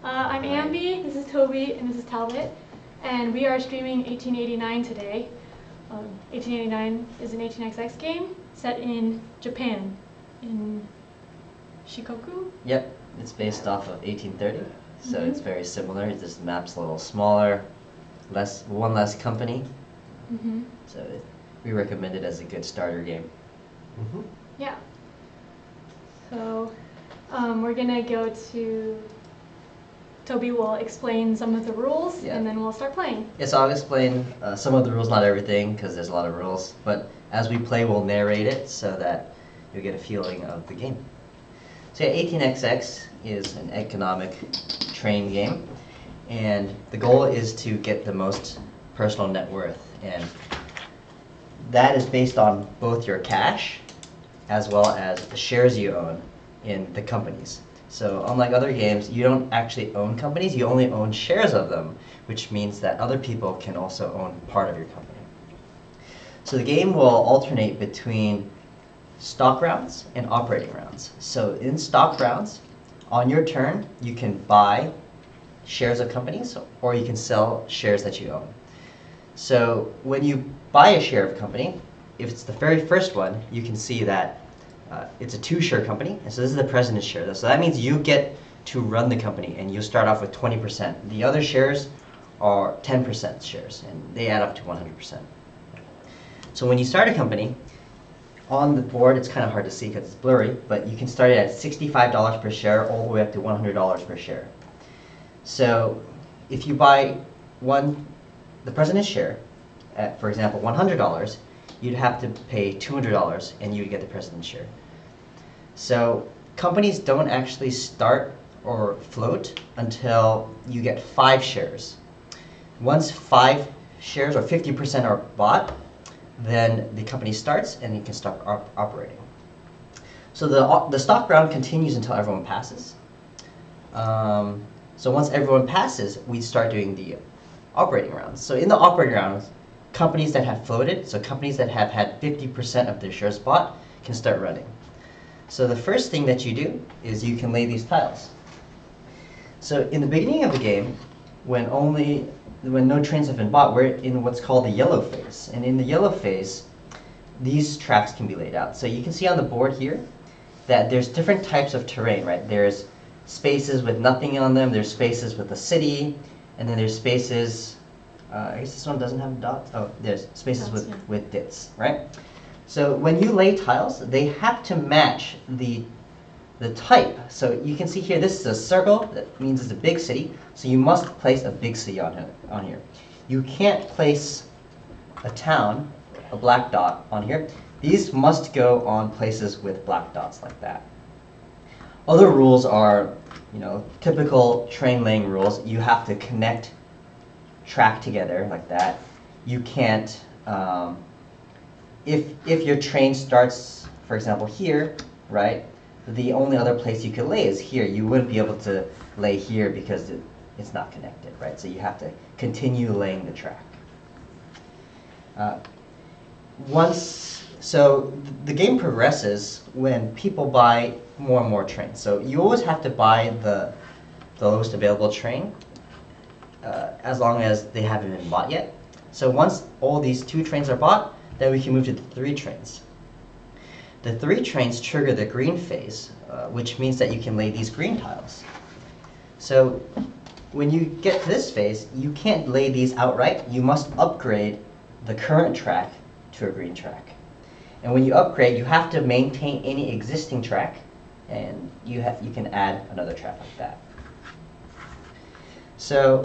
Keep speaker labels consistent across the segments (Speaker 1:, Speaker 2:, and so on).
Speaker 1: I'm Ambie, this is Toby, and this is Talbot, and we are streaming 1889 today. 1889 is an 18xx game set in Japan, in Shikoku.
Speaker 2: Yep, it's based off of 1830, so it's very similar. This map's a little smaller, one less company. So we recommend it as a good starter game.
Speaker 1: Yeah. So we're gonna go to. Toby will explain some of the rules, and then we'll start playing.
Speaker 2: Yes, I'll explain some of the rules, not everything, because there's a lot of rules. But as we play, we'll narrate it so that you'll get a feeling of the game. So yeah, 18xx is an economic train game, and the goal is to get the most personal net worth, and that is based on both your cash as well as the shares you own in the companies. So unlike other games, you don't actually own companies, you only own shares of them, which means that other people can also own part of your company. So the game will alternate between stock rounds and operating rounds. So in stock rounds, on your turn, you can buy shares of companies or you can sell shares that you own. So when you buy a share of a company, if it's the very first one, you can see that it's a 2-share company, and so this is the president's share. So that means you get to run the company, and you start off with 20%. The other shares are 10% shares, and they add up to 100%. So when you start a company, on the board, it's kind of hard to see because it's blurry, but you can start it at $65 per share all the way up to $100 per share. So if you buy the president's share at, for example, $100, you'd have to pay $200 and you'd get the president's share. So companies don't actually start or float until you get 5 shares. Once 5 shares or 50% are bought, then the company starts and you can start operating. So the stock round continues until everyone passes. So once everyone passes, we start doing the operating rounds. So in the operating rounds, companies that have floated, so companies that have had 50% of their shares bought, can start running. So the first thing that you do is you can lay these tiles. So in the beginning of the game, when no trains have been bought, we're in what's called the yellow phase. And in the yellow phase, these tracks can be laid out. So you can see on the board here that there's different types of terrain, right? There's spaces with nothing on them, there's spaces with a city, and then there's spaces, I guess this one doesn't have dots. Oh, there's spaces with dits, right? So when you lay tiles, they have to match the type. So you can see here, this is a circle. That means it's a big city. So you must place a big city on here. You can't place a town, a black dot, on here. These must go on places with black dots like that. Other rules are, typical train laying rules. You have to connect track together like that. You can't, if your train starts, for example, here, right, the only other place you could lay is here. You wouldn't be able to lay here because it's not connected, right? So you have to continue laying the track. So the game progresses when people buy more and more trains. So you always have to buy the lowest available train as long as they haven't been bought yet. So once all these 2 trains are bought, then we can move to the 3 trains. The 3 trains trigger the green phase, which means that you can lay these green tiles. So when you get to this phase, you can't lay these outright. You must upgrade the current track to a green track. And when you upgrade, you have to maintain any existing track, and you can add another track like that. So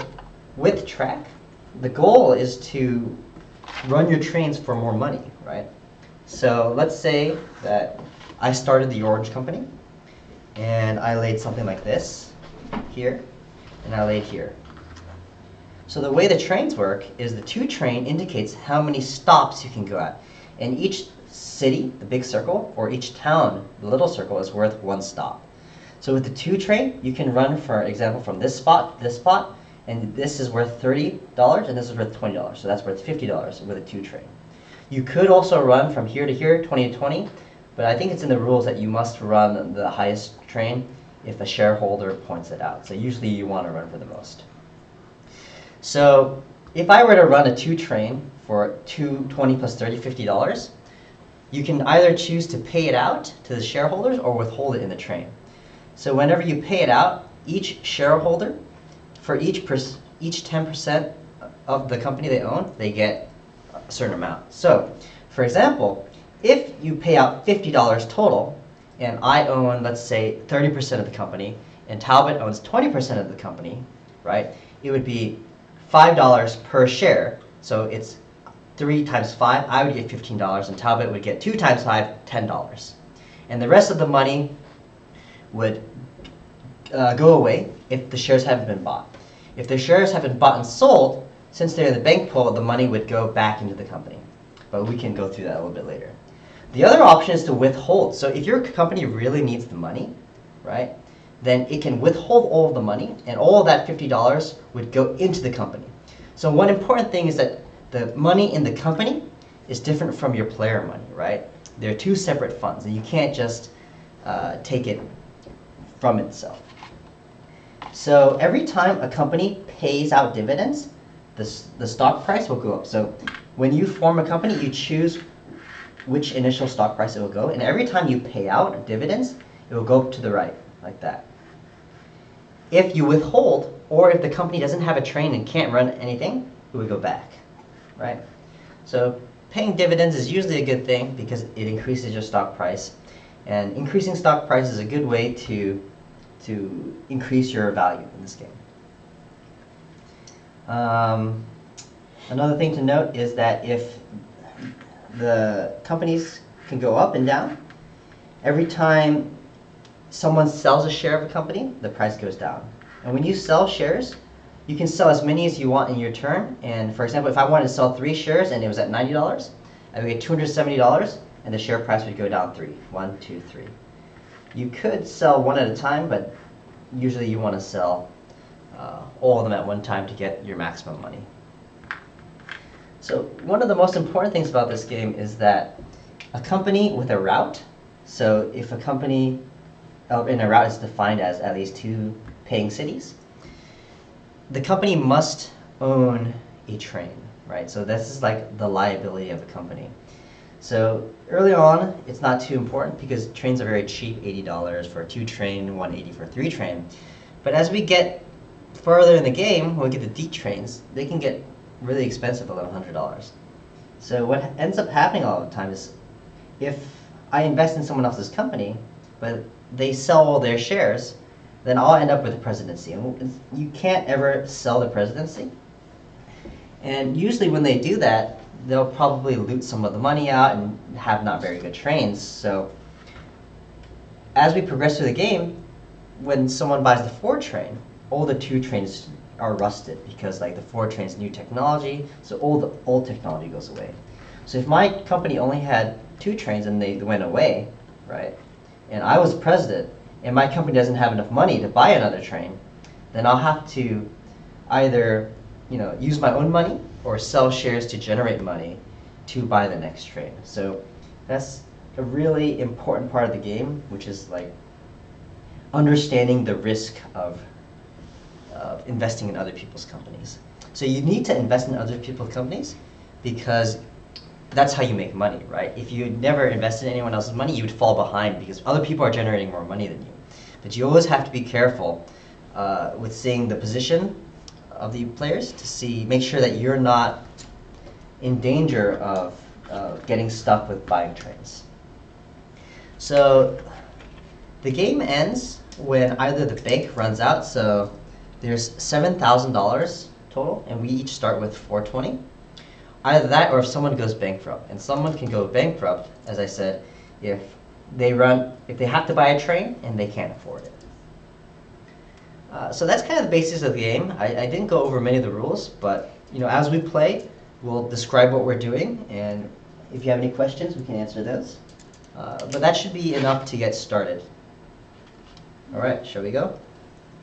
Speaker 2: with track, the goal is to run your trains for more money, right? So let's say that I started the orange company, and I laid something like this here, and I laid here. So the way the trains work is the 2 train indicates how many stops you can go at. And each city, the big circle, or each town, the little circle, is worth 1 stop. So with the 2 train, you can run, for example, from this spot to this spot, and this is worth $30, and this is worth $20. So that's worth $50 with a 2 train. You could also run from here to here, 20 to 20, but I think it's in the rules that you must run the highest train if a shareholder points it out. So usually you want to run for the most. So if I were to run a 2 train for 220 plus 30, $50, you can either choose to pay it out to the shareholders or withhold it in the train. So whenever you pay it out, each shareholder, for each 10% of the company they own, they get a certain amount. So, for example, if you pay out $50 total, and I own, let's say, 30% of the company, and Talbot owns 20% of the company, right? It would be $5 per share. So it's 3 times 5, I would get $15, and Talbot would get 2 times 5, $10. And the rest of the money would go away if the shares haven't been bought. If the shares have been bought and sold, since they're in the bank pool, the money would go back into the company. But we can go through that a little bit later. The other option is to withhold. So if your company really needs the money, right, then it can withhold all of the money, and all of that $50 would go into the company. So one important thing is that the money in the company is different from your player money, right? They're 2 separate funds, and you can't just take it from itself. So every time a company pays out dividends, the stock price will go up. So when you form a company, you choose which initial stock price it will go, and every time you pay out dividends, it will go up to the right, like that. If you withhold, or if the company doesn't have a train and can't run anything, it would go back, right? So paying dividends is usually a good thing because it increases your stock price, and increasing stock price is a good way to increase your value in this game. Another thing to note is that if the companies can go up and down, every time someone sells a share of a company, the price goes down. And when you sell shares, you can sell as many as you want in your turn. And for example, if I wanted to sell 3 shares and it was at $90, I would get $270, and the share price would go down 3. 1, 2, 3. You could sell one at a time, but usually you want to sell all of them at one time to get your maximum money. So one of the most important things about this game is that a company with a route, so if a company in a route is defined as at least 2 paying cities, the company must own a train, right? So this is like the liability of the company. So early on, it's not too important because trains are very cheap, $80 for a 2 train, $180 for a 3 train. But as we get further in the game, when we get the D trains, they can get really expensive, $1,100. So what ends up happening all the time is if I invest in someone else's company, but they sell all their shares, then I'll end up with the presidency. And you can't ever sell the presidency. And usually when they do that, they'll probably loot some of the money out and have not very good trains. So as we progress through the game, when someone buys the 4 train, all the 2 trains are rusted because like the 4 train's new technology, so all the old technology goes away. So if my company only had 2 trains and they went away, right, and I was president, and my company doesn't have enough money to buy another train, then I'll have to either use my own money or sell shares to generate money to buy the next train. So that's a really important part of the game, which is like understanding the risk of investing in other people's companies. So you need to invest in other people's companies because that's how you make money, right? If you never invested in anyone else's money, you would fall behind because other people are generating more money than you. But you always have to be careful with seeing the position of the players to make sure that you're not in danger of getting stuck with buying trains. So the game ends when either the bank runs out, so there's $7,000 total, and we each start with 420. Either that or if someone goes bankrupt. And someone can go bankrupt, as I said, if they have to buy a train and they can't afford it. So that's kind of the basis of the game. I didn't go over many of the rules, but as we play, we'll describe what we're doing, and if you have any questions, we can answer those. But that should be enough to get started. All right, shall we go?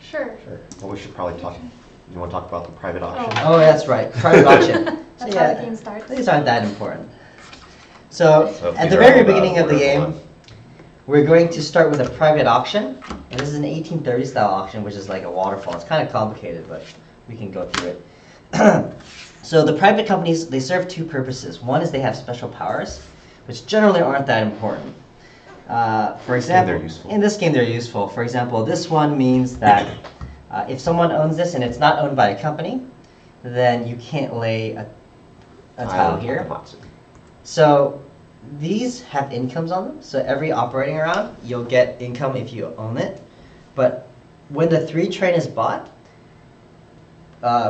Speaker 1: Sure.
Speaker 3: Well, we should probably talk. You want to talk about the private auction?
Speaker 2: Oh, that's right, private auction.
Speaker 1: That's how the game starts.
Speaker 2: These aren't that important. So
Speaker 3: So
Speaker 2: at the very beginning of the game, we're going to start with a private auction, And this is an 1830 style auction, which is like a waterfall. It's kind of complicated, but we can go through it. So the private companies, they serve two purposes. One is they have special powers, which generally aren't that important. For example, in this game they're useful. For example, this one means that if someone owns this and it's not owned by a company, then you can't lay a tile here. So these have incomes on them. So every operating round, you'll get income if you own it. But when the 3 train is bought,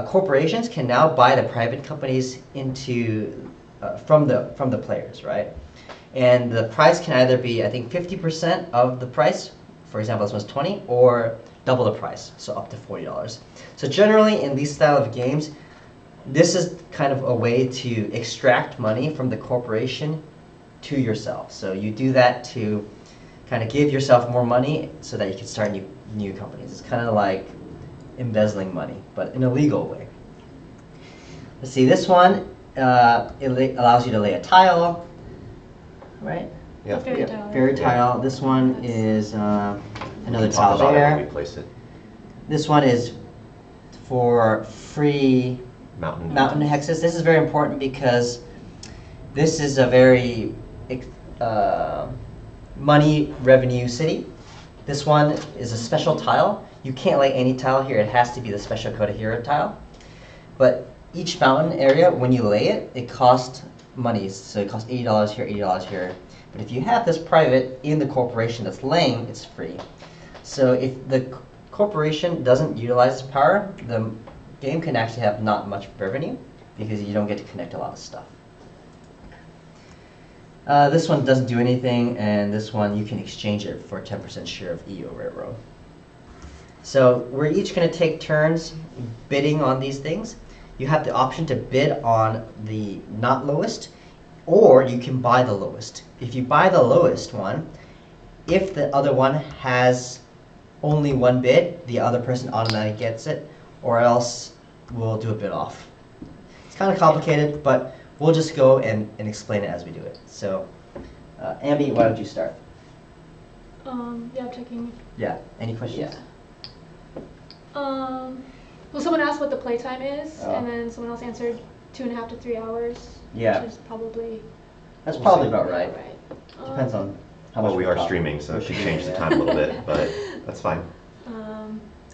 Speaker 2: corporations can now buy the private companies into from the players, right? And the price can either be, I think, 50% of the price. For example, this one's 20, or double the price, so up to $40. So generally, in these style of games, this is kind of a way to extract money from the corporation to yourself. So you do that to kind of give yourself more money so that you can start new companies. It's kind of like embezzling money, but in a legal way. Let's see, this one, it allows you to lay a tile, right?
Speaker 3: Yeah.
Speaker 2: Fairy tile. This one is another tile there.
Speaker 3: We place it.
Speaker 2: This one is for free mountain hexes. This is very important because this is a very money revenue city. This one is a special tile. You can't lay any tile here. It has to be the special Coda Hero tile. But each mountain area, when you lay it, it costs money. So it costs $80 here, $80 here. But if you have this private in the corporation that's laying, it's free. So if the corporation doesn't utilize this power, the game can actually have not much revenue because you don't get to connect a lot of stuff. This one doesn't do anything, and this one you can exchange it for a 10% share of EO Railroad. So we're each going to take turns bidding on these things. You have the option to bid on the not lowest, or you can buy the lowest. If you buy the lowest one, if the other one has only one bid, the other person automatically gets it, or else we'll do a bid off. It's kind of complicated, but we'll just go and explain it as we do it. So, Ambie, why don't you start?
Speaker 1: Yeah, I'm checking.
Speaker 2: Yeah, any questions?
Speaker 1: Yeah. Well, someone asked what the playtime is, and then someone else answered 2.5 to 3 hours.
Speaker 2: Yeah.
Speaker 1: Which is probably...
Speaker 2: That's probably about right.
Speaker 1: Right.
Speaker 2: Depends on how much
Speaker 3: Well, we are streaming, so it should change the time a little bit, but that's fine.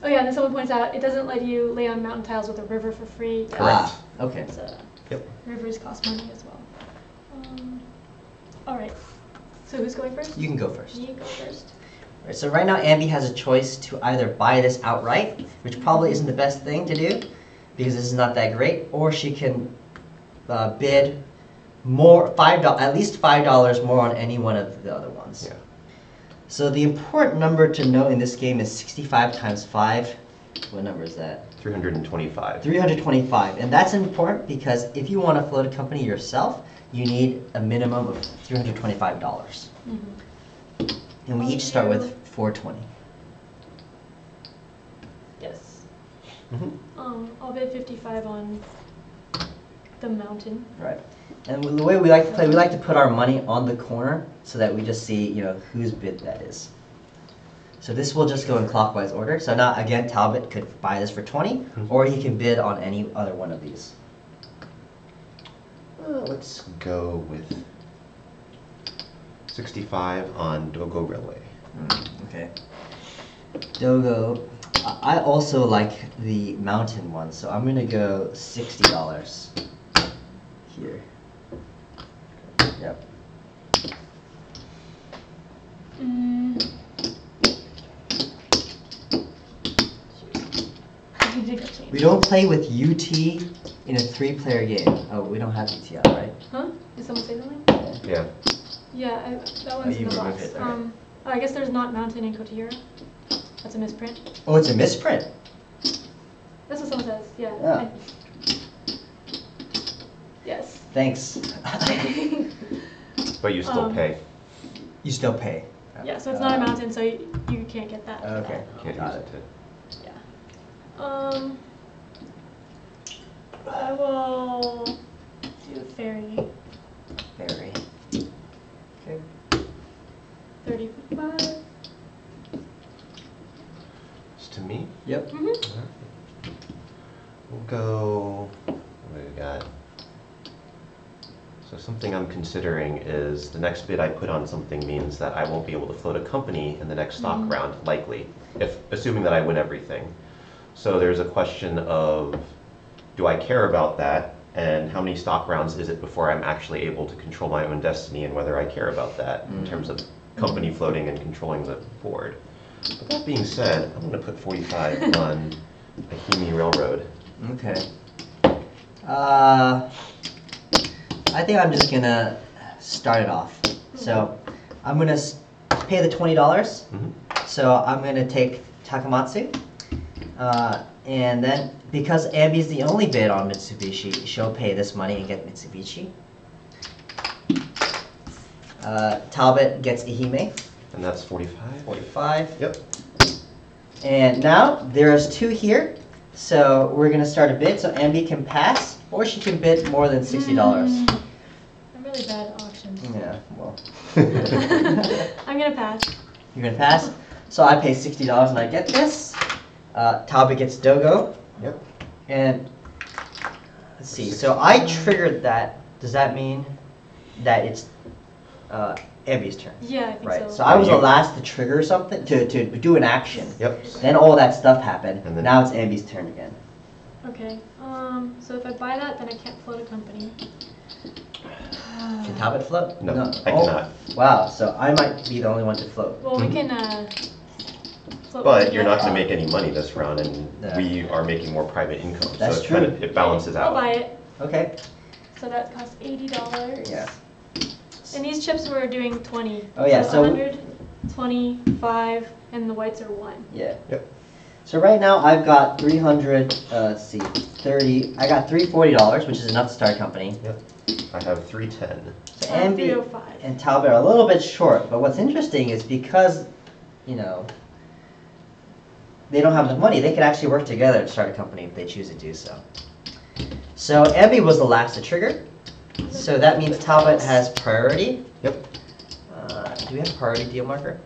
Speaker 1: Oh yeah, and then someone points out it doesn't let you lay on mountain tiles with a river for free.
Speaker 3: Correct.
Speaker 2: Ah, okay.
Speaker 3: Yep.
Speaker 1: Rivers cost money as well. All right. So who's going first?
Speaker 2: You can go first.
Speaker 1: Me go first.
Speaker 2: Right, so right now, Ambie has a choice to either buy this outright, which probably isn't the best thing to do because this is not that great, or she can bid more, at least $5 more on any one of the other ones.
Speaker 3: Yeah.
Speaker 2: So the important number to know in this game is 65 times 5. What number is that?
Speaker 3: 325.
Speaker 2: 325, and that's important because if you want to float a company yourself, you need a minimum of $325.
Speaker 1: Mm-hmm.
Speaker 2: And we each start with 420.
Speaker 1: Yes.
Speaker 3: Mm-hmm.
Speaker 1: I'll bid 55 on the mountain.
Speaker 2: Right. And the way we like to play, we like to put our money on the corner so that we just see, whose bid that is. So this will just go in clockwise order. So now, again, Talbot could buy this for 20, or he can bid on any other one of these.
Speaker 3: Let's go with 65 on Dogo Railway.
Speaker 2: Okay. Dogo. I also like the mountain one, so I'm going to go $60 here. Yep. We don't play with UT in a 3-player game. Oh, we don't have UT on, right?
Speaker 1: Huh? Did someone say something?
Speaker 3: Yeah.
Speaker 1: Yeah, that one's in the box.
Speaker 2: It, okay.
Speaker 1: I guess there's not mountain in Coda Hero. That's a misprint.
Speaker 2: Oh, it's a misprint.
Speaker 1: That's what someone says. Yeah.
Speaker 2: Yeah.
Speaker 1: Yes.
Speaker 2: Thanks.
Speaker 3: But you still pay.
Speaker 2: You still pay.
Speaker 1: Yeah, so it's not a mountain, so you can't get that.
Speaker 2: Okay.
Speaker 3: Can't
Speaker 2: Got
Speaker 3: use
Speaker 2: it.
Speaker 3: it.
Speaker 1: Yeah. I will do ferry.
Speaker 2: Ferry. Okay.
Speaker 1: 35.
Speaker 2: Yep.
Speaker 1: Mm-hmm.
Speaker 3: We'll go, what do we got? So something I'm considering is the next bid I put on something means that I won't be able to float a company in the next stock round, likely, assuming that I win everything. So there's a question of, do I care about that? And how many stock rounds is it before I'm actually able to control my own destiny, and whether I care about that in terms of company floating and controlling the board. But that being said, I'm going to put 45 on Bohemian Railroad.
Speaker 2: Okay. I think I'm just gonna start it off. So I'm gonna pay the $20. So I'm gonna take Takamatsu, and then because Ambie's the only bid on Mitsubishi, she'll pay this money and get Mitsubishi. Talbot gets Ehime.
Speaker 3: And that's 45?
Speaker 2: 45.
Speaker 3: Yep.
Speaker 2: And now there's 2 here. So we're gonna start a bid. So Ambie can pass, or she can bid more than $60.
Speaker 1: I'm really bad at auctions.
Speaker 2: Yeah, well.
Speaker 1: I'm gonna pass.
Speaker 2: You're gonna pass? So I pay $60 and I get this. Talbot gets Dogo.
Speaker 3: Yep.
Speaker 2: And let's see. So I triggered that. Does that mean that it's Ambie's turn?
Speaker 1: Yeah, I think
Speaker 2: Right.
Speaker 1: so.
Speaker 2: So I was the last to trigger something to do an action.
Speaker 3: Yep.
Speaker 2: Then all that stuff happened.
Speaker 3: And then-
Speaker 2: Now it's Ambie's turn again.
Speaker 1: Okay. So if I buy that, then I can't float a company.
Speaker 2: Can Talbot float?
Speaker 3: No, I
Speaker 2: Oh,
Speaker 3: cannot.
Speaker 2: wow. So I might be the only one to float.
Speaker 1: Well, we can float.
Speaker 3: But you're not
Speaker 1: together.
Speaker 3: going to make any money this round, and
Speaker 2: Yeah.
Speaker 3: we are making more private income.
Speaker 2: That's
Speaker 3: so it
Speaker 2: true.
Speaker 3: it balances
Speaker 1: I'll
Speaker 3: out.
Speaker 1: buy it.
Speaker 2: Okay.
Speaker 1: So that costs $80.
Speaker 2: Yeah.
Speaker 1: And these chips were doing 20.
Speaker 2: Oh, yeah, so-
Speaker 1: 100, 25, and the whites are 1.
Speaker 2: Yeah.
Speaker 3: Yep.
Speaker 2: So right now I've got 300, let's see, 30, I got $340, which is enough to start a company.
Speaker 3: Yep. I have 310.
Speaker 2: So Ambie
Speaker 1: 305.
Speaker 2: and Talbot are a little bit short, but what's interesting is because, you know, they don't have enough money, they could actually work together to start a company if they choose to do so. So Ambie was the last to trigger, so that means Talbot has priority.
Speaker 3: Yep.
Speaker 2: Do we have a priority deal marker?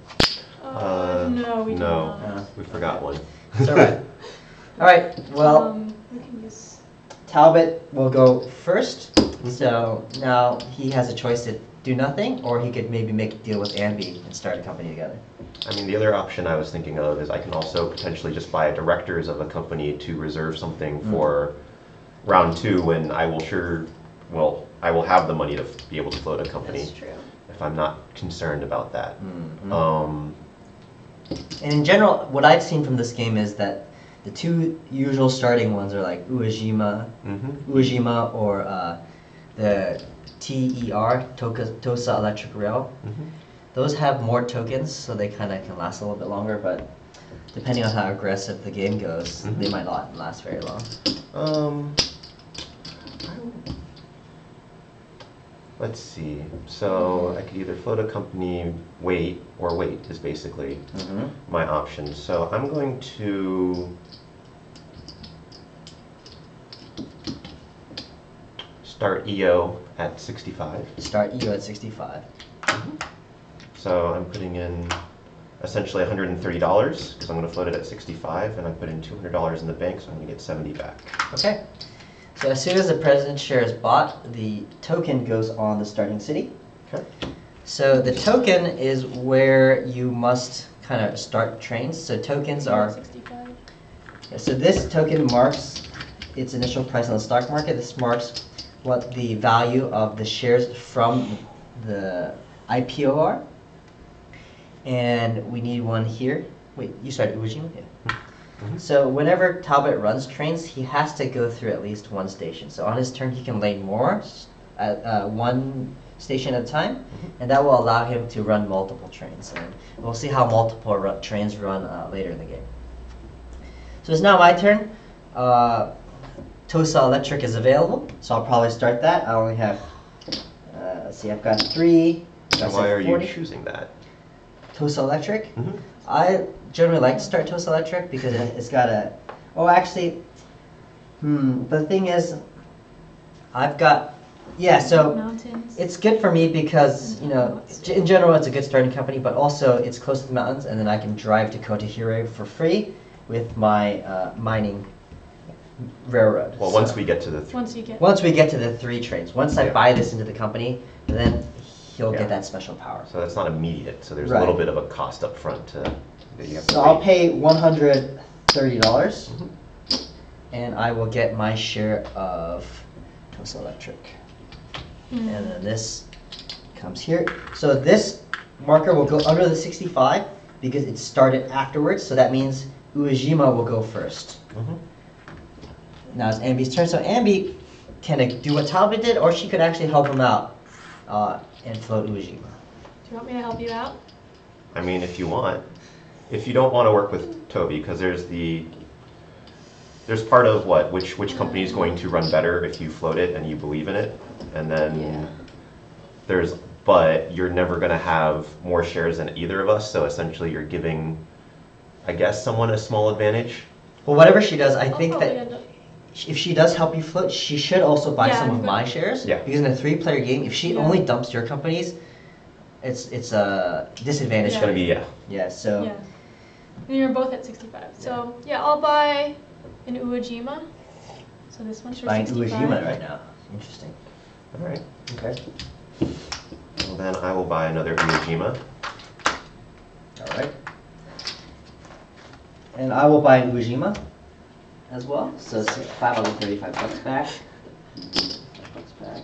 Speaker 1: No, we do
Speaker 3: no.
Speaker 1: not.
Speaker 3: We forgot one.
Speaker 2: It's alright. Alright, well,
Speaker 1: We can use...
Speaker 2: Talbot will go first, so now he has a choice to do nothing, or he could maybe make a deal with Ambie and start a company together.
Speaker 3: I mean, the other option I was thinking of is I can also potentially just buy directors of a company to reserve something for round 2, when I will I will have the money to be able to float a company.
Speaker 1: That's true.
Speaker 3: If I'm not concerned about that.
Speaker 2: And in general, what I've seen from this game is that the 2 usual starting ones are like Uejima or the TER, Tosa Electric Rail. Those have more tokens, so they kind of can last a little bit longer, but depending on how aggressive the game goes, they might not last very long.
Speaker 3: Let's see. So I could either float a company, wait, or wait is basically my option. So I'm going to start EO at 65.
Speaker 2: Start EO at 65.
Speaker 3: So I'm putting in essentially $130 because I'm going to float it at 65, and I put in $200 in the bank, so I'm going to get 70 back.
Speaker 2: Okay. So as soon as the president's share is bought, the token goes on the starting city.
Speaker 3: Okay.
Speaker 2: So the token is where you must kind of start trains. So tokens are...
Speaker 1: 65.
Speaker 2: So this token marks its initial price on the stock market. This marks what the value of the shares from the IPO are. And we need one here. Wait, you started Ujima? Yeah. So whenever Talbot runs trains, he has to go through at least one station. So on his turn, he can lane more at one station at a time, and that will allow him to run multiple trains. And we'll see how multiple trains run later in the game. So it's now my turn. Tosa Electric is available, so I'll probably start that. I only have, let's see, I've got 3.
Speaker 3: So why are you choosing that?
Speaker 2: Tosa Electric? I generally like to start Tosa Electric because it's got a... Oh, actually, the thing is, I've got... Yeah, so
Speaker 1: Mountains.
Speaker 2: it's good for me because, you know, in general it's a good starting company, but also it's close to the mountains, and then I can drive to Kotahire for free, with my mining railroad.
Speaker 3: Well,
Speaker 2: So
Speaker 3: once we get to the
Speaker 1: Once you get
Speaker 2: the 3 trains, once I
Speaker 3: Yeah.
Speaker 2: buy this into the company, then he'll
Speaker 3: Yeah.
Speaker 2: get that special power.
Speaker 3: so that's not immediate. So there's a
Speaker 2: Right.
Speaker 3: little bit of a cost up front that you have to
Speaker 2: So I'll
Speaker 3: wait.
Speaker 2: pay $130,
Speaker 3: Mhm.
Speaker 2: and I will get my share of Tulsa Electric. And then this comes here. So this marker will go under the 65 because it started afterwards. So that means Uejima will go first.
Speaker 3: Mhm.
Speaker 2: Now it's Ambie's turn. So Ambie can do what Talbot did, or she could actually help him out and float Uejima.
Speaker 1: Do you want me to help you out?
Speaker 3: I mean, if you want. If you don't want to work with Toby, because there's part of which company is going to run better if you float it and you believe in it, and then but you're never going to have more shares than either of us, so essentially you're giving, I guess, someone a small advantage.
Speaker 2: Well, whatever she does, I
Speaker 1: I'll
Speaker 2: think
Speaker 1: probably
Speaker 2: that
Speaker 1: end up-
Speaker 2: if she does help you float, she should also buy
Speaker 1: Yeah,
Speaker 2: some
Speaker 1: I'm
Speaker 2: of
Speaker 1: good.
Speaker 2: my shares.
Speaker 3: Yeah.
Speaker 2: Because in a 3-player game, if she
Speaker 1: Yeah.
Speaker 2: only dumps your companies, it's a disadvantage.
Speaker 3: It's
Speaker 1: Yeah.
Speaker 3: going to be, yeah.
Speaker 2: Yeah. So.
Speaker 1: Yeah. And you're both at 65. So yeah, I'll buy an Uejima. So this one's for
Speaker 2: Buying
Speaker 1: 65.
Speaker 2: Uejima right now. Interesting.
Speaker 3: All right.
Speaker 2: Okay.
Speaker 3: Well, then I will buy another Uejima.
Speaker 2: All right. And I will buy an Uejima as well. So 65, I'll get $35 back. $35 back.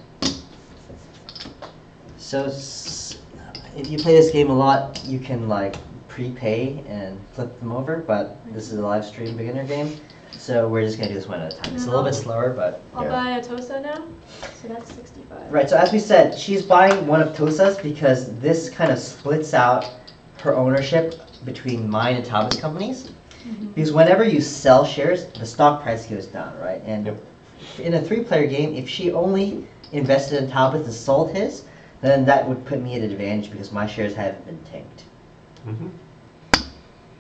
Speaker 2: So if you play this game a lot, you can like prepay and flip them over. But this is a live stream beginner game, so we're just gonna do this one at a time. It's a little bit slower, but.
Speaker 1: I'll
Speaker 3: Yeah.
Speaker 1: buy a Tosa now. So that's 65.
Speaker 2: Right, so as we said, she's buying one of Tosa's because this kind of splits out her ownership between mine and Talbot's companies. Because whenever you sell shares, the stock price goes down, right? And
Speaker 3: Yep.
Speaker 2: in a 3-player game, if she only invested in Talbot and sold his, then that would put me at an advantage because my shares haven't been tanked.
Speaker 3: Mm-hmm.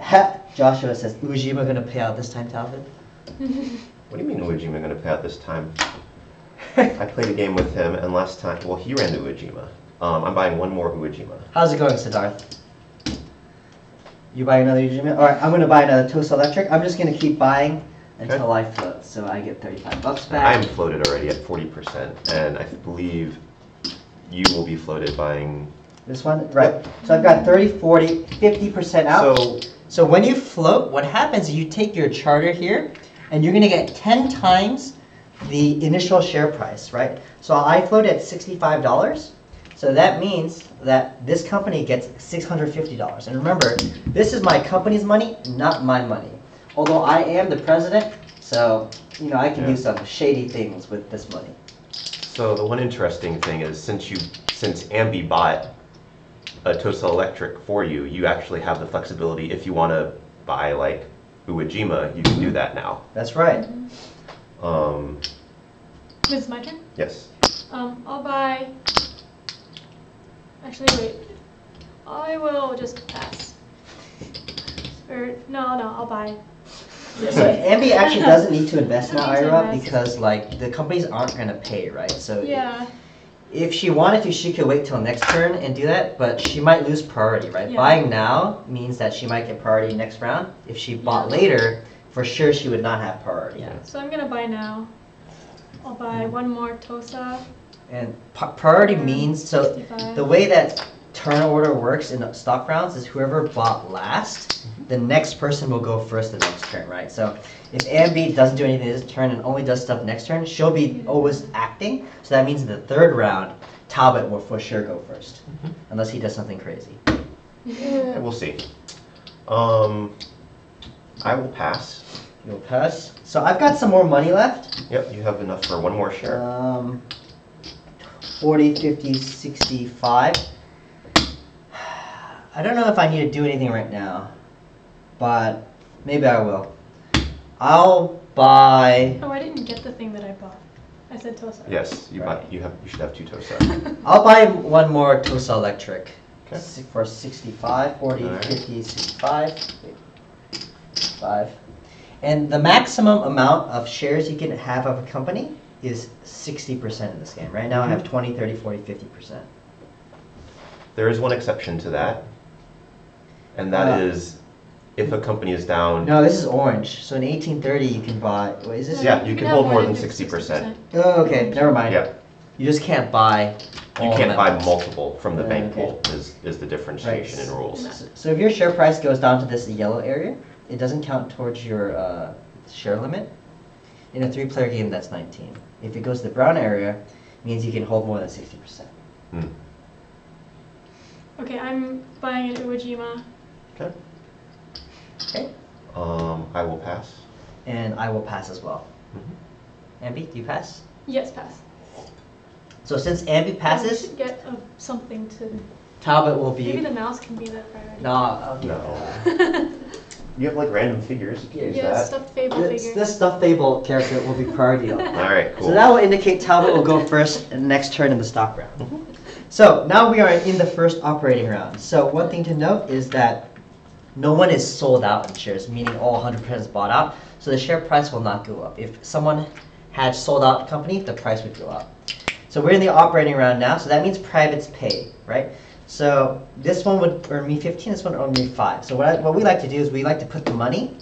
Speaker 2: Ha! Joshua says, Uejima gonna pay out this time, Talbot?
Speaker 3: What do you mean Uejima going to pay out this time? I played a game with him, and last time, well, he ran to Uejima. I'm buying one more Uejima.
Speaker 2: How's it going, Siddharth? You buy another Uejima? Alright, I'm gonna buy another Toast Electric. I'm just gonna keep buying until I float. So I get $35 back.
Speaker 3: I'm floated already at 40%, and I believe you will be floated buying.
Speaker 2: This one? Right. So I've got 30, 40, 50% out. So when you float, what happens is you take your charter here, and you're gonna get 10 times the initial share price, right? So I float at $65. So that means that this company gets $650. And remember, this is my company's money, not my money. Although I am the president, so I can do some shady things with this money.
Speaker 3: So the one interesting thing is since Ambie bought a Tosa Electric for you, you actually have the flexibility. If you want to buy like Uejima, you can do that now.
Speaker 2: That's right.
Speaker 1: This is my turn?
Speaker 3: Yes.
Speaker 1: I'll buy. Actually, wait. I will just pass. Or no, I'll buy.
Speaker 2: So Ambie actually doesn't need to invest now,
Speaker 1: I need to
Speaker 2: Ira,
Speaker 1: invest.
Speaker 2: because like the companies aren't gonna pay, right? So
Speaker 1: Yeah.
Speaker 2: if she wanted to, she could wait till next turn and do that, but she might lose priority, right?
Speaker 1: Yeah.
Speaker 2: Buying now means that she might get priority next round. If she bought
Speaker 1: Yeah.
Speaker 2: later, for sure she would not have priority.
Speaker 1: Yeah. So I'm gonna buy now. I'll buy one more Tosa.
Speaker 2: And priority means, so
Speaker 1: 65.
Speaker 2: the way that turn order works in stock rounds is whoever bought last, the next person will go first the next turn, right? So if Ambie doesn't do anything this turn and only does stuff next turn, she'll be always acting. So that means in the third round, Talbot will for sure go first, unless he does something crazy.
Speaker 3: Yeah, we'll see. I will pass.
Speaker 2: You'll pass. So I've got some more money left.
Speaker 3: Yep, you have enough for one more share.
Speaker 2: 40, 50, 65. I don't know if I need to do anything right now, but maybe I will. I'll buy.
Speaker 1: Oh, I didn't get the thing that I bought. I said Tosa.
Speaker 3: Yes, you
Speaker 2: Right.
Speaker 3: you should have two Tosa.
Speaker 2: I'll buy one more Tosa Electric.
Speaker 3: Okay.
Speaker 2: For 65, 40,
Speaker 3: Alright.
Speaker 2: 50, 65. 5. And the maximum amount of shares you can have of a company is 60% in this game. Right now I have 20, 30, 40, 50%.
Speaker 3: There is one exception to that, and that is if a company is down,
Speaker 2: No, this is orange. So in 1830, you can buy. What is this?
Speaker 3: yeah, you can
Speaker 1: have
Speaker 3: hold more than
Speaker 1: than
Speaker 3: 60%.
Speaker 2: Oh, okay. Never mind.
Speaker 3: Yeah,
Speaker 2: You just can't buy.
Speaker 3: you
Speaker 2: all
Speaker 3: can't buy
Speaker 2: members.
Speaker 3: multiple from the bank
Speaker 2: Okay.
Speaker 3: pool is the differentiation in rules.
Speaker 2: So if your share price goes down to this yellow area, it doesn't count towards your share limit. In a 3-player game, that's 19. If it goes to the brown area, it means you can hold more than 60%.
Speaker 3: Hmm.
Speaker 1: Okay, I'm buying an Iwo Jima.
Speaker 3: Okay.
Speaker 2: Okay.
Speaker 3: I will pass.
Speaker 2: And I will pass as well.
Speaker 3: Mhm.
Speaker 2: Ambie, do you pass?
Speaker 1: Yes, pass.
Speaker 2: So since Ambie
Speaker 1: We
Speaker 2: passes,
Speaker 1: should get something to.
Speaker 2: Talbot will
Speaker 1: Maybe
Speaker 2: be.
Speaker 1: the mouse can be the priority.
Speaker 2: No, I'll give
Speaker 3: No. You have like random figures. You can use
Speaker 1: Yeah,
Speaker 3: that.
Speaker 1: stuffed fable
Speaker 2: This,
Speaker 1: figure.
Speaker 2: this stuffed fable character will be priority.
Speaker 3: All right, cool.
Speaker 2: So that will indicate Talbot will go first in the next turn in the stock round.
Speaker 3: Mhm.
Speaker 2: So now we are in the first operating round. So one thing to note is that no one is sold out in shares, meaning all 100% is bought out. So the share price will not go up. If someone had sold out a company, the price would go up. So we're in the operating round now, so that means privates pay, right? So this one would earn me 15, this one would earn me 5. So what we like to do is we like to put the money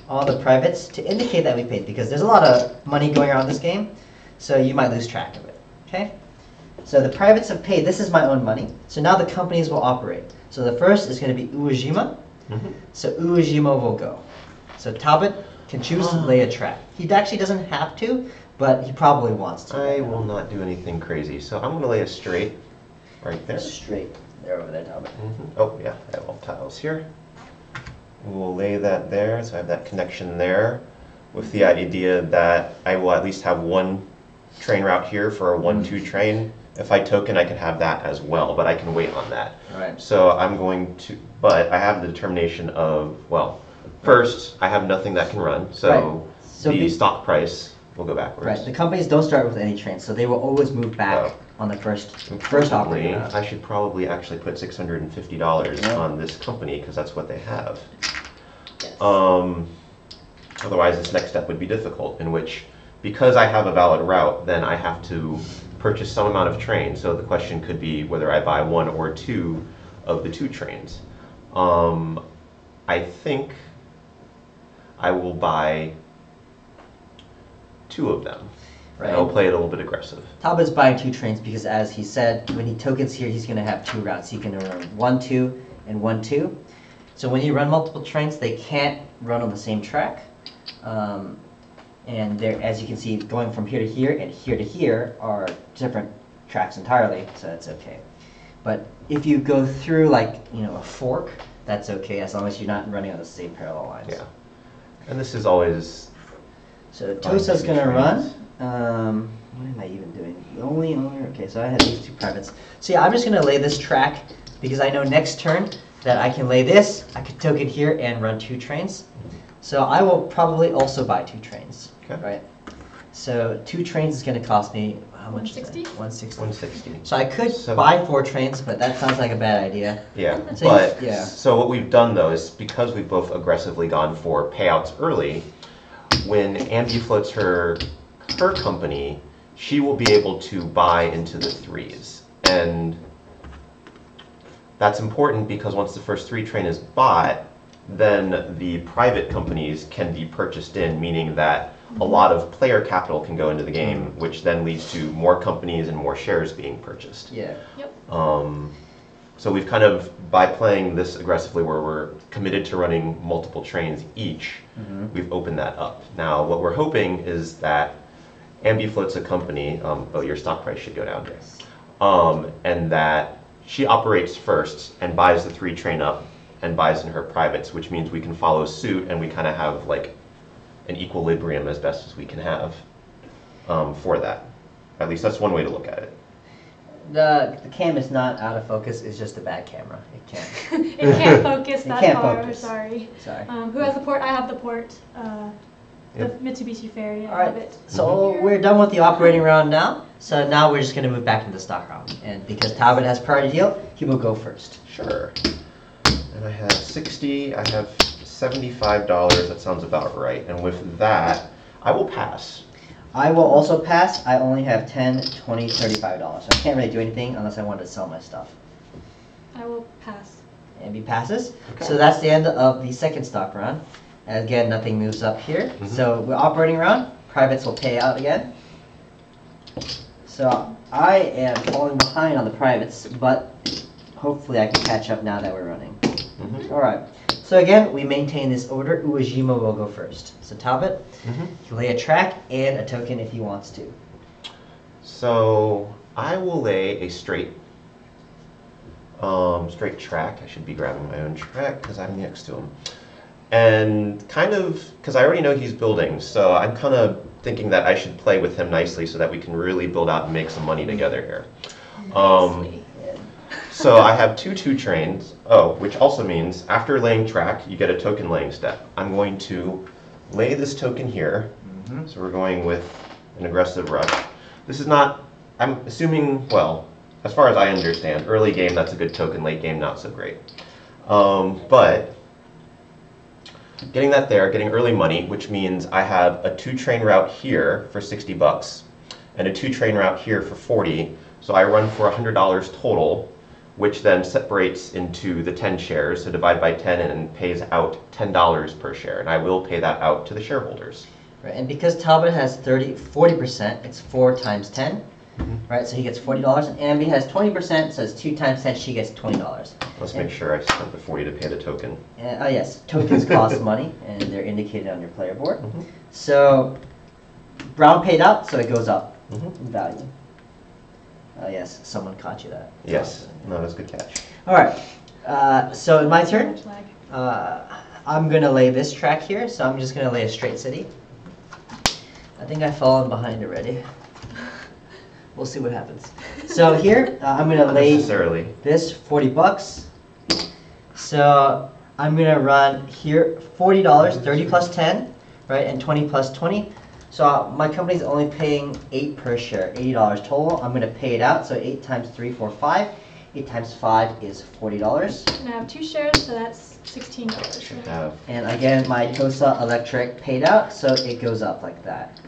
Speaker 2: on the privates to indicate that we paid, because there's a lot of money going around this game, so you might lose track of it, okay? So the privates have paid, this is my own money, so now the companies will operate. So the first is going to be Iwo Jima,
Speaker 3: Mhm.
Speaker 2: so Iwo Jima will go. So Talbot can choose to lay a trap. He actually doesn't have to, but he probably wants to.
Speaker 3: I will not do anything crazy, so I'm going to lay a straight right there.
Speaker 2: Straight. There over there, Talbot.
Speaker 3: Mhm. Oh yeah, I have all tiles here. We'll lay that there, so I have that connection there, with the idea that I will at least have one train route here for a 1-2 train. If I token, I can have that as well, but I can wait on that.
Speaker 2: Right.
Speaker 3: So I'm going to, but I have the determination of, well, first, I have nothing that can run, so
Speaker 2: Right. So
Speaker 3: the
Speaker 2: be-
Speaker 3: stock price will go backwards.
Speaker 2: Right. The companies don't start with any trains, so they will always move back
Speaker 3: Oh.
Speaker 2: on the first
Speaker 3: Importantly,
Speaker 2: operating round.
Speaker 3: I should probably actually put $650
Speaker 2: Yeah.
Speaker 3: on this company, because that's what they have.
Speaker 1: Yes.
Speaker 3: Otherwise, this next step would be difficult, in which, because I have a valid route, then I have to purchase some amount of trains. So the question could be whether I buy 1 or 2 of the 2 trains. I think I will buy 2 of them. And I'll
Speaker 2: Right.
Speaker 3: play it a little bit aggressive.
Speaker 2: Talbot's buying 2 trains because, as he said, when he tokens here, he's going to have 2 routes. He can run 1-2 and 1-2. So when you run multiple trains, they can't run on the same track. And there, as you can see, going from here to here and here to here are different tracks entirely, so that's okay. But if you go through, like, you know, a fork, that's okay, as long as you're not running on the same parallel lines.
Speaker 3: Yeah. And this is always
Speaker 2: So
Speaker 3: Fine,
Speaker 2: Tosa's
Speaker 3: two
Speaker 2: gonna run.
Speaker 3: trains.
Speaker 2: What am I even doing? Only, okay, so I have these 2 privates. So yeah, I'm just gonna lay this track because I know next turn that I can lay this, I could token here and run 2 trains. So I will probably also buy 2 trains,
Speaker 3: Okay.
Speaker 2: right? So 2 trains is gonna cost me, how much is that?
Speaker 1: 160?
Speaker 2: 160.
Speaker 3: 160.
Speaker 2: So I could
Speaker 3: So-
Speaker 2: buy 4 trains, but that sounds like a bad idea.
Speaker 3: Yeah,
Speaker 2: So
Speaker 3: but
Speaker 2: yeah.
Speaker 3: so what we've done though is, because we've both aggressively gone for payouts early, when Ambie floats her company, she will be able to buy into the 3s. And that's important because once the first 3 train is bought, then the private companies can be purchased in, meaning that a lot of player capital can go into the game, which then leads to more companies and more shares being purchased.
Speaker 2: Yeah.
Speaker 1: Yep.
Speaker 3: So we've kind of, by playing this aggressively where we're committed to running multiple trains each, we've opened that up. Now, what we're hoping is that Ambie floats a company, oh, your stock price should go down.
Speaker 2: Yes.
Speaker 3: And that she operates first and buys the 3 train up and buys in her privates, which means we can follow suit and we kind of have like an equilibrium as best as we can have for that. At least that's one way to look at it.
Speaker 2: The cam is not out of focus, it's just a bad camera. It can't.
Speaker 1: It can't focus
Speaker 2: It
Speaker 1: that
Speaker 2: can't
Speaker 1: far,
Speaker 2: focus.
Speaker 1: sorry.
Speaker 2: Sorry.
Speaker 1: Who has the port? I have the port.
Speaker 3: Yep.
Speaker 1: The Mitsubishi Ferry, I
Speaker 2: All
Speaker 1: have
Speaker 2: right,
Speaker 1: it.
Speaker 2: so we're done with the operating round now. So now we're just going to move back into the stock round. And because Talbot has priority deal, he will go first.
Speaker 3: Sure. And I have 60, I have $75, that sounds about right. And with that, I will pass.
Speaker 2: I will also pass. I only have $10, $20, $35. So I can't really do anything unless I want to sell my stuff.
Speaker 1: I will pass.
Speaker 2: Ambie passes.
Speaker 3: Okay.
Speaker 2: So that's the end of the second stock round. And again, nothing moves up here. So we're operating round. Privates will pay out again. So I am falling behind on the privates, but hopefully I can catch up now that we're running. All right. So again, we maintain this order. Uejima will go first. So Talbot, you lay a track and a token if he wants to.
Speaker 3: So I will lay a straight track. I should be grabbing my own track because I'm next to him. And kind of, because I already know he's building, so I'm kind of thinking that I should play with him nicely so that we can really build out and make some money together here. So I have 2 trains, which also means after laying track, you get a token laying step. I'm going to lay this token here. So we're going with an aggressive rush. This is not, I'm assuming, well, as far as I understand, early game, that's a good token, late game, not so great. But getting that there, getting early money, which means I have a 2-train route here for $60 and a 2-train route here for 40. So I run for $100 total, which then separates into the 10 shares, so divide by 10 and pays out $10 per share, and I will pay that out to the shareholders.
Speaker 2: Right, and because Talbot has 40%, it's 4 times 10, right? So he gets $40, and Ambie has 20%, so it's 2 times 10, she gets $20.
Speaker 3: Let's make sure I spent the 40 to pay the token.
Speaker 2: Yes, tokens cost money, and they're indicated on your player board. So brown paid out, so it goes up in value. Yes, someone caught you that.
Speaker 3: Yes, no, that's a good catch.
Speaker 2: All right, so my turn. I'm going to lay this track here, so I'm just going to lay a straight city. I think I've fallen behind already. We'll see what happens. So here, I'm going to lay this $40. So I'm going to run here $40, 30 plus 10, right, and 20 plus 20. So my company's only paying 8 per share, $80 total. I'm going to pay it out, so 8 times 3, 4, 5. 8 times 5 is $40.
Speaker 1: And I have 2 shares, so that's $16.
Speaker 2: And again, my Tosa Electric paid out, so it goes up like that.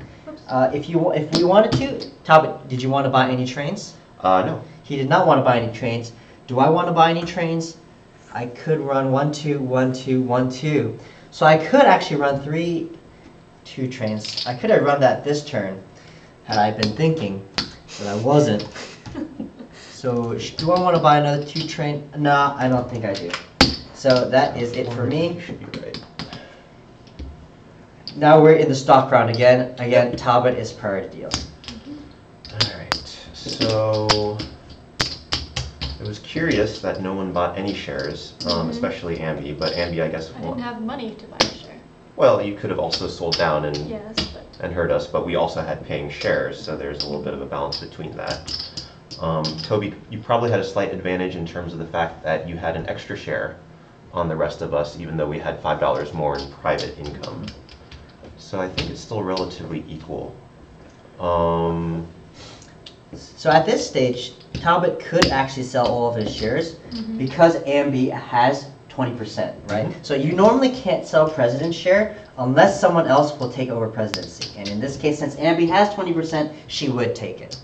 Speaker 2: If we wanted to, Talbot, did you want to buy any trains?
Speaker 3: No.
Speaker 2: He did not want to buy any trains. Do I want to buy any trains? I could run 1, 2, 1, 2, 1, 2. So I could actually run 2 trains. I could have run that this turn had I been thinking, but I wasn't. So do I want to buy another 2 train? No, I don't think I do. So that is it for me.
Speaker 3: Should be right.
Speaker 2: Now we're in the stock round again. Again, Talbot is priority deal.
Speaker 3: Alright, so I was curious that no one bought any shares, especially Ambie, but Ambie, I guess,
Speaker 1: I didn't have money to buy a share.
Speaker 3: Well, you could have also sold down and
Speaker 1: Yes,
Speaker 3: and hurt us, but we also had paying shares, so there's a little bit of a balance between that. Toby, you probably had a slight advantage in terms of the fact that you had an extra share on the rest of us, even though we had $5 more in private income. So I think it's still relatively equal.
Speaker 2: So at this stage, Talbot could actually sell all of his shares because Ambie has 20%, right? So you normally can't sell president's share unless someone else will take over presidency. And in this case, since Ambie has 20%, she would take it.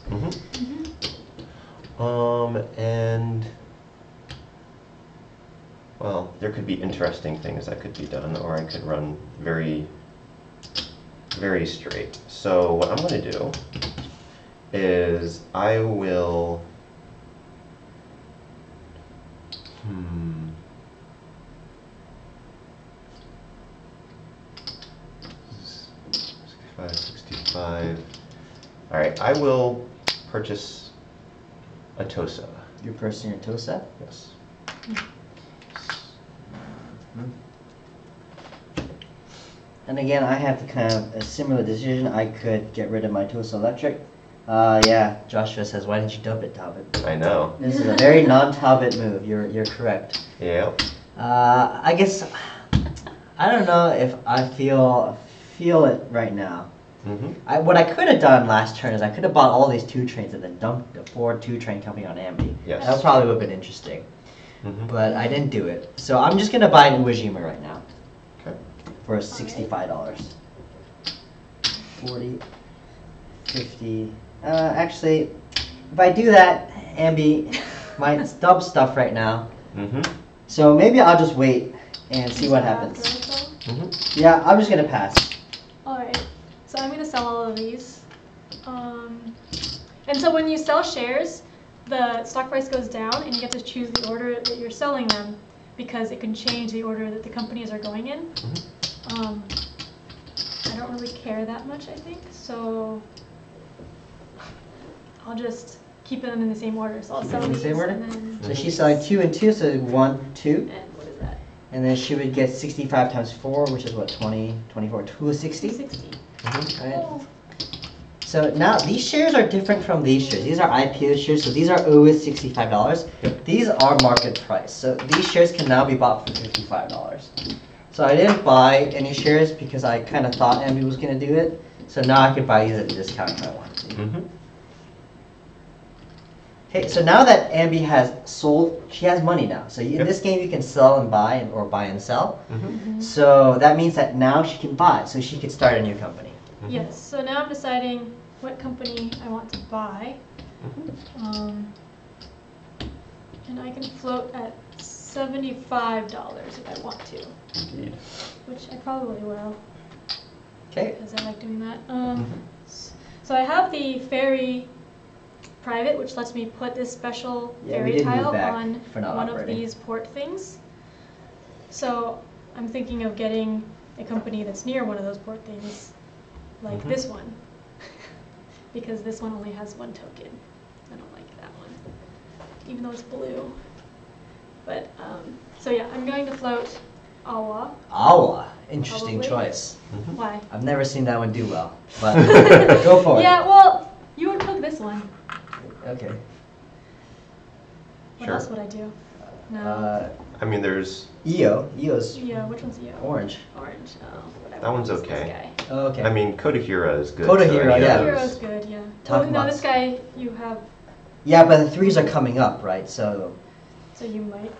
Speaker 3: And well, there could be interesting things that could be done, or I could run very, very straight. So what I'm going to do is I will 65. All right, I will purchase a Tosa.
Speaker 2: You're purchasing your Tosa?
Speaker 3: Yes.
Speaker 2: And again, I have kind of a similar decision. I could get rid of my Tosa Electric. Yeah, Joshua says, why didn't you dump it, Talbot?
Speaker 3: I know.
Speaker 2: This is a very non-Talbot move. You're correct.
Speaker 3: Yeah.
Speaker 2: I guess I don't know if I feel it right now. What I could have done last turn is I could have bought all these 2 trains and then dumped the 4 2-train company on Ambie.
Speaker 3: Yes.
Speaker 2: That probably would have been interesting. But I didn't do it. So I'm just going to buy an Uejima right now.
Speaker 3: Okay.
Speaker 2: For $65. 40, 50. Actually, if I do that, Ambie might dump stuff right now.
Speaker 4: So maybe I'll just wait and see what happens.
Speaker 1: After I sell?
Speaker 3: Mm-hmm.
Speaker 4: Yeah, I'm just gonna pass.
Speaker 1: Alright, so I'm gonna sell all of these. And so when you sell shares, the stock price goes down and you get to choose the order that you're selling them because it can change the order that the companies are going in. I don't really care that much, I think, so I'll just keep them in the same order. So I'll
Speaker 4: Keep
Speaker 1: sell
Speaker 4: them in the
Speaker 1: these
Speaker 4: same order?
Speaker 1: and then,
Speaker 4: So she's selling 2 and 2, so 1, 2.
Speaker 1: and what is that?
Speaker 4: And then she would get 65 times 4, which is what, 20, 24, 260?
Speaker 1: 260.
Speaker 4: Right.
Speaker 1: Oh.
Speaker 4: So now these shares are different from these shares. These are IPO shares, so these are always $65.
Speaker 3: Yep.
Speaker 4: These are market price. So these shares can now be bought for $55. So I didn't buy any shares because I kind of thought Ambie was going to do it. So now I can buy these at a discount if I want to.
Speaker 3: Mm-hmm.
Speaker 4: Okay, so now that Ambie has sold, she has money now. So in
Speaker 3: Yep.
Speaker 4: this game you can sell and buy, or buy and sell.
Speaker 3: Mm-hmm.
Speaker 4: So that means that now she can buy, so she could start a new company.
Speaker 1: Yes, so now I'm deciding what company I want to buy. And I can float at $75 if I want to,
Speaker 3: Indeed.
Speaker 1: which I probably will
Speaker 4: Okay.
Speaker 1: because I like doing that. So I have the ferry private, which lets me put this special
Speaker 4: Yeah, we
Speaker 1: ferry
Speaker 4: did move
Speaker 1: tile
Speaker 4: back
Speaker 1: on
Speaker 4: for not
Speaker 1: one
Speaker 4: operating.
Speaker 1: of these port things. So I'm thinking of getting a company that's near one of those port things, like
Speaker 3: Mhm.
Speaker 1: this one, because this one only has one token. I don't like that one, even though it's blue. But, so yeah, I'm going to float Awa.
Speaker 4: Awa, interesting
Speaker 1: Probably.
Speaker 4: choice.
Speaker 3: Mm-hmm.
Speaker 1: Why?
Speaker 4: I've never seen that one do well, but go for it.
Speaker 1: Yeah, well, you would cook this one.
Speaker 4: Okay.
Speaker 1: What
Speaker 3: Sure.
Speaker 1: else would I do? No.
Speaker 3: I mean, there's
Speaker 4: EO's
Speaker 1: Yeah, which one's EO?
Speaker 4: orange.
Speaker 1: Orange. Oh, whatever.
Speaker 3: That one's
Speaker 1: It's
Speaker 3: okay.
Speaker 1: This guy.
Speaker 4: Oh, okay.
Speaker 3: I mean, Kodahira is good.
Speaker 4: Kodahira,
Speaker 3: any of
Speaker 4: yeah.
Speaker 3: those-
Speaker 1: Hero's good, yeah.
Speaker 4: Talk
Speaker 1: Well, no,
Speaker 4: about-
Speaker 1: this guy you have,
Speaker 4: Yeah, but the threes are coming up, right? So,
Speaker 1: so you might.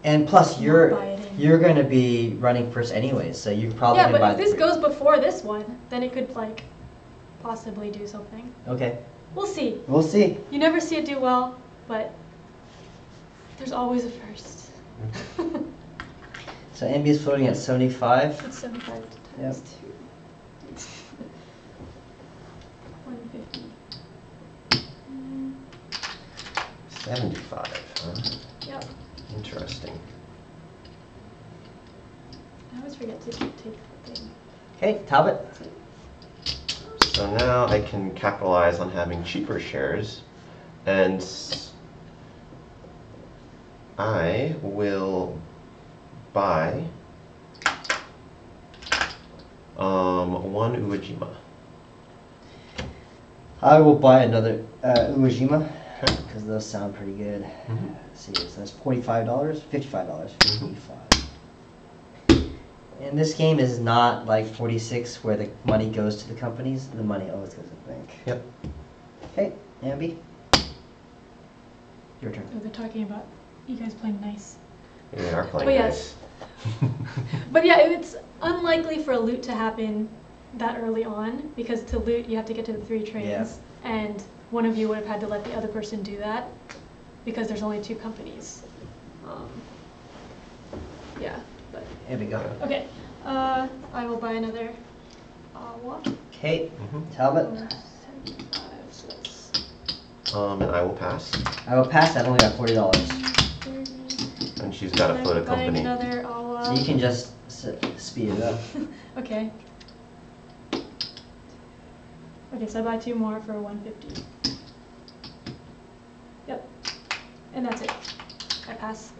Speaker 4: and plus
Speaker 1: Not
Speaker 4: you're
Speaker 1: buy it in.
Speaker 4: you're going to be running first anyways, so you probably
Speaker 1: Yeah,
Speaker 4: can
Speaker 1: but
Speaker 4: buy
Speaker 1: if
Speaker 4: the
Speaker 1: this
Speaker 4: three.
Speaker 1: goes before this one, then it could like possibly do something.
Speaker 4: Okay,
Speaker 1: We'll see.
Speaker 4: we'll see.
Speaker 1: You never see it do well, but there's always a first.
Speaker 4: So Ambie is floating at 75.
Speaker 1: It's 75
Speaker 4: Yep.
Speaker 1: times 2. 150.
Speaker 3: 75, huh?
Speaker 1: Yep.
Speaker 3: Interesting.
Speaker 1: I always forget to take the thing.
Speaker 4: Okay, Talbot.
Speaker 3: So now I can capitalize on having cheaper shares, and I will buy one Uejima.
Speaker 4: I will buy another Uejima
Speaker 3: Okay.
Speaker 4: because those sound pretty good.
Speaker 3: Mhm.
Speaker 4: Let's see, so that's $45, $55,
Speaker 3: Mhm.
Speaker 4: 55. And this game is not like 46 where the money goes to the companies. The money always goes to the bank.
Speaker 3: Yep.
Speaker 4: Okay, Ambie. Your turn.
Speaker 1: Oh, they're talking about you guys playing nice.
Speaker 3: They are playing
Speaker 1: But
Speaker 3: nice.
Speaker 1: yes. But yeah, it's unlikely for a loot to happen that early on because to loot you have to get to the 3 trains, and one of you would have had to let the other person do that because there's only 2 companies. Yeah, but
Speaker 4: Ambie, go.
Speaker 1: okay. I will buy another Awa.
Speaker 4: Okay,
Speaker 3: Mhm.
Speaker 4: Talbot.
Speaker 1: 75, so that's
Speaker 3: And I will pass.
Speaker 4: I will pass that. I only got $40.
Speaker 1: 30.
Speaker 3: And she's got to
Speaker 1: And
Speaker 3: float a
Speaker 1: I'm buying
Speaker 3: company.
Speaker 1: another Awa.
Speaker 4: So you can just speed it up.
Speaker 1: Okay. Okay, so I buy 2 more for 150. Yep. And that's it. I pass.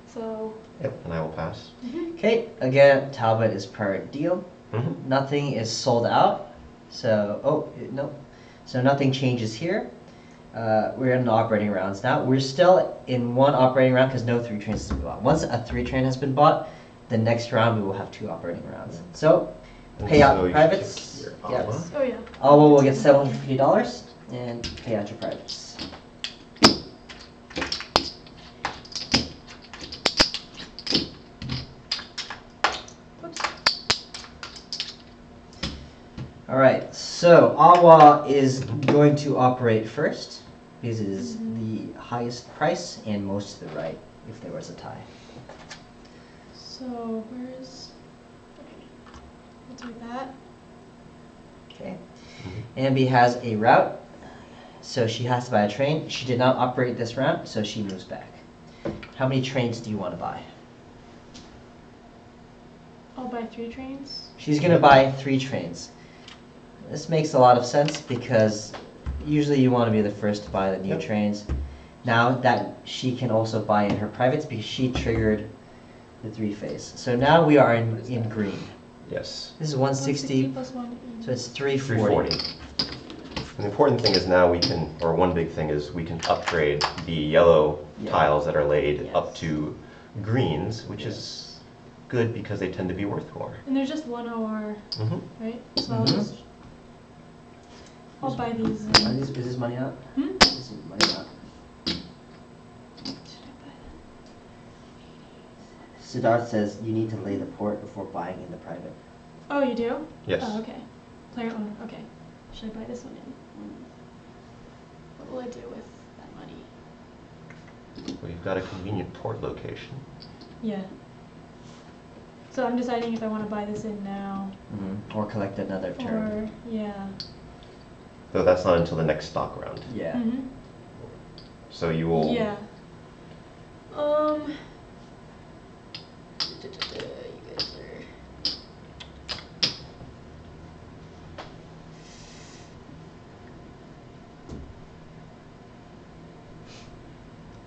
Speaker 1: So.
Speaker 3: Yep, and I will pass.
Speaker 4: Okay, again, Talbot is per deal.
Speaker 3: Mm-hmm.
Speaker 4: Nothing is sold out. So, no. So nothing changes here. We're in the operating rounds now. We're still in 1 operating round because no 3 trains has been bought. Once a 3 train has been bought, the next round we will have 2 operating rounds. So,
Speaker 3: And
Speaker 4: pay out
Speaker 3: so you
Speaker 4: privates.
Speaker 3: take your
Speaker 4: Yes.
Speaker 3: Awa.
Speaker 1: Oh yeah.
Speaker 4: Alwa will get $750 and pay out your privates.
Speaker 1: Whoops.
Speaker 4: Alright, so Awa is going to operate first because it is the highest price and most to the right if there was a tie.
Speaker 1: So where's, okay, we'll do that.
Speaker 4: Okay. Ambie has a route, so she has to buy a train. She did not operate this route, so she moves back. How many trains do you want to buy?
Speaker 1: I'll buy 3 trains.
Speaker 4: She's going to buy 3 trains. This makes a lot of sense because usually you want to be the first to buy the new trains. Now that she can also buy in her privates because she triggered the 3-phase. So now we are in green.
Speaker 3: Yes.
Speaker 4: This is 160,
Speaker 1: plus 1.
Speaker 4: so it's 340.
Speaker 3: 340. And the important thing is now we can, or one big thing is we can upgrade the yellow tiles that are laid up to greens, which is good because they tend to be worth more.
Speaker 1: And there's just 1 OR, right? So I'll buy these.
Speaker 4: Is this money out?
Speaker 1: Hmm?
Speaker 4: This is money out. Siddharth says you need to lay the port before buying in the private.
Speaker 1: Oh, you do?
Speaker 3: Yes.
Speaker 1: Oh, okay. Player owner. Okay. Should I buy this one in? What will I do with that money?
Speaker 3: Well, you've got a convenient port location.
Speaker 1: Yeah. So I'm deciding if I want to buy this in now.
Speaker 4: Or collect another turn.
Speaker 1: Or, yeah.
Speaker 3: Though that's not until the next stock round.
Speaker 4: Yeah.
Speaker 3: So you will.
Speaker 1: Yeah. You guys are.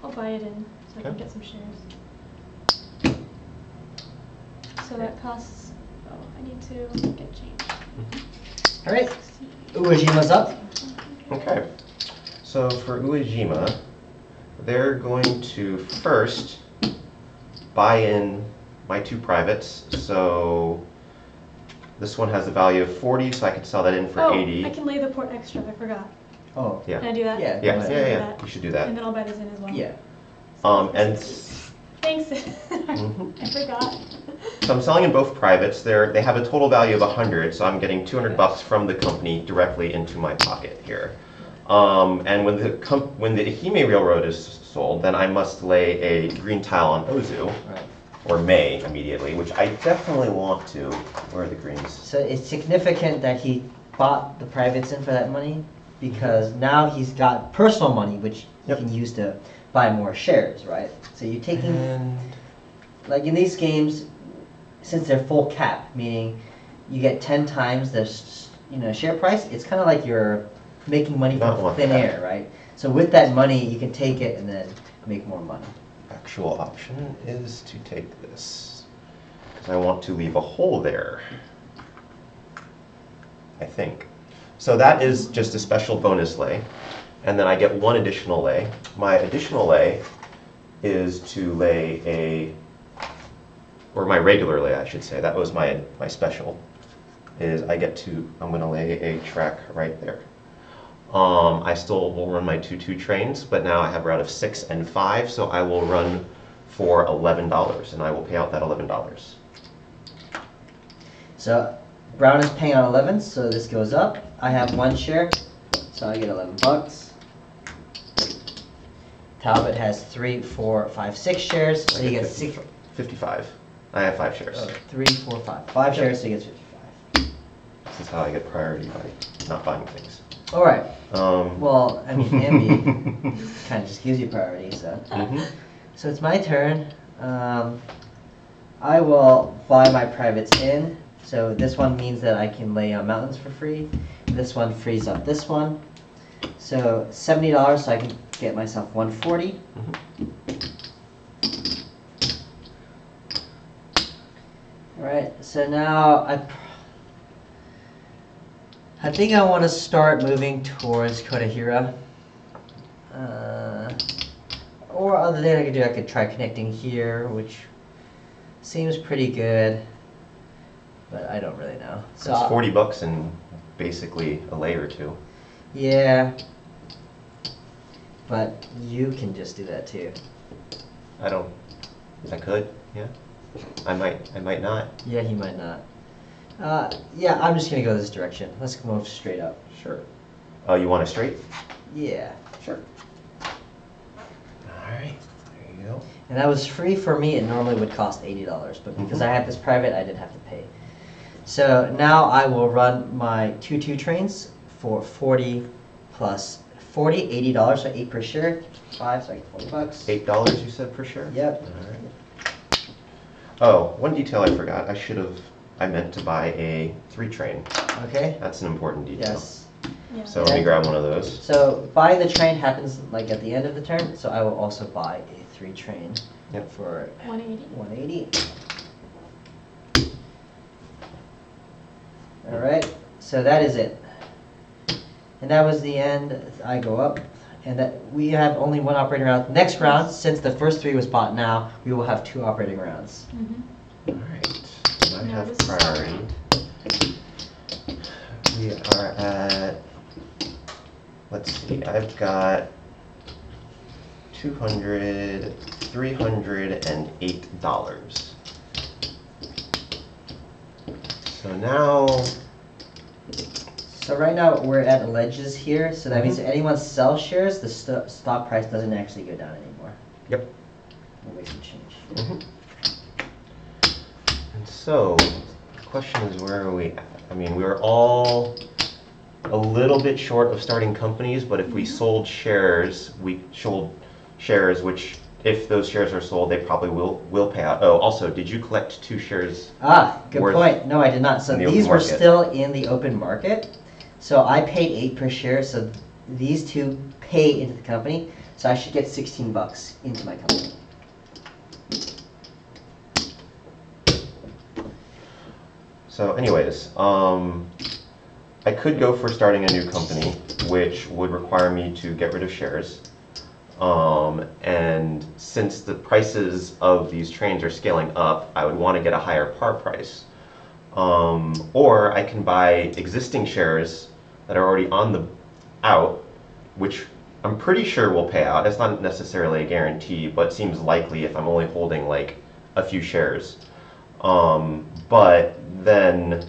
Speaker 1: I'll buy it in so I can get some shares. So that costs. Oh, I need to get change.
Speaker 4: All right. Uejima's up.
Speaker 3: Okay. So for Uejima, they're going to first buy in my 2 privates. So this one has a value of 40, so I could sell that in for 80.
Speaker 1: I can lay the port extra. I forgot.
Speaker 4: Oh.
Speaker 3: Yeah.
Speaker 1: Can I do that?
Speaker 4: Yeah.
Speaker 3: Yeah. You should do that.
Speaker 1: And then I'll buy this in as well.
Speaker 4: Yeah.
Speaker 3: And
Speaker 1: Thanks. I forgot.
Speaker 3: so I'm selling in both privates. They have a total value of 100, so I'm getting 200 bucks from the company directly into my pocket here. And when the Ehime Railroad is sold, then I must lay a green tile on Ozu, or May immediately, which I definitely want to. Where are the greens?
Speaker 4: So it's significant that he bought the privates in for that money because now he's got personal money, which he can use to buy more shares, right? So you're taking, like in these games, since they're full cap, meaning you get 10 times the share price, it's kind of like you're making money from thin air, right? So with that money, you can take it and then make more money.
Speaker 3: Actual option is to take this, because I want to leave a hole there, I think. So that is just a special bonus lay, and then I get 1 additional lay. My additional lay is to lay or my regular lay, I should say. That was my special. I'm going to lay a track right there. I still will run my 2-2 trains, but now I have a route of 6 and 5, so I will run for $11, and I will pay out that $11.
Speaker 4: So Brown is paying out 11, so this goes up. I have 1 share, so I get 11 bucks. Talbot has 3, 4, 5, 6 shares, so he gets
Speaker 3: 55. I have 5 shares.
Speaker 4: 3, 4, 5. 5 shares, so he gets 55.
Speaker 3: This is how I get priority by not buying things.
Speaker 4: All right. Well, I mean, Ambie kind of just gives you priority, so. So it's my turn. I will buy my privates in. So this one means that I can lay on mountains for free. This one frees up this one. So $70, so I can get myself 140. All right. So now I think I want to start moving towards Kodahira. Or other thing I could try connecting here, which seems pretty good, but I don't really know.
Speaker 3: So it's 40 bucks and basically a lay or 2.
Speaker 4: Yeah, but you can just do that too.
Speaker 3: I could, yeah. I might not.
Speaker 4: Yeah, he might not. Yeah, I'm just gonna go this direction. Let's move straight up.
Speaker 3: Sure. Oh, you want a straight?
Speaker 4: Yeah.
Speaker 3: Sure. Alright, there you go.
Speaker 4: And that was free for me. It normally would cost $80, but because I had this private, I didn't have to pay. So now I will run my 2 trains for 40 plus 40, $80, so 8 per share. 5, so I get $40.
Speaker 3: $8 you said per share?
Speaker 4: Yep.
Speaker 3: All right. Oh, one detail I forgot. I meant to buy a 3 train.
Speaker 4: Okay.
Speaker 3: That's an important detail.
Speaker 4: Yes.
Speaker 1: Yeah.
Speaker 3: So let me grab one of those.
Speaker 4: So buying the train happens like at the end of the turn, so I will also buy a 3 train for
Speaker 1: 180.
Speaker 4: 180. All right, so that is it. And that was the end. I go up, and that we have only 1 operating round. Next round, since the first 3 was bought now, we will have 2 operating rounds.
Speaker 3: All right. I
Speaker 1: Now
Speaker 3: have
Speaker 1: this is
Speaker 3: priority. We are at, let's see, I've got $200, $308. So now,
Speaker 4: So right now we're at ledges here, so that means if anyone sells shares, the stock price doesn't actually go down anymore.
Speaker 3: yep.
Speaker 4: We'll wait for change.
Speaker 3: And so, the question is, where are we at? I mean, we were all a little bit short of starting companies, but if we sold shares, which if those shares are sold, they probably will pay out. Oh, also, did you collect 2 shares?
Speaker 4: Good
Speaker 3: worth
Speaker 4: point. No, I did not. So
Speaker 3: in the open
Speaker 4: these were
Speaker 3: market?
Speaker 4: still in the open market. So I paid 8 per share. So these 2 pay into the company. So I should get $16 into my company.
Speaker 3: So anyways, I could go for starting a new company, which would require me to get rid of shares. And since the prices of these trains are scaling up, I would want to get a higher par price. Or I can buy existing shares that are already on the out, which I'm pretty sure will pay out. It's not necessarily a guarantee, but seems likely if I'm only holding like a few shares. But then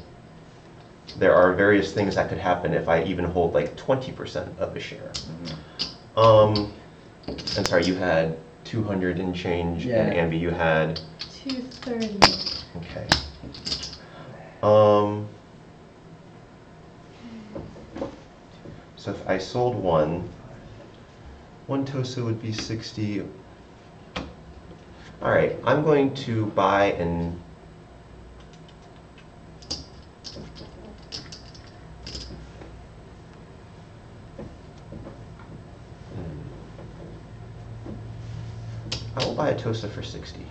Speaker 3: there are various things that could happen if I even hold like 20% of a share. And sorry, you had 200 and change, and Ambie, you had
Speaker 1: 230.
Speaker 3: okay. So if I sold one TOSA would be 60. All right, I'm going to buy an. I will buy a TOSA for 60.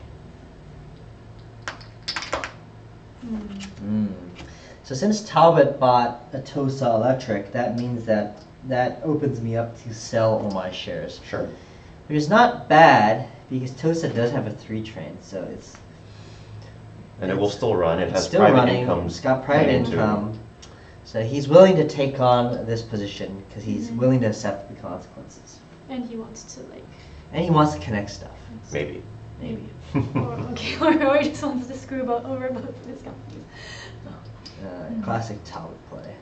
Speaker 4: So since Talbot bought a TOSA Electric, that means that opens me up to sell all my shares.
Speaker 3: Sure.
Speaker 4: Which is not bad because TOSA does have a 3 train, so it's.
Speaker 3: And it will still run. It has
Speaker 4: still
Speaker 3: private
Speaker 4: running.
Speaker 3: income.
Speaker 4: It's got private
Speaker 3: into it.
Speaker 4: income. So he's willing to take on this position because he's willing to accept the consequences.
Speaker 1: And he wants to
Speaker 4: And he wants to connect stuff.
Speaker 3: Maybe.
Speaker 4: Maybe.
Speaker 1: or he just wants to screw over both of his companies.
Speaker 4: Classic Talbot play.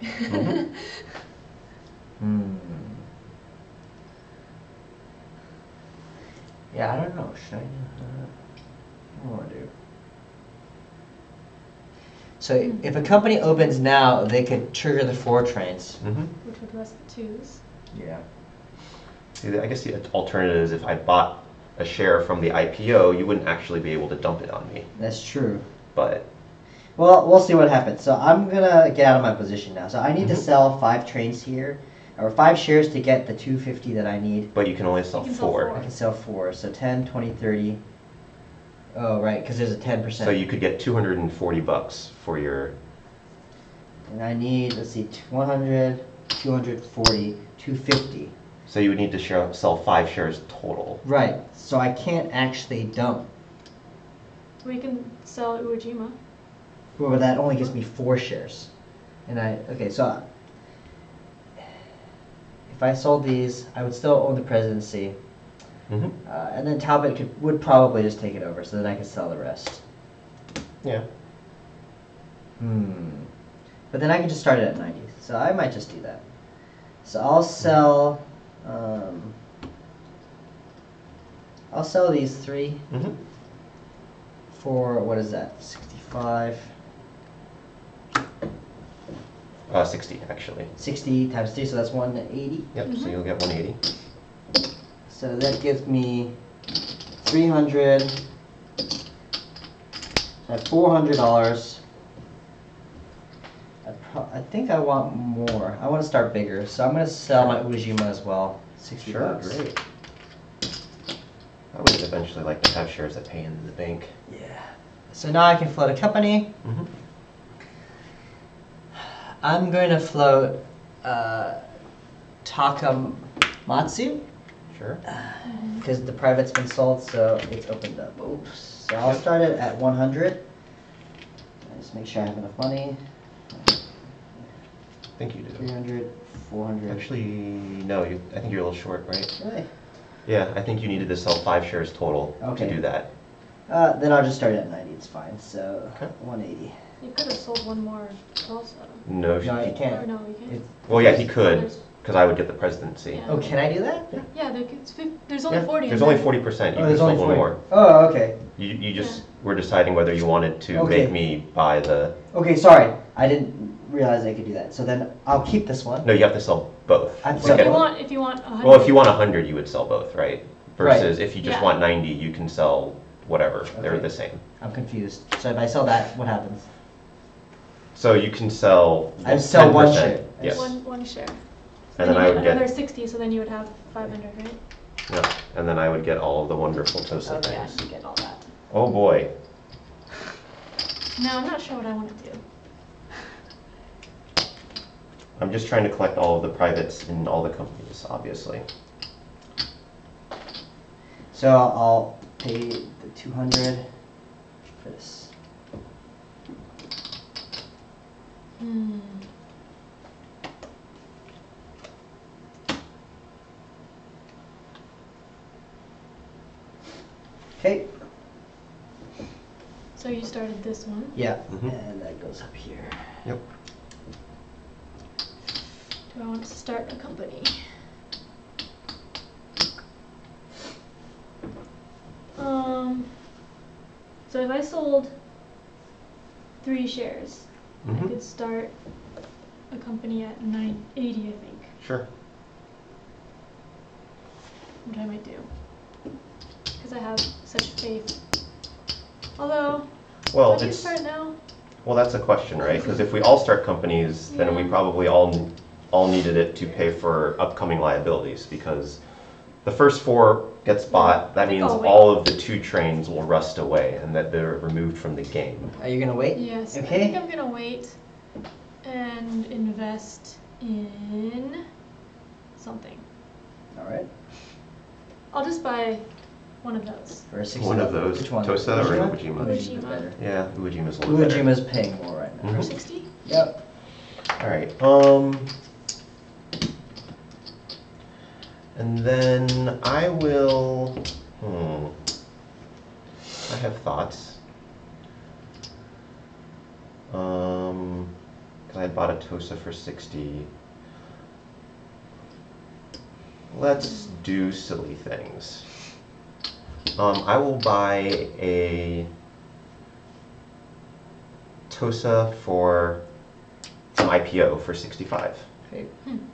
Speaker 4: Yeah, I don't know. Should I do? What do I want to do? So if a company opens now, they could trigger the 4 trains.
Speaker 1: Which would rest the 2s.
Speaker 4: Yeah.
Speaker 3: See, I guess the alternative is if I bought a share from the IPO, you wouldn't actually be able to dump it on me.
Speaker 4: That's true.
Speaker 3: But
Speaker 4: Well, we'll see what happens. So I'm gonna get out of my position now. So I need to sell 5 trains here, or 5 shares to get the 250 that I need.
Speaker 3: you can only sell
Speaker 1: You can sell
Speaker 3: 4.
Speaker 4: I can sell 4. So 10, 20, 30. Oh, right, because there's a 10%.
Speaker 3: So you could get $240 for your.
Speaker 4: And I need, let's see, 100, 240, 250.
Speaker 3: So you would need to sell 5 shares total.
Speaker 4: Right. So I can't actually dump.
Speaker 1: We can sell Uejima.
Speaker 4: Well, that only gives me 4 shares. And okay, so if I sold these, I would still own the presidency. And then Talbot would probably just take it over, so then I could sell the rest.
Speaker 3: Yeah.
Speaker 4: But then I could just start it at 90, so I might just do that. So I'll I'll sell these 3
Speaker 3: Mm-hmm.
Speaker 4: for, what is that, 65?
Speaker 3: 60, actually.
Speaker 4: 60 times 3, so that's 180.
Speaker 3: Yep, so you'll get 180.
Speaker 4: So that gives me 300. I have $400. I think I want more. I want to start bigger, so I'm going to sell my Ujima as well. 60 bucks.
Speaker 3: Great. I would eventually like to have shares that pay into the bank.
Speaker 4: Yeah. So now I can float a company.
Speaker 3: Mm-hmm.
Speaker 4: I'm going to float Takamatsu
Speaker 3: Sure.
Speaker 4: because the private's been sold, so it's opened up. Oops. So I'll start it at 100. Just make sure I have enough money.
Speaker 3: I think you do.
Speaker 4: 300, 400.
Speaker 3: Actually, no, I think you're a little short, right?
Speaker 4: Really?
Speaker 3: Yeah, I think you needed to sell 5 shares total
Speaker 4: Okay.
Speaker 3: to do that.
Speaker 4: Then I'll just start it at 90. It's fine. So
Speaker 3: Okay.
Speaker 4: 180.
Speaker 1: You could have sold one more also.
Speaker 3: No,
Speaker 4: No, you
Speaker 1: Or
Speaker 4: can't.
Speaker 1: no, you can't.
Speaker 4: It's,
Speaker 3: Well, yeah, he could,
Speaker 1: There's-
Speaker 3: because I would get the presidency.
Speaker 1: Yeah.
Speaker 4: oh, can I do that?
Speaker 1: Yeah, there's only
Speaker 3: Yeah,
Speaker 1: 40.
Speaker 3: there's
Speaker 1: in
Speaker 3: only
Speaker 1: there.
Speaker 3: 40%. You
Speaker 4: Oh,
Speaker 3: can
Speaker 4: there's
Speaker 3: sell
Speaker 4: only
Speaker 3: one
Speaker 4: 40.
Speaker 3: more.
Speaker 4: Oh, okay.
Speaker 3: You just were deciding whether you wanted to
Speaker 4: Okay.
Speaker 3: make me buy the.
Speaker 4: Okay, sorry. I didn't realize I could do that. So then I'll keep this one.
Speaker 3: No, you have to sell both.
Speaker 4: I'd
Speaker 1: So
Speaker 4: sell
Speaker 3: Okay.
Speaker 4: both.
Speaker 1: if you want 100.
Speaker 3: Well, if you want 100, you would sell both, right? Versus if you just
Speaker 1: Yeah.
Speaker 3: want 90, you can sell whatever. They're
Speaker 4: Okay.
Speaker 3: the same.
Speaker 4: I'm confused. So if I sell that, what happens?
Speaker 3: So you can sell.
Speaker 4: I sell one
Speaker 3: 10%,
Speaker 4: share.
Speaker 3: Yes.
Speaker 1: one share.
Speaker 3: And then I would
Speaker 1: another
Speaker 3: get.
Speaker 1: 60, so then you would have 500, right?
Speaker 3: Yeah, and then I would get all of the wonderful Tosa
Speaker 1: Oh yeah,
Speaker 3: things.
Speaker 1: you get all that.
Speaker 3: Oh boy.
Speaker 1: No, I'm not sure what I want to do.
Speaker 3: I'm just trying to collect all of the privates in all the companies, obviously.
Speaker 4: So I'll pay the 200 for this.
Speaker 1: Hmm.
Speaker 4: Okay.
Speaker 1: So you started this one.
Speaker 4: Yeah.
Speaker 3: Mhm.
Speaker 4: And that goes up here.
Speaker 3: Yep.
Speaker 1: Do I want to start a company? So if I sold 3 shares, I
Speaker 3: Mhm.
Speaker 1: could start a company at 980, I think.
Speaker 3: Sure.
Speaker 1: What I might do. Because I have such faith. Although,
Speaker 3: Well,
Speaker 1: do I
Speaker 3: it's
Speaker 1: start now?
Speaker 3: well, that's a question, right? Because if we all start companies, then we
Speaker 1: Yeah.
Speaker 3: probably all needed it to pay for upcoming liabilities because the first 4 gets bought. That
Speaker 1: I think
Speaker 3: means
Speaker 1: I'll wait.
Speaker 3: all of the 2 trains will rust away and that they're removed from the game.
Speaker 4: Are you gonna wait?
Speaker 1: Yes, I
Speaker 4: Okay.
Speaker 1: think I'm gonna wait and invest in something.
Speaker 4: All right.
Speaker 1: I'll just buy one of those.
Speaker 4: For 60.
Speaker 3: One of those,
Speaker 4: Which one?
Speaker 3: Tosa or
Speaker 4: Ujima?
Speaker 3: Ujima?
Speaker 4: Ujima's better.
Speaker 3: Yeah, Uejima's a little better.
Speaker 4: Uejima's paying more right now.
Speaker 3: Mhm.
Speaker 1: For 60?
Speaker 4: Yep.
Speaker 3: All right. And then I will. I have thoughts. 'Cause I bought a Tosa for 60. Let's do silly things. I will buy a Tosa for an IPO for 65.
Speaker 4: Okay. I'm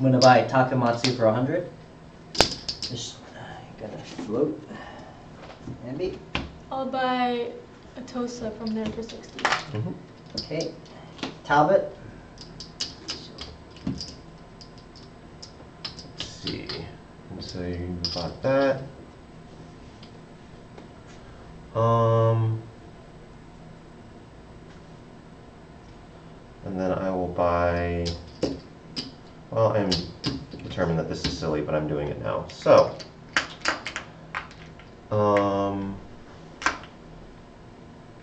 Speaker 4: gonna buy Takamatsu for 100. Just gotta float. Ambie.
Speaker 1: I'll buy a Tosa from there for 60.
Speaker 3: Mm-hmm.
Speaker 4: Okay. Talbot.
Speaker 3: Let's see. And so you bought that. And then I will buy. Well, I'm determined that this is silly, but I'm doing it now. So,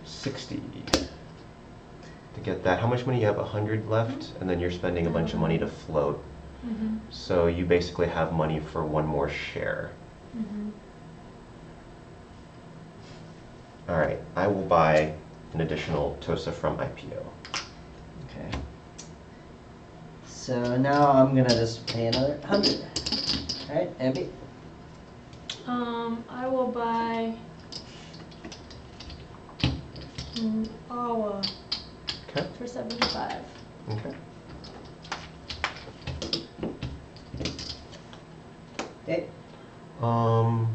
Speaker 3: 60 to get that. How much money? You have 100 left, and then you're spending a bunch of money to float.
Speaker 1: Mm-hmm.
Speaker 3: So you basically have money for one more share.
Speaker 1: Mm-hmm.
Speaker 3: All right, I will buy an additional Tosa from IPO.
Speaker 4: Okay. So now I'm gonna just pay another 100. All right, Ambie.
Speaker 1: I will buy Awa
Speaker 3: Okay.
Speaker 1: for 75.
Speaker 3: Okay.
Speaker 4: Okay.
Speaker 3: All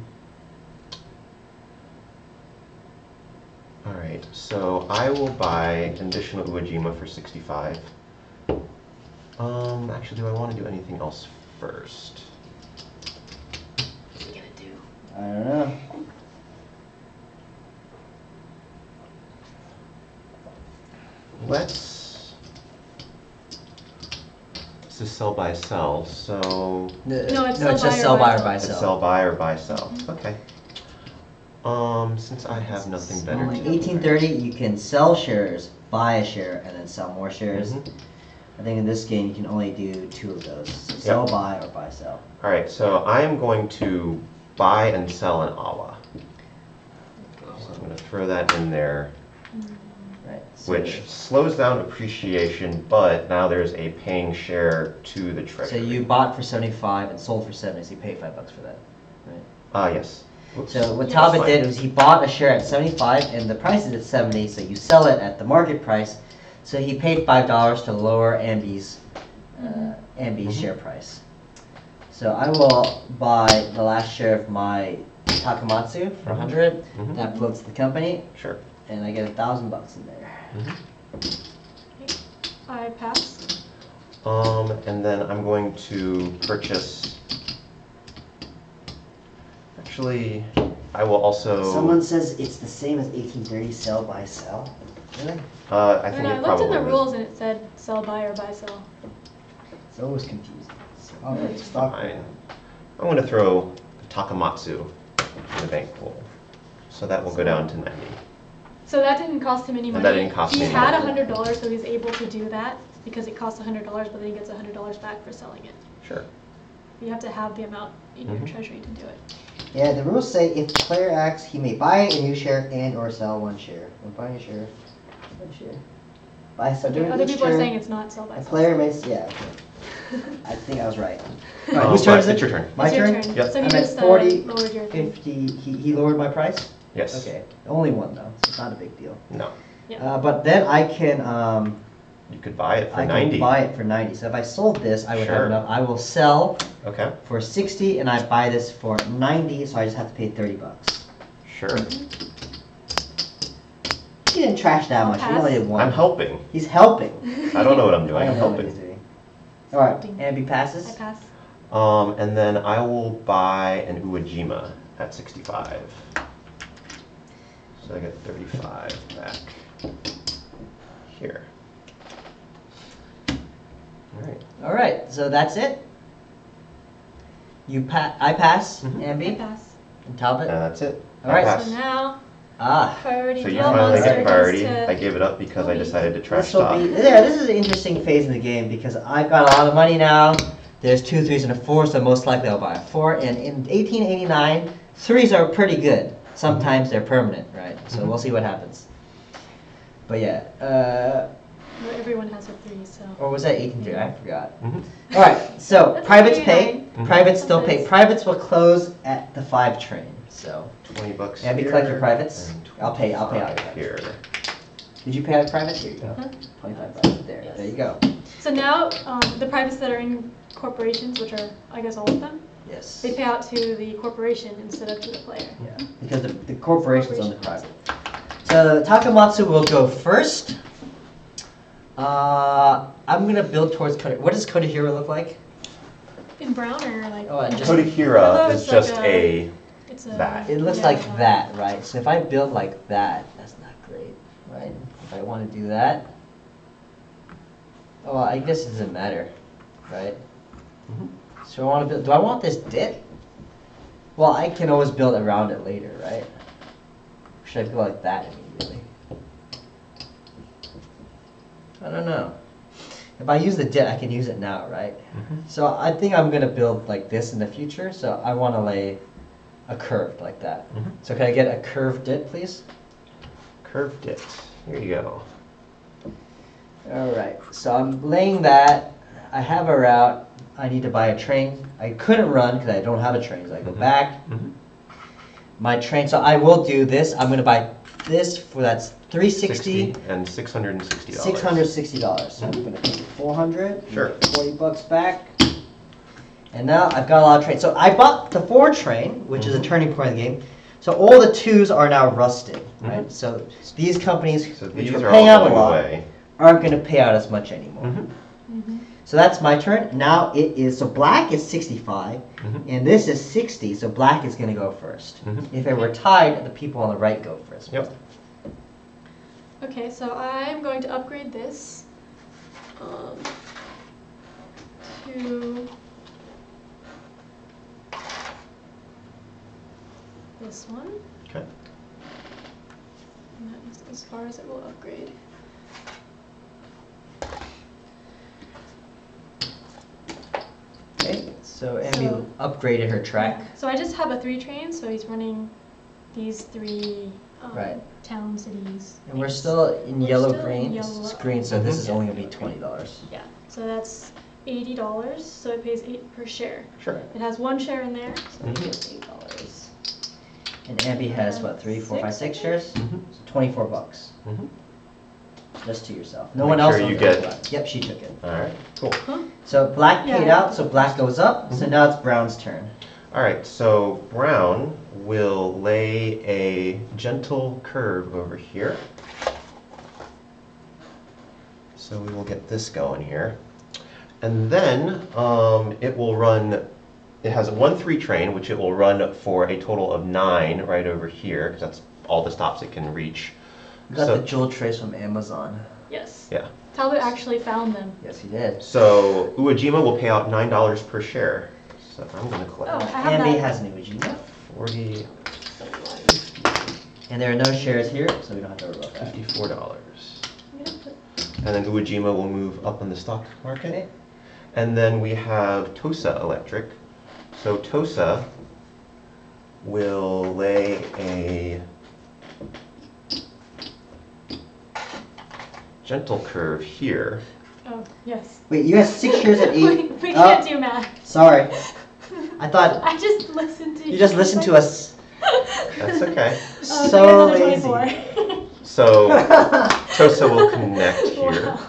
Speaker 3: right. So I will buy an additional Uejima for 65. Actually, do I want to do anything else first?
Speaker 1: What are you gonna do?
Speaker 4: I don't know.
Speaker 3: Let's. This is sell by sell, so
Speaker 1: No, it's
Speaker 4: no, it's
Speaker 1: sell
Speaker 4: just
Speaker 1: buy
Speaker 4: sell
Speaker 1: or
Speaker 4: buy or
Speaker 1: buy
Speaker 4: buy
Speaker 3: it's
Speaker 4: sell.
Speaker 3: sell buy or buy sell. Okay. Since I have nothing better
Speaker 4: Only
Speaker 3: to do.
Speaker 4: 1830, you can sell shares, buy a share, and then sell more shares.
Speaker 3: Mhm.
Speaker 4: I think in this game you can only do 2 of those. So sell, buy, or buy, sell.
Speaker 3: All right, so I am going to buy and sell an awa. So I'm going to throw that in there,
Speaker 4: Right. So
Speaker 3: which slows down appreciation, but now there's a paying share to the
Speaker 4: So
Speaker 3: treasury.
Speaker 4: you bought for 75 and sold for 70, so you paid $5 for that. Right.
Speaker 3: Yes. Oops.
Speaker 4: So what
Speaker 1: Yeah,
Speaker 4: Talbot
Speaker 3: that's
Speaker 4: did
Speaker 3: fine.
Speaker 4: was he bought a share at 75 and the price is at 70, so you sell it at the market price. So he paid $5 to lower Ambie's
Speaker 3: Mhm.
Speaker 4: share price. So I will buy the last share of my Takamatsu for 100.
Speaker 3: Mhm.
Speaker 4: That floats the company,
Speaker 3: Sure.
Speaker 4: and I get $1,000 in there.
Speaker 3: Mhm.
Speaker 1: I pass.
Speaker 3: And then I'm going to purchase. Actually, I will also.
Speaker 4: Someone says it's the same as 1830 sell by sell. Really?
Speaker 3: I
Speaker 1: I
Speaker 3: think
Speaker 1: don't know,
Speaker 3: it
Speaker 1: I looked
Speaker 3: probably
Speaker 1: in the
Speaker 3: was.
Speaker 1: rules and it said sell buy or buy sell.
Speaker 4: It's always confusing. So I'll put stock.
Speaker 3: Fine. I'm going to throw Takamatsu in the bank pool. So that will go down to 90.
Speaker 1: So that didn't cost him any money.
Speaker 3: that didn't cost
Speaker 1: he
Speaker 3: me any
Speaker 1: had
Speaker 3: money.
Speaker 1: $100, so he's able to do that because it costs $100, but then he gets $100 back for selling it.
Speaker 3: Sure.
Speaker 1: You have to have the amount in your
Speaker 3: Mhm.
Speaker 1: treasury to do it.
Speaker 4: Yeah, the rules say if the player acts, he may buy a new share and or sell one share. When buying a share, one share. Buy so during
Speaker 1: Other
Speaker 4: each
Speaker 1: people are
Speaker 4: turn,
Speaker 1: saying it's not sell by
Speaker 4: a
Speaker 1: sell.
Speaker 4: player may yeah. Okay. I think I was right. All right, whose
Speaker 3: But
Speaker 4: turn is it?
Speaker 3: it's your turn.
Speaker 4: My
Speaker 1: It's your
Speaker 4: turn.
Speaker 1: turn.
Speaker 3: Yep.
Speaker 1: So he
Speaker 4: I'm at
Speaker 1: just
Speaker 4: 40,
Speaker 1: lowered your thing.
Speaker 4: 50. He lowered my price.
Speaker 3: Yes.
Speaker 4: Okay, only one though, so it's not a big deal.
Speaker 3: No.
Speaker 1: Yeah.
Speaker 4: But then I can
Speaker 3: You could buy it for
Speaker 4: I
Speaker 3: 90.
Speaker 4: can buy it for 90. So if I sold this, I would have
Speaker 3: Sure.
Speaker 4: enough. I will sell
Speaker 3: Okay.
Speaker 4: for 60, and I buy this for 90. So I just have to pay $30.
Speaker 3: Sure.
Speaker 4: He didn't trash that
Speaker 1: I'll
Speaker 4: much. He
Speaker 1: pass.
Speaker 4: only did one.
Speaker 3: I'm helping.
Speaker 4: He's helping.
Speaker 3: I don't know what I'm
Speaker 4: I
Speaker 3: doing. I'm
Speaker 4: don't know what he's
Speaker 3: helping.
Speaker 4: doing. All right,
Speaker 1: Ding.
Speaker 4: Ambie
Speaker 1: I
Speaker 4: passes.
Speaker 1: pass.
Speaker 3: And then I will buy an Uejima at 65. So I get 35 back here. All right.
Speaker 4: All right, so that's it. I pass,
Speaker 3: Mhm.
Speaker 1: I
Speaker 4: Ambie
Speaker 1: pass.
Speaker 4: and Talbot.
Speaker 3: That's it.
Speaker 4: All
Speaker 3: I
Speaker 4: right.
Speaker 3: pass.
Speaker 1: So now,
Speaker 4: Ah,
Speaker 1: priority
Speaker 3: So you
Speaker 1: deal
Speaker 3: finally
Speaker 1: monster
Speaker 3: get priority.
Speaker 1: goes to
Speaker 3: I gave it up because I
Speaker 1: Toby.
Speaker 3: decided to trash
Speaker 4: this will
Speaker 3: talk.
Speaker 4: be yeah. This is an interesting phase in the game because I've got a lot of money now. There's 2 3s and a 4, so most likely I'll buy a 4. And in 1889, 3s are pretty good. Sometimes they're permanent, right? So
Speaker 3: Mhm.
Speaker 4: we'll see what happens. But yeah,
Speaker 1: Well, everyone has a 3, so.
Speaker 4: or was that 1830? I forgot.
Speaker 3: Mhm.
Speaker 4: All right, so
Speaker 1: That's
Speaker 4: privates pay.
Speaker 1: 1889.
Speaker 4: Privates still pay.
Speaker 1: Sometimes.
Speaker 4: Privates will close at the 5 train. So
Speaker 3: $20
Speaker 4: Ambie,
Speaker 3: here.
Speaker 4: collect your privates.
Speaker 3: and
Speaker 4: I'll pay out
Speaker 3: 25
Speaker 4: your
Speaker 3: here.
Speaker 4: did you pay out privates? Here you go.
Speaker 1: Huh?
Speaker 4: $25 there.
Speaker 1: Yes.
Speaker 4: There you go.
Speaker 1: So now, the privates that are in corporations, which are, I guess, all of them,
Speaker 4: Yes.
Speaker 1: they pay out to the corporation instead of to the player.
Speaker 4: Yeah, because the corporations own the private. So Takamatsu will go first. I'm gonna build towards Koda. What does Kodahira look like?
Speaker 1: In brown or like?
Speaker 4: Oh, and just-
Speaker 3: Kodahira
Speaker 1: Although
Speaker 3: is
Speaker 1: it's
Speaker 3: just
Speaker 1: like
Speaker 3: a.
Speaker 1: It's a.
Speaker 3: that.
Speaker 4: It looks
Speaker 1: yeah.
Speaker 4: like that, right? So if I build like that, that's not great, right? If I want to do that, oh, I guess it doesn't matter, right?
Speaker 3: Mhm.
Speaker 4: So I want to build. Do I want this dip? Well, I can always build around it later, right? Or should I go like that immediately? I don't know. If I use the dip, I can use it now, right?
Speaker 3: Mhm.
Speaker 4: So I think I'm gonna build like this in the future. So I want to lay a curved like that.
Speaker 3: Mhm.
Speaker 4: So can I get a curved dip, please?
Speaker 3: Curved it. Here you go.
Speaker 4: All right. So I'm laying that. I have a route. I need to buy a train. I couldn't run because I don't have a train. So I go
Speaker 3: Mhm.
Speaker 4: back,
Speaker 3: Mhm.
Speaker 4: my train. So I will do this. I'm gonna buy this for that's $360
Speaker 3: and $660.
Speaker 4: $660. So I'm gonna pay 400.
Speaker 3: Sure.
Speaker 4: $40 back. And now I've got a lot of trains. So I bought the 4 train, which is a turning point of the game. So all the 2s are now rusted, right? So these companies,
Speaker 3: So
Speaker 4: which
Speaker 3: these
Speaker 4: were
Speaker 3: are
Speaker 4: paying
Speaker 3: all
Speaker 4: out a
Speaker 3: going
Speaker 4: lot,
Speaker 3: away.
Speaker 4: aren't going to pay out as much anymore.
Speaker 3: Mhm.
Speaker 4: So that's my turn. Now it is, so black is 65, and this is 60, so black is going to go first. If it were tied, the people on the right go first.
Speaker 3: Yep.
Speaker 1: Okay, so I'm going to upgrade this to this one.
Speaker 3: Okay.
Speaker 1: And that is as far as it will upgrade.
Speaker 4: Okay, so Ambie
Speaker 1: So-
Speaker 4: upgraded her track.
Speaker 1: So I just have a 3 train, so he's running these 3
Speaker 4: Right.
Speaker 1: town cities.
Speaker 4: And we're still in
Speaker 1: We're
Speaker 4: yellow
Speaker 1: still in
Speaker 4: green
Speaker 1: yellow.
Speaker 4: screen, so this is only going to be $20.
Speaker 1: Yeah, so that's $80, so it pays 8 per share.
Speaker 3: Sure.
Speaker 1: It has 1 share in there, so it
Speaker 3: Mhm.
Speaker 1: gets $8.
Speaker 4: And Ambie has what, 3, 4, 5, 6 shares?
Speaker 3: Mhm.
Speaker 4: So $24.
Speaker 3: Mhm.
Speaker 4: Just to yourself. No
Speaker 3: Make
Speaker 4: one else
Speaker 3: sure
Speaker 4: owns
Speaker 3: you
Speaker 4: it.
Speaker 3: get-
Speaker 4: Yep, she took it.
Speaker 3: All right. Cool.
Speaker 4: So black paid
Speaker 1: Yeah.
Speaker 4: out, so black goes up. So now it's brown's turn.
Speaker 3: All right. So brown will lay a gentle curve over here. So we will get this going here, and then it will run. It has a 1-3 train, which it will run for a total of 9 right over here, because that's all the stops it can reach.
Speaker 4: We got
Speaker 3: So-
Speaker 4: the jewel trays from Amazon.
Speaker 1: Yes.
Speaker 3: Yeah.
Speaker 1: Talbot actually found them.
Speaker 4: Yes, he did.
Speaker 3: So Uejima will pay out $9 per share. So I'm going to collect
Speaker 1: Oh, I have
Speaker 4: Ambie
Speaker 1: that.
Speaker 4: has an Iwajima.
Speaker 3: 40,
Speaker 4: And there are no shares here, so we don't have to worry about that.
Speaker 3: $54.
Speaker 1: I'm gonna put-
Speaker 3: And then Uejima will move up in the stock market.
Speaker 4: Okay.
Speaker 3: And then we have Tosa Electric. So Tosa will lay a gentle curve here.
Speaker 1: Oh, yes.
Speaker 4: Wait, you have 6 shares at 8.
Speaker 1: We
Speaker 4: Oh,
Speaker 1: can't do math.
Speaker 4: sorry. I thought
Speaker 1: I just listened to
Speaker 4: you just listened to us.
Speaker 3: That's okay.
Speaker 1: Oh,
Speaker 4: So
Speaker 1: I got
Speaker 4: lazy.
Speaker 1: another 24.
Speaker 3: So Tosa will connect here.
Speaker 1: Wow.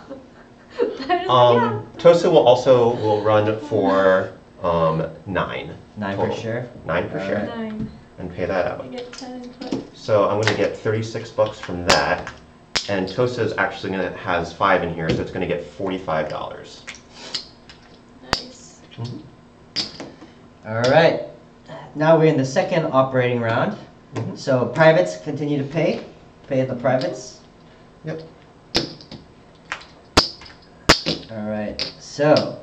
Speaker 1: That is, yeah.
Speaker 3: Tosa will run for 9.
Speaker 4: 9 per
Speaker 3: total.
Speaker 4: share.
Speaker 3: 9 per share.
Speaker 1: 9.
Speaker 3: And pay that
Speaker 1: I
Speaker 3: out.
Speaker 1: get 10 and put.
Speaker 3: So I'm going to get $36 from that. And Tosa is actually going to has 5 in here, so it's going to get $45.
Speaker 1: Nice.
Speaker 4: All right. Now we're in the second operating round.
Speaker 3: Mhm.
Speaker 4: So privates continue to pay. Pay the privates.
Speaker 3: Yep.
Speaker 4: All right. So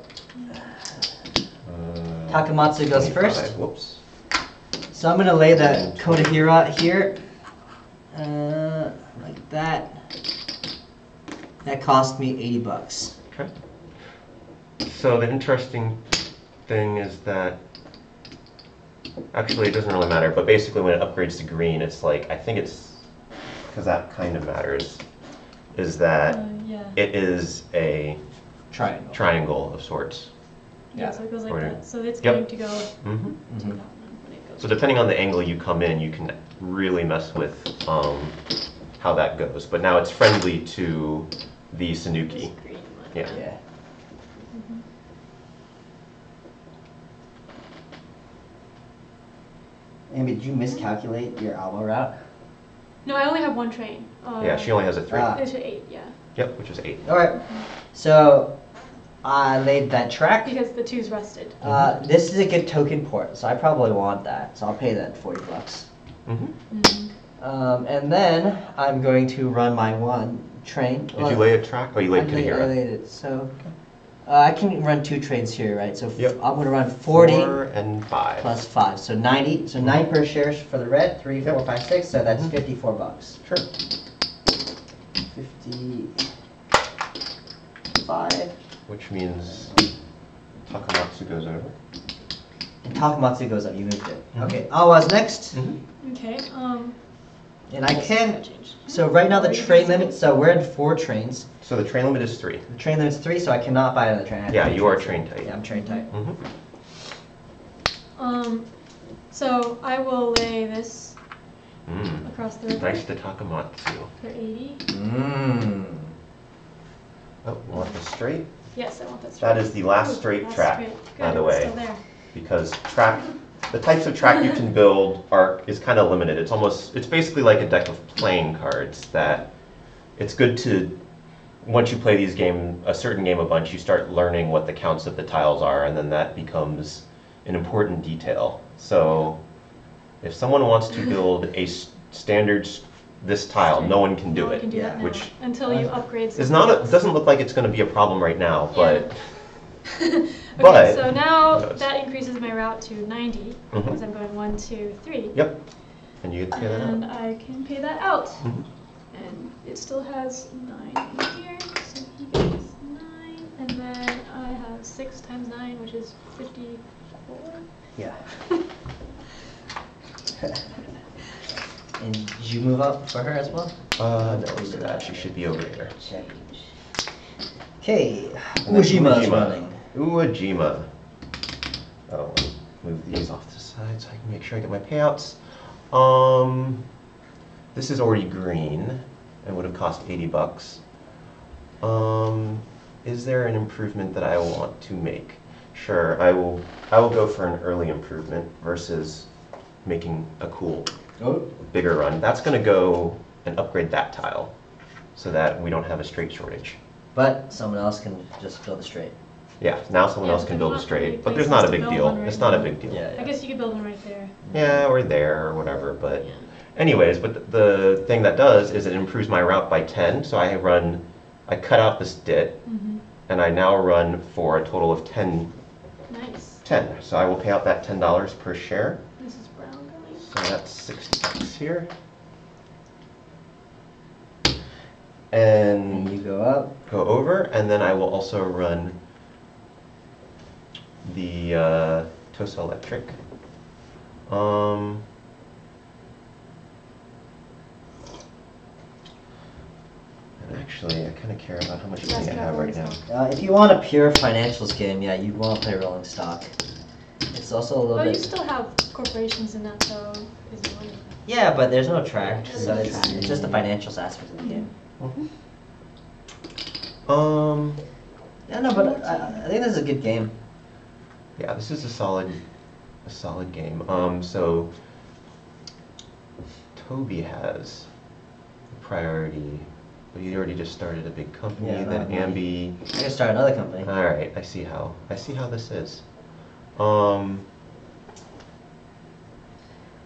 Speaker 4: Takamatsu goes
Speaker 3: 25.
Speaker 4: first.
Speaker 3: Whoops.
Speaker 4: So I'm gonna lay the Kodahira here, like that. That cost me $80.
Speaker 3: Okay. So the interesting thing is that actually it doesn't really matter, but basically when it upgrades to green, it's like I think it's because that kind of matters, is that
Speaker 1: Yeah.
Speaker 3: it is a
Speaker 4: Triangle.
Speaker 3: triangle of sorts.
Speaker 1: Yeah, so it goes like
Speaker 3: Order.
Speaker 1: that. So it's
Speaker 3: Yep.
Speaker 1: going to go
Speaker 3: hmm
Speaker 1: to that one when it goes.
Speaker 3: So depending on the angle you come in, you can really mess with how that goes. But now it's friendly to the Sanuki.
Speaker 1: This green one.
Speaker 3: Yeah.
Speaker 4: Yeah. Ambie, did you miscalculate your Alba route?
Speaker 1: No, I only have 1 train.
Speaker 3: Yeah, she only has a 3.
Speaker 4: Ah.
Speaker 1: There's 8, yeah.
Speaker 3: Yep, which is 8.
Speaker 4: All right. So I laid that track.
Speaker 1: Because the 2's rusted.
Speaker 4: This is a good token port, so I probably want that. So I'll pay that $40.
Speaker 3: Mm-hmm.
Speaker 4: And then I'm going to run my 1 train.
Speaker 3: Did you lay a track? Oh, you laid
Speaker 4: I
Speaker 3: Kanehira.
Speaker 4: laid it. So I can run 2 trains here, right? So
Speaker 3: Yep.
Speaker 4: I'm going to run 40
Speaker 3: 4 and 5.
Speaker 4: plus 5, so 90. So 9 per share for the red. 3, 4,
Speaker 3: Yep.
Speaker 4: 5, 6. So that's
Speaker 3: Mhm.
Speaker 4: $54.
Speaker 3: Sure.
Speaker 4: 55.
Speaker 3: Which means Takamatsu goes over.
Speaker 4: And Takamatsu goes up. You moved it.
Speaker 3: Mhm.
Speaker 4: Okay. Awa's next.
Speaker 3: Mm-hmm.
Speaker 1: Okay.
Speaker 4: And I can.
Speaker 1: Change.
Speaker 4: So right now the train limit. So we're in 4 trains.
Speaker 3: So the train limit is 3.
Speaker 4: The train limit's 3, so I cannot buy another train. I have
Speaker 3: Yeah,
Speaker 4: to
Speaker 3: you are
Speaker 4: train
Speaker 3: train tight.
Speaker 4: Yeah, I'm train tight.
Speaker 3: Mm-hmm.
Speaker 1: So I will lay this across the river.
Speaker 3: Nice to Takamatsu.
Speaker 1: For 80.
Speaker 3: Oh, you want this straight?
Speaker 1: Yes, I want that straight.
Speaker 3: That is the last straight
Speaker 1: Last
Speaker 3: track,
Speaker 1: straight.
Speaker 3: by
Speaker 1: Good,
Speaker 3: the
Speaker 1: it's
Speaker 3: way.
Speaker 1: still there.
Speaker 3: Because the types of track you can build is kind of limited. It's basically like a deck of playing cards that it's good to, once you play a certain game a bunch, you start learning what the counts of the tiles are, and then that becomes an important detail. So if someone wants to build a standard this tile, no one can do
Speaker 1: No one
Speaker 3: it.
Speaker 1: can do that now,
Speaker 3: Which
Speaker 1: until you upgrade
Speaker 3: is
Speaker 1: something
Speaker 3: it doesn't look like it's going to be a problem right now, but
Speaker 1: Okay,
Speaker 3: but
Speaker 1: so now
Speaker 3: who knows?
Speaker 1: that increases my route to 90, because I'm going 1, 2, 3.
Speaker 3: Yep. And you get to pay that
Speaker 1: And
Speaker 3: out.
Speaker 1: I can pay that out.
Speaker 3: Mhm.
Speaker 1: And it still has 9 in here, so he gets 9. And then I have 6 times 9, which is 54.
Speaker 4: Yeah. And did you move up for her as well?
Speaker 3: No, look at that. She should be over here.
Speaker 4: Change. Okay,
Speaker 3: And then
Speaker 4: Uejima's running.
Speaker 3: Uejima. Oh, let me move these off to the side so I can make sure I get my payouts. This is already green. It would have cost 80 bucks. Is there an improvement that I want to make? Sure, I will go for an early improvement versus making a cool bigger run. That's going to go and upgrade that tile so that we don't have a straight shortage.
Speaker 4: But someone else can just build a straight.
Speaker 3: Yeah, now someone else can build a straight, but there's not a big deal. It's not a big deal.
Speaker 4: Yeah.
Speaker 1: I guess you could build one right there.
Speaker 3: Yeah, or there, or whatever, but anyways, but the thing that does is it improves my route by 10, so I cut out this dit, and I now run for a total of 10.
Speaker 1: Nice.
Speaker 3: So I will pay out that $10 per share.
Speaker 1: This is brown going.
Speaker 3: So that's 60 bucks here. And
Speaker 4: You go up.
Speaker 3: go over, and then I will also run the Tosa Electric. And actually, I kind of care about how much money I have right now.
Speaker 4: If you want a pure financials game, yeah, you'd want to play Rolling Stock. It's also a little
Speaker 1: Well,
Speaker 4: bit.
Speaker 1: you still have corporations in that, so is it money?
Speaker 4: Yeah, but there's no track,
Speaker 1: There's
Speaker 4: so
Speaker 1: no
Speaker 4: it's
Speaker 1: track.
Speaker 4: just the financials aspect of the game. Yeah, no, but I think this is a good game.
Speaker 3: Yeah, this is a solid game. So Toby has priority, but he already just started a big company.
Speaker 4: Yeah,
Speaker 3: Then
Speaker 4: not
Speaker 3: Ambie.
Speaker 4: I can start another company.
Speaker 3: All right, I see how this is.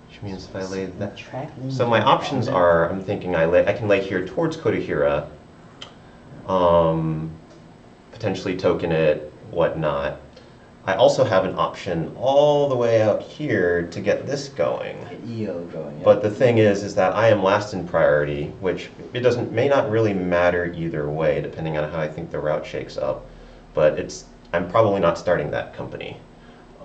Speaker 3: Which means if I lay that.
Speaker 4: Track
Speaker 3: So my options are, I'm thinking I can lay here towards Kodahira, potentially token it, whatnot. I also have an option all the way out here to get this going.
Speaker 4: Get EO going. Yeah.
Speaker 3: But the thing is that I am last in priority, which may not really matter either way, depending on how I think the route shakes up. But I'm probably not starting that company.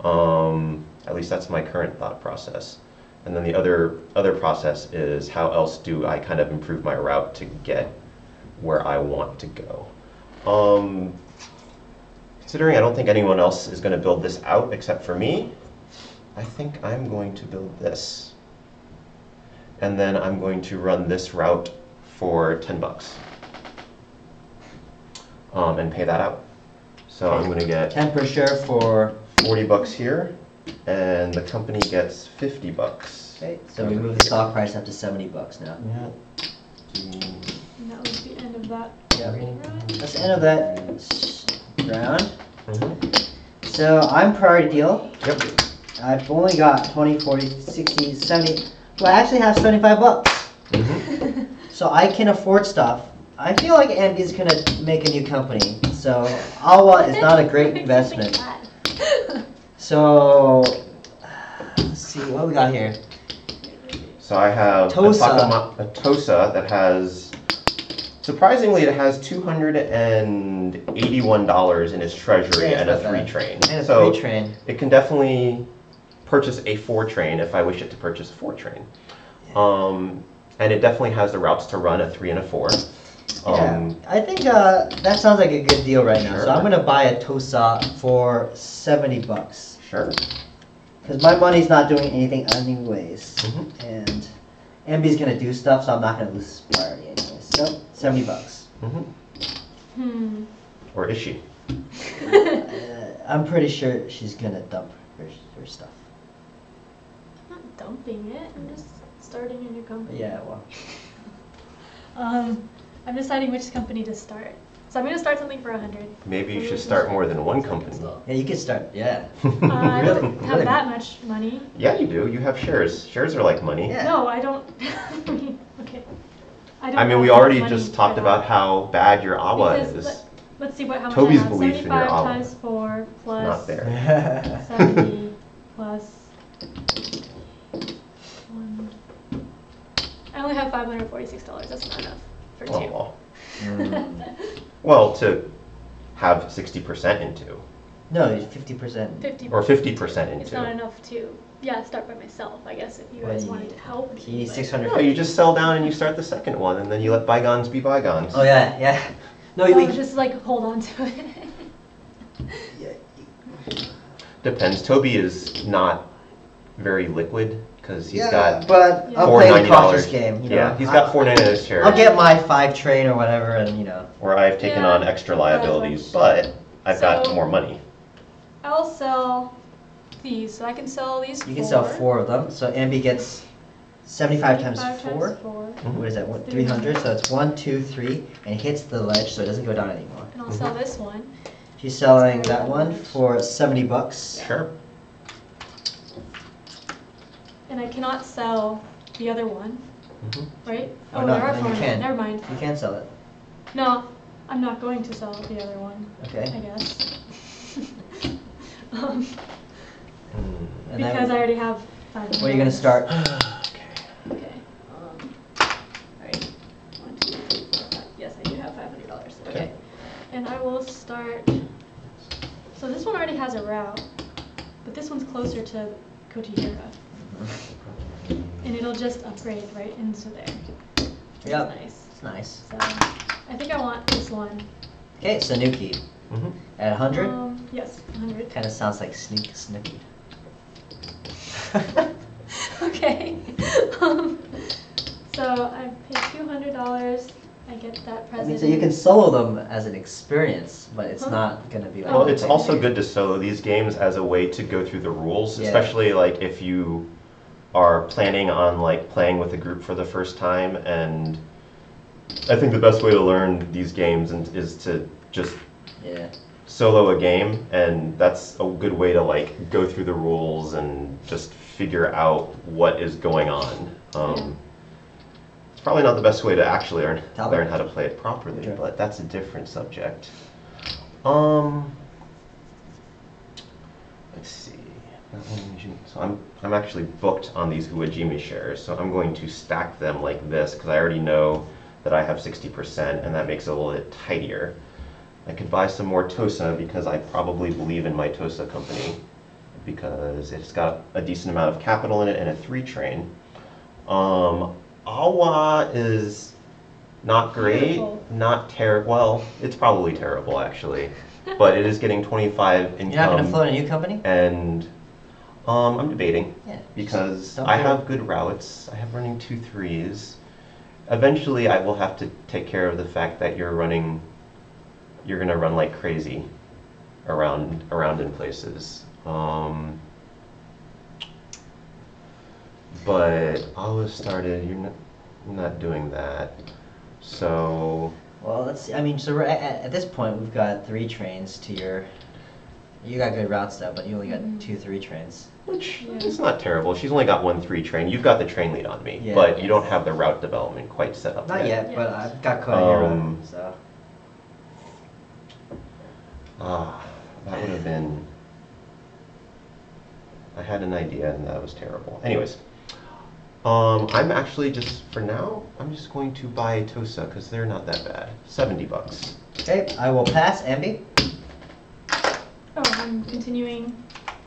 Speaker 3: At least that's my current thought process. And then the other process is how else do I kind of improve my route to get where I want to go. Considering I don't think anyone else is going to build this out except for me, I think I'm going to build this. And then I'm going to run this route for 10 bucks. And pay that out. So I'm going to get
Speaker 4: 10 per share for.
Speaker 3: 40 bucks here, and the company gets 50 bucks.
Speaker 4: Okay, so we move the stock price up to 70 bucks now.
Speaker 3: Yeah.
Speaker 1: And that was the end of that.
Speaker 4: Yeah.
Speaker 1: Right?
Speaker 4: That's the end of that round. So I'm priority deal.
Speaker 3: Yep.
Speaker 4: I've only got 20, 40, 60, 70. Well, I actually have 75 bucks. So I can afford stuff. I feel like Ambie's gonna make a new company. So Awa is not a great investment. So let's see what we got here.
Speaker 3: So I have
Speaker 4: Tosa.
Speaker 3: a Tosa that has, surprisingly, it has $281 in its treasury
Speaker 4: Yeah,
Speaker 3: and a
Speaker 4: it's not
Speaker 3: 3
Speaker 4: bad.
Speaker 3: train.
Speaker 4: And a
Speaker 3: So
Speaker 4: 3 train.
Speaker 3: it can definitely purchase a 4 train if I wish it to purchase a 4 train. And it definitely has the routes to run a 3 and a 4.
Speaker 4: Yeah, I think that sounds like a good deal right now. So
Speaker 3: Sure.
Speaker 4: I'm gonna buy a Tosa for 70 bucks.
Speaker 3: Sure.
Speaker 4: Because my money's not doing anything anyways. And Ambie's gonna do stuff, so I'm not gonna lose this priority anyway. So, $70.
Speaker 3: Or is she?
Speaker 4: I'm pretty sure she's gonna dump her stuff.
Speaker 1: I'm not dumping it. I'm just starting a new company.
Speaker 4: Yeah, well.
Speaker 1: I'm deciding which company to start. So I'm gonna start something for 100.
Speaker 3: Maybe you should start more than one company.
Speaker 4: Yeah, you can start, yeah.
Speaker 1: I don't have
Speaker 4: Really?
Speaker 1: that much money.
Speaker 3: Yeah, you do. You have shares. Shares are like money.
Speaker 4: Yeah.
Speaker 1: No, I don't. Okay. don't
Speaker 3: I mean,
Speaker 1: have
Speaker 3: we
Speaker 1: enough
Speaker 3: already
Speaker 1: money
Speaker 3: just
Speaker 1: for
Speaker 3: talked
Speaker 1: that.
Speaker 3: about how bad your awa
Speaker 1: Because
Speaker 3: is.
Speaker 1: let's see how much
Speaker 3: Toby's
Speaker 1: I have.
Speaker 3: belief in your
Speaker 1: 75
Speaker 3: awa.
Speaker 1: times 4 plus
Speaker 3: Not there.
Speaker 1: 70 plus 1. I only have $546. That's not enough for 2.
Speaker 3: Oh.
Speaker 4: Mm.
Speaker 3: Well, to have 60% into,
Speaker 4: No, 50%.
Speaker 1: 50.
Speaker 3: or 50% into.
Speaker 1: It's not enough to, start by myself, I guess, if you guys wanted to help
Speaker 4: You need
Speaker 1: me. but-
Speaker 4: 600.
Speaker 3: No, you just sell down and you start the second one, and then you let bygones be bygones.
Speaker 4: Oh, yeah, yeah. No,
Speaker 1: Oh,
Speaker 4: we
Speaker 1: just like hold on to it.
Speaker 3: Depends. Toby is not very liquid because he's
Speaker 4: yeah,
Speaker 3: got
Speaker 4: but
Speaker 1: Yeah.
Speaker 4: I'm playing the
Speaker 3: $4.90.
Speaker 4: cautious game. You know?
Speaker 3: Yeah, he's got $4.90 in his share.
Speaker 4: I'll get my 5 train or whatever, and you know.
Speaker 3: Where I've taken
Speaker 1: Yeah,
Speaker 3: on extra liabilities, but I've got
Speaker 1: So-
Speaker 3: more money.
Speaker 1: I'll sell these, so I can sell these 4.
Speaker 4: You can sell 4 of them. So Ambie gets 75 times 4.
Speaker 3: Mhm.
Speaker 4: What is that? 300. So it's 1, 2, 3, and hits the ledge, so it doesn't go down anymore.
Speaker 1: And I'll sell this one.
Speaker 4: She's selling that one for $70.
Speaker 3: Sure.
Speaker 1: And I cannot sell the other one,
Speaker 3: Mhm.
Speaker 1: right?
Speaker 4: Oh,
Speaker 1: Oh,
Speaker 4: no,
Speaker 1: there are
Speaker 4: no, you
Speaker 1: 4.
Speaker 4: can.
Speaker 1: Never mind.
Speaker 4: You can sell it.
Speaker 1: No, I'm not going to sell the other one, I
Speaker 4: Okay.
Speaker 1: guess.
Speaker 4: And then-
Speaker 1: Because I already have 500.
Speaker 4: What are you gonna start?
Speaker 1: Okay. Alright. 1, 2, 3, 4, 5. Yes, I do have $500. Okay.
Speaker 3: Okay.
Speaker 1: And I will start. So this one already has a route, but this one's closer to Kotihira. And it'll just upgrade right into there. Which
Speaker 4: Yep.
Speaker 1: is nice.
Speaker 4: It's nice.
Speaker 1: So I think I want this one.
Speaker 4: Okay, Sanuki
Speaker 3: Mhm.
Speaker 4: at 100.
Speaker 1: Yes, 100.
Speaker 4: Kind of sounds like Snooky.
Speaker 1: Okay. So I pay $200. I get that
Speaker 4: I
Speaker 1: present.
Speaker 4: mean, so you can solo them as an experience, but it's
Speaker 1: Huh?
Speaker 4: not gonna be like.
Speaker 3: Well, it's
Speaker 1: okay.
Speaker 3: also good to solo these games as a way to go through the rules,
Speaker 4: Yeah.
Speaker 3: especially like if you are planning on like playing with a group for the first time. And I think the best way to learn these games is to just
Speaker 4: Yeah.
Speaker 3: solo a game, and that's a good way to like go through the rules and just figure out what is going on. It's probably not the best way to actually
Speaker 4: Talbot?
Speaker 3: learn how to play it properly,
Speaker 4: Sure.
Speaker 3: but that's a different subject. Let's see. So I'm actually booked on these Uwajimi shares, so I'm going to stack them like this because I already know that I have 60%, and that makes it a little bit tidier. I could buy some more Tosa because I probably believe in my Tosa company because it's got a decent amount of capital in it and a 3 train. Awa is not great,
Speaker 1: Beautiful.
Speaker 3: not terrible. Well, it's probably terrible actually, but it is getting 25 income.
Speaker 4: You're not gonna float a new company?
Speaker 3: And I'm debating
Speaker 4: Yeah.
Speaker 3: because
Speaker 4: just don't
Speaker 3: I
Speaker 4: do
Speaker 3: have
Speaker 4: it.
Speaker 3: good routes. I have running 2 3s. Eventually, I will have to take care of the fact that you're gonna run like crazy around in places. But I was started. You're not doing that. So
Speaker 4: Well, let's see. I mean, so we're at this point, we've got 3 trains to your. You got good routes though, but you only got 2 3 trains.
Speaker 3: which
Speaker 1: Yeah.
Speaker 3: is not terrible. She's only got 1 3 train. You've got the train lead on me,
Speaker 4: Yeah.
Speaker 3: but you don't have the route development quite set up
Speaker 4: Not yet,
Speaker 1: Yeah.
Speaker 4: but I've got Koihira,
Speaker 3: Um,
Speaker 4: so.
Speaker 3: That would have been. I had an idea and that was terrible. Anyways, I'm actually just for now. I'm just going to buy Tosa because they're not that bad. $70.
Speaker 4: Okay, I will pass. Ambie.
Speaker 1: Oh, I'm continuing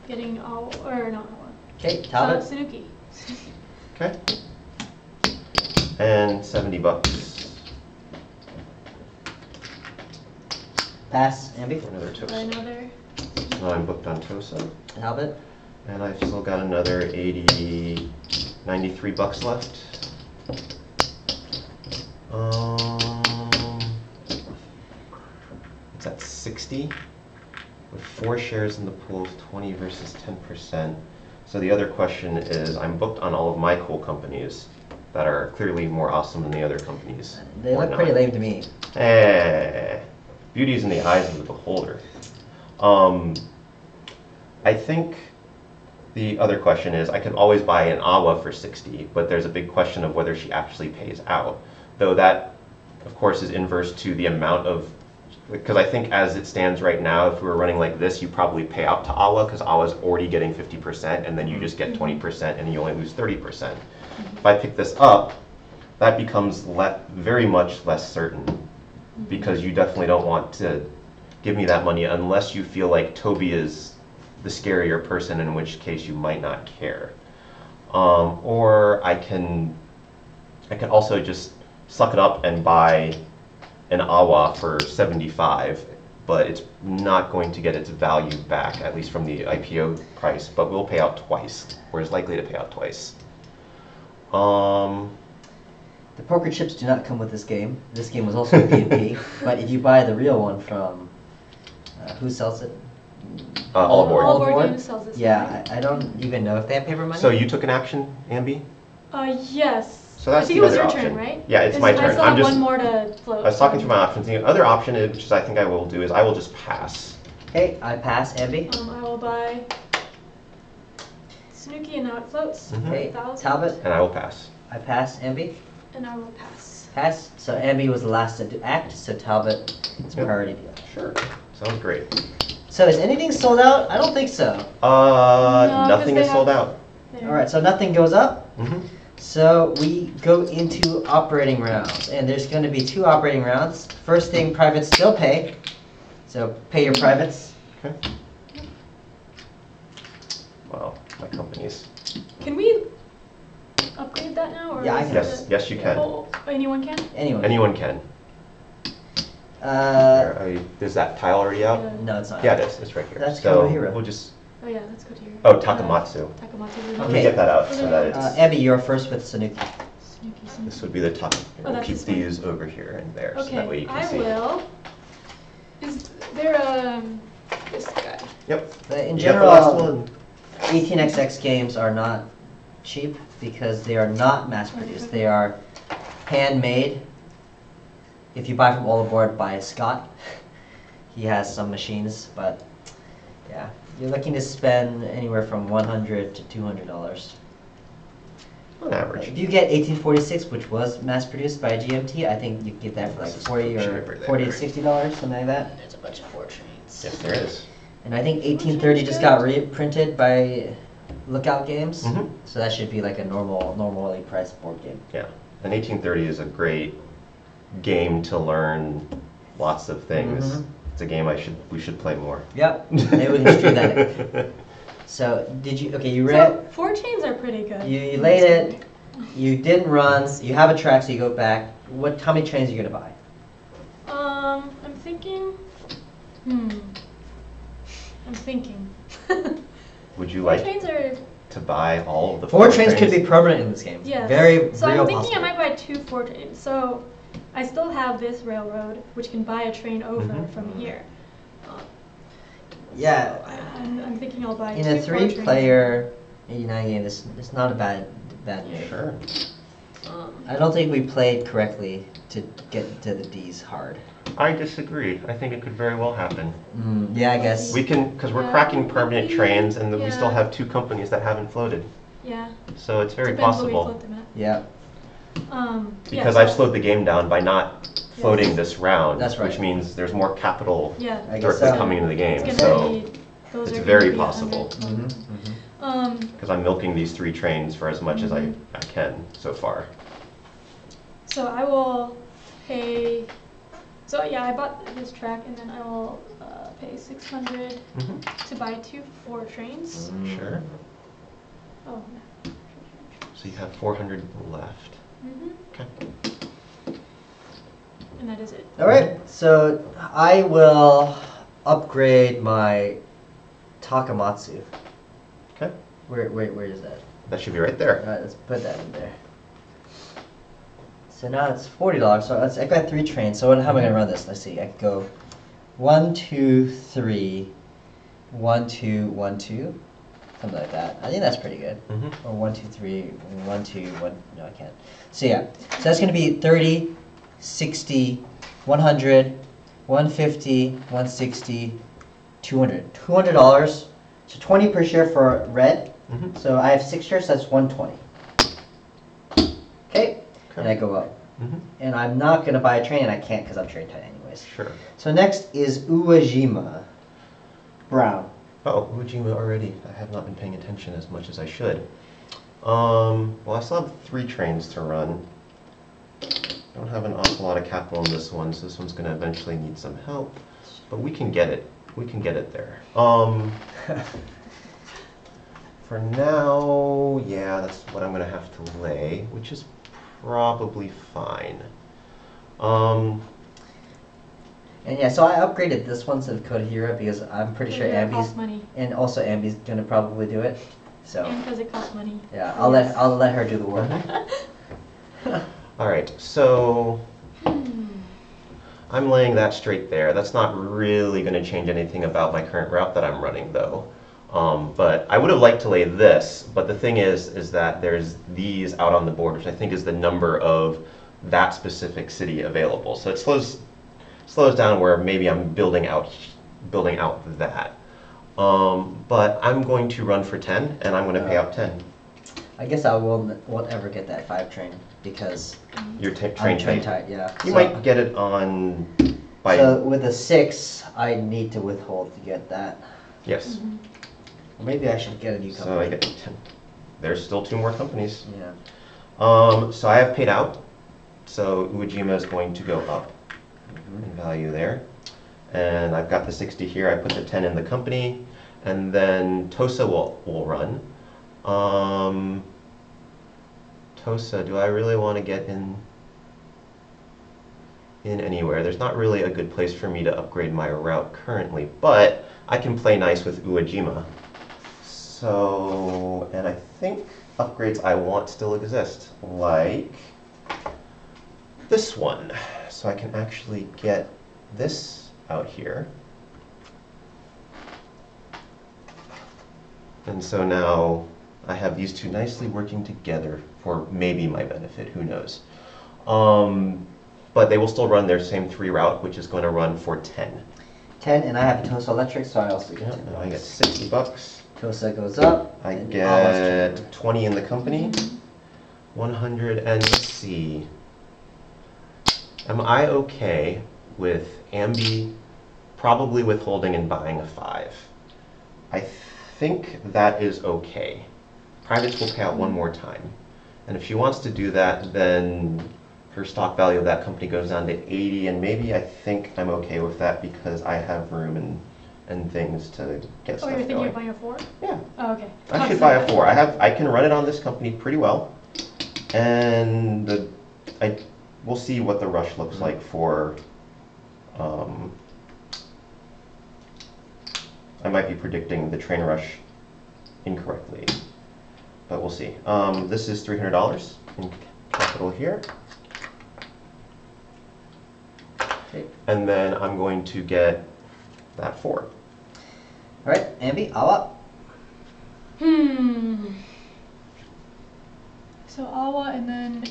Speaker 1: getting all, or not all.
Speaker 4: Okay, Talbot.
Speaker 1: Sanuki.
Speaker 3: Okay. And $70
Speaker 4: Pass. Ambie.
Speaker 3: for another
Speaker 1: For
Speaker 3: Tosa.
Speaker 1: another.
Speaker 3: Now I'm booked on Tosa,
Speaker 4: Talbot.
Speaker 3: and I've still got another 93 bucks left. It's at 60 with 4 shares in the pool of 20 versus 10%. So the other question is, I'm booked on all of my cool companies that are clearly more awesome than the other companies.
Speaker 4: They look pretty lame to me.
Speaker 3: Beauty's in the eyes of the beholder. I think the other question is, I can always buy an Awa for 60, but there's a big question of whether she actually pays out. Though that, of course, is inverse to the amount of, because I think as it stands right now, if we were running like this, you probably pay out to Awa, because Awa's already getting 50%, and then you just get 20%, and you only lose 30%. If I pick this up, that becomes very much less certain, because you definitely don't want to give me that money unless you feel like Toby is the scarier person, in which case you might not care. Or I can also just suck it up and buy an Awa for 75, but it's not going to get its value back, at least from the IPO price, but we'll pay out twice, or is likely to pay out twice.
Speaker 4: The poker chips do not come with this game. This game was also a P&P, but if you buy the real one from, who sells it?
Speaker 3: All aboard.
Speaker 1: All Aboard Games sells this.
Speaker 4: Yeah, I don't even know if they have paper money.
Speaker 3: So you took an action, Ambie?
Speaker 1: Yes.
Speaker 3: So that's
Speaker 1: I think
Speaker 3: the
Speaker 1: it was
Speaker 3: other
Speaker 1: your
Speaker 3: option.
Speaker 1: turn, right?
Speaker 3: Yeah, it's my turn.
Speaker 1: I still
Speaker 3: I'm
Speaker 1: have
Speaker 3: just
Speaker 1: one more to float.
Speaker 3: I was talking through my options. The other option, which is I think I will do, is I will just pass.
Speaker 4: Okay, I pass, Ambie.
Speaker 1: I will buy Snooki, and now it floats.
Speaker 4: Okay,
Speaker 1: 1,000.
Speaker 4: Talbot.
Speaker 3: And I will pass.
Speaker 4: I pass, Ambie.
Speaker 1: And I will pass.
Speaker 4: Pass. So Ambie was the last to act, so Talbot is priority deal.
Speaker 3: Sure. Sounds great.
Speaker 4: So is anything sold out? I don't think so.
Speaker 3: Nothing is sold out.
Speaker 4: All right, so nothing goes up.
Speaker 3: Mm-hmm.
Speaker 4: So we go into operating rounds, and there's going to be 2 operating rounds. First thing, privates still pay. So pay your privates.
Speaker 3: Okay. Well, my companies.
Speaker 1: Can we upgrade that now? Or
Speaker 4: Yeah, I
Speaker 1: is
Speaker 4: can.
Speaker 3: Yes,
Speaker 1: it-
Speaker 3: yes, you can.
Speaker 1: Oh, anyone can?
Speaker 4: Anyway.
Speaker 3: Anyone can. Is that tile already out?
Speaker 4: No, it's not.
Speaker 3: Yeah, it is. It's right here.
Speaker 4: That's
Speaker 3: so
Speaker 4: Kamohiro.
Speaker 3: we'll just.
Speaker 1: Oh yeah, let's go to your.
Speaker 3: Oh, Takamatsu.
Speaker 1: Takamatsu.
Speaker 3: Let
Speaker 4: Okay.
Speaker 3: me get that out so that it's.
Speaker 4: Abby, you're first with Sanuki.
Speaker 1: Snooki.
Speaker 3: This would be the top.
Speaker 1: Oh,
Speaker 3: We'll
Speaker 1: that's
Speaker 3: keep
Speaker 1: this one.
Speaker 3: these over here and there, so
Speaker 1: Okay,
Speaker 3: that way you can
Speaker 1: I
Speaker 3: see.
Speaker 1: will. Is there this guy?
Speaker 3: Yep.
Speaker 4: In
Speaker 3: You got the last
Speaker 4: general,
Speaker 3: one.
Speaker 4: 18xx games are not cheap because they are not mass produced. They are handmade. If you buy from All Aboard by Scott, he has some machines, but yeah, you're looking to spend anywhere from $100 to $200.
Speaker 3: On average.
Speaker 4: If you get 1846, which was mass produced by GMT, I think you can get that for like 40 or
Speaker 3: Cheaper there.
Speaker 4: $40 to $60, something like that.
Speaker 2: There's a bunch of 4 trains.
Speaker 3: Yes, there is.
Speaker 4: And I think 1830 just got reprinted by Lookout Games,
Speaker 3: Mhm.
Speaker 4: so that should be like a normally priced board game.
Speaker 3: Yeah. And 1830 is a great game to learn lots of things.
Speaker 4: Mhm.
Speaker 3: It's a game we should play more.
Speaker 4: Yep, maybe we can stream that. So did you? Okay, you
Speaker 1: So
Speaker 4: read.
Speaker 1: 4 chains are pretty good.
Speaker 4: You laid it. You didn't run. You have a track, so you go back. How many trains are you gonna buy?
Speaker 1: I'm thinking. I'm thinking.
Speaker 3: Would you
Speaker 1: 4
Speaker 3: like
Speaker 1: trains are.
Speaker 3: to buy all of the
Speaker 4: 4 trains could be permanent in this game.
Speaker 1: Yes.
Speaker 4: Very
Speaker 1: So
Speaker 4: real
Speaker 1: I'm thinking
Speaker 4: possible.
Speaker 1: I might buy 2 4 trains. So I still have this railroad, which can buy a train over
Speaker 3: Mhm.
Speaker 1: from here.
Speaker 4: Yeah.
Speaker 1: I'm thinking I'll buy
Speaker 4: In
Speaker 1: 2
Speaker 4: a
Speaker 1: 4 trains.
Speaker 4: 3-player 89 game, this is not a bad move.
Speaker 3: Sure.
Speaker 4: I don't think we played correctly to get to the D's hard.
Speaker 3: I disagree. I think it could very well happen.
Speaker 4: Yeah, I guess.
Speaker 3: We can, because we're
Speaker 1: Yeah.
Speaker 3: cracking permanent trains, and we still
Speaker 1: Yeah.
Speaker 3: have 2 companies that haven't floated.
Speaker 1: Yeah.
Speaker 3: So it's very
Speaker 1: Depends what we
Speaker 3: possible.
Speaker 1: float them at.
Speaker 4: Yeah.
Speaker 1: Yeah,
Speaker 3: Because
Speaker 1: so-
Speaker 3: I've slowed the game down by not floating
Speaker 1: Yes.
Speaker 3: this round,
Speaker 4: That's right.
Speaker 3: which means there's more capital
Speaker 1: Yeah.
Speaker 4: I guess
Speaker 3: directly
Speaker 4: so.
Speaker 3: coming into the game.
Speaker 1: It's
Speaker 3: So,
Speaker 1: gonna be, those
Speaker 3: it's
Speaker 1: are
Speaker 3: very
Speaker 1: gonna be
Speaker 3: possible.
Speaker 1: 100.
Speaker 4: Mm-hmm.
Speaker 3: because I'm milking these 3 trains for as much as I can so far.
Speaker 1: So I will pay. So yeah, I bought this track, and then I will pay 600 to buy 2 4 trains.
Speaker 3: Sure.
Speaker 1: Oh.
Speaker 3: So you have 400 left. Okay.
Speaker 1: And that is it.
Speaker 4: All right, so I will upgrade my Takamatsu.
Speaker 3: Okay.
Speaker 4: Where is that?
Speaker 3: That should be right there.
Speaker 4: All right, let's put that in there. So now it's $40. So I got 3 trains. So how am I gonna run this? Let's see. I could go 1, 2, 3, 1, 2, 1, 2, something like that. I think that's pretty good. Or 1, 2, 3, 1, 2, 1. No, I can't. So yeah. So that's gonna be 30, 60, 100, 150, 160, 200. $200. So 20 per share for red. So I have 6 shares. So that's 120. Okay. And I go up. And I'm not going to buy a train, and I can't because I'm trade tight anyways.
Speaker 3: Sure.
Speaker 4: So next is Uwajima. Brown.
Speaker 3: Oh, Uwajima already. I have not been paying attention as much as I should. Well, I still have 3 trains to run. I don't have an awful lot of capital in this one, so this one's going to eventually need some help. But we can get it. We can get it there. For now, yeah, that's what I'm going to have to lay, which is probably fine.
Speaker 4: And yeah, so I upgraded this one to Kodahira because I'm pretty sure
Speaker 1: Yeah, it
Speaker 4: Ambie's
Speaker 1: costs money.
Speaker 4: and also Ambie's gonna probably do it. So
Speaker 1: And because it costs money.
Speaker 4: yeah, I'll let her do the work.
Speaker 3: All right, so I'm laying that straight there. That's not really going to change anything about my current route that I'm running, though. But I would have liked to lay this, but the thing is that there's these out on the board, which I think is the number of that specific city available. So it slows down where maybe I'm building out that. But I'm going to run for 10, and I'm going to pay out 10.
Speaker 4: I guess I won't ever get that 5 train because
Speaker 3: You're
Speaker 4: I'm
Speaker 3: train
Speaker 4: train
Speaker 3: tight.
Speaker 4: tight. Yeah.
Speaker 3: You
Speaker 4: So-
Speaker 3: might get it on by
Speaker 4: So with a 6, I need to withhold to get that.
Speaker 3: yes.
Speaker 4: Or maybe I should get a new company.
Speaker 3: So I get 10. There's still 2 more companies.
Speaker 4: Yeah.
Speaker 3: So I have paid out. So Uwajima is going to go up in value there. And I've got the 60 here. I put the 10 in the company. And then Tosa will run. Tosa, do I really want to get in anywhere? There's not really a good place for me to upgrade my route currently, but I can play nice with Uwajima. So, and I think upgrades I want still exist, like this one. So I can actually get this out here. And so now I have these 2 nicely working together for maybe my benefit, who knows. But they will still run their same 3 route, which is going to run for 10.
Speaker 4: 10, and I have Tosa Electric, so I also get
Speaker 3: Yeah,
Speaker 4: 10.
Speaker 3: and I get $60.
Speaker 4: Tosa goes up.
Speaker 3: I
Speaker 4: and Alma's
Speaker 3: get 20 in the company. 100, and let's see. Am I okay with Ambie probably withholding and buying a 5? I think that is okay. Privates will pay out 1 more time. And if she wants to do that, then her stock value of that company goes down to 80, and maybe I think I'm okay with that because I have room and things to get stuff
Speaker 1: Oh, you're thinking
Speaker 3: going.
Speaker 1: of buying a 4?
Speaker 3: Yeah.
Speaker 1: Oh, okay.
Speaker 3: I should buy a 4. I can run it on this company pretty well, and we'll see what the rush looks like for. I might be predicting the train rush incorrectly, but we'll see. This is $300 in capital here,
Speaker 4: Okay.
Speaker 3: and then I'm going to get that 4.
Speaker 4: All right, Ambie, all up.
Speaker 1: So Awa, and then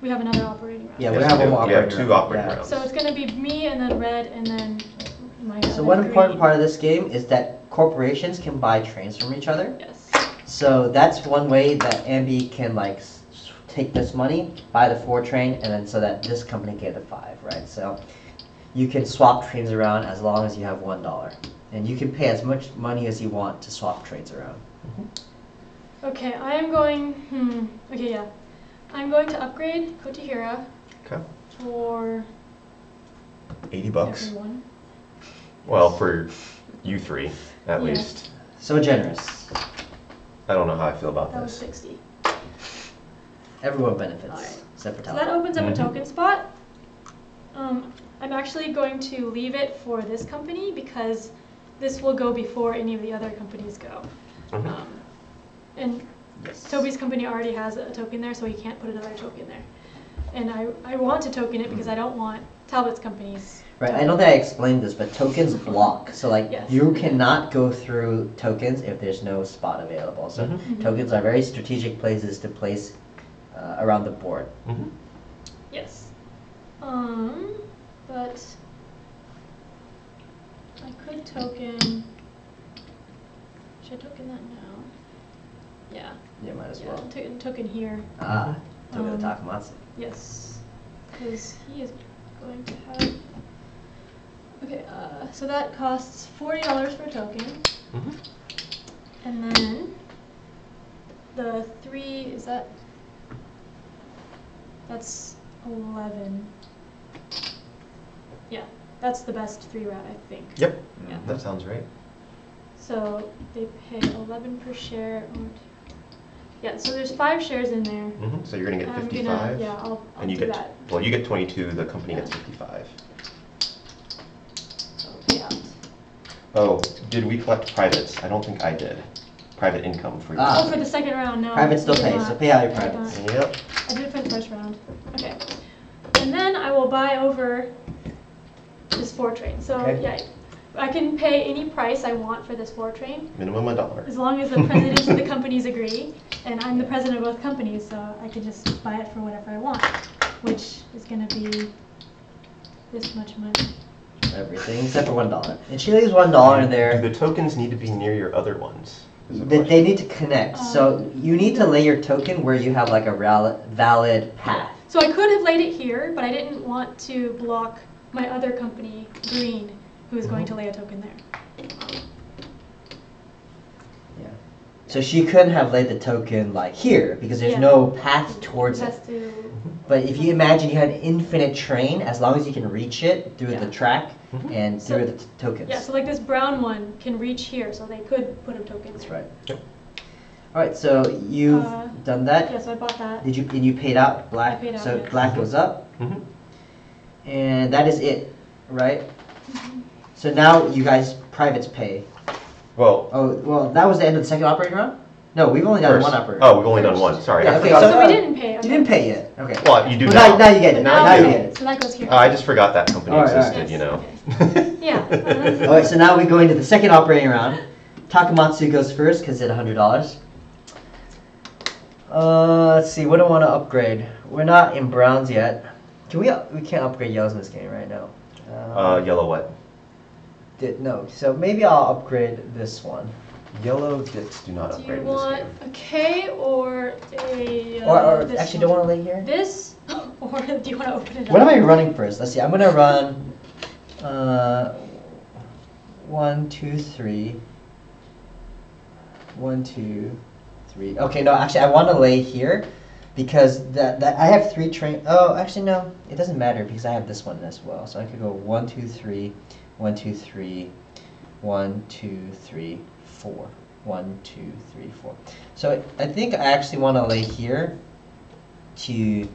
Speaker 1: we have another operating round.
Speaker 4: Yeah, we
Speaker 3: Yes,
Speaker 4: have
Speaker 3: we
Speaker 4: one
Speaker 3: do.
Speaker 4: more
Speaker 3: We have
Speaker 4: operating
Speaker 3: 2
Speaker 4: round.
Speaker 3: operating
Speaker 4: Yeah.
Speaker 3: rounds.
Speaker 1: So it's going to be me, and then red, and then my
Speaker 4: So
Speaker 1: other
Speaker 4: one important
Speaker 1: green.
Speaker 4: part of this game is that corporations can buy trains from each other.
Speaker 1: Yes.
Speaker 4: So that's one way that Ambie can like take this money, buy the 4 train, and then so that this company can get the 5, right? So you can swap trains around as long as you have $1, and you can pay as much money as you want to swap trains around.
Speaker 1: Okay, I am going. Okay, yeah. I'm going to upgrade Kotahira
Speaker 3: Okay.
Speaker 1: for
Speaker 3: $80.
Speaker 1: everyone.
Speaker 3: Well, for you 3, at
Speaker 1: Yeah.
Speaker 3: least.
Speaker 4: So generous.
Speaker 3: I don't know how I feel about
Speaker 1: That was
Speaker 3: this.
Speaker 1: 60.
Speaker 4: Everyone benefits,
Speaker 1: Alright.
Speaker 4: except for
Speaker 1: So that
Speaker 4: Talbot.
Speaker 1: opens up
Speaker 3: Mhm.
Speaker 1: a token spot. I'm actually going to leave it for this company because this will go before any of the other companies go.
Speaker 3: Mhm.
Speaker 1: And
Speaker 4: Yes.
Speaker 1: Toby's company already has a token there, so he can't put another token there. And I want to token it because I don't want Talbot's company's.
Speaker 4: Right, I don't think I explained this, but tokens block. So like
Speaker 1: Yes.
Speaker 4: you cannot go through tokens if there's no spot available. So tokens are very strategic places to place around the board.
Speaker 1: Yes. But I could token. Should I token that now? Yeah.
Speaker 4: Yeah, might as
Speaker 1: Yeah.
Speaker 4: well.
Speaker 1: Token here.
Speaker 4: Token Takamatsu.
Speaker 1: Yes. Because he is going to have. Okay. So that costs $40 for a token. And then the 3 is that. That's 11. Yeah, that's the best 3 route, I think.
Speaker 3: Yep,
Speaker 1: Yeah.
Speaker 3: that sounds right.
Speaker 1: So they pay 11 per share. Yeah, so there's 5 shares in there.
Speaker 3: So you're gonna get
Speaker 1: I'm
Speaker 3: 55.
Speaker 1: yeah, I'll
Speaker 3: and you
Speaker 1: do
Speaker 3: get
Speaker 1: that.
Speaker 3: well, you get 22. The company
Speaker 1: Yeah.
Speaker 3: gets 55.
Speaker 1: So pay out.
Speaker 3: Oh, did we collect privates? I don't think I did. Private income for you.
Speaker 1: Oh, for the second round, no.
Speaker 4: Private still
Speaker 1: we did
Speaker 4: pays,
Speaker 1: not.
Speaker 4: so pay out your
Speaker 1: I did
Speaker 4: privates.
Speaker 1: not.
Speaker 3: Yep.
Speaker 1: I did it for the first round. Okay. And then I will buy over this 4 train. So
Speaker 4: Okay.
Speaker 1: yeah, I can pay any price I want for this 4 train.
Speaker 3: Minimum $1.
Speaker 1: As long as the presidents of the companies agree, and I'm the president of both companies, so I can just buy it for whatever I want, which is going to be this much money.
Speaker 4: Everything except for $1. And she leaves $1 in
Speaker 3: Do
Speaker 4: there.
Speaker 3: the tokens need to be near your other ones? Is the
Speaker 4: They
Speaker 3: question.
Speaker 4: need to connect. So you need to lay your token where you have like a valid path.
Speaker 1: So I could have laid it here, but I didn't want to block my other company, Green, who is going to lay a token there.
Speaker 4: Yeah. So she couldn't have laid the token like here because there's
Speaker 1: Yeah.
Speaker 4: no path towards
Speaker 1: It
Speaker 4: it.
Speaker 1: has to.
Speaker 4: But if you imagine you had an infinite train, as long as you can reach it through the
Speaker 1: Yeah.
Speaker 4: track and
Speaker 1: So-
Speaker 4: through the tokens.
Speaker 1: Yeah, so like this brown one can reach here, so they could put a token.
Speaker 4: That's
Speaker 1: there.
Speaker 4: right.
Speaker 3: Yep.
Speaker 4: All right, so you've done that.
Speaker 1: Yeah, so I bought that.
Speaker 4: Did you? And you paid out black.
Speaker 1: I paid out,
Speaker 4: so
Speaker 1: yes.
Speaker 4: black goes up, and that is it, right? So now you guys privates pay.
Speaker 3: Well,
Speaker 4: Oh well, that was the end of the second operating round. No, we've only done
Speaker 3: first.
Speaker 4: one operating.
Speaker 3: Oh, we've only done one. Sorry.
Speaker 4: Yeah,
Speaker 3: I
Speaker 4: okay,
Speaker 3: forgot.
Speaker 1: So we didn't pay.
Speaker 4: You
Speaker 1: Okay.
Speaker 4: didn't pay yet. Okay.
Speaker 3: Well, you do
Speaker 4: Well,
Speaker 3: now.
Speaker 4: now you get it.
Speaker 1: But
Speaker 4: Now
Speaker 1: we
Speaker 4: you
Speaker 1: do.
Speaker 4: get it.
Speaker 1: So that goes here.
Speaker 3: I just forgot that company
Speaker 4: All right, all
Speaker 3: existed,
Speaker 1: right.
Speaker 3: you know.
Speaker 1: Yeah.
Speaker 4: All right, so now we go into the second operating round. Takamatsu goes first because it's $100. Let's see. What do I want to upgrade? We're not in browns yet. Can we? We can't upgrade yellows in this game right now.
Speaker 3: Yellow what?
Speaker 4: No. So maybe I'll upgrade this one.
Speaker 3: Yellow dicks do not
Speaker 1: Do
Speaker 3: upgrade
Speaker 1: you
Speaker 3: in this
Speaker 1: want
Speaker 3: game.
Speaker 1: a K or a?
Speaker 4: Or
Speaker 1: this
Speaker 4: actually,
Speaker 1: one?
Speaker 4: don't want to lay here.
Speaker 1: This, or do you want to open it up?
Speaker 4: What am I running first? Let's see. I'm gonna run. 1, 2, 3. 1, 2, 3. Okay, no, actually, I want to lay here because that I have 3 train. Oh, actually, no, it doesn't matter because I have this one as well. So I could go 1, 2, 3, 1, 2, 3, 1, 2, 3, 4. 1, 2, 3, 4. So I think I actually want to lay here to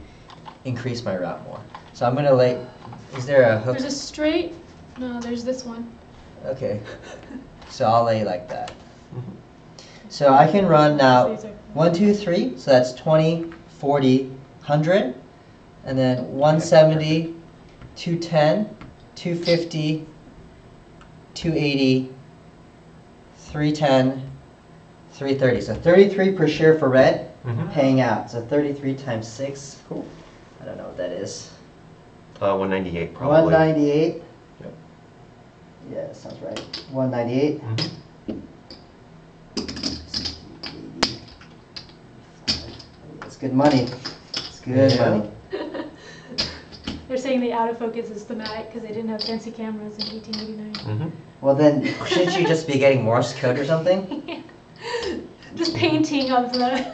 Speaker 4: increase my route more. So I'm gonna lay. Is there a hook?
Speaker 1: There's a straight. No, there's this one.
Speaker 4: Okay. So I'll lay like that. So I can run now
Speaker 1: These are-
Speaker 4: 1, 2, 3. So that's 20, 40, 100, and then 170, 210, 250, 280, 310, 330. So 33 per share for red, paying out. So 33 times 6. Cool. I don't know what that is.
Speaker 3: 198 probably.
Speaker 4: 198.
Speaker 3: Yep.
Speaker 4: Yeah, that sounds right. 198. That's good money. It's good
Speaker 3: Yeah.
Speaker 4: money.
Speaker 1: They're saying the out of focus is thematic because they didn't have fancy cameras in 1889.
Speaker 4: Well then, shouldn't you just be getting Morse code or something?
Speaker 1: Just painting of the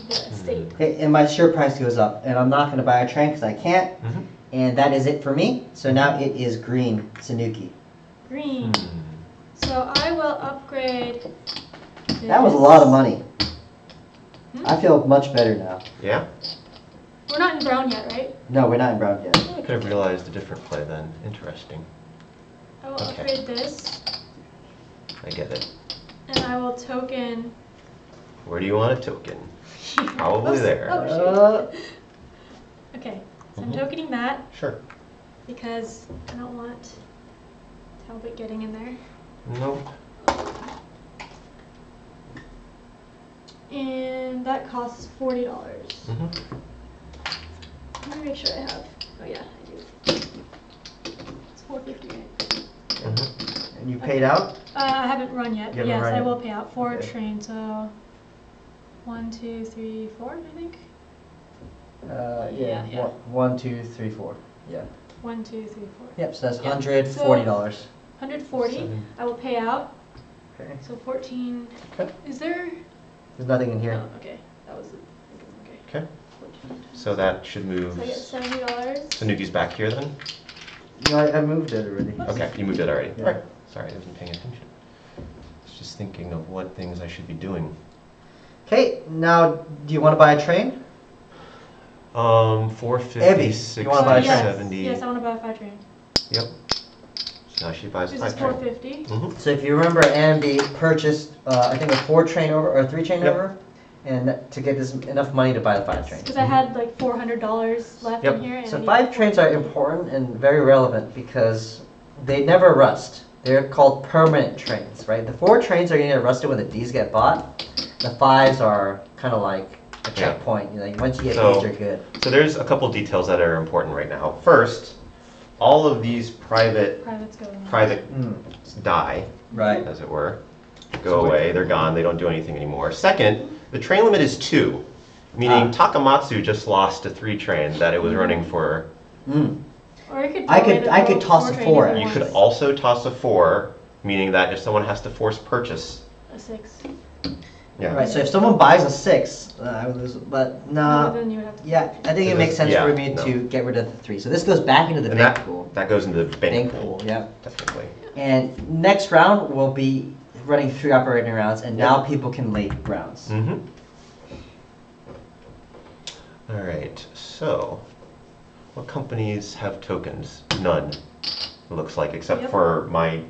Speaker 1: estate.
Speaker 4: Okay, and my share price goes up, and I'm not going to buy a train because I can't. And that is it for me. So now it is green Sanuki.
Speaker 1: Green. So I will upgrade.
Speaker 4: That was a lot of money.
Speaker 1: Hmm?
Speaker 4: I feel much better now.
Speaker 3: Yeah?
Speaker 1: We're not in brown yet, right?
Speaker 4: No, we're not in brown yet.
Speaker 3: I could have realized a different play then. Interesting.
Speaker 1: I will
Speaker 3: Okay.
Speaker 1: upgrade this,
Speaker 3: I get it.
Speaker 1: and I will token
Speaker 3: Where do you want a token? Probably
Speaker 1: Oops.
Speaker 3: there.
Speaker 1: Oh, shoot. Okay, so I'm
Speaker 3: Mhm.
Speaker 1: tokening that
Speaker 3: Sure.
Speaker 1: because I don't want Talbot getting in there.
Speaker 3: Nope.
Speaker 1: And that costs $40.
Speaker 3: Mm-hmm.
Speaker 1: Let me make sure I have. Oh yeah, I do. It's $4.50, right?
Speaker 3: Mm-hmm.
Speaker 4: And you paid out?
Speaker 1: I haven't run yet.
Speaker 4: You
Speaker 1: But
Speaker 4: haven't
Speaker 1: yes,
Speaker 4: run
Speaker 1: I
Speaker 4: yet?
Speaker 1: will pay out 4
Speaker 4: Okay.
Speaker 1: trains. So 1, 2, 3, 4, I think.
Speaker 4: Yeah.
Speaker 1: Yeah.
Speaker 4: 1, 2, 3, 4. Yeah.
Speaker 1: 1, 2, 3, 4.
Speaker 4: Yep. So that's
Speaker 1: Yeah.
Speaker 4: $140.
Speaker 1: 140.
Speaker 3: Seven.
Speaker 1: I will pay out.
Speaker 4: Okay.
Speaker 1: So 14.
Speaker 3: Okay.
Speaker 1: Is there?
Speaker 4: There's nothing in here.
Speaker 1: No. Okay. That was it. Okay.
Speaker 3: Okay.
Speaker 1: 14.
Speaker 3: So that should move.
Speaker 1: So I get $70.
Speaker 3: So Nuki's back here then?
Speaker 4: No, I moved it already.
Speaker 3: Okay, you moved it already.
Speaker 4: Yeah.
Speaker 3: Alright. Sorry, I wasn't paying attention. I was just thinking of what things I should be doing.
Speaker 4: Okay. Now, do you want to buy a train?
Speaker 3: 450,
Speaker 4: Abby,
Speaker 3: 60,
Speaker 4: you wanna buy a train?
Speaker 3: 70.
Speaker 1: Yes, I want to buy a 5 train.
Speaker 3: Yep. So now she buys
Speaker 1: This
Speaker 3: 5
Speaker 1: is
Speaker 3: train.
Speaker 1: $4.50.
Speaker 3: Mm-hmm.
Speaker 4: So if you remember, Ambie purchased, I think, a 4 train over or a 3 train
Speaker 3: Yep.
Speaker 4: over, and to get this enough money to buy the 5 train.
Speaker 1: Because I had like $400 left
Speaker 3: Yep.
Speaker 1: in here. And I
Speaker 4: So
Speaker 1: needed
Speaker 4: 5 trains are
Speaker 1: 450.
Speaker 4: important and very relevant because they never rust. They're called permanent trains, right? The 4 trains are going to get rusted when the Ds get bought. The 5s are kind of like a
Speaker 3: Yeah.
Speaker 4: checkpoint. You know, once you get
Speaker 3: So-
Speaker 4: these, you're good.
Speaker 3: So there's a couple details that are important right now. First, all of these private
Speaker 1: Private's going.
Speaker 4: Mm,
Speaker 3: die,
Speaker 4: right.
Speaker 3: as it were, go away, they're gone, they don't do anything anymore. Second, the train limit is 2, meaning Takamatsu just lost a 3 train that it was running for.
Speaker 4: Mm.
Speaker 1: Or you could.
Speaker 4: I could toss a 4
Speaker 1: at
Speaker 3: You could also toss a 4, meaning that if someone has to force purchase.
Speaker 1: A 6.
Speaker 3: Yeah.
Speaker 4: Right. So if someone buys a 6, I would lose. But no.
Speaker 1: Then you would have to.
Speaker 4: Yeah, I think it makes sense
Speaker 3: Yeah,
Speaker 4: for me
Speaker 3: no.
Speaker 4: to get rid of the 3. So this goes back into the
Speaker 3: And
Speaker 4: bank
Speaker 3: that,
Speaker 4: pool.
Speaker 3: that goes into the bank
Speaker 4: Bank pool,
Speaker 3: pool,
Speaker 4: yeah.
Speaker 3: technically.
Speaker 4: And next round we'll be running 3 operating rounds, and now people can late rounds.
Speaker 3: Mm-hmm. All right, so what companies have tokens? None, it looks like, except
Speaker 1: Yep.
Speaker 3: for my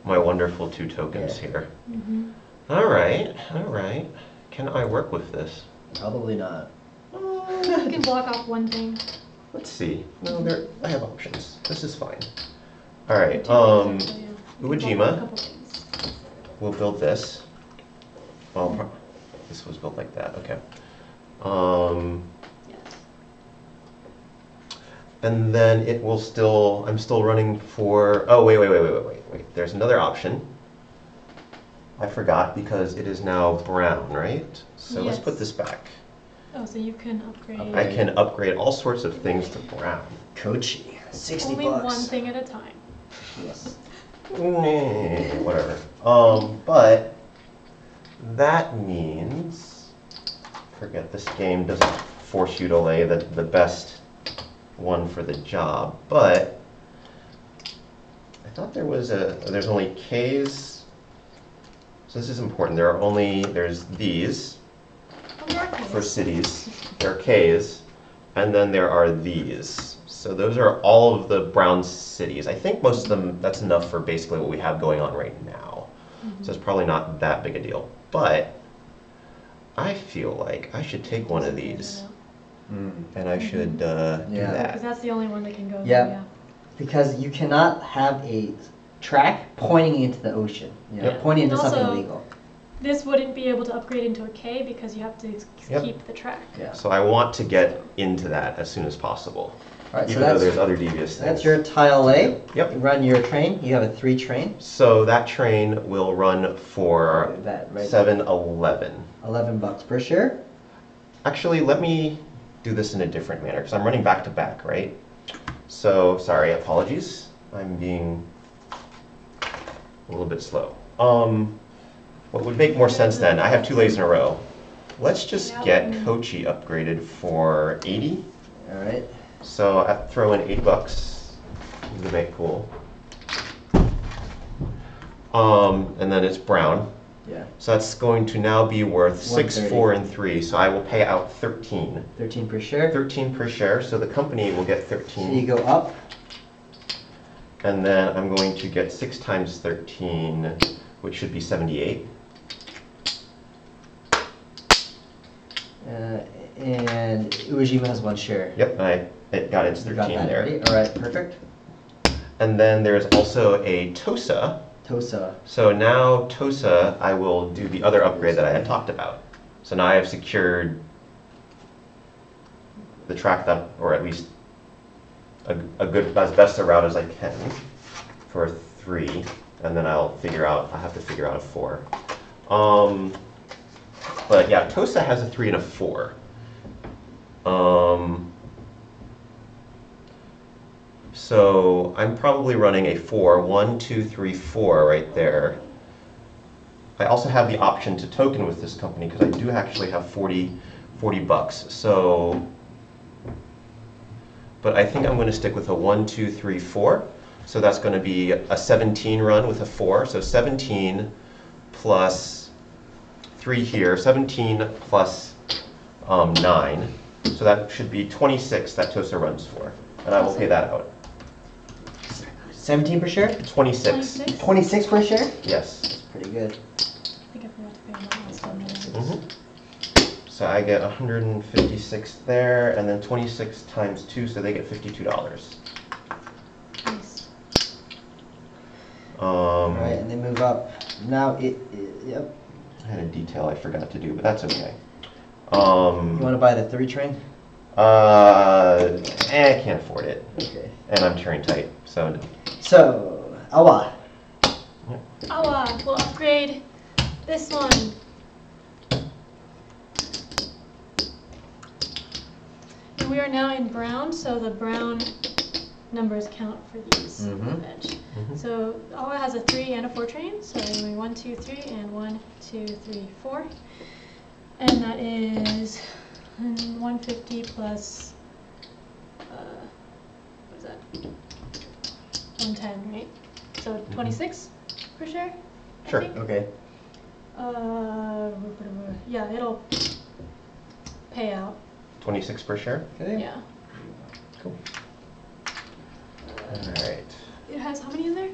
Speaker 3: wonderful 2 tokens
Speaker 4: Yeah.
Speaker 3: here.
Speaker 1: Mm-hmm.
Speaker 3: All right, all right. Can I work with this?
Speaker 4: Probably not.
Speaker 1: You can block off one thing.
Speaker 3: Let's see. No, I have options. This is fine. All right.
Speaker 1: Two things, actually, yeah. You can block off
Speaker 3: Uejima.
Speaker 1: a couple things.
Speaker 3: We'll build this. Well, this was built like that. Okay.
Speaker 1: Yes.
Speaker 3: And then it will still. I'm still running for. Oh wait. There's another option. I forgot because it is now brown, right? So let's put
Speaker 1: Yes.
Speaker 3: this back.
Speaker 1: Oh, so you can upgrade.
Speaker 3: I can upgrade all sorts of things to brown.
Speaker 4: Kochi, 60
Speaker 1: only
Speaker 4: bucks.
Speaker 1: one thing at a time.
Speaker 4: Yes.
Speaker 3: Whatever. But that means, forget this game doesn't force you to lay the best one for the job, but I thought there's only K's. So this is important. There's these
Speaker 1: Oh, there are
Speaker 3: for
Speaker 1: Ks.
Speaker 3: cities. There are K's, and then there are these. So those are all of the brown cities. I think most of them, that's enough for basically what we have going on right now. So it's probably not that big a deal. But I feel like I should take one of these and I should do
Speaker 4: Yeah.
Speaker 1: Because
Speaker 3: that.
Speaker 1: that's the only one that can go
Speaker 4: Yeah.
Speaker 1: there, yeah.
Speaker 4: Because you cannot have a track pointing into the ocean. You know,
Speaker 3: Yep.
Speaker 4: pointing
Speaker 1: And
Speaker 4: into something
Speaker 1: also-
Speaker 4: illegal.
Speaker 1: This wouldn't be able to upgrade into a K because you have to
Speaker 3: Yep.
Speaker 1: keep the track.
Speaker 4: Yeah.
Speaker 3: So I want to get into that as soon as possible.
Speaker 4: All right. So
Speaker 3: Even though there's
Speaker 4: that's
Speaker 3: other devious things.
Speaker 4: that's your tile A.
Speaker 3: Yep.
Speaker 4: You run your train. You have a 3 train.
Speaker 3: So that train will run for
Speaker 4: That right.
Speaker 3: 7-11.
Speaker 4: $11 per share.
Speaker 3: Actually, let me do this in a different manner because I'm running back to back, right? So, sorry, apologies. I'm being a little bit slow. What would make more sense then, I have 2 lays in a row. Let's just get Kochi upgraded for 80.
Speaker 4: All right.
Speaker 3: So I throw in $80 into the bank pool. And then it's brown.
Speaker 4: Yeah.
Speaker 3: So that's going to now be worth 6,
Speaker 4: 130.
Speaker 3: 4, and 3. So I will pay out 13.
Speaker 4: 13 per share.
Speaker 3: 13 per share, so the company will get
Speaker 4: So you
Speaker 3: 13.
Speaker 4: go up.
Speaker 3: And then I'm going to get 6 times 13, which should be 78.
Speaker 4: And Uejima has 1 share.
Speaker 3: Yep, it got its
Speaker 4: You
Speaker 3: 13
Speaker 4: got that
Speaker 3: there.
Speaker 4: already? All right, perfect.
Speaker 3: And then there's also a Tosa.
Speaker 4: Tosa.
Speaker 3: So now Tosa, I will do the other upgrade that I had talked about. So now I have secured the track that, or at least a good, as best a route as I can for a 3, and then I have to figure out a 4. But yeah, Tosa has a 3 and a 4. So I'm probably running a 4, 1, 2, 3, 4 right there. I also have the option to token with this company because I do actually have 40 bucks. So, but I think I'm going to stick with a 1, 2, 3, 4. So that's going to be a 17 run with a 4. So 17 plus 3 here, 17 plus 9. So that should be 26 that Tosa runs for. And I will pay that out.
Speaker 4: 17 per share?
Speaker 3: 26.
Speaker 4: 26 per share?
Speaker 3: Yes.
Speaker 4: That's pretty good.
Speaker 1: I think I forgot to pay that last one.
Speaker 3: So I get 156 there, and then 26 times 2, so they get $52.
Speaker 1: Nice.
Speaker 4: Right, and they move up. Now yep.
Speaker 3: I had a detail I forgot to do, but that's okay.
Speaker 4: You want to buy the 3 train?
Speaker 3: I can't afford it.
Speaker 4: Okay.
Speaker 3: And I'm turning tight, so.
Speaker 4: So, Awa.
Speaker 1: Awa, we'll upgrade this one. And we are now in brown, so the brown numbers count for these bench. So Awa has a 3 and a 4 train, so we're doing 1, 2, 3, and 1, 2, 3, 4. And that is 150 plus, what is that? 110, right? So 26 per share? I
Speaker 3: Sure.
Speaker 1: think.
Speaker 4: Okay.
Speaker 1: Yeah, it'll pay out.
Speaker 3: 26 per share?
Speaker 4: Okay.
Speaker 1: Yeah.
Speaker 3: Cool. All right.
Speaker 1: It has how many in there?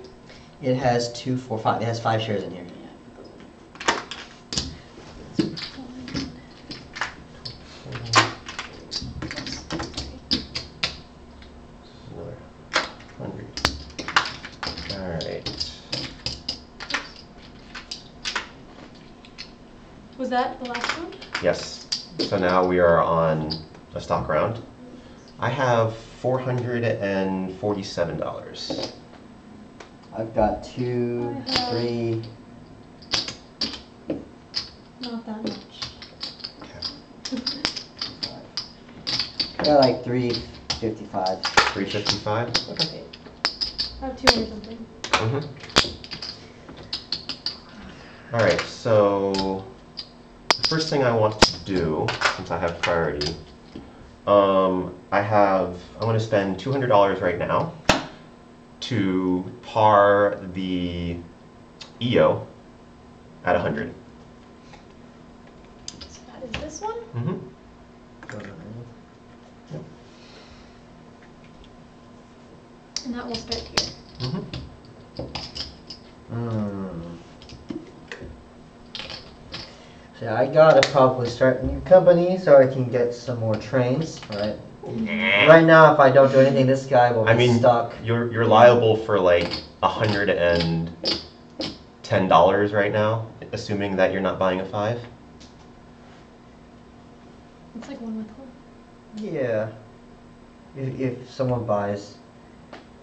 Speaker 4: It has 2, 4, 5. It has 5 shares in here.
Speaker 3: Another 100. All right.
Speaker 1: Was that the last one?
Speaker 3: Yes. So now we are on a stock round. I have $447.
Speaker 4: I've got 2,
Speaker 1: I have-
Speaker 4: 3.
Speaker 1: Not that much.
Speaker 4: I got like 355.
Speaker 3: 355? Okay.
Speaker 1: I have 200 something.
Speaker 3: All right, so the first thing I want to do, since I have priority, I'm going to spend $200 right now to par the EO at 100.
Speaker 1: So that is this one? And that will start here.
Speaker 4: So I gotta probably start a new company so I can get some more trains, right? Right now, if I don't do anything, this guy will be stuck.
Speaker 3: You're liable for like $110 right now, assuming that you're not buying a 5.
Speaker 1: It's like 1 with 1.
Speaker 4: Yeah. If someone buys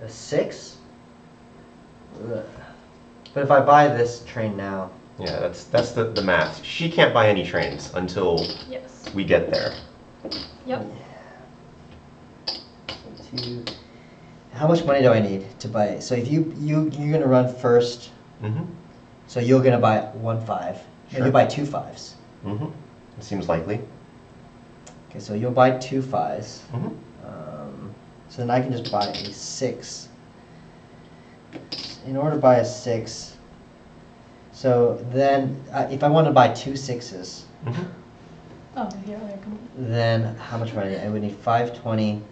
Speaker 4: a 6. Ugh. But if I buy this train now.
Speaker 3: Yeah, that's the math. She can't buy any trains until
Speaker 1: Yes.
Speaker 3: we get there.
Speaker 1: Yep.
Speaker 4: How much money do I need to buy it? So if you're gonna run first, so you're gonna buy 1 5, and
Speaker 3: Sure.
Speaker 4: you buy 2 5s.
Speaker 3: It seems likely.
Speaker 4: Okay, so you'll buy 2 5s. So then I can just buy a 6. In order to buy a 6, so then if I want to buy 2 6s,
Speaker 1: Oh, here, there, come on.
Speaker 4: then how much money? I would need 520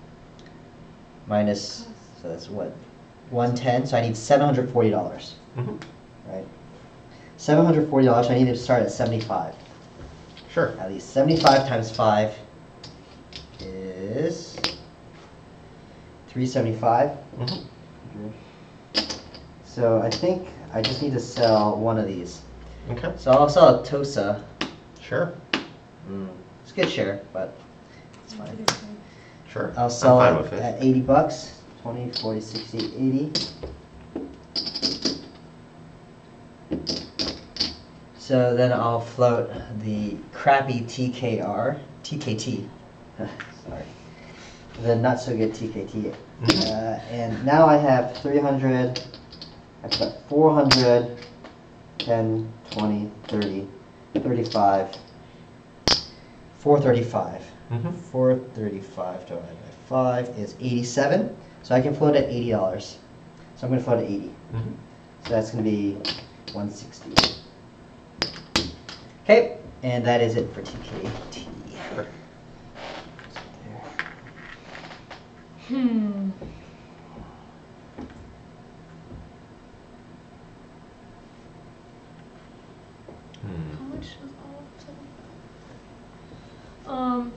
Speaker 4: minus, so that's what, 110. So I need $740. Right? $740. I need to start at 75.
Speaker 3: Sure.
Speaker 4: At least 75 times 5 is 375.
Speaker 3: Mm-hmm.
Speaker 4: So I think I just need to sell one of these.
Speaker 3: Okay.
Speaker 4: So I'll sell a Tosa.
Speaker 3: Sure.
Speaker 4: It's a good share, but it's fine.
Speaker 3: Sure.
Speaker 4: I'll sell
Speaker 3: I'm fine
Speaker 4: it
Speaker 3: with
Speaker 4: at 80 bucks. 20, 40, 60, 80. So then I'll float the crappy TKT. Sorry. The not so good TKT. And now I have 300, I've got 400, 10, 20, 30, 35, 435. 435 divided by 5 is 87. So I can float at $80. So I'm going to float at 80. So that's going to be 160. Okay, and that is it for TKT.
Speaker 3: Sure.
Speaker 1: How much was all of 75?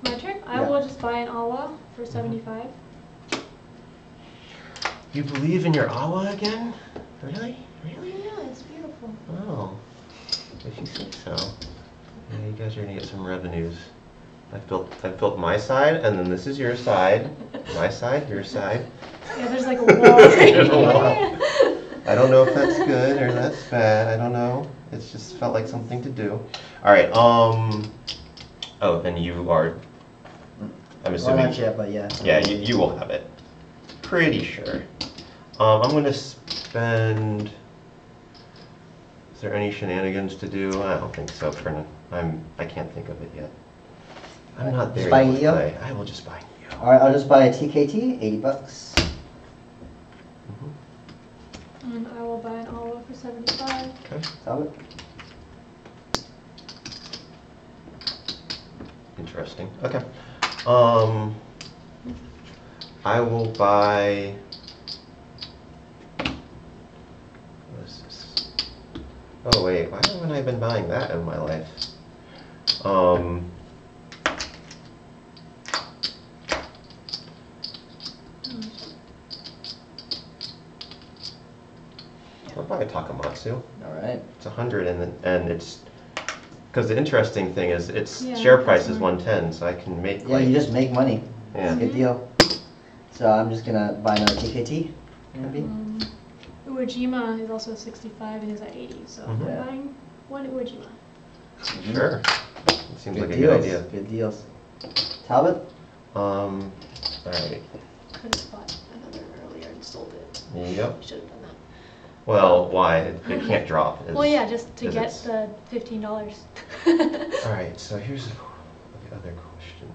Speaker 1: My turn? I
Speaker 4: Yeah.
Speaker 1: will just buy an awa for 75.
Speaker 3: You believe in your awa again? Really? Really?
Speaker 1: Yeah, it's beautiful.
Speaker 3: Oh, if you think so. Yeah, you guys are gonna get some revenues. I've built my side, and then this is your side. My side, your side.
Speaker 1: Yeah, there's like a wall right
Speaker 3: There's a wall.
Speaker 1: here.
Speaker 3: I don't know if that's good or that's bad. I don't know. It's just felt like something to do. All right. Oh, and you are. I'm
Speaker 4: Well,
Speaker 3: assuming.
Speaker 4: not yet, but yeah.
Speaker 3: Yeah, you will have it. Pretty sure. I'm gonna spend. Is there any shenanigans to do? I don't think so. I can't think of it yet. I'm not there
Speaker 4: Just buy
Speaker 3: yet to
Speaker 4: Neo?
Speaker 3: play. I will just buy Neo.
Speaker 4: Alright, I'll just buy a TKT, 80 bucks.
Speaker 1: And I will buy an awa for 75.
Speaker 3: Okay.
Speaker 4: Talbot.
Speaker 3: Interesting. Okay. I will buy. What is this? Oh wait, why haven't I been buying that in my life? I'll buy a Takamatsu.
Speaker 4: Alright.
Speaker 3: It's 100 and it's because the interesting thing is its
Speaker 1: Yeah,
Speaker 3: share price is
Speaker 1: that's
Speaker 3: 110, so I can make
Speaker 4: Yeah, you just make money.
Speaker 3: yeah.
Speaker 4: It's a good deal. So I'm just gonna buy another TKT. Maybe.
Speaker 1: Uejima is also 65 and is at 80, so I'm
Speaker 3: Mhm.
Speaker 1: buying one Uejima.
Speaker 3: Sure. It seems like a
Speaker 4: deals.
Speaker 3: good idea.
Speaker 4: Good deals. Talbot.
Speaker 3: Alright.
Speaker 1: Could have bought another earlier and sold it.
Speaker 3: Yep.
Speaker 1: Should have done that.
Speaker 3: Well, why? It can't drop.
Speaker 1: Well, yeah, just to
Speaker 3: is
Speaker 1: get
Speaker 3: it's-
Speaker 1: the $15.
Speaker 3: Alright, so here's the other question.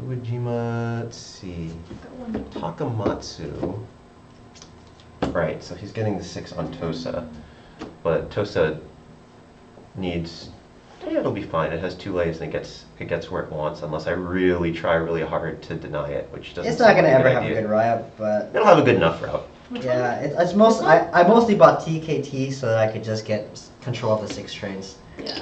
Speaker 3: Uejima, let's see.
Speaker 1: Got one.
Speaker 3: Takamatsu. Right, so he's getting the 6 on Tosa. But Tosa needs. Yeah, it'll be fine. It has 2 legs and it gets where it wants unless I really try really hard to deny it, which doesn't.
Speaker 4: It's not
Speaker 3: seem
Speaker 4: gonna
Speaker 3: like
Speaker 4: ever
Speaker 3: good
Speaker 4: have a
Speaker 3: idea.
Speaker 4: good route, but
Speaker 3: It'll have a good enough route.
Speaker 1: Which
Speaker 4: yeah,
Speaker 1: one?
Speaker 4: it's most. I mostly bought TKT so that I could just get control of the 6 trains.
Speaker 1: Yeah.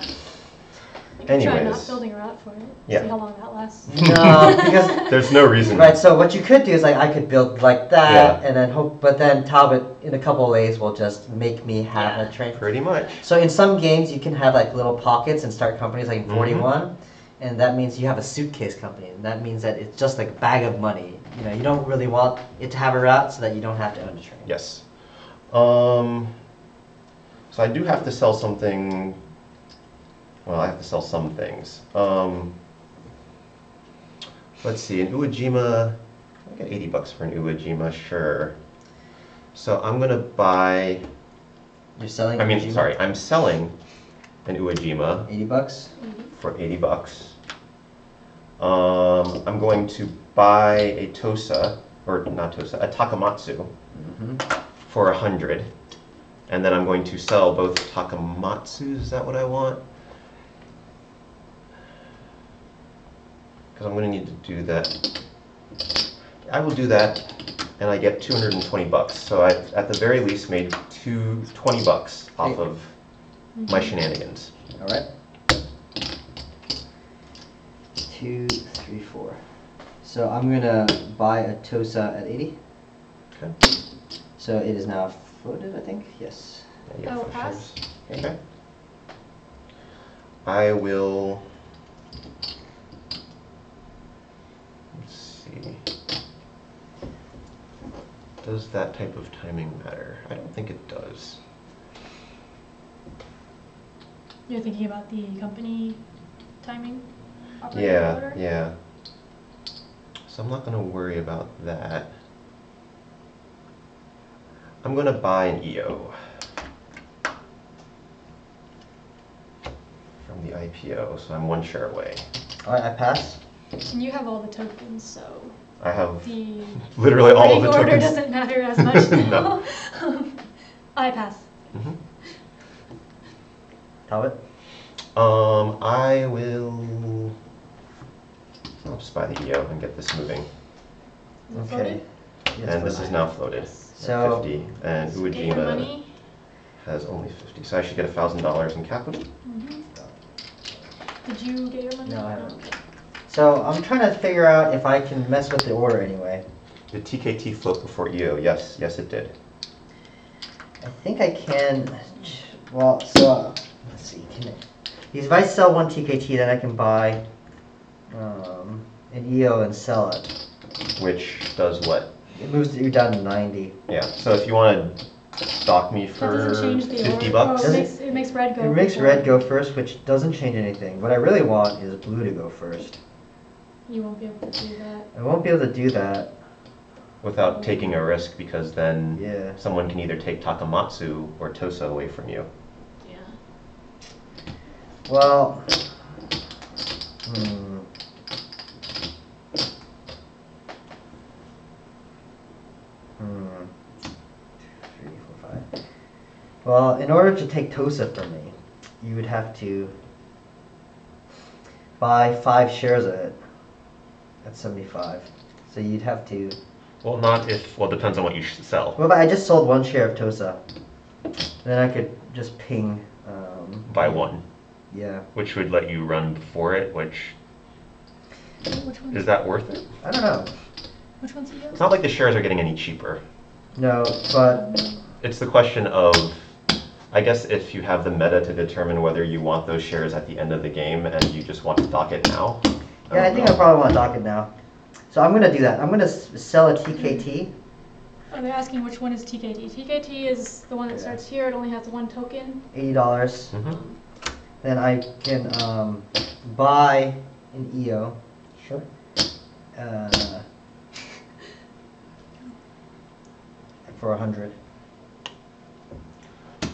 Speaker 1: You could try not
Speaker 3: Anyways.
Speaker 1: building a route for it.
Speaker 3: Yeah.
Speaker 1: See how long that lasts.
Speaker 4: No, because
Speaker 3: There's no reason.
Speaker 4: right. So what you could do is like I could build like that,
Speaker 3: Yeah.
Speaker 4: and then hope. But then Talbot in a couple of lays will just make me have
Speaker 1: Yeah.
Speaker 4: a train.
Speaker 3: Pretty much.
Speaker 4: So in some games you can have like little pockets and start companies like in
Speaker 3: Mhm.
Speaker 4: 41, and that means you have a suitcase company, and that means that it's just like a bag of money. You know, you don't really want it to have a route so that you don't have to own a train.
Speaker 3: Yes. So I do have to sell something. Well, I have to sell some things. Let's see, an Uejima. I get 80 bucks for an Uejima, sure. So I'm gonna buy.
Speaker 4: You're selling.
Speaker 3: I mean,
Speaker 4: Ujima?
Speaker 3: sorry, I'm selling an Uejima
Speaker 4: 80 bucks.
Speaker 3: for 80 bucks. I'm going to buy a Tosa, or not Tosa, a Takamatsu for 100. And then I'm going to sell both Takamatsus, is that what I want? Because I'm going to need to do that. I will do that, and I get 220 bucks. So I, at the very least, made 20 bucks off of my shenanigans.
Speaker 4: All right. 2, 3, 4. So I'm gonna buy a Tosa at 80.
Speaker 3: Okay.
Speaker 4: So it is now floated, I think. Yes.
Speaker 3: Yeah, you
Speaker 1: I will
Speaker 3: have
Speaker 1: pass.
Speaker 3: shares. Okay. I will. Let's see. Does that type of timing matter? I don't think it does.
Speaker 1: You're thinking about the company timing? Operating
Speaker 3: Yeah,
Speaker 1: order?
Speaker 3: yeah. So I'm not going to worry about that. I'm going to buy an EO from the IPO, so I'm 1 share away.
Speaker 4: Alright, I pass.
Speaker 1: And you have all the tokens, so
Speaker 3: I have
Speaker 1: the
Speaker 3: literally all of the
Speaker 1: order
Speaker 3: tokens.
Speaker 1: doesn't matter as much
Speaker 3: No.
Speaker 1: now. I pass.
Speaker 3: Mhm.
Speaker 4: Talbot?
Speaker 3: I will. I'll just buy the EO and get this moving.
Speaker 1: Is it
Speaker 4: Okay.
Speaker 1: floated?
Speaker 4: Yes,
Speaker 3: And this
Speaker 4: floated.
Speaker 3: is now floated at
Speaker 4: So-
Speaker 3: 50, and
Speaker 1: Get your
Speaker 3: Uejima
Speaker 1: money.
Speaker 3: has only 50, so I should get $1,000 in capital.
Speaker 1: Mhm. Did you get your money?
Speaker 4: No, I haven't.
Speaker 1: Okay.
Speaker 4: So I'm trying to figure out if I can mess with the order anyway.
Speaker 3: Did TKT float before EO? Yes, yes it did.
Speaker 4: I think I can. Well, so let's see. Can it? Because if I sell 1 TKT, then I can buy an EO and sell it.
Speaker 3: Which does what?
Speaker 4: It moves you down to 90.
Speaker 3: Yeah, so if you want to stock me
Speaker 1: That
Speaker 3: for
Speaker 1: doesn't change the
Speaker 3: 50
Speaker 1: order.
Speaker 3: bucks,
Speaker 1: Oh,
Speaker 4: Does
Speaker 1: it makes red go.
Speaker 4: It makes
Speaker 1: before.
Speaker 4: red go first, which doesn't change anything. What I really want is blue to go first.
Speaker 1: You won't be able to do that.
Speaker 4: I won't be able to do that.
Speaker 3: without taking a risk, because then
Speaker 4: Yeah.
Speaker 3: someone can either take Takamatsu or Tosa away from you.
Speaker 1: Yeah.
Speaker 4: Well, hmm. Hmm. 3, 4, 5. Well, in order to take Tosa from me, you would have to buy 5 shares of it at 75. So you'd have to.
Speaker 3: Well, not if, well, it depends on what you sell.
Speaker 4: What if I just sold 1 share of Tosa? Then I could just ping.
Speaker 3: Buy 1,
Speaker 4: Yeah.
Speaker 3: which would let you run before it, which,
Speaker 1: Which one's,
Speaker 3: is that worth it?
Speaker 4: I don't know.
Speaker 1: which one's he
Speaker 3: It's not like the shares are getting any cheaper.
Speaker 4: No, but
Speaker 3: It's the question of, I guess if you have the meta to determine whether you want those shares at the end of the game and you just want to dock it now.
Speaker 4: yeah, I think I probably want to dock it now. So I'm gonna do that. I'm gonna sell a TKT.
Speaker 1: Oh, they're asking which one is TKT. TKT is the one that
Speaker 4: Yeah.
Speaker 1: starts here. It only has 1 token.
Speaker 4: $80.
Speaker 3: Mm-hmm.
Speaker 4: Then I can buy an EO.
Speaker 3: Sure.
Speaker 4: For 100.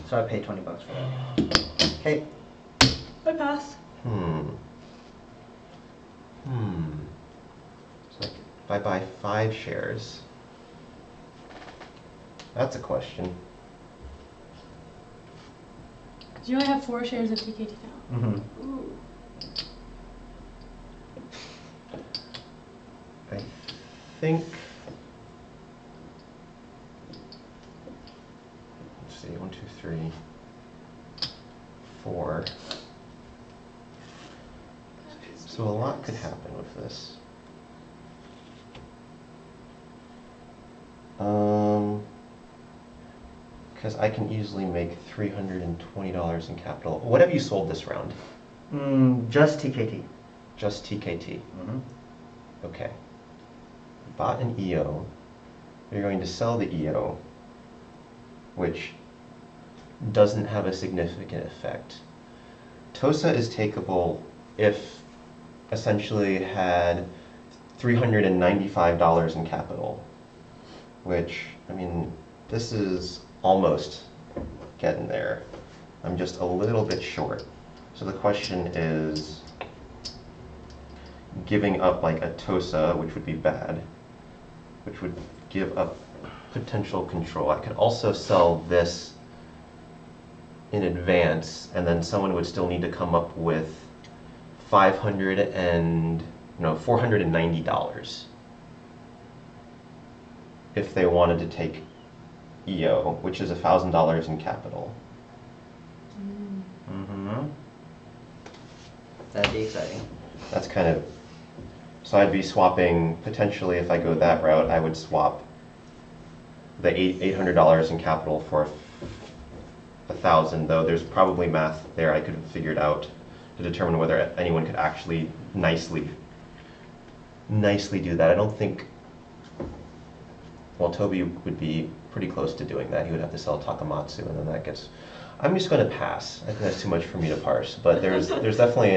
Speaker 4: So I pay $20 for that. Okay.
Speaker 1: I pass.
Speaker 3: So if I buy 5 shares, that's a question.
Speaker 1: You only have 4 shares of TKT now.
Speaker 4: Mm-hmm.
Speaker 1: Ooh.
Speaker 3: I think, let's see, 1, 2, 3, 4. So a lot could happen with this. Because I can easily make $320 in capital. What have you sold this round?
Speaker 4: Just TKT.
Speaker 3: Just TKT.
Speaker 4: Mm-hmm.
Speaker 3: Okay. Bought an EO. You're going to sell the EO, which doesn't have a significant effect. Tosa is takeable if essentially had $395 in capital, which, I mean, this is almost getting there. I'm just a little bit short. So the question is giving up like a Tosa, which would be bad, which would give up potential control. I could also sell this in advance, and then someone would still need to come up with $490 if they wanted to take EO, which is $1,000 in capital.
Speaker 4: Mm-hmm. That'd be exciting.
Speaker 3: That's kind of So I'd be swapping, potentially, if I go that route, I would swap the $800 in capital for 1,000, though there's probably math there I could have figured out to determine whether anyone could actually nicely do that. I don't think, well, Toby would be pretty close to doing that. He would have to sell Takamatsu, and then that gets, I'm just going to pass. I think that's too much for me to parse, but there's definitely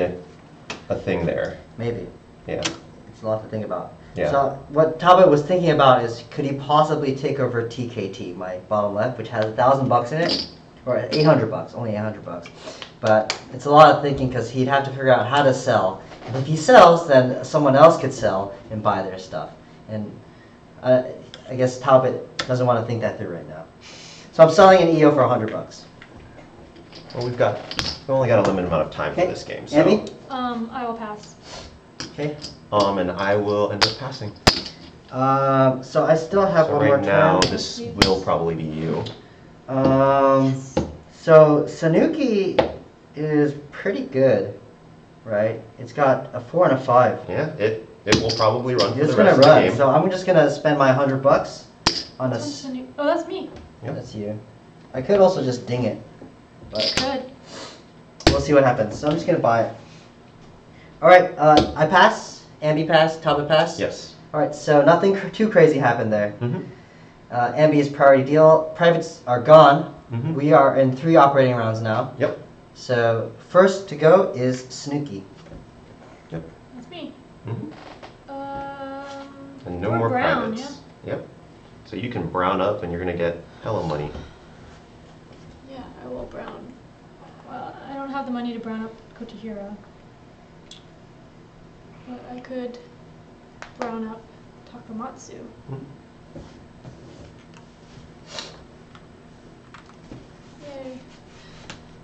Speaker 3: a thing there.
Speaker 4: Maybe.
Speaker 3: Yeah.
Speaker 4: It's a lot to think about.
Speaker 3: Yeah.
Speaker 4: So what Talbot was thinking about is, could he possibly take over TKT, my bottom left, which has $1,000 in it, or $800, only $800. But it's a lot of thinking because he'd have to figure out how to sell. And if he sells, then someone else could sell and buy their stuff. And I guess Talbot doesn't want to think that through right now. So I'm selling an EO for $100.
Speaker 3: Well, we've only got a limited amount of time for this game. So.
Speaker 4: Ambie?
Speaker 1: I will pass.
Speaker 4: Okay.
Speaker 3: And I will end up passing.
Speaker 4: So I still have
Speaker 3: So
Speaker 4: one more
Speaker 3: right now,
Speaker 4: turn.
Speaker 3: this will probably be you.
Speaker 4: So Sanuki is pretty good, right? It's got a 4 and a 5.
Speaker 3: Yeah, it will probably run for
Speaker 4: It's
Speaker 3: the
Speaker 4: gonna
Speaker 3: rest of the
Speaker 4: run.
Speaker 3: game.
Speaker 4: So I'm just gonna spend my $100 on a.
Speaker 1: Oh, that's me.
Speaker 3: Yep.
Speaker 4: That's you. I could also just ding it, but
Speaker 1: Good.
Speaker 4: we'll see what happens. So I'm just gonna buy it. All right, I pass. Ambie pass. Talbot pass.
Speaker 3: Yes.
Speaker 4: All right, so nothing too crazy happened there.
Speaker 3: Mm-hmm.
Speaker 4: Ambie is priority deal. Privates are gone.
Speaker 3: Mm-hmm.
Speaker 4: We are in 3 operating rounds now.
Speaker 3: Yep.
Speaker 4: So first to go is Snooky.
Speaker 1: That's me.
Speaker 3: Mm-hmm. And
Speaker 1: Or
Speaker 3: no more
Speaker 1: brown,
Speaker 3: privates. Yep. So you can brown up and you're gonna get hella money.
Speaker 1: Yeah, I will brown. Well, I don't have the money to brown up Kotahira. But I could brown up Takamatsu.
Speaker 3: Mhm.
Speaker 1: Yay.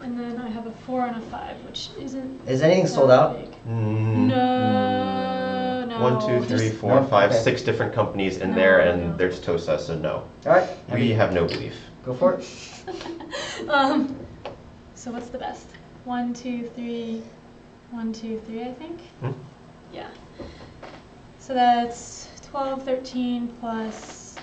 Speaker 1: And then I have a 4 and a 5, which isn't.
Speaker 4: Is anything
Speaker 1: that
Speaker 4: sold out?
Speaker 1: big.
Speaker 3: Mm.
Speaker 1: No.
Speaker 3: 1, 2, 3,
Speaker 1: There's-
Speaker 3: 4, 5,
Speaker 4: Okay.
Speaker 3: 6 different companies in
Speaker 1: No,
Speaker 3: there,
Speaker 1: no.
Speaker 3: and there's Tosa, so no.
Speaker 4: All right.
Speaker 3: We have no belief.
Speaker 4: Go for it.
Speaker 1: So what's the best? 1, 2, 3. 1, 2, 3, I think.
Speaker 3: Hmm?
Speaker 1: Yeah. So that's 12, 13 plus.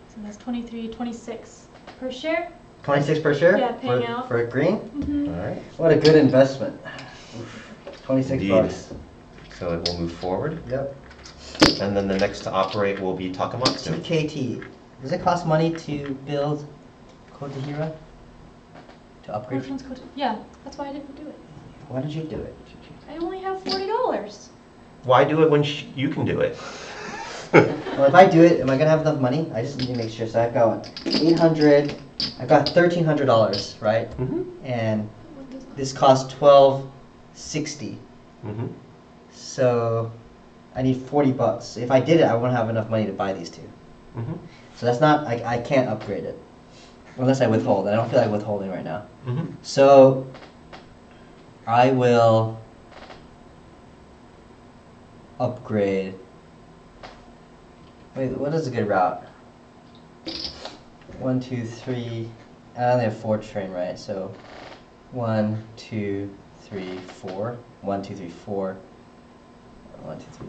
Speaker 1: So that's 23, 26 per share.
Speaker 4: 26 per share?
Speaker 1: Yeah, paying
Speaker 4: for,
Speaker 1: out.
Speaker 4: For a green?
Speaker 1: Mm-hmm.
Speaker 3: All right.
Speaker 4: What a good investment. Oof, 26
Speaker 3: Indeed.
Speaker 4: bucks.
Speaker 3: So it will move forward,
Speaker 4: Yep.
Speaker 3: and then the next to operate will be Takamatsu.
Speaker 4: TKT. Does it cost money to build Kotahira? To upgrade?
Speaker 1: Which one's Yeah, that's why I didn't do it.
Speaker 4: Why did you do it?
Speaker 1: I only have $40.
Speaker 3: Why do it when you can do it?
Speaker 4: Well, if I do it, am I gonna have enough money? I just need to make sure. So I've got 800. I've got $1,300, right?
Speaker 3: Mm-hmm.
Speaker 4: And this costs $1,260.
Speaker 3: Mm-hmm.
Speaker 4: So I need 40 bucks. If I did it, I wouldn't have enough money to buy these 2.
Speaker 3: Mm-hmm.
Speaker 4: So that's not. I can't upgrade it unless I withhold. I don't feel like withholding right now.
Speaker 3: Mm-hmm.
Speaker 4: So I will upgrade. Wait, what is a good route? 1, 2, 3. I only have 4 train, right? So 1, 2, 3, 4. 1, 2, 3, 4. 1, 2, 3.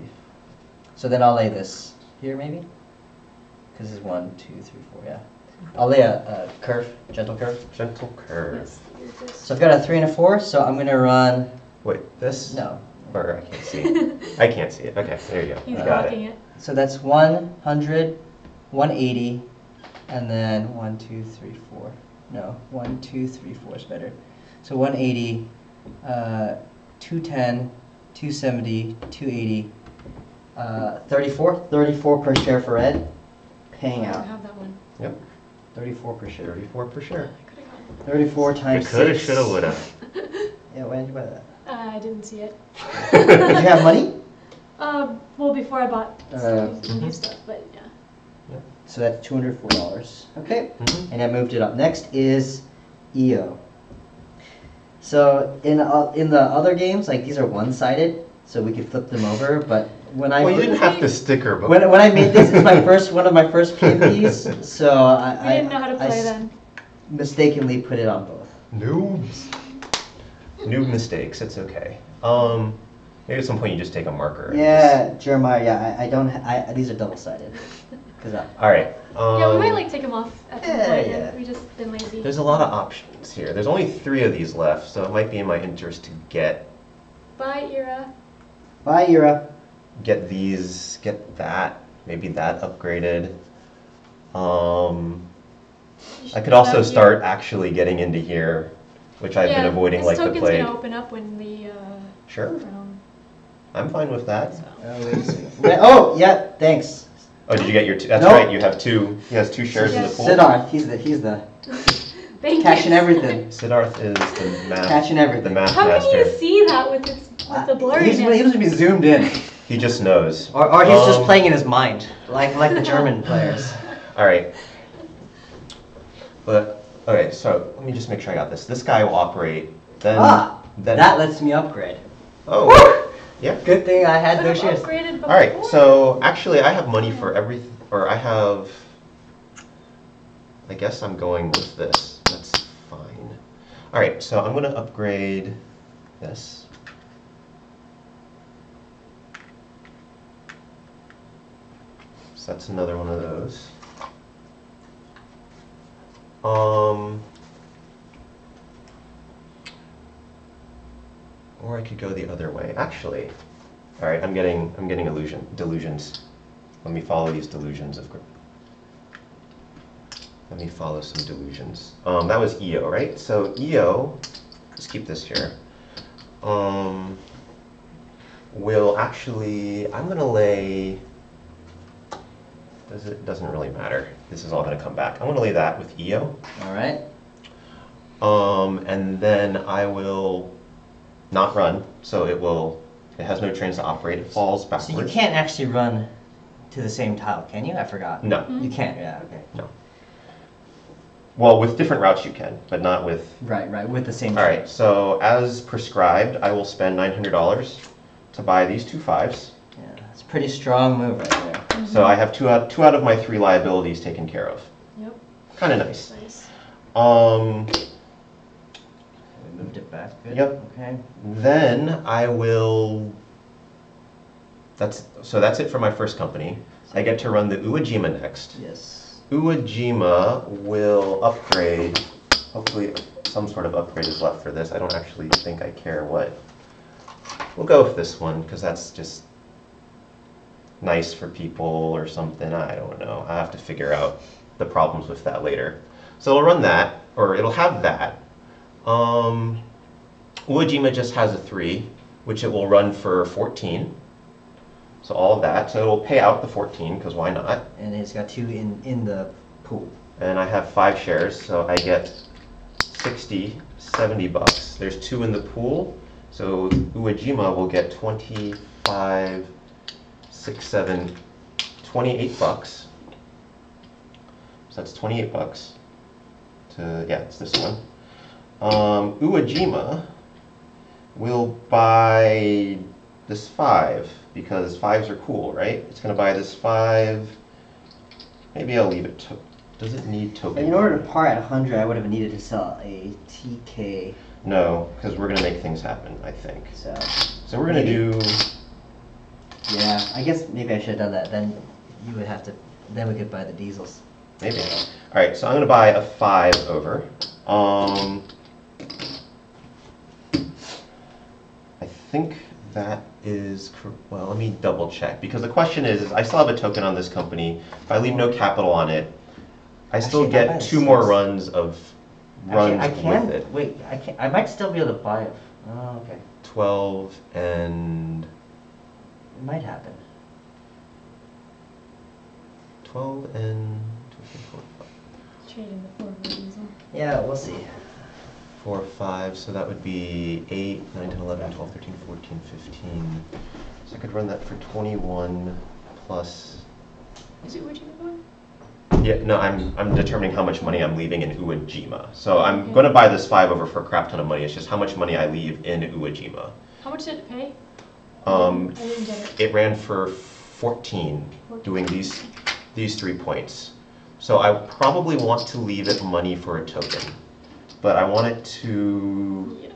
Speaker 4: So then I'll lay this here, maybe? Because this is 1, 2, 3, 4. Yeah. I'll lay a curve, gentle curve.
Speaker 3: Gentle curve.
Speaker 1: Yes, here's this.
Speaker 4: So I've got a 3 and a 4. So I'm gonna run.
Speaker 3: Wait, this?
Speaker 4: No.
Speaker 3: Or I can't see. I can't see it. Okay, there you go.
Speaker 1: He's
Speaker 3: Got
Speaker 1: blocking
Speaker 3: it.
Speaker 1: it.
Speaker 4: So that's 100, 180, and then 1, 2, 3, 4. No, 1, 2, 3, 4 is better. So 180, 210, 270, 280, 34 per share for red, paying
Speaker 1: I don't
Speaker 4: out.
Speaker 1: have that one.
Speaker 3: Yep.
Speaker 4: 34 per share.
Speaker 3: 34 per share.
Speaker 1: I could have gotten
Speaker 4: 34
Speaker 3: You
Speaker 4: times
Speaker 3: coulda,
Speaker 4: 6.
Speaker 3: shoulda, woulda.
Speaker 4: Yeah, why did you buy that?
Speaker 1: I didn't see it.
Speaker 4: Did you have money?
Speaker 1: Well, before I bought some new
Speaker 3: mhm.
Speaker 1: stuff, but yeah.
Speaker 4: So that's $204. Okay.
Speaker 3: Mhm.
Speaker 4: And I moved it up. Next is EO. So in the other games, like these are one-sided, so we could flip them over. But when I
Speaker 3: Well, you didn't have to sticker, but
Speaker 4: when I made this, it's one of my first PMPs. So
Speaker 1: We didn't know how to play then.
Speaker 4: mistakenly put it on both.
Speaker 3: noobs. Noob mistakes. It's okay. Maybe at some point you just take a marker. and
Speaker 4: Yeah, Jeremiah. Yeah, I don't. These are double-sided. Cause
Speaker 3: All right.
Speaker 1: Yeah, we might like take them off at some
Speaker 4: yeah,
Speaker 1: point.
Speaker 4: yeah.
Speaker 1: And we just been lazy.
Speaker 3: There's a lot of options here. There's only 3 of these left, so it might be in my interest to get
Speaker 1: Bye, Ira.
Speaker 4: Bye, Ira.
Speaker 3: these, get that, maybe that upgraded.
Speaker 1: You
Speaker 3: I
Speaker 1: should
Speaker 3: could
Speaker 1: go
Speaker 3: also
Speaker 1: down
Speaker 3: start
Speaker 1: here.
Speaker 3: actually getting into here, which I've been
Speaker 1: Yeah,
Speaker 3: avoiding
Speaker 1: this
Speaker 3: like the
Speaker 1: token's
Speaker 3: plague.
Speaker 1: gonna open up when the
Speaker 3: Sure,
Speaker 1: round.
Speaker 3: I'm fine with that.
Speaker 1: So.
Speaker 4: Oh, wait a second. Oh, yeah. Thanks.
Speaker 3: Oh, did you get your 2? That's
Speaker 4: Nope.
Speaker 3: right, you have 2. He has 2 shares in the
Speaker 1: Yes.
Speaker 3: pool.
Speaker 4: Siddharth. He's the
Speaker 1: Thank
Speaker 4: catching
Speaker 1: you.
Speaker 4: everything.
Speaker 3: Siddharth is the math,
Speaker 4: Catching everything.
Speaker 3: the math
Speaker 1: How can
Speaker 3: master.
Speaker 1: you see that with the blurriness?
Speaker 4: He must be zoomed in,
Speaker 3: He just knows.
Speaker 4: or he's just playing in his mind, like the German players.
Speaker 3: All right. But okay, so let me just make sure I got this. This guy will operate. Then then.
Speaker 4: That lets me upgrade.
Speaker 3: Oh. Yeah.
Speaker 4: Good thing I had
Speaker 1: Could
Speaker 4: those
Speaker 1: have
Speaker 4: shares.
Speaker 1: upgraded before.
Speaker 3: All right. So actually, I have money for everything, or I have. I guess I'm going with this. That's fine. All right. So I'm going to upgrade this. So that's another one of those. Or I could go the other way. Actually, all right. I'm getting delusions. Let me follow these delusions of. Let me follow some delusions. That was EO, right? So EO, let's keep this here. Will actually, I'm gonna lay. Doesn't really matter. This is all gonna come back. I'm gonna lay that with EO.
Speaker 4: All right.
Speaker 3: And then I will not run, so it has no trains to operate. It falls backwards.
Speaker 4: So you can't actually run to the same tile, can you? I forgot.
Speaker 3: No.
Speaker 4: You can't. Yeah. Okay.
Speaker 3: No. Well, with different routes you can, but not with.
Speaker 4: Right. With the same.
Speaker 3: All right. So as prescribed, I will spend $900 to buy these 2 5s.
Speaker 4: Yeah, it's a pretty strong move right there.
Speaker 3: So I have two out of my 3 liabilities taken care of.
Speaker 1: Yep.
Speaker 3: Kind of nice.
Speaker 1: Nice.
Speaker 4: We moved it back. Good.
Speaker 3: Yep.
Speaker 4: Okay.
Speaker 3: Then I will. That's it for my first company. I get to run the Uwajima next.
Speaker 4: Yes.
Speaker 3: Uwajima will upgrade. Hopefully, some sort of upgrade is left for this. I don't actually think I care what. We'll go with this one because that's just nice for people or something. I don't know. I have to figure out the problems with that later. So it'll run that, or it'll have that. Uwajima just has a 3, which it will run for 14. So all of that. So it'll pay out the 14, because why not?
Speaker 4: And it's got 2 in the pool.
Speaker 3: And I have 5 shares, so I get 60, 70 bucks. There's 2 in the pool, so Uwajima will get 25, 6, 7, 28 bucks. So that's 28 bucks. It's this one. Uwajima will buy this 5 because 5s are cool, right? It's going to buy this 5. Maybe I'll leave it. Does it need Toby?
Speaker 4: And in order to par at 100, I would have needed to sell a TK.
Speaker 3: No, because we're going to make things happen, I think.
Speaker 4: So
Speaker 3: we're going to do.
Speaker 4: Yeah, I guess maybe I should have done that. Then you would have to. Then we could buy the diesels.
Speaker 3: Maybe. All right, so I'm going to buy a 5 over. I think that is, well, let me double check. Because the question is I still have a token on this company. If I leave no capital on it, I still
Speaker 4: Actually, if I buy
Speaker 3: get
Speaker 4: a
Speaker 3: 2 more
Speaker 4: 6.
Speaker 3: runs
Speaker 4: Actually, I can.
Speaker 3: with it.
Speaker 4: Wait, I can. I might still be able to buy it. Oh, okay.
Speaker 3: 12 and
Speaker 4: It might happen.
Speaker 3: 12 and 4,
Speaker 1: Trading the 4 for diesel.
Speaker 4: Yeah, we'll see.
Speaker 3: 4, 5, so that would be 8, 9, 10, 11, 12, 13, 14, 15. So I could run that for 21 plus.
Speaker 1: Is it Uwajima going?
Speaker 3: Yeah, no, I'm determining how much money I'm leaving in Uwajima. So I'm going to buy this 5 over for a crap ton of money. It's just how much money I leave in Uwajima.
Speaker 1: How much did it pay? I
Speaker 3: Um,
Speaker 1: didn't get it.
Speaker 3: It ran for 14, doing these 3 points. So I probably want to leave it money for a token. But I want it to.
Speaker 1: Yes.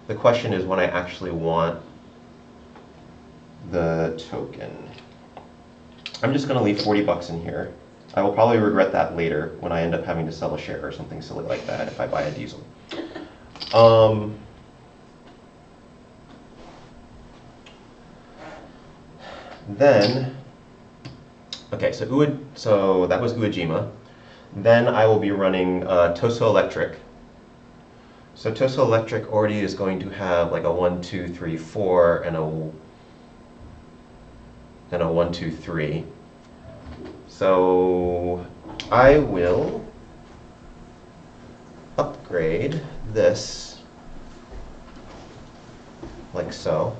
Speaker 3: The question is when I actually want the token. I'm just going to leave 40 bucks in here. I will probably regret that later when I end up having to sell a share or something silly like that if I buy a diesel. Then, okay, so that was Uejima. Then I will be running Toso Electric. So Toso Electric already is going to have like a 1, 2, 3, 4 and a 1, 2, 3. So I will upgrade this like so.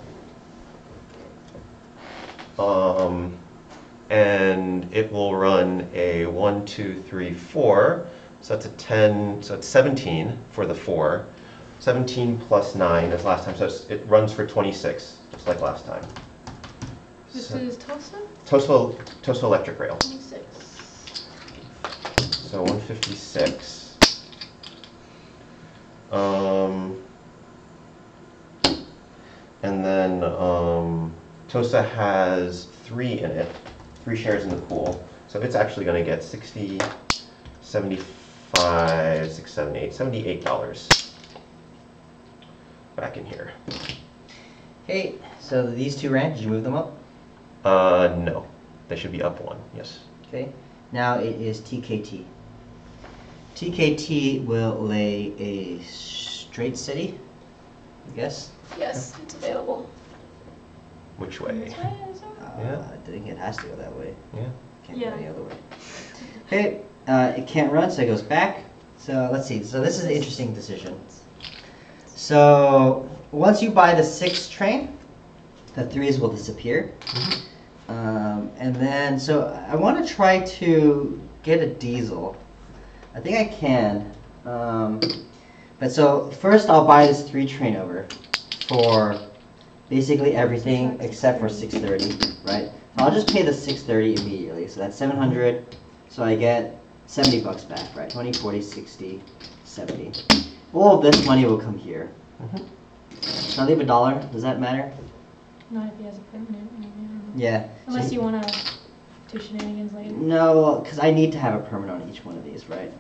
Speaker 3: And it will run a 1, 2, 3, 4. So that's a 10, so it's 17 for the 4. 17 plus 9 is last time, so it runs for 26, just like last time.
Speaker 1: This is Tulsa?
Speaker 3: Toso Electric Rail.
Speaker 1: 26.
Speaker 3: So 156. And then Tosa has 3 in it, 3 shares in the pool. So it's actually going to get 60, 75, 6, 7, 8, $78 back in here.
Speaker 4: Okay, so these two ran. Did you move them up?
Speaker 3: No. They should be up 1, yes.
Speaker 4: Okay, now it is TKT. TKT will lay a straight city, I guess.
Speaker 1: Yes, it's available.
Speaker 3: Which way?
Speaker 1: This way, is it?
Speaker 3: Yeah.
Speaker 4: I think it has to go that way.
Speaker 3: Yeah.
Speaker 4: Can't
Speaker 1: Yeah.
Speaker 4: go any other way. Okay, it can't run, so it goes back. So let's see. So this is an interesting decision. So once you buy the 6 train, the 3s will disappear. And then, so I want to try to get a diesel. I think I can. But so first I'll buy this 3 train over for basically everything except for 630, right? I'll just pay the 630 immediately. So that's 700. So I get 70 bucks back, right? 20, 40, 60, 70. All of this money will come here. So I leave $1. Does that matter?
Speaker 1: Not if he has a permanent.
Speaker 4: Yeah.
Speaker 1: Unless
Speaker 4: so,
Speaker 1: you want to do shenanigans later.
Speaker 4: No, because I need to have a permanent on each one of these, right?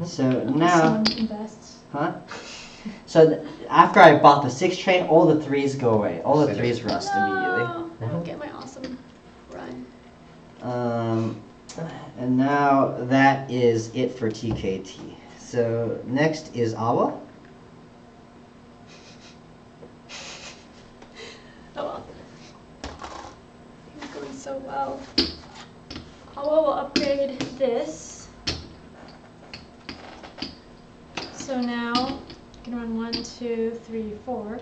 Speaker 4: So now,
Speaker 1: Someone invests.
Speaker 4: huh? So after I bought the 6 train, all the 3s go away. All the 3s rust immediately.
Speaker 1: No, I don't get my awesome run.
Speaker 4: And now that is it for TKT. So next is Awa.
Speaker 1: Oh well. It's going so well. Awa will upgrade this. So now I can run 1, 2, 3, 4.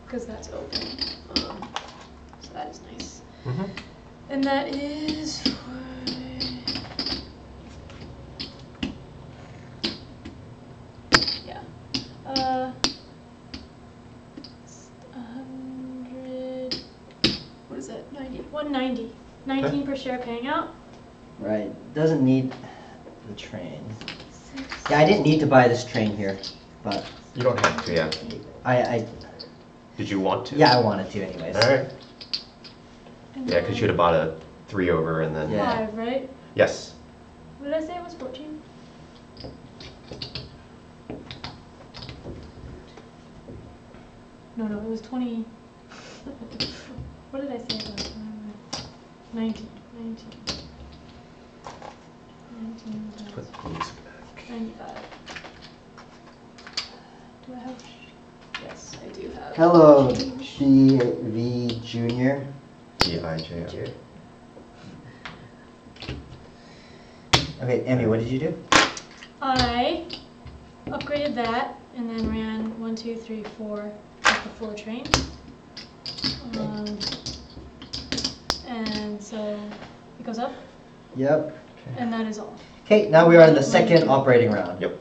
Speaker 1: Because that's open. So that is nice. And that is yeah. 100. What is it? 90. 190. 19 per share paying out.
Speaker 4: Right. Doesn't need the train. Yeah, I didn't need to buy this train here, but
Speaker 3: You don't have to, yeah.
Speaker 4: I
Speaker 3: Did you want to?
Speaker 4: yeah, I wanted to anyways.
Speaker 3: Alright.
Speaker 1: And
Speaker 3: Yeah, because you would have bought a 3 over and then...
Speaker 4: Yeah.
Speaker 1: 5, right?
Speaker 3: Yes.
Speaker 1: What did I say it was 14? No, it was 20. What did I say it was? 19. 19
Speaker 3: Put these back.
Speaker 1: 95. Do I have? Yes, I do have.
Speaker 4: Hello, GV Junior.
Speaker 3: E-I-J-O.
Speaker 4: Okay, Ambie, what did you do?
Speaker 1: I upgraded that and then ran 1, 2, 3, 4 with the 4 train. And so it goes up,
Speaker 4: Yep.
Speaker 1: and that is all.
Speaker 4: Okay, now we are in the second operating round.
Speaker 3: Yep.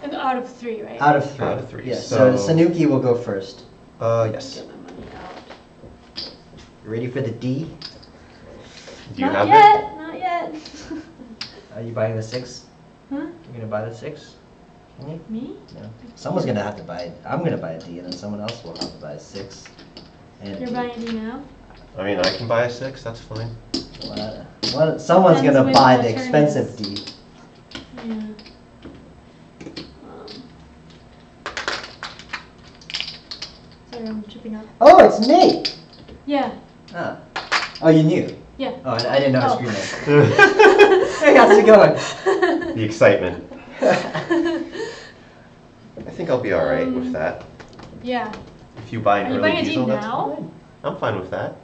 Speaker 1: And out of 3, right?
Speaker 4: Out of 3.
Speaker 3: Out of 3.
Speaker 4: Yeah, so Sanuki will go first.
Speaker 3: Yes.
Speaker 1: Get my money out.
Speaker 4: You ready for the D?
Speaker 3: Do you
Speaker 1: Not
Speaker 3: have
Speaker 1: yet.
Speaker 3: it?
Speaker 1: Not yet.
Speaker 4: Are you buying the 6?
Speaker 1: Huh?
Speaker 4: You're gonna buy the 6? Can you?
Speaker 1: Me?
Speaker 4: No. Someone's gonna have to buy it. I'm gonna buy a D, and then someone else will have to buy a 6.
Speaker 2: And
Speaker 1: You're buying a D now?
Speaker 3: I mean, I can buy a 6, that's fine.
Speaker 2: Someone's
Speaker 1: Depends
Speaker 2: gonna
Speaker 1: when
Speaker 2: buy
Speaker 1: the
Speaker 2: the
Speaker 1: turn
Speaker 2: expensive
Speaker 1: is.
Speaker 2: D.
Speaker 1: Yeah. Sorry, I'm chipping up.
Speaker 2: Oh, it's me!
Speaker 1: Yeah.
Speaker 2: Ah. Oh, you knew?
Speaker 1: Yeah.
Speaker 2: Oh, I didn't know
Speaker 1: Oh.
Speaker 2: his screen name. Hey, how's it going?
Speaker 3: The excitement. I think I'll be alright with that.
Speaker 1: Yeah.
Speaker 3: If you buy an
Speaker 1: Are you
Speaker 3: early
Speaker 1: buying a D
Speaker 3: diesel, that's
Speaker 1: now?
Speaker 3: fine. I'm fine with that.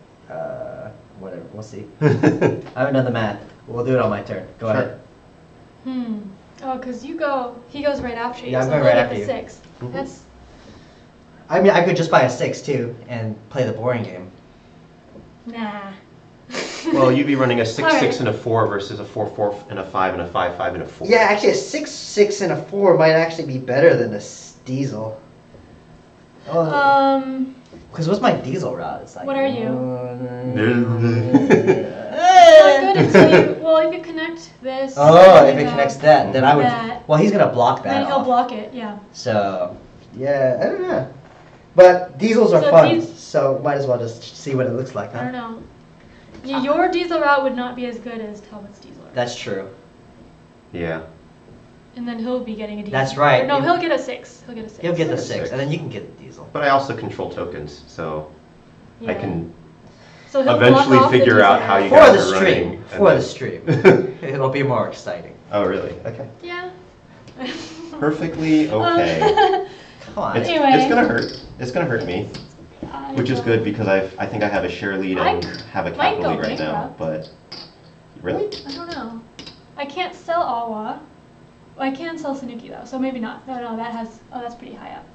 Speaker 2: Whatever, we'll see. I haven't done the math. We'll do it on my turn. Go
Speaker 3: Sure.
Speaker 2: ahead.
Speaker 1: Oh, because he goes right after you.
Speaker 2: Yeah, I'm
Speaker 1: so
Speaker 2: going
Speaker 1: he'll
Speaker 2: right
Speaker 1: get
Speaker 2: after
Speaker 1: the
Speaker 2: you.
Speaker 1: 6.
Speaker 3: Mhm.
Speaker 1: That's,
Speaker 2: I mean, I could just buy a 6 too and play the boring game.
Speaker 1: nah.
Speaker 3: Well, you'd be running a 6,
Speaker 1: All
Speaker 3: 6,
Speaker 1: right.
Speaker 3: and a 4 versus a 4, 4, and a 5, and a 5, 5, and a 4.
Speaker 2: Yeah, actually, a 6, 6, and a 4 might actually be better than a diesel. Oh, because what's my diesel route? It's like.
Speaker 1: What are you?
Speaker 2: Eh.
Speaker 1: Not good until you, well, if you connect this.
Speaker 2: Oh,
Speaker 1: and
Speaker 2: if it
Speaker 1: that,
Speaker 2: connects that, then I would.
Speaker 1: That.
Speaker 2: Well, he's gonna block that.
Speaker 1: Then he'll
Speaker 2: off.
Speaker 1: block it, yeah.
Speaker 2: So, yeah, I don't know. But diesels are
Speaker 1: So
Speaker 2: fun,
Speaker 1: these-
Speaker 2: so might as well just see what it looks like,
Speaker 1: I
Speaker 2: huh?
Speaker 1: don't know. Your diesel route would not be as good as Talbot's diesel route.
Speaker 2: That's true.
Speaker 3: Yeah.
Speaker 1: And then he'll be getting a diesel.
Speaker 2: That's right.
Speaker 1: Or no,
Speaker 2: You-
Speaker 1: he'll get a 6. He'll get a 6.
Speaker 2: He'll get the
Speaker 3: Six.
Speaker 2: 6, and then you can get the diesel.
Speaker 3: But I also control tokens, so I
Speaker 1: Yeah.
Speaker 3: can
Speaker 1: So he'll
Speaker 3: eventually
Speaker 1: block off the
Speaker 3: figure
Speaker 1: diesel
Speaker 3: out how
Speaker 1: route.
Speaker 3: you
Speaker 2: For
Speaker 3: guys
Speaker 2: the
Speaker 3: are
Speaker 2: stream.
Speaker 3: running.
Speaker 2: For the stream. It'll be more exciting.
Speaker 3: Oh, really? Okay.
Speaker 1: Yeah.
Speaker 3: Perfectly okay.
Speaker 2: Come on.
Speaker 3: It's,
Speaker 1: Anyway.
Speaker 3: it's gonna hurt. It's gonna hurt me,
Speaker 1: I
Speaker 3: which is
Speaker 1: will-
Speaker 3: good because I think I have a share lead and have a
Speaker 1: might
Speaker 3: capital
Speaker 1: go
Speaker 3: lead right now.
Speaker 1: bankrupt.
Speaker 3: But really?
Speaker 1: I don't know. I can't sell Awa. Well, I can sell Sanuki though, so maybe not. No, that has. Oh, that's pretty high up.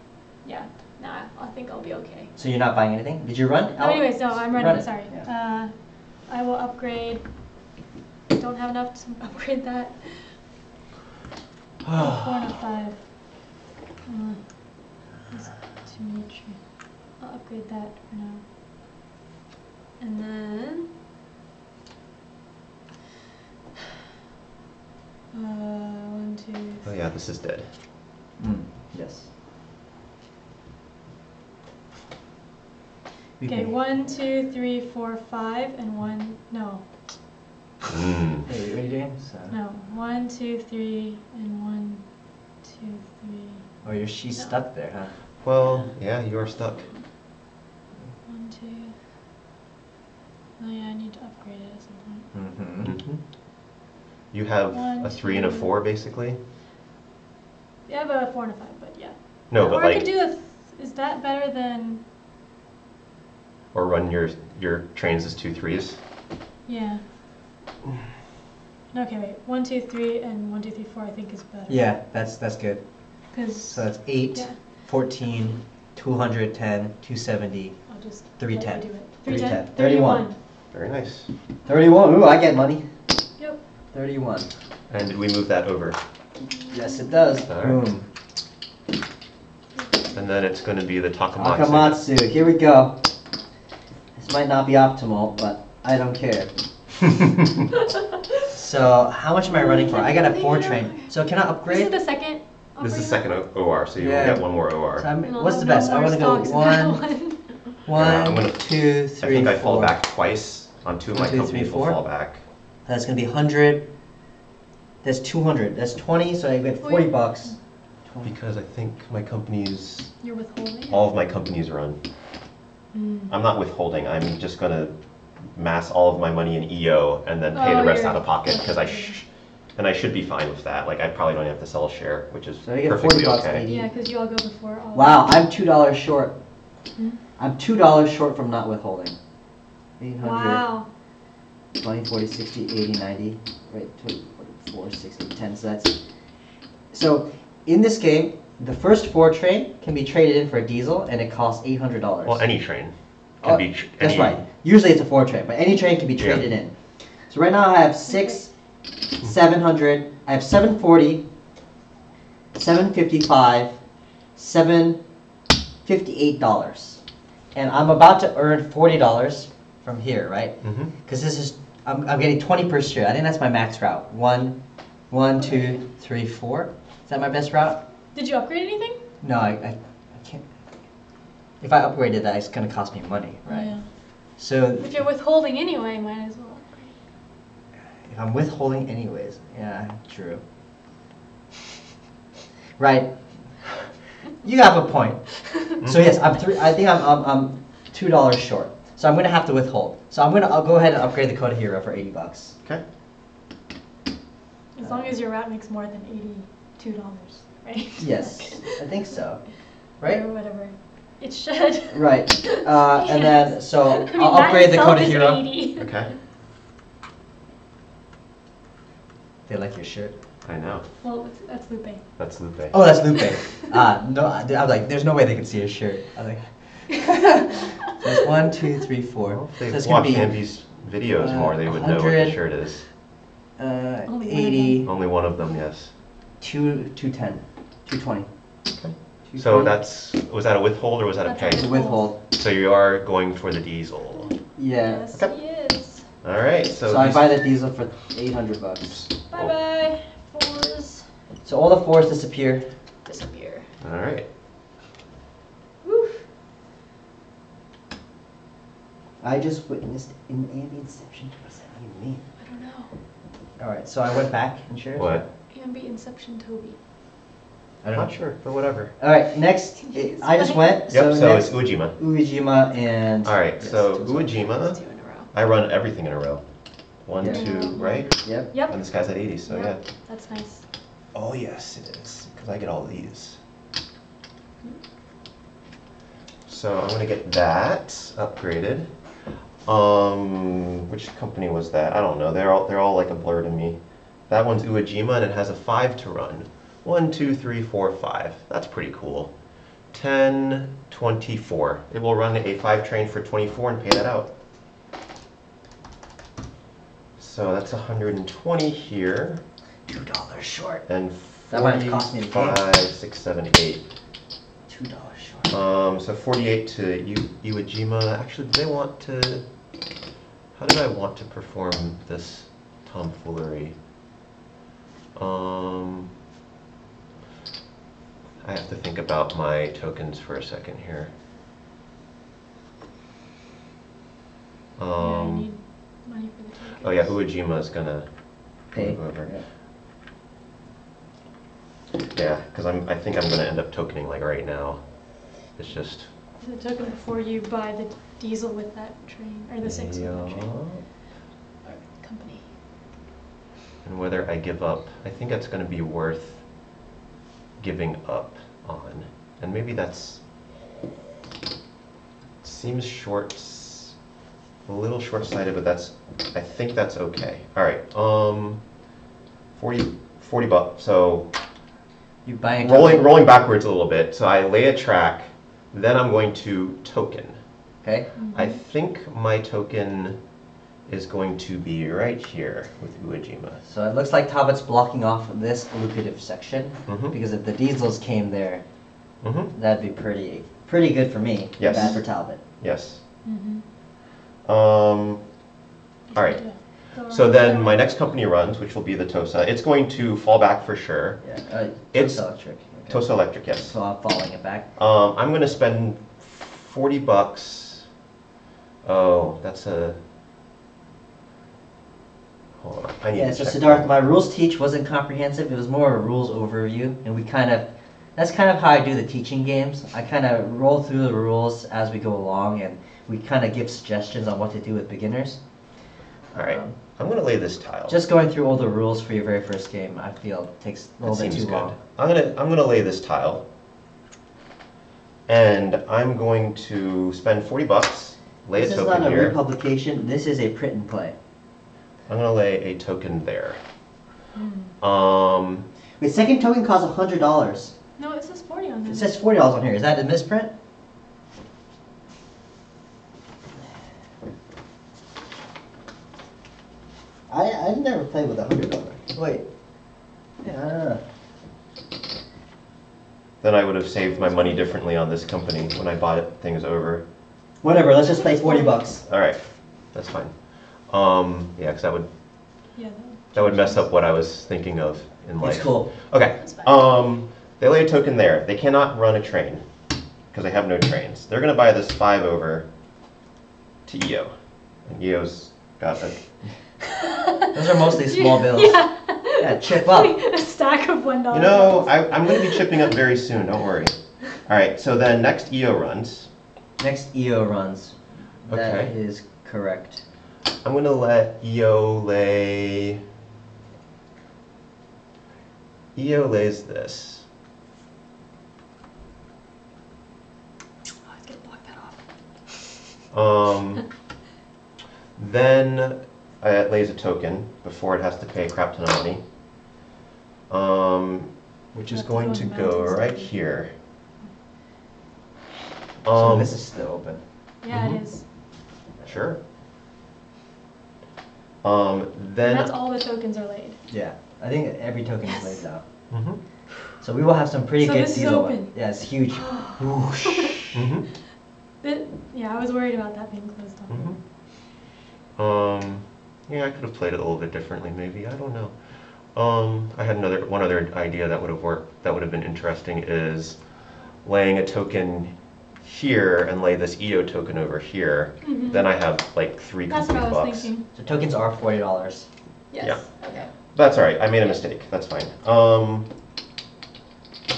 Speaker 1: Yeah. Nah, I think I'll be okay.
Speaker 2: So you're not buying anything? Did you run?
Speaker 1: No, anyways, no, I'm running.
Speaker 2: Run it.
Speaker 1: Sorry.
Speaker 2: Yeah.
Speaker 1: I will upgrade. Don't have enough to upgrade that. Oh, 4 and a 5. That's too much. I'll upgrade that for now. And then. 1, 2.
Speaker 3: Oh yeah, this is dead.
Speaker 2: Yes.
Speaker 1: Okay, 1, 2, 3, 4, 5, and 1. No,
Speaker 3: Mm.
Speaker 2: Hey, what are you doing? So.
Speaker 1: no. 1, 2, 3, and 1, 2, 3.
Speaker 2: Oh, she's
Speaker 1: No.
Speaker 2: stuck there, huh?
Speaker 3: Well, yeah, you are stuck.
Speaker 1: 1, 2. Oh yeah, I need to upgrade it at some point.
Speaker 2: Mm-hmm.
Speaker 3: Mhm. You have
Speaker 1: One,
Speaker 3: a 3 and a
Speaker 1: two.
Speaker 3: 4 basically.
Speaker 1: Yeah, I have a 4 and a 5, but yeah.
Speaker 3: No,
Speaker 1: Or
Speaker 3: but
Speaker 1: I could
Speaker 3: like,
Speaker 1: do a. Is that better than?
Speaker 3: or run your trains as 2 3s.
Speaker 1: Yeah. Okay, wait. 1, 2, 3, and 1, 2, 3, 4. I think is better.
Speaker 2: Yeah, that's good.
Speaker 1: Because
Speaker 2: So that's 8,
Speaker 1: yeah,
Speaker 2: 14, 210, 270,
Speaker 1: I'll just
Speaker 2: 310.
Speaker 1: let you do it.
Speaker 2: 310.
Speaker 1: 31.
Speaker 3: Very nice.
Speaker 2: 31. Ooh, I get money.
Speaker 1: Yep.
Speaker 2: 31.
Speaker 3: And did we move that over?
Speaker 2: Yes, it does.
Speaker 3: All right.
Speaker 2: Boom.
Speaker 3: And then it's going to be the Takamatsu.
Speaker 2: Akamatsu. Here we go. This might not be optimal, but I don't care. So, how much am I running for? I got a 4 train. So, can I
Speaker 1: This
Speaker 2: upgrade?
Speaker 1: is the second.
Speaker 3: This is
Speaker 1: operating
Speaker 3: second OR, so you
Speaker 2: Yeah.
Speaker 3: will get one more OR.
Speaker 2: So I'm-
Speaker 1: And I'll
Speaker 2: what's
Speaker 1: have
Speaker 2: the best?
Speaker 1: no
Speaker 2: I
Speaker 1: more
Speaker 2: want to go
Speaker 1: stocks in that
Speaker 2: 1,
Speaker 3: I'm
Speaker 2: 1,
Speaker 3: gonna-
Speaker 2: 2, 3,
Speaker 3: I think I fall
Speaker 2: 4.
Speaker 3: back twice on 2 of my
Speaker 2: 1, 2, 3,
Speaker 3: companies will
Speaker 2: 4.
Speaker 3: fall back.
Speaker 2: That's gonna be 100. That's 200. That's 20. So I get 40 bucks.
Speaker 3: Because I think my companies,
Speaker 1: You're withholding.
Speaker 3: all of my companies run. I'm not withholding, I'm just going to mass all of my money in EO and then pay
Speaker 1: Oh,
Speaker 3: the rest
Speaker 1: you're-
Speaker 3: out of pocket because and I should be fine with that. Like I probably don't have to sell a share, which is
Speaker 2: So I get 40
Speaker 3: perfectly
Speaker 2: bucks,
Speaker 3: okay.
Speaker 2: maybe.
Speaker 1: Yeah, because you all go before all.
Speaker 2: Wow, I'm $2 short.
Speaker 1: Hmm?
Speaker 2: I'm $2 short from not withholding. 800,
Speaker 1: Wow.
Speaker 2: 20, 40, 60, 80, 90. Right, 20, 44, 60, 10. So in this game, the first 4 train can be traded in for a diesel, and it costs $800.
Speaker 3: Well, any train can be.
Speaker 2: That's
Speaker 3: any-
Speaker 2: right. Usually it's a 4 train, but any train can be
Speaker 3: Yeah.
Speaker 2: traded in. So right now I have 6, 700. I have 740, 755, $758, and I'm about to earn $40 from here, right?
Speaker 3: Mhm.
Speaker 2: Because this is I'm getting 20 per share. I think that's my max route. 1, 2, 3, 4. Is that my best route?
Speaker 1: Did you upgrade anything?
Speaker 2: No, I can't.
Speaker 4: if I upgraded that, it's gonna cost me money, right?
Speaker 1: Yeah.
Speaker 4: So
Speaker 1: If you're withholding anyway, might as well upgrade.
Speaker 4: if I'm withholding anyways, yeah, true. Right. You have a point. So yes, I think I'm $2 short. So I'm gonna have to withhold. So I'll go ahead and upgrade the Coda Hero for $80.
Speaker 3: Okay.
Speaker 1: As long as your route makes more than $82, right?
Speaker 4: Yes, I think so. Right?
Speaker 1: Or whatever. It should.
Speaker 4: Right. And then so
Speaker 1: I mean,
Speaker 4: I'll
Speaker 1: that
Speaker 4: upgrade the
Speaker 1: itself
Speaker 4: Coda
Speaker 1: is
Speaker 4: Hero.
Speaker 1: 80.
Speaker 3: Okay.
Speaker 4: They like your shirt.
Speaker 3: I know.
Speaker 1: Well, that's Lupe.
Speaker 3: That's Lupe.
Speaker 4: Oh, that's Lupe. No, I was like, there's no way they can see his shirt. I was like, so it's 1, 2, 3, 4.
Speaker 3: Well, if
Speaker 4: So
Speaker 3: they
Speaker 4: it's gonna
Speaker 3: watch
Speaker 4: be
Speaker 3: Ambie's videos more, they would know what
Speaker 4: 100.
Speaker 3: the shirt is.
Speaker 1: Only
Speaker 4: 80,
Speaker 3: Only one of them, yes.
Speaker 4: 210, 220.
Speaker 3: Okay. So
Speaker 4: 220.
Speaker 3: was that a withhold or was that a
Speaker 1: That's
Speaker 3: pay?
Speaker 1: a
Speaker 4: It's a withhold.
Speaker 3: So you are going for the diesel.
Speaker 4: Yeah.
Speaker 1: Yes,
Speaker 3: Okay.
Speaker 1: he is.
Speaker 3: All right.
Speaker 4: So I buy the diesel for $800.
Speaker 1: Bye bye. Fours
Speaker 4: So all the 4s disappear.
Speaker 1: disappear.
Speaker 3: All right.
Speaker 1: Woo.
Speaker 4: I just witnessed an Ambie inception. What does that even mean?
Speaker 1: I don't know.
Speaker 4: All right, so I went back and shared.
Speaker 3: What?
Speaker 1: Ambie Inception Toby.
Speaker 4: I
Speaker 3: I'm
Speaker 4: don't
Speaker 3: not
Speaker 4: know.
Speaker 3: sure, but whatever.
Speaker 4: All right, next, I just went.
Speaker 3: Yep. So
Speaker 4: next,
Speaker 3: it's Uejima.
Speaker 4: Uejima and.
Speaker 3: All right.
Speaker 4: yes,
Speaker 3: So
Speaker 4: two.
Speaker 3: Uejima,
Speaker 1: 2 in a row.
Speaker 3: I run everything in a row. 1,
Speaker 4: Yeah.
Speaker 3: 2, right?
Speaker 4: Yep.
Speaker 1: Yep.
Speaker 3: And this guy's at 80. So
Speaker 1: Yep.
Speaker 3: yeah.
Speaker 1: That's nice.
Speaker 3: Oh yes, it is. Because I get all these. So I'm gonna get that upgraded. Which company was that? I don't know. They're all like a blur to me. That one's Uejima and it has a 5 to run. 1, 2, 3, 4, 5. That's pretty cool. 10, 24. It will run a 5 train for 24 and pay that out. So that's 120 here.
Speaker 4: $2 short.
Speaker 3: And
Speaker 4: That might have cost me the game.
Speaker 3: 5, 6, 7, 8.
Speaker 4: $2 short.
Speaker 3: So 48 to Iwajima. Actually, do they want to? How did I want to perform this tomfoolery? I have to think about my tokens for a second here.
Speaker 1: Yeah, I need money for the tokens.
Speaker 3: Oh yeah, Uejima is gonna
Speaker 4: Pay.
Speaker 3: move over.
Speaker 4: Yeah.
Speaker 3: Yeah, because I think I'm gonna end up tokening like right now. It's just.
Speaker 1: The token before you buy the diesel with that train, or the 6 with that train. Or company.
Speaker 3: And whether I give up, I think that's going to be worth giving up on. And maybe that's, seems a little short-sighted, but I think that's okay. All right, 40 bucks. So
Speaker 4: You buy a
Speaker 3: rolling backwards a little bit. So I lay a track, then I'm going to token.
Speaker 4: Okay.
Speaker 3: I think my token is going to be right here with Uejima.
Speaker 4: So it looks like Talbot's blocking off this lucrative section
Speaker 3: Mhm.
Speaker 4: because if the diesels came there,
Speaker 3: Mm-hmm.
Speaker 4: that'd be pretty good for me.
Speaker 3: Yes.
Speaker 4: Bad for Talbot.
Speaker 3: Yes.
Speaker 1: Mm-hmm.
Speaker 3: All right. So then my next company runs, which will be the Tosa. It's going to fall back for sure.
Speaker 4: Yeah.
Speaker 3: It's-
Speaker 4: Tosa Electric. Okay.
Speaker 3: Tosa Electric, yes.
Speaker 4: So I'm following it back.
Speaker 3: I'm going to spend 40 bucks. Oh, that's a. Hold on. I need
Speaker 4: Yeah,
Speaker 3: to
Speaker 4: so
Speaker 3: check.
Speaker 4: Siddharth, my rules teach wasn't comprehensive. It was more a rules overview, and that's kind of how I do the teaching games. I kind of roll through the rules as we go along, and we kind of give suggestions on what to do with beginners.
Speaker 3: All right. I'm going to lay this tile.
Speaker 4: Just going through all the rules for your very first game, I feel takes a
Speaker 3: That
Speaker 4: little bit
Speaker 3: seems
Speaker 4: too
Speaker 3: good.
Speaker 4: long.
Speaker 3: I'm gonna lay this tile, and I'm going to spend 40 bucks. Lay
Speaker 4: This
Speaker 3: a
Speaker 4: is
Speaker 3: token
Speaker 4: not a
Speaker 3: here.
Speaker 4: republication. This is a print and play.
Speaker 3: I'm gonna lay a token there.
Speaker 4: Wait, second token costs $100.
Speaker 1: No, it says 40 on there.
Speaker 4: It says $40 on here. Is that a misprint? I never played with $100. Wait. Yeah, I don't know.
Speaker 3: Then I would have saved my money differently on this company when I bought it, things over.
Speaker 4: Whatever. Let's just play $40.
Speaker 3: All right, that's fine. Yeah, because
Speaker 1: Yeah,
Speaker 3: that would mess up what I was thinking of in life.
Speaker 4: It's cool.
Speaker 3: Okay.
Speaker 1: That's fine.
Speaker 3: They lay a token there. They cannot run a train because I have no trains. They're going to buy this 5 over to EO. And EO's got a...
Speaker 4: Those are mostly small bills.
Speaker 1: Yeah.
Speaker 4: Yeah, chip up.
Speaker 1: A stack of $1.
Speaker 3: You know, I'm going to be chipping up very soon, don't worry. All right, so then next EO runs.
Speaker 4: Next EO runs. That
Speaker 3: Okay.
Speaker 4: is correct.
Speaker 3: I'm going to let EO lay... EO lays this.
Speaker 1: Oh, I was gonna block that off.
Speaker 3: Then it lays a token before it has to pay a crap ton of money. Which is
Speaker 1: Have to
Speaker 3: going
Speaker 1: go
Speaker 3: to
Speaker 1: in the
Speaker 3: go
Speaker 1: mountains,
Speaker 3: right
Speaker 1: maybe.
Speaker 3: here.
Speaker 4: So this is still open.
Speaker 1: Yeah,
Speaker 3: Mhm.
Speaker 1: it is.
Speaker 3: Sure.
Speaker 1: And
Speaker 3: Then.
Speaker 1: that's all the tokens are laid.
Speaker 4: Yeah, I think every token
Speaker 1: Yes.
Speaker 4: is laid out.
Speaker 3: Mhm.
Speaker 4: So we will have some pretty
Speaker 1: So
Speaker 4: good
Speaker 1: this is
Speaker 4: diesel.
Speaker 1: open.
Speaker 4: Yeah, it's huge. Whoosh.
Speaker 3: Mhm.
Speaker 1: Yeah, I was worried about that being closed off.
Speaker 3: Mhm. Yeah, I could have played it a little bit differently, maybe. I don't know. I had one other idea that would have worked. That would have been interesting is laying a token here and lay this EO token over here.
Speaker 1: Mhm.
Speaker 3: Then I have like 3
Speaker 1: That's
Speaker 3: complete
Speaker 1: what I was
Speaker 3: bucks.
Speaker 1: thinking.
Speaker 4: So tokens are $40.
Speaker 1: Yes.
Speaker 3: Yeah.
Speaker 1: Okay.
Speaker 3: That's all right. I made a mistake. That's fine.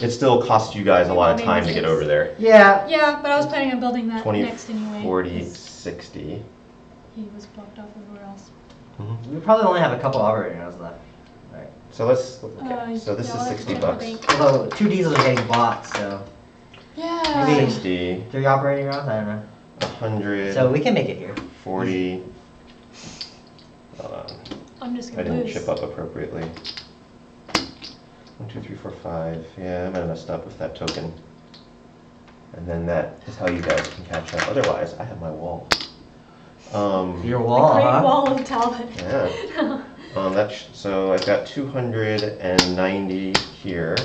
Speaker 3: It still costs you guys a lot of
Speaker 1: Made
Speaker 3: time to get
Speaker 1: mistakes.
Speaker 3: over there.
Speaker 4: Yeah.
Speaker 1: Yeah, but I was planning on building that
Speaker 3: 20,
Speaker 1: next anyway.
Speaker 3: 40,
Speaker 1: 'cause
Speaker 3: 60.
Speaker 1: He was blocked off everywhere else.
Speaker 3: Mhm.
Speaker 4: We probably only have a couple operating rounds left. Right.
Speaker 3: So let's. Okay. So this
Speaker 1: yeah,
Speaker 3: is
Speaker 1: let's
Speaker 3: 60
Speaker 1: check the
Speaker 3: bucks.
Speaker 1: bank.
Speaker 4: Although 2 diesels are getting bought, so
Speaker 1: Yeah.
Speaker 4: Maybe-
Speaker 3: 60,
Speaker 4: 3 operating rounds. I don't know.
Speaker 3: 100,
Speaker 4: So we can make it here.
Speaker 3: 40. Hold on.
Speaker 1: I'm just
Speaker 3: I
Speaker 1: gonna
Speaker 3: didn't
Speaker 1: lose.
Speaker 3: chip up appropriately. 1, 2, 3, 4, 5. Yeah, I might have messed up with that token. And then that is how you guys can catch up. Otherwise, I have my wall.
Speaker 4: Your
Speaker 1: The
Speaker 4: wall,
Speaker 1: Great
Speaker 4: huh?
Speaker 1: Wall of Talbot.
Speaker 3: Yeah. So I've got 290 here.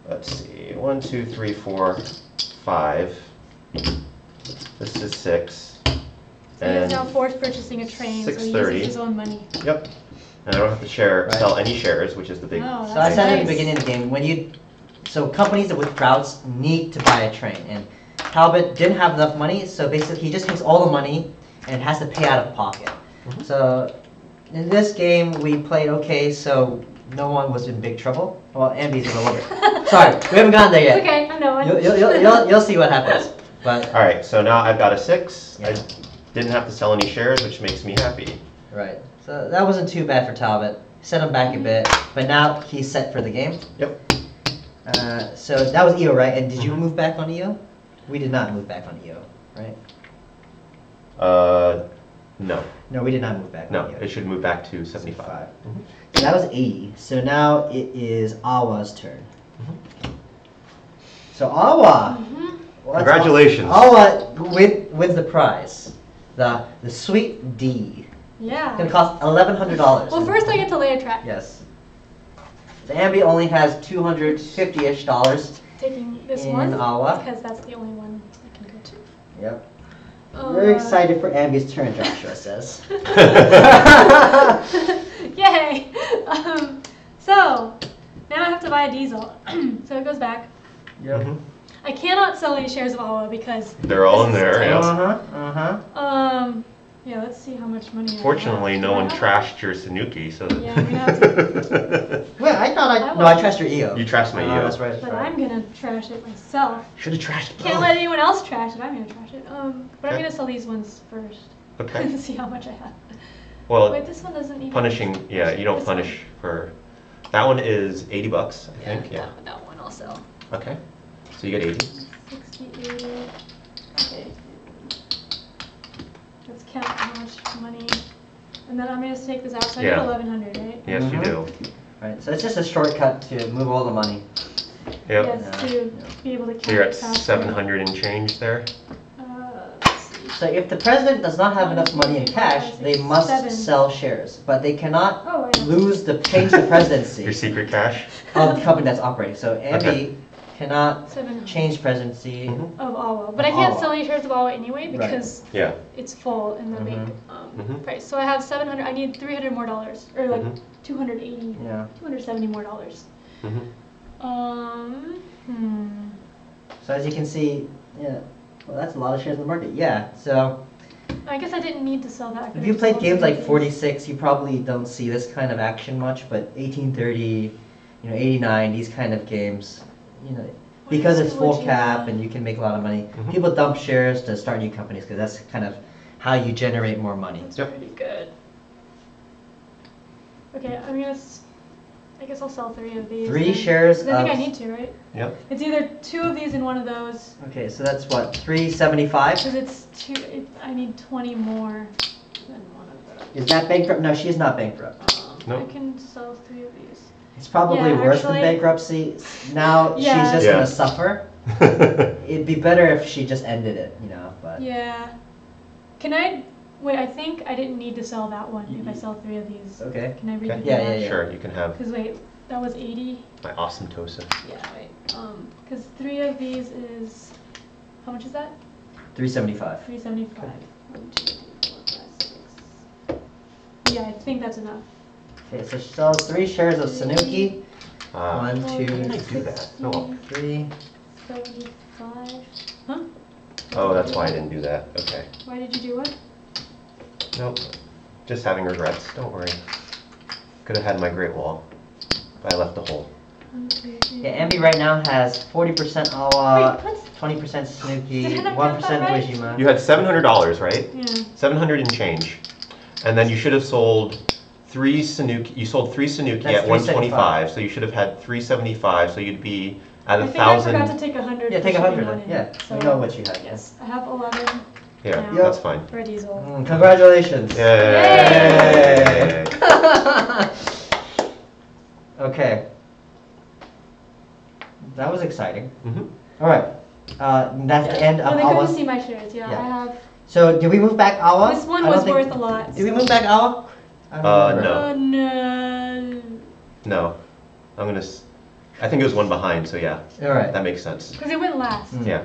Speaker 3: Let's see. 1, 2, 3, 4, 5. This is 6.
Speaker 1: So he's now forced purchasing a train, so he
Speaker 3: 630.
Speaker 1: uses his own money.
Speaker 3: Yep. And I don't have to
Speaker 4: Right.
Speaker 3: sell any shares, which is the big.
Speaker 1: Oh,
Speaker 4: So I
Speaker 1: that's
Speaker 4: said at the
Speaker 1: nice.
Speaker 4: beginning of the game, so companies with routes need to buy a train, and Talbot didn't have enough money, so basically he just takes all the money and has to pay out of pocket.
Speaker 3: Mhm.
Speaker 4: So in this game we played okay, so no one was in big trouble. Well, Ambie's a little bit. Sorry, we haven't gotten there yet.
Speaker 1: It's okay, I'm knowing.
Speaker 4: You'll see what happens. But
Speaker 3: All right. So now I've got a 6.
Speaker 4: Yeah.
Speaker 3: I didn't have to sell any shares, which makes me happy.
Speaker 4: right, so that wasn't too bad for Talbot. Set him back a bit, but now he's set for the game.
Speaker 3: Yep.
Speaker 4: So that was EO, right? And did you
Speaker 3: Mhm.
Speaker 4: move back on EO? We did not move back on EO, right?
Speaker 3: No.
Speaker 4: No, we did not move back
Speaker 3: No.
Speaker 4: on EO.
Speaker 3: It should move back to 75.
Speaker 4: 75. So that was 80. So now it is Awa's turn. So Awa,
Speaker 1: Mhm.
Speaker 4: what's
Speaker 3: Congratulations.
Speaker 4: Awa wins the prize, the sweet D. It's gonna
Speaker 1: Yeah.
Speaker 4: cost $1,100.
Speaker 1: Well, first I get to lay a track.
Speaker 4: Yes. So Ambie only has $250-ish dollars.
Speaker 1: Taking this
Speaker 4: In
Speaker 1: one
Speaker 4: Awa.
Speaker 1: because that's the only one I can go to.
Speaker 4: Yep. Very excited for Ambie's turn, Joshua says.
Speaker 1: Yay! So now I have to buy a diesel. So it goes back.
Speaker 3: Mhm.
Speaker 1: I cannot sell any shares of Awa because
Speaker 3: They're all in
Speaker 1: this is
Speaker 3: there.
Speaker 1: tight.
Speaker 3: Yeah.
Speaker 1: Yeah, let's see how much money I have.
Speaker 3: Fortunately, no
Speaker 1: Do I
Speaker 3: one
Speaker 1: have-
Speaker 3: trashed your Sanuki, so.
Speaker 1: Yeah, I'm gonna have to,
Speaker 4: Wait, I thought
Speaker 1: I
Speaker 4: no, I
Speaker 1: will.
Speaker 4: trashed your EO.
Speaker 3: You trashed my
Speaker 4: Oh,
Speaker 3: EO.
Speaker 4: that's right. That's
Speaker 1: but
Speaker 4: right.
Speaker 1: I'm gonna trash it myself.
Speaker 4: Should have trashed it.
Speaker 1: Can't let anyone else trash it. I'm gonna trash it. But I'm
Speaker 3: Okay.
Speaker 1: gonna sell these ones first.
Speaker 3: Okay.
Speaker 1: And see how much I have.
Speaker 3: Well,
Speaker 1: Wait, this one doesn't even.
Speaker 3: punishing. Yeah, you don't
Speaker 1: This one.
Speaker 3: punish for. That one is 80 bucks, I think. Yeah.
Speaker 1: That one I'll sell.
Speaker 3: Okay. So you get 80.
Speaker 1: 68. Okay. Let's count how much money. And then I'm gonna just take this out. So I
Speaker 3: Yeah.
Speaker 1: get 1,100, right?
Speaker 3: Yes, you
Speaker 4: Mhm.
Speaker 3: do.
Speaker 4: Right, so it's just a shortcut to move all the money.
Speaker 3: Yep.
Speaker 1: Yes,
Speaker 4: Yeah.
Speaker 1: to be able to count
Speaker 3: So you're at
Speaker 1: it faster.
Speaker 3: 700 and change there.
Speaker 1: Let's see.
Speaker 4: So if the president does not have enough money in cash, they must
Speaker 1: Seven.
Speaker 4: sell shares, but they cannot
Speaker 1: Oh, I know.
Speaker 4: change the presidency
Speaker 3: Your secret cash.
Speaker 4: of the company that's operating. So Ambie
Speaker 3: Okay.
Speaker 4: cannot
Speaker 1: 700
Speaker 4: change presidency.
Speaker 3: Mhm.
Speaker 1: of Awa. But I
Speaker 4: Of
Speaker 1: can't
Speaker 4: Awa.
Speaker 1: sell any shares of Awa anyway
Speaker 4: Right.
Speaker 1: because
Speaker 3: Yeah.
Speaker 1: it's full in the
Speaker 4: Mhm.
Speaker 1: big
Speaker 3: Mhm.
Speaker 1: price. So I have 700. I need 300 more dollars, or like
Speaker 3: Mhm.
Speaker 1: 280,
Speaker 4: Yeah.
Speaker 1: 270 more dollars.
Speaker 3: Mhm.
Speaker 1: Um, hmm.
Speaker 4: So as you can see, yeah, well, that's a lot of shares in the market. Yeah, so
Speaker 1: I guess I didn't need to sell that. I
Speaker 4: if
Speaker 1: could've
Speaker 4: you
Speaker 1: just
Speaker 4: played
Speaker 1: sold
Speaker 4: games
Speaker 1: some of
Speaker 4: like
Speaker 1: these.
Speaker 4: 46, you probably don't see this kind of action much, but 1830, 89, these kind of games, because
Speaker 1: What
Speaker 4: it's
Speaker 1: is
Speaker 4: full
Speaker 1: Iwo
Speaker 4: cap
Speaker 1: Jima?
Speaker 4: and you can make a lot of money,
Speaker 3: Mhm.
Speaker 4: people dump shares to start new companies because that's kind of how you generate more money.
Speaker 1: That's
Speaker 3: Yep.
Speaker 1: pretty good. Okay, I guess I'll sell 3 of these.
Speaker 4: 3
Speaker 1: then.
Speaker 4: shares
Speaker 1: 'Cause I think I
Speaker 4: of-
Speaker 1: need to, right?
Speaker 3: Yep.
Speaker 1: It's either 2 of these and 1 of those.
Speaker 4: Okay, so that's what, 375?
Speaker 1: Because it's 2. I need 20 more than 1 of those.
Speaker 4: Is that bankrupt? No, she's not bankrupt.
Speaker 3: Nope.
Speaker 1: I can sell 3 of these.
Speaker 4: It's probably
Speaker 1: Yeah,
Speaker 4: worse than
Speaker 1: actually-
Speaker 4: bankruptcy. Now
Speaker 1: Yeah.
Speaker 4: she's just
Speaker 3: Yeah.
Speaker 4: gonna suffer. It'd be better if she just ended it, but.
Speaker 1: Yeah. Can I? Wait, I think I didn't need to sell that one if I sell 3 of these.
Speaker 4: Okay.
Speaker 1: Can I read
Speaker 3: Okay.
Speaker 1: the
Speaker 4: Yeah.
Speaker 3: Sure, you can have
Speaker 1: Because wait, that was 80.
Speaker 3: my awesome Tosa.
Speaker 1: Yeah, wait. Because 3 of these is. How much is that?
Speaker 4: 375.
Speaker 1: 375. 1, 2, 3, 4, 5, 6. Yeah, I think that's enough.
Speaker 4: Okay, so she sells 3 shares of Sanuki.
Speaker 3: Ah,
Speaker 4: 1,
Speaker 3: how
Speaker 4: 2,
Speaker 3: did I do that? No.
Speaker 4: 3.
Speaker 1: 75. Huh?
Speaker 3: Oh, that's why I didn't do that. Okay.
Speaker 1: Why did you do what?
Speaker 3: Nope. Just having regrets. Don't worry. Could have had my Great Wall, but I left a hole.
Speaker 1: 1, 2, 3.
Speaker 4: Yeah, Ambie right now has 40% Awa,
Speaker 1: Wait, what?
Speaker 4: 20% Sanuki,
Speaker 1: Did I not
Speaker 4: 1%
Speaker 1: count that right?
Speaker 4: Uejima.
Speaker 3: You had $700, right?
Speaker 1: Yeah.
Speaker 3: 700 and change. And then you should have sold 3 Sanuki. You sold 3 Sanuki
Speaker 4: That's
Speaker 3: at 125,
Speaker 4: 375.
Speaker 3: so you should have had 375, so you'd be at
Speaker 1: I think I forgot to
Speaker 3: 1,000.
Speaker 1: take 100.
Speaker 4: Yeah, take
Speaker 1: for
Speaker 4: 100
Speaker 1: shipping
Speaker 4: then.
Speaker 1: one in,
Speaker 4: Yeah,
Speaker 1: so
Speaker 4: we know what you have.
Speaker 1: Yes, I have 11
Speaker 3: Yeah,
Speaker 1: now.
Speaker 3: that's fine.
Speaker 1: for a diesel.
Speaker 4: Congratulations.
Speaker 3: Yay!
Speaker 4: Okay. That was exciting.
Speaker 3: Mhm.
Speaker 4: All right. That's the end
Speaker 1: No,
Speaker 4: of
Speaker 1: they
Speaker 4: Awa.
Speaker 1: couldn't see my shares. Yeah,
Speaker 4: Yeah.
Speaker 1: I have.
Speaker 4: So did we move back Awa?
Speaker 1: This one
Speaker 4: I don't
Speaker 1: was
Speaker 4: think-
Speaker 1: worth a lot.
Speaker 4: Did we move back Awa? I don't remember.
Speaker 3: No.
Speaker 1: Oh no.
Speaker 3: No. I think it was one behind, so yeah,
Speaker 4: All right.
Speaker 3: that makes sense.
Speaker 1: Because it went last.
Speaker 4: Mm.
Speaker 3: Yeah.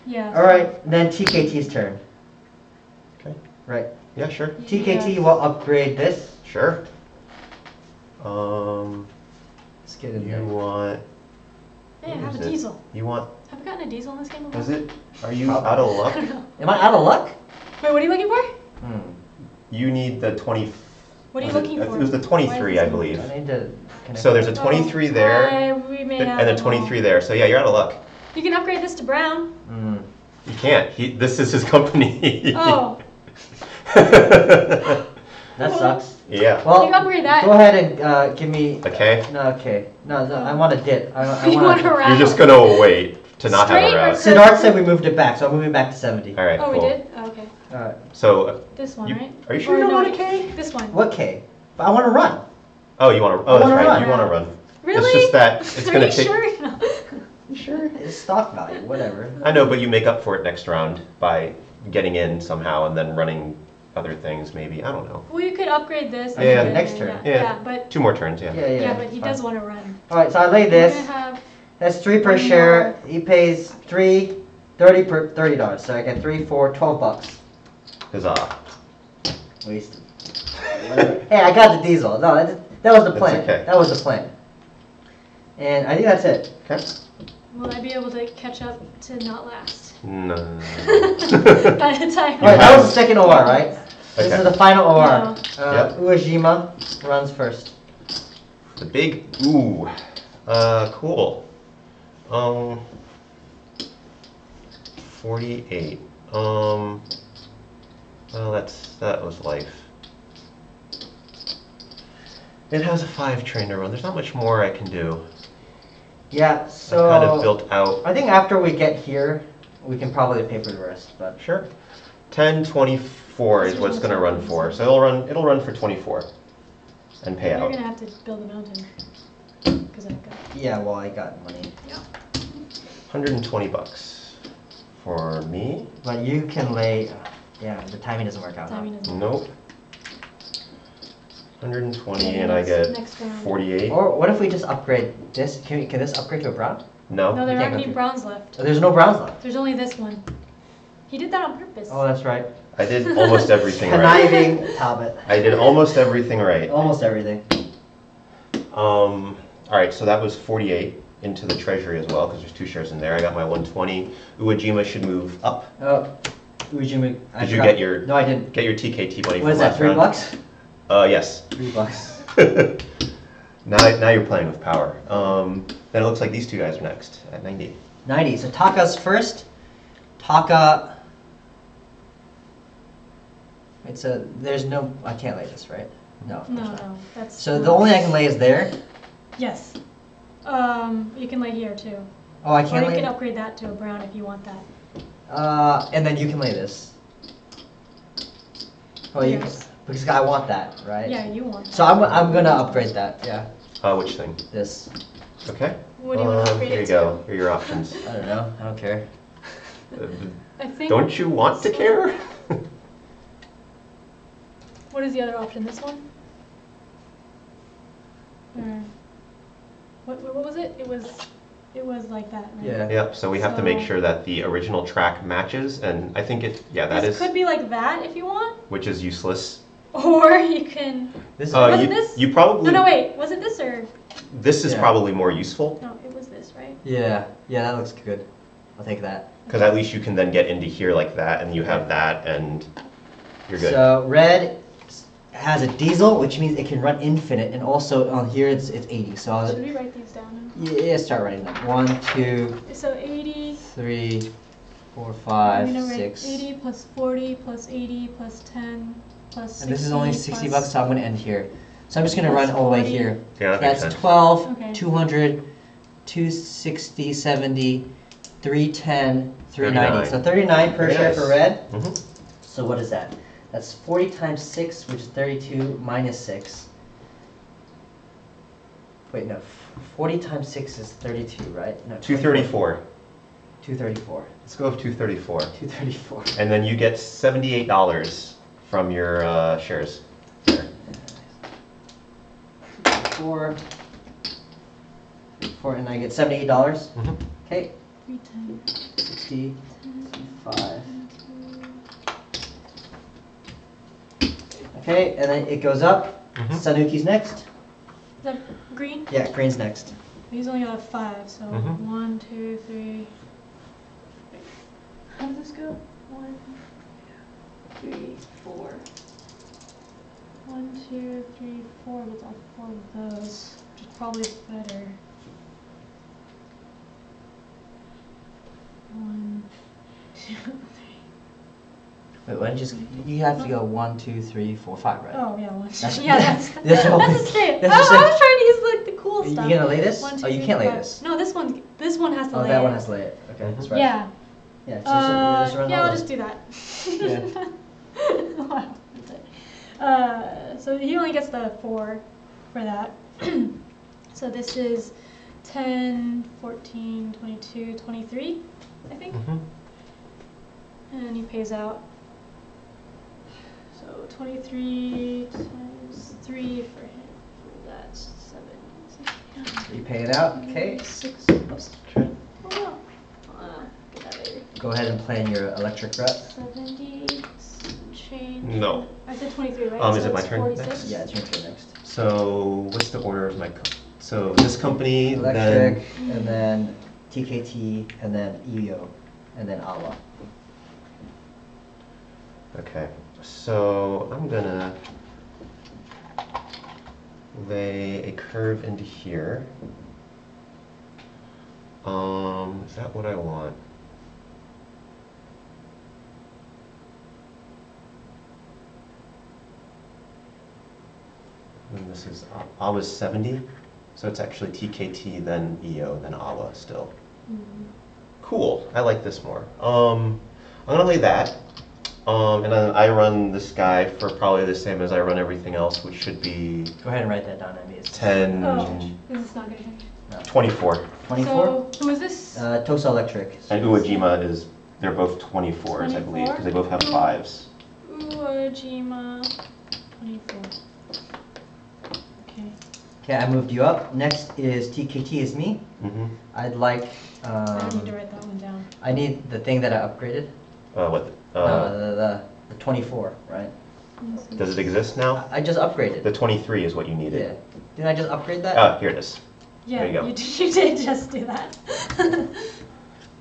Speaker 1: Yeah.
Speaker 4: All right. Then TKT's turn.
Speaker 3: Okay.
Speaker 4: Right.
Speaker 3: Yeah, sure.
Speaker 4: TKT
Speaker 1: Yes.
Speaker 4: will upgrade this.
Speaker 3: Sure.
Speaker 4: Let's get in
Speaker 3: You
Speaker 4: there.
Speaker 3: want.
Speaker 1: Hey, I
Speaker 3: what
Speaker 1: have
Speaker 3: is
Speaker 1: a
Speaker 3: it?
Speaker 1: diesel.
Speaker 3: You want.
Speaker 1: Have we gotten a diesel in this game before?
Speaker 3: Was it? Are you
Speaker 4: Probably.
Speaker 3: out of
Speaker 1: I
Speaker 3: luck?
Speaker 1: don't know.
Speaker 4: Am I out of luck?
Speaker 1: Wait, what are you looking for?
Speaker 3: You need the 20.
Speaker 1: What are you
Speaker 3: was
Speaker 1: looking
Speaker 3: it,
Speaker 1: for?
Speaker 3: It was the
Speaker 1: Why is
Speaker 3: 23,
Speaker 1: this
Speaker 3: I
Speaker 1: not-
Speaker 3: believe.
Speaker 4: I need to connect.
Speaker 3: So there's a 23 there,
Speaker 1: We may have
Speaker 3: and a
Speaker 1: them all.
Speaker 3: 23 there. So yeah, you're out of luck.
Speaker 1: You can upgrade this to brown.
Speaker 3: You can't. This is his company.
Speaker 1: Oh.
Speaker 4: That sucks.
Speaker 3: Yeah.
Speaker 4: Well,
Speaker 1: You can upgrade that.
Speaker 4: go ahead and give me.
Speaker 3: Okay.
Speaker 4: No, okay. No, I want a dip.
Speaker 1: You want a round?
Speaker 3: You're just gonna wait to not have
Speaker 1: Straight
Speaker 3: a
Speaker 1: or
Speaker 3: route.
Speaker 1: curve?
Speaker 4: Siddharth said we moved it back, so I'm moving back to 70.
Speaker 3: All right.
Speaker 1: Oh,
Speaker 3: cool.
Speaker 1: we did? Oh, okay.
Speaker 4: Alright.
Speaker 3: So,
Speaker 1: This one,
Speaker 3: You-
Speaker 1: right?
Speaker 3: are you sure
Speaker 1: Or
Speaker 3: you don't
Speaker 1: no,
Speaker 3: want a K?
Speaker 1: This one.
Speaker 4: What K? But I want to run.
Speaker 3: oh, you want to?
Speaker 4: I
Speaker 3: Oh, that's
Speaker 4: wanna
Speaker 3: right.
Speaker 4: run.
Speaker 3: You want to run.
Speaker 1: Really?
Speaker 3: It's just that it's
Speaker 1: Are
Speaker 3: gonna
Speaker 1: you
Speaker 3: take.
Speaker 1: sure? No.
Speaker 4: You sure? It's stock value, whatever.
Speaker 3: I know, but you make up for it next round by getting in somehow and then running other things. Maybe I don't know.
Speaker 1: Well, you could upgrade this. and
Speaker 3: Yeah.
Speaker 1: then-
Speaker 4: Next turn.
Speaker 1: Yeah, but
Speaker 3: 2 more turns. Yeah.
Speaker 1: yeah, but he does want to run.
Speaker 4: Alright, so I lay
Speaker 1: You're
Speaker 4: this.
Speaker 1: gonna have
Speaker 4: That's 3 per
Speaker 1: One
Speaker 4: share.
Speaker 1: more.
Speaker 4: He pays 30 per $30. So I get 3, 4, 12 bucks.
Speaker 3: Huzzah!
Speaker 4: Wasted. Whatever. Hey, I got the diesel. No, that was the
Speaker 3: That's
Speaker 4: plan.
Speaker 3: okay.
Speaker 4: That was the plan. And I think that's it.
Speaker 3: Okay.
Speaker 1: Will I be able to catch up to not last?
Speaker 3: No.
Speaker 1: By the time.
Speaker 4: Alright, that was the second OR, right? This
Speaker 3: Okay.
Speaker 4: is the final OR.
Speaker 1: No.
Speaker 3: Yep.
Speaker 4: Uejima runs first.
Speaker 3: The big ooh. Cool. 48. Well, that was life. It has a 5 train to run. There's not much more I can do.
Speaker 4: Yeah, so
Speaker 3: I've kind of built out.
Speaker 4: I think after we get here, we can probably pay for the rest. But
Speaker 3: Sure. 1024 is what it's going to run for. So it'll run for 24 and pay
Speaker 1: You're
Speaker 3: out.
Speaker 1: gonna have to build a mountain. Because I've got.
Speaker 4: yeah, well, I got money.
Speaker 3: 120 bucks for me.
Speaker 4: But you can lay. Yeah, the timing doesn't work out. huh?
Speaker 1: Timing doesn't.
Speaker 3: Nope. 120
Speaker 1: Yeah,
Speaker 3: and I get
Speaker 1: next round.
Speaker 3: 48.
Speaker 4: Or what if we just upgrade this? Can this upgrade to a brown?
Speaker 3: No.
Speaker 1: No, there
Speaker 4: can't
Speaker 1: aren't
Speaker 4: go
Speaker 1: any
Speaker 4: through.
Speaker 1: browns left.
Speaker 4: Oh, there's no browns left.
Speaker 1: There's only this one. He did that on purpose.
Speaker 4: Oh, that's right.
Speaker 3: I did almost everything right.
Speaker 4: Conniving Talbot.
Speaker 3: I did almost everything right.
Speaker 4: Almost everything.
Speaker 3: All right, so that was 48. into the treasury as well, because there's 2 shares in there. I got my 120. Uwajima should move up.
Speaker 4: Oh, Ujima.
Speaker 3: Did you get your?
Speaker 4: No, I didn't.
Speaker 3: Get your TKT money.
Speaker 4: What is that? $3?
Speaker 3: Yes.
Speaker 4: $3.
Speaker 3: Now you're playing with power. Then it looks like these 2 guys are next at 90.
Speaker 4: 90. So Taka's first. Taka. Wait, so there's no. I can't lay this, right? No.
Speaker 1: No, that's.
Speaker 4: So the only I can lay is there.
Speaker 1: Yes. You can lay here too.
Speaker 4: Oh, I
Speaker 1: Or
Speaker 4: can't
Speaker 1: you
Speaker 4: lay.
Speaker 1: can upgrade that to a brown if you want that.
Speaker 4: And then you can lay this. Oh, you.
Speaker 1: Yes.
Speaker 4: Because I want that, right?
Speaker 1: Yeah, you want that.
Speaker 4: So I'm gonna upgrade that. Yeah.
Speaker 3: Which thing?
Speaker 4: This.
Speaker 3: Okay.
Speaker 1: What do you want to upgrade
Speaker 3: Here
Speaker 1: it
Speaker 3: you
Speaker 1: to?
Speaker 3: go. Here are your options.
Speaker 4: I don't know. I don't care.
Speaker 1: I think.
Speaker 3: Don't you want to care?
Speaker 1: What is the other option? This one? Or what was it? It was like that, right?
Speaker 4: Yeah.
Speaker 3: Yep. So we have to make
Speaker 1: So-
Speaker 3: sure that the original track matches, and I think it. Yeah, that
Speaker 1: This
Speaker 3: is.
Speaker 1: could be like that if you want,
Speaker 3: Which is useless.
Speaker 1: or you can.
Speaker 4: This is.
Speaker 1: Was
Speaker 3: you,
Speaker 1: it this?
Speaker 3: you probably.
Speaker 1: No, wait. Was it this or?
Speaker 3: This is
Speaker 4: Yeah.
Speaker 3: probably more useful,
Speaker 1: No, it was this, right?
Speaker 4: Yeah. Yeah, that looks good. I'll take that.
Speaker 3: because at least you can then get into here like that, and you have that, and you're good.
Speaker 4: So red has a diesel, which means it can run infinite, and also on here it's 80. So I'll,
Speaker 1: Should we write these down
Speaker 4: yeah, start writing them. 1, 2,
Speaker 1: now? So 80.
Speaker 4: 3, 4,
Speaker 1: I'm
Speaker 4: 5,
Speaker 1: gonna write
Speaker 4: 6.
Speaker 1: 80 plus 40 plus 80 plus 10 plus 60.
Speaker 4: And this is only 60
Speaker 1: plus-
Speaker 4: bucks, so I'm gonna end here. So I'm just gonna
Speaker 1: Plus
Speaker 4: run all the way
Speaker 1: 40.
Speaker 4: here.
Speaker 3: Yeah, that makes
Speaker 4: That's
Speaker 3: sense.
Speaker 4: 12,
Speaker 1: Okay.
Speaker 4: 200, 260, 70, 310, 390.
Speaker 3: 39.
Speaker 4: So 39 per
Speaker 3: Very
Speaker 4: share
Speaker 3: nice.
Speaker 4: for red.
Speaker 3: Mhm.
Speaker 4: So what is that? That's 40 times 6, which is 32 minus 6. Wait, no. 40 times 6 is 32, right? No.
Speaker 3: 234.
Speaker 4: 234.
Speaker 3: Let's go with 234.
Speaker 4: 234.
Speaker 3: And then you get $78 from your shares. There.
Speaker 4: 4, 4, and I get $78.
Speaker 3: Mhm.
Speaker 4: Okay.
Speaker 1: 310.
Speaker 4: 60, 5. Okay, and then it goes up.
Speaker 3: Mhm.
Speaker 4: Sanuki's next.
Speaker 1: Is that green?
Speaker 4: Yeah, green's next.
Speaker 1: He's only got a 5, so
Speaker 3: Mhm.
Speaker 1: 1, 2, 3. Wait. How does this go? 1, 3, 4. 1, 2, 3, 4. With all 4 of those, which is probably better. 1, 2, 3.
Speaker 4: Wait, why don't you just, you have to go 1, 2, 3, 4, 5, right?
Speaker 1: Oh yeah, 1.
Speaker 4: That's-
Speaker 1: Yeah, that's
Speaker 4: that's all-
Speaker 1: that's a straight.
Speaker 4: that's
Speaker 1: I
Speaker 4: just
Speaker 1: was
Speaker 4: a-
Speaker 1: trying to use like the cool
Speaker 4: You
Speaker 1: stuff.
Speaker 4: gonna lay this?
Speaker 1: 1, 2,
Speaker 4: Oh, you
Speaker 1: 3,
Speaker 4: can't lay
Speaker 1: 5.
Speaker 4: this.
Speaker 1: No, this one has to
Speaker 4: Oh,
Speaker 1: lay.
Speaker 4: that
Speaker 1: it.
Speaker 4: one has to lay it. Okay, that's right.
Speaker 1: Yeah.
Speaker 4: Yeah, just run
Speaker 1: Yeah,
Speaker 4: all
Speaker 1: I'll
Speaker 4: this.
Speaker 1: just do that.
Speaker 4: Yeah.
Speaker 1: Wow, that's it. So he only gets the 4 for that. So this is 10, 14, 22, 23, I think.
Speaker 3: Mhm.
Speaker 1: And he pays out. So 23 times 3 for him. That's 7.
Speaker 4: You pay it out, okay?
Speaker 1: 6.
Speaker 4: Oops.
Speaker 3: Okay.
Speaker 1: Oh no. Get that later.
Speaker 4: Go ahead and plan your electric rep.
Speaker 1: 70 change.
Speaker 3: No.
Speaker 1: I said 23, right?
Speaker 3: Is
Speaker 1: So
Speaker 3: it my
Speaker 1: it's
Speaker 3: turn
Speaker 1: 46?
Speaker 3: next?
Speaker 4: Yeah, it's your turn next.
Speaker 3: So what's the order of my? So this company,
Speaker 4: Electric,
Speaker 3: then
Speaker 4: and then TKT, and then EO, and then AWA.
Speaker 3: okay. So I'm gonna lay a curve into here. Is that what I want? And this is AWA's 70, so it's actually TKT, then EO, then AWA still.
Speaker 1: Mhm.
Speaker 3: Cool, I like this more. I'm gonna lay that, and then I run this guy for probably the same as I run everything else, which should be
Speaker 4: Go ahead and write that down, Ambie. It's
Speaker 3: 10,
Speaker 1: Oh, this is not gonna change.
Speaker 3: 24.
Speaker 4: 24.
Speaker 1: So, who is this?
Speaker 4: Tosa Electric.
Speaker 3: And Uwajima is, they're both 24s, I believe, because they both have 5s.
Speaker 1: Uwajima, 24. Okay.
Speaker 4: Okay, I moved you up. Next is TKT is me.
Speaker 3: Mm-hmm.
Speaker 4: I'd like,
Speaker 1: I don't need to write that one down.
Speaker 4: I need the thing that I upgraded.
Speaker 3: What?
Speaker 4: The 24, right?
Speaker 3: Does it exist now?
Speaker 4: I just upgraded.
Speaker 3: The 23 is what you
Speaker 4: Yeah.
Speaker 3: needed.
Speaker 4: Didn't I just upgrade that?
Speaker 3: Here it is.
Speaker 1: Yeah,
Speaker 3: There you go.
Speaker 1: you did just do that.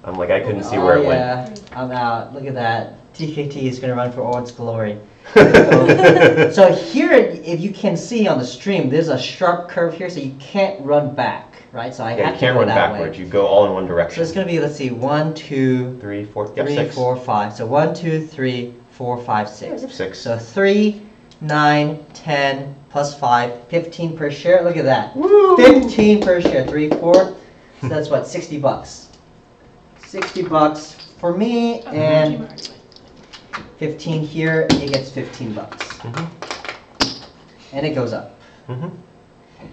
Speaker 3: I'm like, I couldn't see where it went.
Speaker 4: Yeah, I'm out. Look at that. TKT is gonna run for all its glory. So here, if you can see on the stream, there's a sharp curve here, so you can't run back, right? So I
Speaker 3: Yeah,
Speaker 4: have
Speaker 3: you
Speaker 4: to
Speaker 3: can't
Speaker 4: go
Speaker 3: run
Speaker 4: that
Speaker 3: backwards.
Speaker 4: way.
Speaker 3: You go all in one
Speaker 4: So
Speaker 3: direction.
Speaker 4: it's gonna be, let's see, 1, 2,
Speaker 3: 3, 4, yep,
Speaker 4: 3,
Speaker 3: 6.
Speaker 4: 4, 5. So 1, 2, 3, 4, 5, 6.
Speaker 3: 6.
Speaker 4: So 3, 9, 10 plus 5, 15 per share. Look at that.
Speaker 3: Woo!
Speaker 4: 15 per share. 3, 4. So that's what, $60. $60 for me,
Speaker 1: Oh,
Speaker 4: and
Speaker 1: Jim already went.
Speaker 4: 15 here. It gets $15,
Speaker 3: Mhm.
Speaker 4: and it goes up.
Speaker 3: Mhm.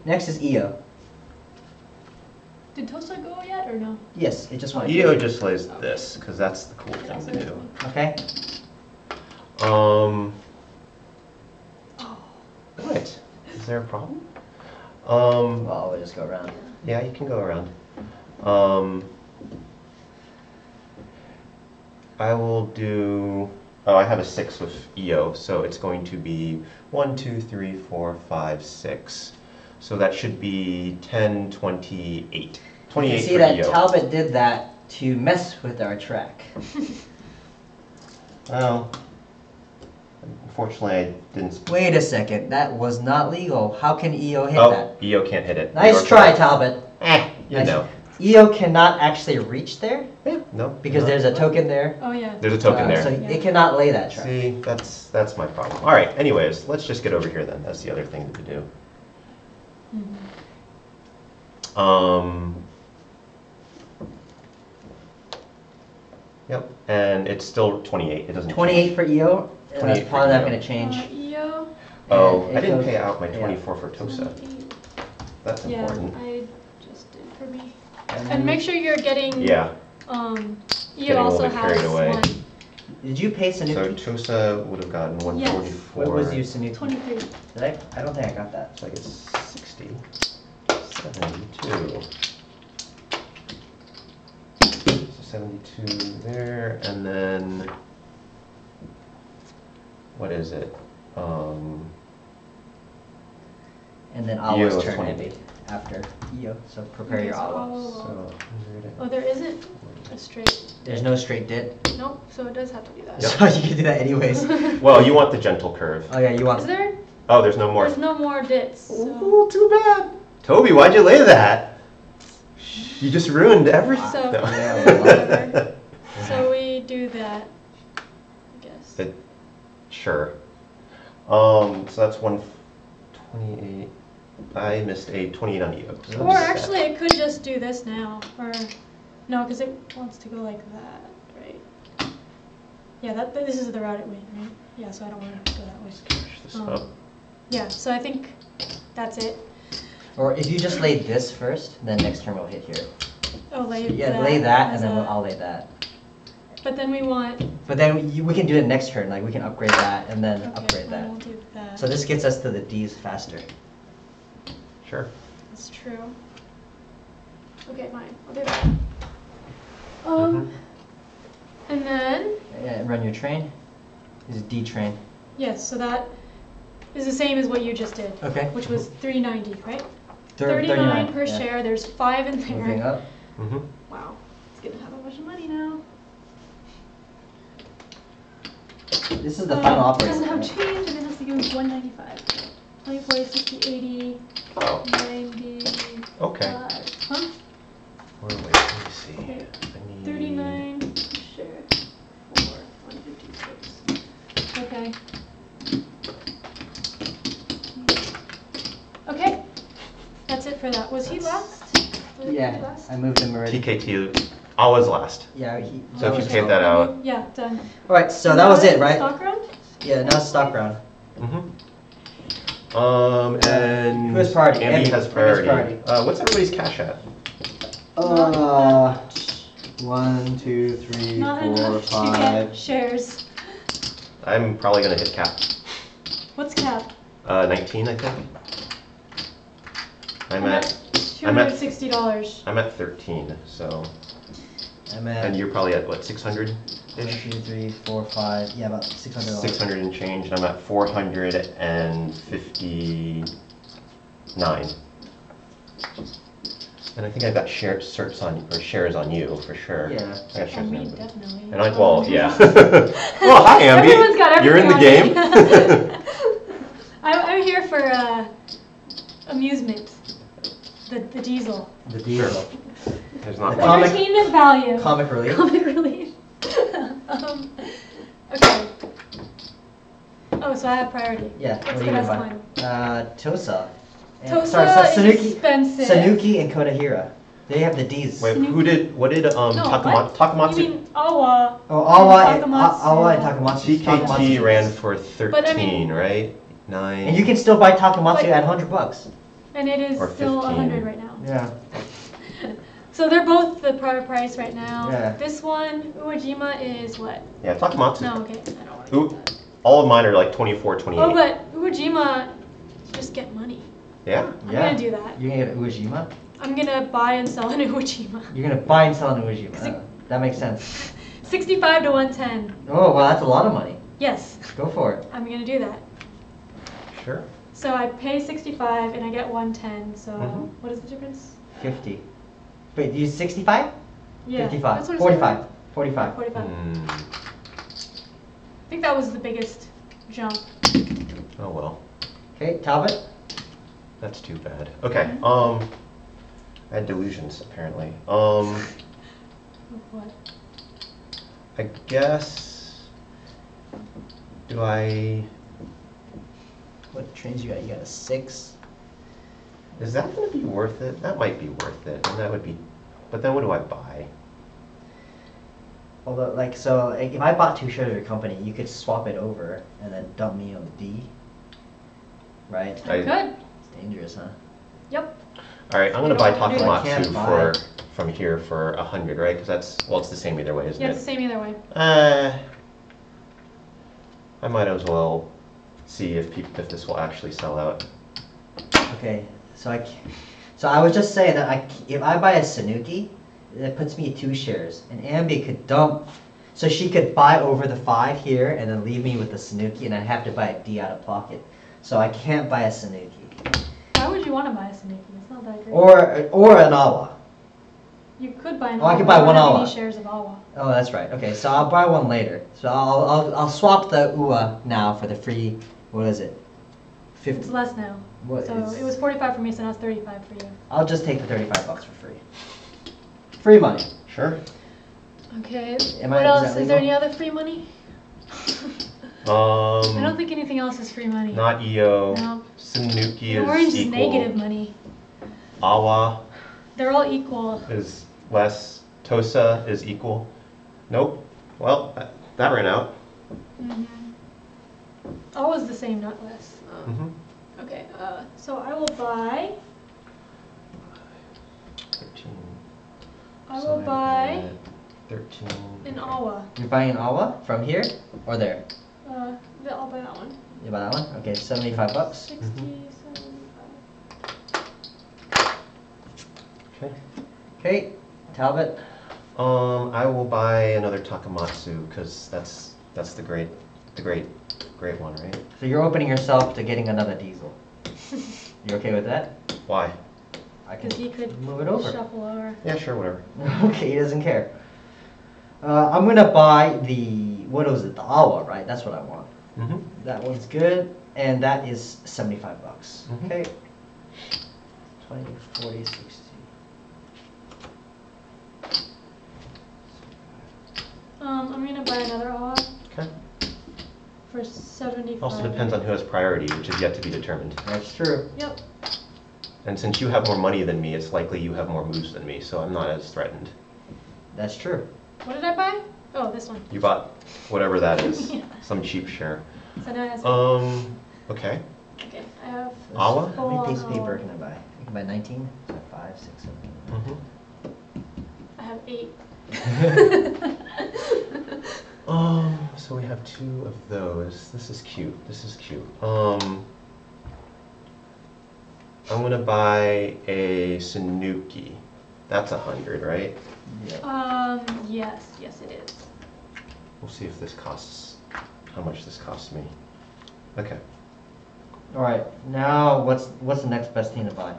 Speaker 4: Next is EO.
Speaker 1: Did Tosa go yet or no?
Speaker 4: Yes, it just went.
Speaker 3: EO just lays this because that's the cool thing to do.
Speaker 4: Okay.
Speaker 1: Oh.
Speaker 3: What? Is there a problem?
Speaker 4: Well, we'll just go around.
Speaker 3: Yeah, you can go around. I will do. Oh, I have a 6 with EO, so it's going to be 1, 2, 3, 4, 5, 6. So that should be 10, 28. 28
Speaker 4: You see
Speaker 3: for
Speaker 4: that
Speaker 3: EO.
Speaker 4: Talbot did that to mess with our track.
Speaker 3: Well, unfortunately, I didn't.
Speaker 4: Wait a second, that was not legal. How can EO hit
Speaker 3: Oh,
Speaker 4: that?
Speaker 3: EO can't hit it.
Speaker 4: Nice
Speaker 3: You're
Speaker 4: try,
Speaker 3: correct.
Speaker 4: Talbot.
Speaker 3: You
Speaker 4: Nice.
Speaker 3: know.
Speaker 4: EO cannot actually reach there
Speaker 3: Yeah, no.
Speaker 4: because
Speaker 3: no.
Speaker 4: there's a token there.
Speaker 1: Oh yeah.
Speaker 3: There's a token there.
Speaker 4: So it cannot lay that track.
Speaker 3: See, that's my problem. All right. Anyways, let's just get over here then. That's the other thing to do. Yep. And it's still 28. It doesn't.
Speaker 4: 28
Speaker 3: change.
Speaker 4: for EO, and
Speaker 3: 28
Speaker 4: that's
Speaker 3: for
Speaker 4: probably not
Speaker 3: EO.
Speaker 4: going to change.
Speaker 1: EO.
Speaker 3: Oh,
Speaker 4: And
Speaker 3: I
Speaker 4: it
Speaker 3: didn't
Speaker 4: goes-
Speaker 3: pay out my
Speaker 4: yeah.
Speaker 3: 24 for Tosa. That's
Speaker 1: Yeah,
Speaker 3: important.
Speaker 1: I just did for me.
Speaker 4: And
Speaker 1: And make sure you're getting.
Speaker 3: Yeah.
Speaker 1: EO
Speaker 3: Getting a little
Speaker 1: also
Speaker 3: bit carried
Speaker 1: has
Speaker 3: away.
Speaker 1: one.
Speaker 4: Did you pay
Speaker 3: So
Speaker 4: Sanuki?
Speaker 3: Tosa would have gotten 144.
Speaker 4: What was you, Sanuki?
Speaker 1: 23.
Speaker 4: Did I don't think I got that.
Speaker 3: So I get 60. 72. So 72 there, and then what is it?
Speaker 4: And then
Speaker 3: EO
Speaker 4: Awa's
Speaker 3: is
Speaker 4: turn
Speaker 3: 28.
Speaker 4: after EO, so prepare your
Speaker 1: Okay, so
Speaker 4: Awa.
Speaker 1: Awa.
Speaker 3: So
Speaker 1: Oh, there isn't a straight.
Speaker 4: There's no straight dit.
Speaker 1: Nope, so it does have to do that.
Speaker 3: Yep.
Speaker 4: So you can do that anyways.
Speaker 3: well, you want the gentle curve.
Speaker 4: Oh yeah, you want.
Speaker 1: Is there?
Speaker 3: Oh, there's no more.
Speaker 1: There's no more dits. So.
Speaker 3: Ooh, too bad. Toby, why'd you lay that? You just ruined everything.
Speaker 1: So,
Speaker 3: No.
Speaker 1: whatever. So we do that, I guess.
Speaker 3: Sure. So that's 128. I missed a 28 on EO. So
Speaker 1: Or
Speaker 3: that's
Speaker 1: actually, it could just do this now. Or no, because it wants to go like that, right? Yeah, this is the route it went, right? Yeah, so I don't want to go that way.
Speaker 3: Finish this up.
Speaker 1: Yeah, so I think that's it.
Speaker 4: Or if you just lay this first, then next turn we'll hit here.
Speaker 1: Oh, lay
Speaker 4: Yeah,
Speaker 1: that.
Speaker 4: lay that, and
Speaker 1: as
Speaker 4: then
Speaker 1: a-
Speaker 4: I'll lay that.
Speaker 1: But then we want.
Speaker 4: But then we can do it next turn. Like we can upgrade that and then
Speaker 1: Okay,
Speaker 4: upgrade
Speaker 1: then
Speaker 4: that.
Speaker 1: we'll do that.
Speaker 4: So this gets us to the D's faster.
Speaker 3: Sure.
Speaker 1: That's true. Okay, fine. I'll do that.
Speaker 3: Mhm.
Speaker 1: And then
Speaker 4: And run your train. This is D train.
Speaker 1: yes, so that is the same as what you just did,
Speaker 4: Okay.
Speaker 1: which was 390, right?
Speaker 4: 39
Speaker 1: per
Speaker 4: yeah.
Speaker 1: share. There's 5 in there.
Speaker 4: Moving up.
Speaker 3: Mm-hmm.
Speaker 1: Wow, it's gonna have a bunch of money now.
Speaker 4: This is the final operating.
Speaker 1: Doesn't have
Speaker 4: right?
Speaker 1: change, and it has to give us 195. 20, 40, 60, 80,
Speaker 3: Oh,
Speaker 1: 90.
Speaker 3: okay.
Speaker 1: Huh?
Speaker 3: Wait, let me see.
Speaker 1: Okay.
Speaker 3: I need
Speaker 1: 39 per share. 4, 156. Okay. Okay. That's it for that. Was he last? Was he
Speaker 4: Yeah,
Speaker 1: last?
Speaker 4: I moved him already.
Speaker 3: TKT. Always last.
Speaker 4: Yeah.
Speaker 3: So if you
Speaker 1: Okay.
Speaker 3: take that out.
Speaker 1: Yeah, done.
Speaker 4: All right, so that was it, right?
Speaker 1: Stock round?
Speaker 4: Yeah, now it's stock round.
Speaker 3: Mm-hmm. And
Speaker 4: Who has priority?
Speaker 3: Ambie
Speaker 4: Ambie.
Speaker 3: has
Speaker 4: Ambie's
Speaker 3: priority.
Speaker 4: priority.
Speaker 3: What's everybody's cash at?
Speaker 4: 1, 2, 3,
Speaker 1: Not
Speaker 4: 4,
Speaker 1: enough to
Speaker 4: 5.
Speaker 1: get shares.
Speaker 3: I'm probably gonna hit cap.
Speaker 1: What's cap?
Speaker 3: 19, I think. I'm at
Speaker 1: $260.
Speaker 3: I'm at 13. So,
Speaker 4: I'm at
Speaker 3: and you're probably at what 600
Speaker 4: 1,
Speaker 3: ish.
Speaker 4: 2, 3, 4, 5. Yeah, about $600.
Speaker 3: 600 and change, and I'm at 459. And I think I got certs on, or shares on you, for sure.
Speaker 4: Yeah.
Speaker 3: I got shares
Speaker 1: On
Speaker 3: on
Speaker 1: me,
Speaker 3: everybody.
Speaker 1: definitely.
Speaker 3: And well, yeah. Well, hi, Ambie.
Speaker 1: Everyone's got
Speaker 3: You're in the
Speaker 1: everything
Speaker 3: game.
Speaker 1: on me. I'm here for amusement. The diesel.
Speaker 4: The diesel.
Speaker 3: There's not
Speaker 4: The
Speaker 3: much.
Speaker 4: comic-
Speaker 1: Entertainment value.
Speaker 4: Comic relief.
Speaker 1: Comic relief. Okay. Oh, so I have priority.
Speaker 4: Yeah.
Speaker 1: What's
Speaker 4: what
Speaker 1: the
Speaker 4: are you
Speaker 1: best
Speaker 4: gonna
Speaker 1: one?
Speaker 4: buy? Tosa. And-
Speaker 1: Tosa
Speaker 4: sorry,
Speaker 1: is expensive.
Speaker 4: Sanuki and Kodahira. They have the D's.
Speaker 3: Wait, what did
Speaker 1: No, what?
Speaker 3: Takamatsu?
Speaker 1: You mean Awa?
Speaker 4: Oh, Awa and
Speaker 1: Takamatsu.
Speaker 4: Takamatsu.
Speaker 3: TKT ran for 13,
Speaker 1: But I mean-
Speaker 3: right? 9.
Speaker 4: And you can still buy Takamatsu
Speaker 1: But-
Speaker 4: at $100.
Speaker 1: And it is
Speaker 3: Or
Speaker 1: still
Speaker 3: 15.
Speaker 1: 100 right now.
Speaker 4: Yeah.
Speaker 1: So they're both the price right now.
Speaker 4: Yeah.
Speaker 1: This one, Uwajima, is what?
Speaker 3: Yeah, Takamatsu.
Speaker 1: No, okay. I don't want to
Speaker 3: Ooh.
Speaker 1: get that.
Speaker 3: All of mine are like 24, 28.
Speaker 1: Oh, but Uwajima, you just get money.
Speaker 3: Yeah?
Speaker 1: I'm
Speaker 4: Yeah.
Speaker 1: gonna do that.
Speaker 4: You're gonna get Uwajima?
Speaker 1: I'm gonna buy and sell an Uwajima.
Speaker 4: You're gonna buy and sell an
Speaker 1: 'Cause
Speaker 4: Uwajima.
Speaker 1: it-
Speaker 4: That makes sense.
Speaker 1: 65 to 110.
Speaker 4: Oh, well, that's a lot of money.
Speaker 1: Yes,
Speaker 4: Go for it.
Speaker 1: I'm gonna do that.
Speaker 3: Sure.
Speaker 1: So I pay 65 and I get 110. So
Speaker 3: Mhm.
Speaker 1: what is the difference?
Speaker 4: 50. Wait, you use 65?
Speaker 1: Yeah,
Speaker 4: 55.
Speaker 1: that's what it said,
Speaker 4: 45.
Speaker 1: right?
Speaker 4: 45.
Speaker 1: 45.
Speaker 3: Hmm.
Speaker 1: I think that was the biggest jump.
Speaker 3: Oh well.
Speaker 4: Okay, Talbot.
Speaker 3: That's too bad. Okay. I had delusions apparently.
Speaker 1: What?
Speaker 3: I guess. Do I?
Speaker 4: What trains you got? You got a 6?
Speaker 3: Is that going to be worth it? That might be worth it, and that would be. But then what do I buy?
Speaker 4: Although, like, so like, if I bought 2 shares of your company, you could swap it over and then dump me on the D. Right?
Speaker 1: I could.
Speaker 4: It's dangerous, huh?
Speaker 1: Yep.
Speaker 3: All right, I'm going to buy
Speaker 1: I can't
Speaker 3: Takamatsu
Speaker 4: buy.
Speaker 3: from here for 100, right? Because that's it's the same either way, isn't
Speaker 1: Yeah,
Speaker 3: it?
Speaker 1: it's the same either way.
Speaker 3: I might as well see if this will actually sell out.
Speaker 4: Okay, so I was just saying that if I buy a Sanuki, that puts me at 2 shares, and Ambie could dump, so she could buy over the 5 here and then leave me with the Sanuki, and I'd have to buy a D out of pocket. So I can't buy a Sanuki.
Speaker 1: Why would you want to buy a Sanuki? It's not that great.
Speaker 4: Or an Awa.
Speaker 1: You could buy an
Speaker 4: Oh, I
Speaker 1: Awa,
Speaker 4: could buy
Speaker 1: but
Speaker 4: one
Speaker 1: I don't have
Speaker 4: Awa.
Speaker 1: any shares of Awa.
Speaker 4: Oh, that's right. Okay, so I'll buy one later. So I'll swap the UA now for the free. What is it?
Speaker 1: It's
Speaker 4: 50.
Speaker 1: less now.
Speaker 4: What
Speaker 1: So
Speaker 4: is-
Speaker 1: it was 45 for me, so now it's 35 for you.
Speaker 4: I'll just take the $35 for free. Free money.
Speaker 3: Sure.
Speaker 1: Okay.
Speaker 4: Am
Speaker 1: What
Speaker 4: I- is
Speaker 1: else?
Speaker 4: that
Speaker 1: Is there
Speaker 4: legal?
Speaker 1: any other free money? I don't think anything else is free money.
Speaker 3: Not EO.
Speaker 1: No.
Speaker 3: Sanuki
Speaker 1: The
Speaker 3: is
Speaker 1: orange
Speaker 3: equal.
Speaker 1: is negative money.
Speaker 3: Awa
Speaker 1: They're all equal.
Speaker 3: is less. Tosa is equal. Nope. Well, that ran out.
Speaker 1: Awa's the same, not less.
Speaker 3: Mm-hmm.
Speaker 1: Okay. So I will buy.
Speaker 3: 13.
Speaker 1: I
Speaker 3: So
Speaker 1: will buy
Speaker 3: had 13.
Speaker 1: an Awa.
Speaker 4: You're buying an Awa from here or there?
Speaker 1: I'll buy that one.
Speaker 4: You buy that one? Okay, $75.
Speaker 1: 60, 75.
Speaker 3: Okay.
Speaker 4: Okay, Talbot.
Speaker 3: I will buy another Takamatsu because that's the great one, right?
Speaker 4: So you're opening yourself to getting another diesel. You okay with that?
Speaker 3: Why?
Speaker 4: I can
Speaker 1: Because he could
Speaker 4: move it over.
Speaker 1: shuffle over.
Speaker 3: Yeah, sure, whatever.
Speaker 4: Okay, he doesn't care. I'm gonna buy what was it? The Awa, right? That's what I want.
Speaker 3: Mm-hmm.
Speaker 4: That one's good, and that is $75.
Speaker 3: Mhm.
Speaker 4: Okay. 20, 40, 60.
Speaker 1: I'm gonna buy another Awa
Speaker 3: Okay.
Speaker 1: for 75.
Speaker 3: Also depends on who has priority, which is yet to be determined.
Speaker 4: That's true.
Speaker 1: Yep.
Speaker 3: And since you have more money than me, it's likely you have more moves than me, so I'm not as threatened.
Speaker 4: That's true.
Speaker 1: What did I buy? Oh, this one.
Speaker 3: You bought whatever that is,
Speaker 1: Yeah.
Speaker 3: some cheap share.
Speaker 1: So now it has
Speaker 3: Okay.
Speaker 1: Okay, I have
Speaker 3: Awa?
Speaker 4: How many pieces of
Speaker 1: full
Speaker 4: paper
Speaker 1: Awa.
Speaker 4: can I buy? I can buy 19? So 5, 6, 7.
Speaker 3: Mm-hmm.
Speaker 1: I have 8.
Speaker 3: So we have 2 of those. This is cute. This is cute. I'm gonna buy a Sanuki. That's 100, right?
Speaker 4: Yeah.
Speaker 1: Yes it is.
Speaker 3: We'll see if this costs, how much this costs me. Okay.
Speaker 4: All right. Now, what's the next best thing to buy?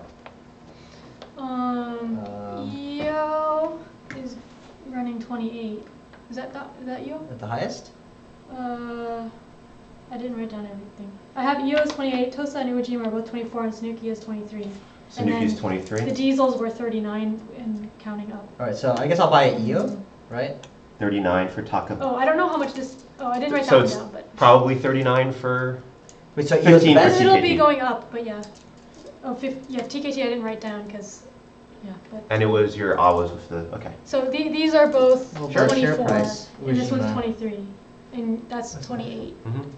Speaker 1: Yo is running 28. Is that you?
Speaker 4: At the highest?
Speaker 1: I didn't write down everything. I have Io is 28, Tosa and Iwajima are both 24, and Sanuki is 23.
Speaker 3: Sanuki is
Speaker 1: The
Speaker 3: 23.
Speaker 1: diesels were 39 and counting up.
Speaker 4: Alright, so I guess I'll buy Io, right?
Speaker 3: 39 for Taka.
Speaker 1: Oh, I don't know how much this. Oh, I didn't write
Speaker 3: So
Speaker 1: that
Speaker 3: it's
Speaker 1: one down, but.
Speaker 3: probably 39 for.
Speaker 4: Wait, so Io's
Speaker 3: 15
Speaker 4: the
Speaker 3: for
Speaker 4: best?
Speaker 3: TKT.
Speaker 1: It'll be going up, but yeah. Oh, yeah, TKT I didn't write down because. Yeah, but.
Speaker 3: And it was your Awas with the. Okay.
Speaker 1: So these are both
Speaker 4: Well,
Speaker 3: Sure.
Speaker 1: 24,
Speaker 4: share price,
Speaker 1: and this one's
Speaker 4: Ujima.
Speaker 1: 23, and that's 28.
Speaker 3: Mm-hmm.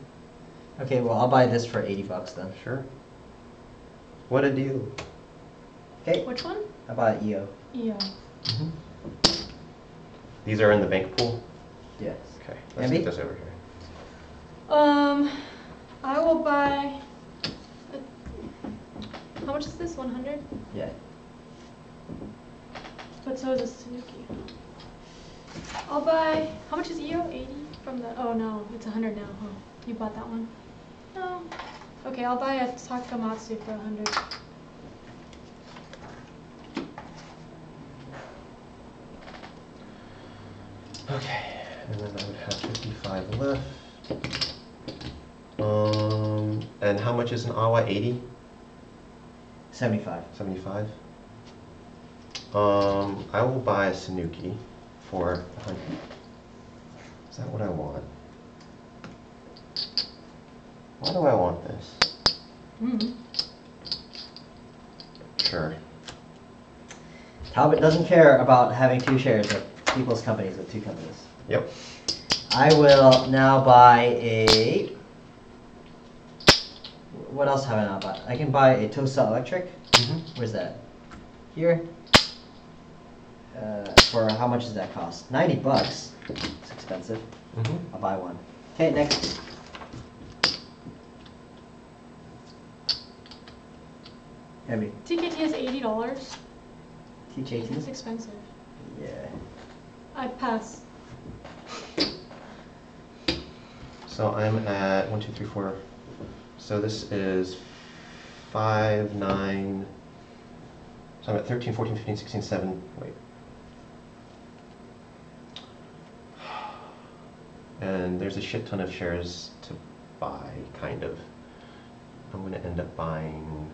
Speaker 4: Okay, well I'll buy this for $80 then.
Speaker 3: Sure. What a deal.
Speaker 4: Okay,
Speaker 1: Which one?
Speaker 4: I bought Io.
Speaker 1: Io.
Speaker 3: Mm-hmm. These are in the bank pool?
Speaker 4: Yes.
Speaker 3: Okay. Let's
Speaker 4: Ambie?
Speaker 3: get this over here.
Speaker 1: I will buy. How much is this? 100?
Speaker 4: Yeah.
Speaker 1: But so is a Sanuki. I'll buy. How much is Io? 80 from the. Oh no, it's 100 now. Oh, you bought that one? No. Okay, I'll buy a Takamatsu for 100.
Speaker 3: Okay. And then I would have 55 left. And how much is an Awa? 80?
Speaker 4: 75.
Speaker 3: 75? I will buy a Sanuki for 100. Is that what I want? Why do I want this?
Speaker 1: Mm-hmm.
Speaker 3: Sure.
Speaker 4: Talbot doesn't care about having 2 shares of people's companies with 2 companies.
Speaker 3: Yep.
Speaker 4: I will now buy a. What else have I not bought? I can buy a Tosa Electric.
Speaker 3: Mm-hmm.
Speaker 4: Where's that? Here. For how much does that cost? $90. It's expensive.
Speaker 3: Mm-hmm.
Speaker 4: I'll buy one. Okay, next. Ambie.
Speaker 1: TKT is $80. It's
Speaker 4: TJT?
Speaker 1: expensive.
Speaker 4: Yeah.
Speaker 1: I pass.
Speaker 3: So I'm at 1, 2, 3, 4. So this is 5, 9. So I'm at 13, 14, 15, 16, 7. Wait. And there's a shit ton of shares to buy, kind of. I'm going to end up buying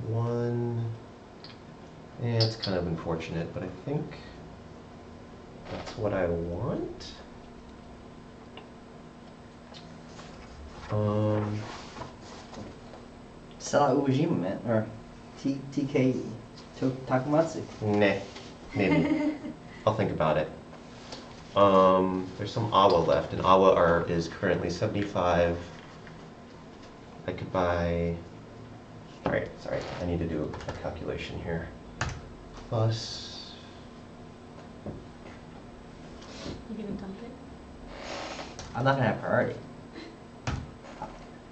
Speaker 3: 1. Yeah, it's kind of unfortunate, but I think that's what I want.
Speaker 4: Sell out Uwajima, man. Or TK Takamatsu.
Speaker 3: Nah, maybe. I'll think about it. There's some Awa left, and Awa is currently 75. I could buy. Alright, sorry, I need to do a calculation here. Plus.
Speaker 1: You gonna dump it?
Speaker 4: I'm not gonna have priority.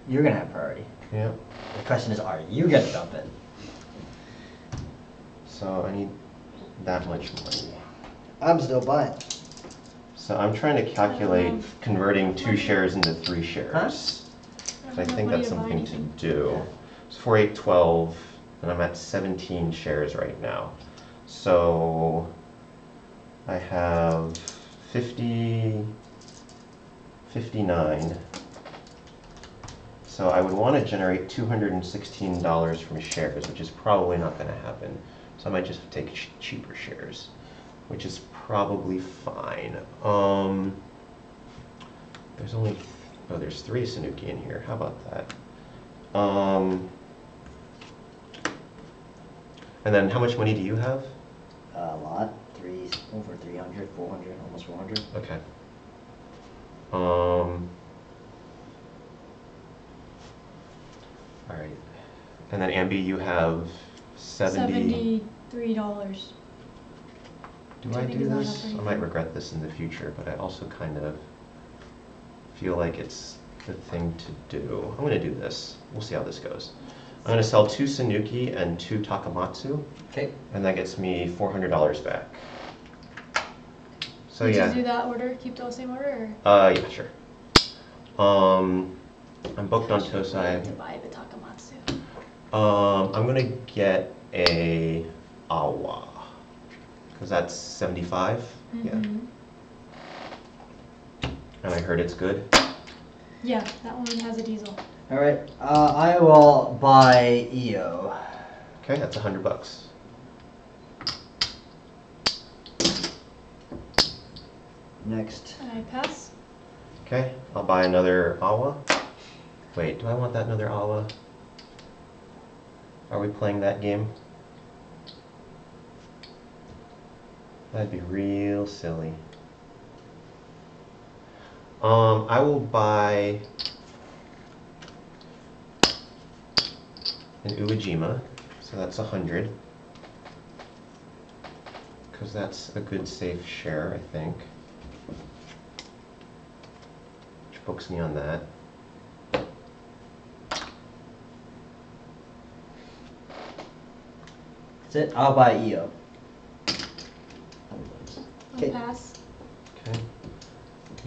Speaker 4: You're gonna have priority.
Speaker 3: Yeah.
Speaker 4: The question is, are you gonna dump it?
Speaker 3: So I need that much money.
Speaker 4: I'm still buying.
Speaker 3: So I'm trying to calculate converting 2 shares into 3 shares.
Speaker 4: Huh?
Speaker 3: So I think that's something to do. It's 4, 8, 12, and I'm at 17 shares right now. So I have 50, 59. So I would want to generate $216 from shares, which is probably not going to happen. So I might just take cheaper shares, which is probably fine. There's only, oh, there's 3 Sanuki in here. How about that? And then how much money do you have?
Speaker 4: A lot. Over 300, 400, almost 400.
Speaker 3: Okay. All right. And then Ambie, you have 70.
Speaker 1: $73.
Speaker 3: Do
Speaker 1: I
Speaker 3: I
Speaker 1: think
Speaker 3: do
Speaker 1: it's not
Speaker 3: this?
Speaker 1: up
Speaker 3: I might regret this in the future, but I also kind of feel like it's the thing to do. I'm going to do this. We'll see how this goes. I'm going to sell 2 Sanuki and 2 Takamatsu,
Speaker 4: Okay.
Speaker 3: and that gets me $400 back. So
Speaker 1: Did
Speaker 3: yeah.
Speaker 1: you do that order? Keep the same order?
Speaker 3: Yeah, sure. I'm booked on
Speaker 1: Or?
Speaker 3: Tosai.
Speaker 1: To buy the Takamatsu.
Speaker 3: I'm gonna get a awa, because that's 75. Yeah.
Speaker 1: Mhm.
Speaker 3: And I heard it's good.
Speaker 1: Yeah, that one has a diesel.
Speaker 4: All right. I will buy EO.
Speaker 3: Okay, that's $100.
Speaker 4: Next.
Speaker 1: I pass.
Speaker 3: Okay, I'll buy another awa. Wait, do I want that another awa? Are we playing that game? That'd be real silly. I will buy an Uejima, so that's 100. Because that's a good safe share, I think. Which books me on that.
Speaker 4: That's it. I'll buy EO.
Speaker 1: I'll
Speaker 4: Okay.
Speaker 1: pass.
Speaker 3: Okay.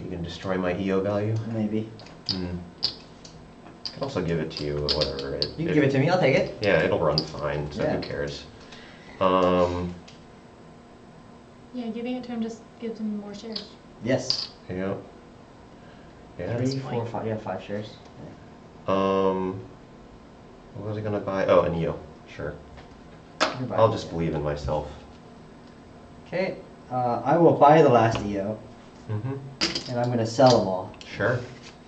Speaker 3: You can destroy my EO value.
Speaker 4: Maybe.
Speaker 3: Hmm. I can also give it to you, or whatever.
Speaker 4: You can give it to me. I'll take it.
Speaker 3: Yeah, it'll run fine, so
Speaker 4: Yeah.
Speaker 3: who cares?
Speaker 1: Yeah, giving it to him just gives him more shares.
Speaker 4: Yes.
Speaker 3: Yeah. Yeah.
Speaker 4: 3,
Speaker 1: That's
Speaker 4: 4,
Speaker 1: fine.
Speaker 4: 5. Yeah, 5 shares.
Speaker 3: What was I gonna buy? Oh, an EO. Sure.
Speaker 4: You can buy
Speaker 3: I'll
Speaker 4: it.
Speaker 3: just believe in myself.
Speaker 4: Okay. I will buy the last EO,
Speaker 3: Mm-hmm.
Speaker 4: and I'm gonna sell them all.
Speaker 3: Sure.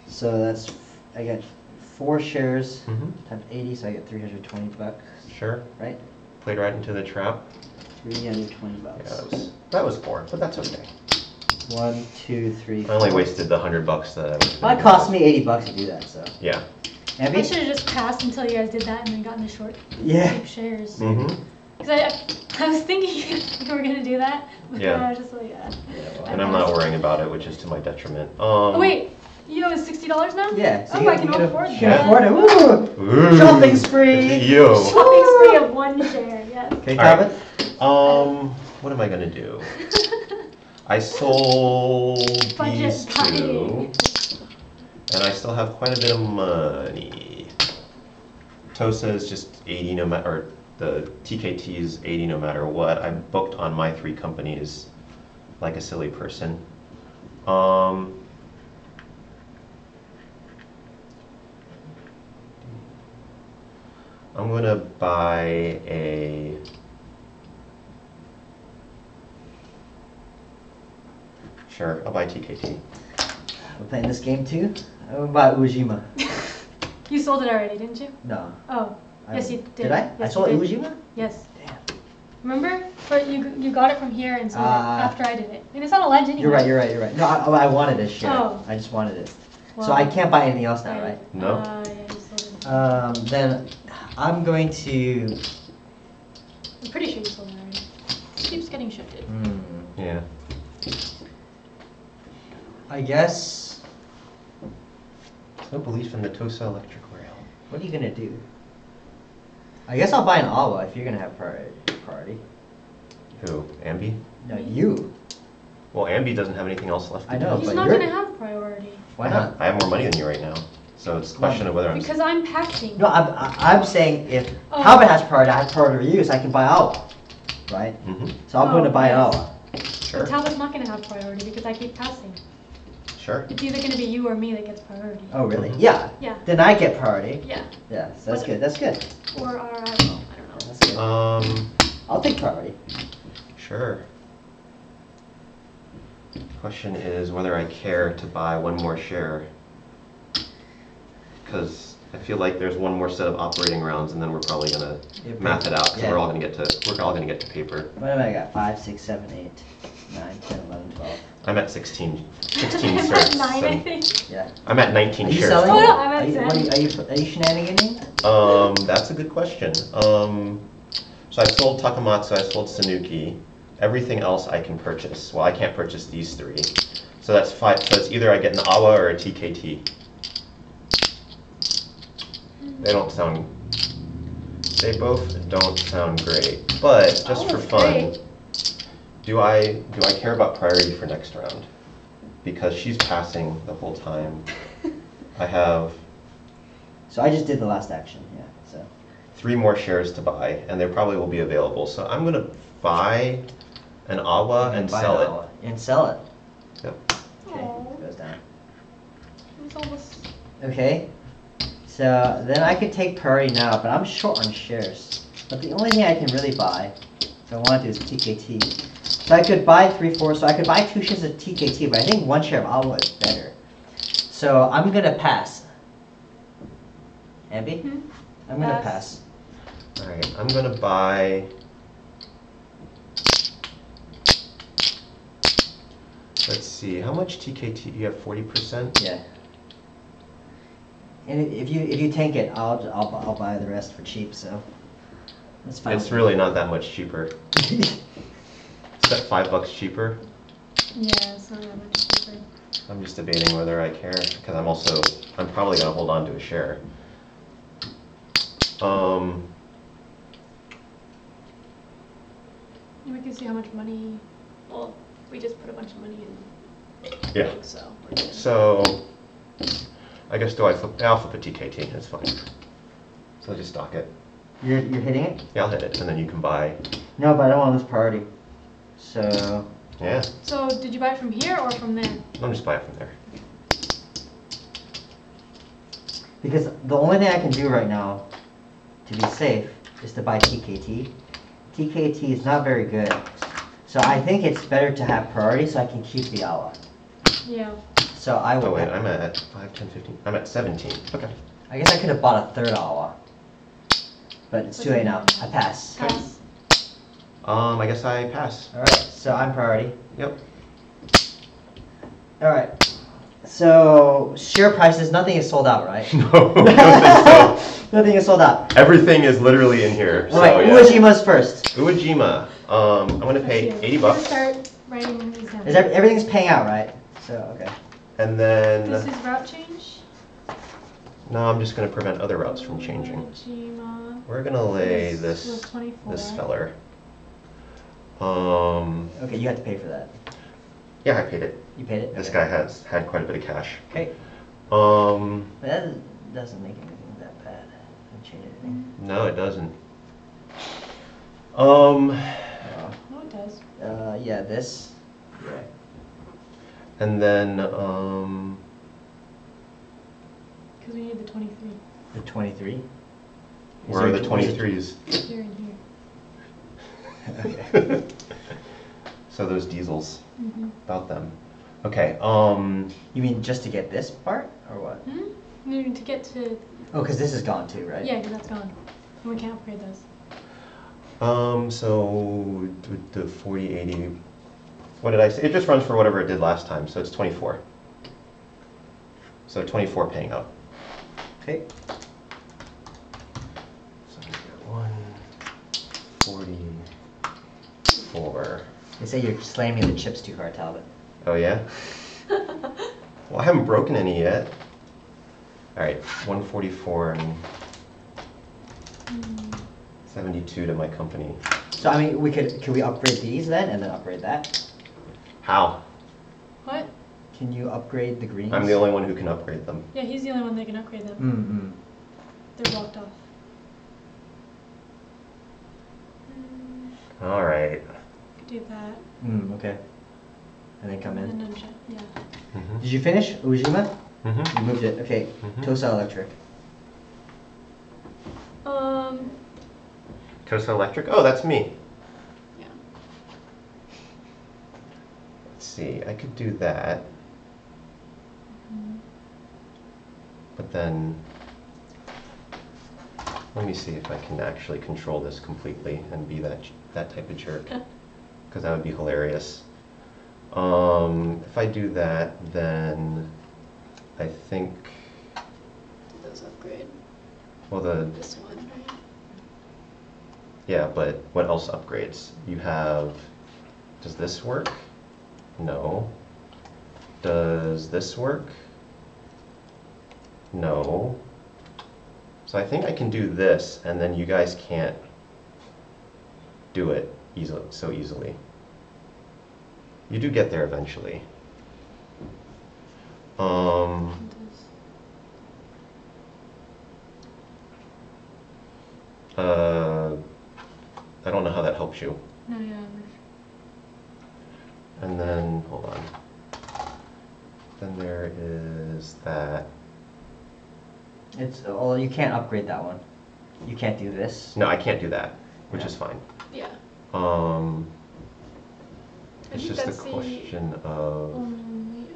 Speaker 4: So that's I get 4 shares
Speaker 3: Mm-hmm.
Speaker 4: times 80, so I get $320,
Speaker 3: Sure.
Speaker 4: right?
Speaker 3: Played right into the trap.
Speaker 4: $320.
Speaker 3: Yeah, that was poor, but that's okay.
Speaker 4: 1, 2, 3.
Speaker 3: I only
Speaker 4: 4.
Speaker 3: wasted the $100 that I was.
Speaker 4: Well, it cost me $80 to do that. So.
Speaker 3: Yeah.
Speaker 1: I
Speaker 4: Ambie?
Speaker 1: should have just passed until you guys did that and then gotten the short
Speaker 4: Yeah.
Speaker 1: cheap shares.
Speaker 3: Mm-hmm.
Speaker 1: Because I was thinking you were gonna do that, but
Speaker 3: Yeah.
Speaker 1: I was just like, yeah.
Speaker 4: Yeah,
Speaker 3: And I'm not worrying about it, which is to my detriment.
Speaker 1: Oh wait, you know it's $60 now?
Speaker 4: Yeah. So
Speaker 1: Oh,
Speaker 4: you
Speaker 1: I
Speaker 4: can
Speaker 1: can afford
Speaker 4: You
Speaker 1: that.
Speaker 4: can afford it. Woo!
Speaker 3: Ooh.
Speaker 4: Shopping spree.
Speaker 3: Yo.
Speaker 1: Shopping spree of 1 share, yes.
Speaker 4: Okay,
Speaker 3: All right.
Speaker 4: Talbot.
Speaker 3: What am I gonna do? I sold
Speaker 1: Budget
Speaker 3: these two,
Speaker 1: buying.
Speaker 3: and I still have quite a bit of money. Tosa is just 80 no matter, or the TKT is 80 no matter what. I'm booked on my 3 companies like a silly person. I'm gonna buy a. Sure, I'll buy TKT.
Speaker 4: We're playing this game too. I will buy Ujima.
Speaker 1: You sold it already, didn't you?
Speaker 4: No.
Speaker 1: Oh, yes you did.
Speaker 4: Did I?
Speaker 1: Yes,
Speaker 4: I
Speaker 1: you
Speaker 4: sold
Speaker 1: did.
Speaker 4: Ujima?
Speaker 1: Yes.
Speaker 4: Damn.
Speaker 1: Remember? But you got it from here and sold it
Speaker 4: Ah.
Speaker 1: after I did it. And it's on a ledge anyway.
Speaker 4: You're right. No, I wanted a share.
Speaker 1: Oh.
Speaker 4: I just wanted it. So
Speaker 1: Well,
Speaker 4: I can't buy anything else now, right?
Speaker 3: No.
Speaker 1: Yeah, you sold it.
Speaker 4: Then I'm going to.
Speaker 1: I'm pretty sure you sold it already. It keeps getting shifted.
Speaker 3: Yeah.
Speaker 4: I guess.
Speaker 3: No belief in the Tosa electric rail.
Speaker 4: What are you gonna do? I guess I'll buy an Awa if you're gonna have priority.
Speaker 3: Who? Ambie?
Speaker 4: No, you.
Speaker 3: Well, Ambie doesn't have anything else left to
Speaker 4: I
Speaker 3: do.
Speaker 4: know,
Speaker 1: He's
Speaker 4: but
Speaker 1: not
Speaker 4: you're-
Speaker 1: gonna have priority.
Speaker 4: Why not?
Speaker 3: I have more money than you right now. So it's a question of whether I'm.
Speaker 1: Because I'm passing.
Speaker 4: No, I'm saying if
Speaker 1: Oh.
Speaker 4: Talbot has priority, I have priority over you, so I can buy Awa, right?
Speaker 3: Mm-hmm.
Speaker 4: So I'm going to
Speaker 1: Oh,
Speaker 4: buy
Speaker 1: yes.
Speaker 4: Awa.
Speaker 3: Sure.
Speaker 1: But Talbot's not gonna have priority because I keep passing.
Speaker 3: Sure.
Speaker 1: It's either gonna be you or me that gets priority.
Speaker 4: Oh, really?
Speaker 3: Mhm.
Speaker 4: Yeah.
Speaker 1: Yeah.
Speaker 4: Then I get priority.
Speaker 1: Yeah.
Speaker 4: Yeah, so that's
Speaker 1: But-
Speaker 4: good. That's good.
Speaker 1: Or I don't know. I don't know.
Speaker 4: That's good. I'll take priority.
Speaker 3: Sure. Question is whether I care to buy one more share. Because I feel like there's one more set of operating rounds, and then we're probably gonna
Speaker 4: Yeah,
Speaker 3: math it out. Because
Speaker 4: yeah.
Speaker 3: we're all gonna get to paper.
Speaker 4: What have I got? 5, 6, 7, 8, 9, 10, 11, 12.
Speaker 3: I'm at 16
Speaker 1: I'm at
Speaker 3: certs.
Speaker 1: 9, I
Speaker 3: so-
Speaker 1: think.
Speaker 4: Yeah.
Speaker 3: I'm at 19
Speaker 4: Are you
Speaker 3: shares.
Speaker 4: selling?
Speaker 1: Oh,
Speaker 3: total.
Speaker 1: no, I'm at
Speaker 4: are you,
Speaker 1: 10.
Speaker 4: what are you shenaniganing?
Speaker 3: That's a good question. So I've sold Takamatsu, I sold Sanuki. Everything else I can purchase. Well, I can't purchase these 3. So that's 5. So it's either I get an Awa or a TKT. They both don't sound great. But just for
Speaker 1: Awa's
Speaker 3: fun,
Speaker 1: great.
Speaker 3: do I care about priority for next round? Because she's passing the whole time. I have
Speaker 4: So I just did the last action, yeah. So
Speaker 3: 3 more shares to buy, and they probably will be available. So I'm going to buy an awa and
Speaker 4: Buy
Speaker 3: sell
Speaker 4: an
Speaker 3: it.
Speaker 4: awa and sell it.
Speaker 3: Yep.
Speaker 4: Okay,
Speaker 1: Aw.
Speaker 4: goes down.
Speaker 1: It's almost.
Speaker 4: Okay, so then I could take priority now, but I'm short on shares. But the only thing I can really buy, if I want to, is TKT. So I could buy 3/4, so I could buy 2 shares of TKT, but I think 1 share of awa is better. So I'm gonna pass. Ambie?
Speaker 1: Hmm?
Speaker 4: I'm gonna
Speaker 1: Pass.
Speaker 4: pass.
Speaker 3: Alright, I'm going to buy... Let's see, how much TKT? You have 40%?
Speaker 4: Yeah. And if you tank it, I'll buy the rest for cheap. So that's fine.
Speaker 3: It's really not that much cheaper. It's that $5 cheaper.
Speaker 1: Yeah, it's not that much cheaper.
Speaker 3: I'm just debating whether I care, because I'm probably going to hold on to a share.
Speaker 1: And we can see how much money. Well, we just put a bunch of money in.
Speaker 3: Yeah.
Speaker 1: So we're good.
Speaker 3: So, I guess I'll flip a TKT, it's fine. So just stock it.
Speaker 4: You're hitting it?
Speaker 3: Yeah, I'll hit it, and then you can buy.
Speaker 4: No, but I don't want this priority. So
Speaker 3: Yeah,
Speaker 1: So did you buy it from here or from there?
Speaker 3: I'll just buy it from there.
Speaker 4: because the only thing I can do right now to be safe is to buy TKT. TKT is not very good. So I think it's better to have priority so I can keep the awa.
Speaker 1: Yeah.
Speaker 4: So I will.
Speaker 3: Oh wait, I'm at 5, 10, 15. I'm at 17. Okay.
Speaker 4: I guess I could have bought a third awa. But it's too late now. I pass.
Speaker 1: Pass.
Speaker 3: I guess I pass.
Speaker 4: Alright, so I'm priority.
Speaker 3: Yep.
Speaker 4: Alright. So share prices, nothing is sold out, right?
Speaker 3: No, I don't think so.
Speaker 4: Nothing is sold out.
Speaker 3: Everything is literally in here. So,
Speaker 4: Alright,
Speaker 3: yeah.
Speaker 4: Uejima's first.
Speaker 3: Uejima. I'm gonna pay
Speaker 1: Let's see.
Speaker 3: 80
Speaker 1: I'm gonna
Speaker 3: bucks.
Speaker 1: start writing these down.
Speaker 4: Everything's paying out, right? So okay.
Speaker 3: And then,
Speaker 1: This is route change.
Speaker 3: no, I'm just gonna prevent other routes from changing.
Speaker 1: Ujima.
Speaker 3: We're gonna lay
Speaker 1: Was
Speaker 3: this
Speaker 1: 24.
Speaker 3: feller.
Speaker 4: Okay, you had to pay for that.
Speaker 3: Yeah, I paid it.
Speaker 4: You paid it?
Speaker 3: This
Speaker 4: Okay.
Speaker 3: guy has had quite a bit of cash.
Speaker 4: Okay.
Speaker 3: Um,
Speaker 4: But that doesn't make anything that bad. Doesn't change anything.
Speaker 3: no, it doesn't.
Speaker 1: No, it does.
Speaker 4: Yeah, this. Yeah.
Speaker 3: And then,
Speaker 1: Because we need the 23
Speaker 4: The 23.
Speaker 3: where are the 23s?
Speaker 1: here and here.
Speaker 4: Okay.
Speaker 3: So those diesels,
Speaker 1: Mm-hmm.
Speaker 3: about them. Okay,
Speaker 4: You mean just to get this part, or what?
Speaker 1: Hmm? Needing to get to.
Speaker 4: Oh, because this is gone too, right?
Speaker 1: Yeah, because that's gone. And we can't upgrade those.
Speaker 3: so the 40, 80, what did I say? It just runs for whatever it did last time, so it's 24. So 24 paying up.
Speaker 4: Okay.
Speaker 3: So we got 144.
Speaker 4: They say you're slamming the chips too hard, Talbot.
Speaker 3: Oh yeah? Well, I haven't broken any yet. All right, 144 and 72 to my company.
Speaker 4: So I mean, could we upgrade these then, and then upgrade that?
Speaker 3: How?
Speaker 1: What?
Speaker 4: Can you upgrade the greens?
Speaker 3: I'm the only one who can upgrade them.
Speaker 1: Yeah, he's the only one that can upgrade them.
Speaker 4: Mm-hmm.
Speaker 1: They're blocked off.
Speaker 3: All right.
Speaker 1: Could do that.
Speaker 4: Okay. And then come in.
Speaker 1: And then yeah.
Speaker 3: Mm-hmm.
Speaker 4: Did you finish Ujima?
Speaker 3: Mm-hmm.
Speaker 4: You moved it. Okay.
Speaker 3: Mhm.
Speaker 4: Tosa Electric.
Speaker 3: Tosa Electric? Oh, that's me.
Speaker 1: Yeah.
Speaker 3: Let's see, I could do that. But then, let me see if I can actually control this completely and be that type of jerk. Because that would be hilarious. If I do that, then I think,
Speaker 1: Those upgrade.
Speaker 3: well,
Speaker 1: This one, right?
Speaker 3: yeah, but what else upgrades? You have, does this work? No. Does this work? No. So I think I can do this, and then you guys can't do it so easily. You do get there eventually. I don't know how that helps you.
Speaker 1: No, yeah.
Speaker 3: And then, hold on. Then there is that.
Speaker 4: It's, well, you can't upgrade that one. You can't do this.
Speaker 3: No, I can't do that, which
Speaker 4: Yeah.
Speaker 3: is fine.
Speaker 1: Yeah.
Speaker 3: Um,
Speaker 1: I
Speaker 3: it's
Speaker 1: think
Speaker 3: just a
Speaker 1: that's the
Speaker 3: question of,
Speaker 1: only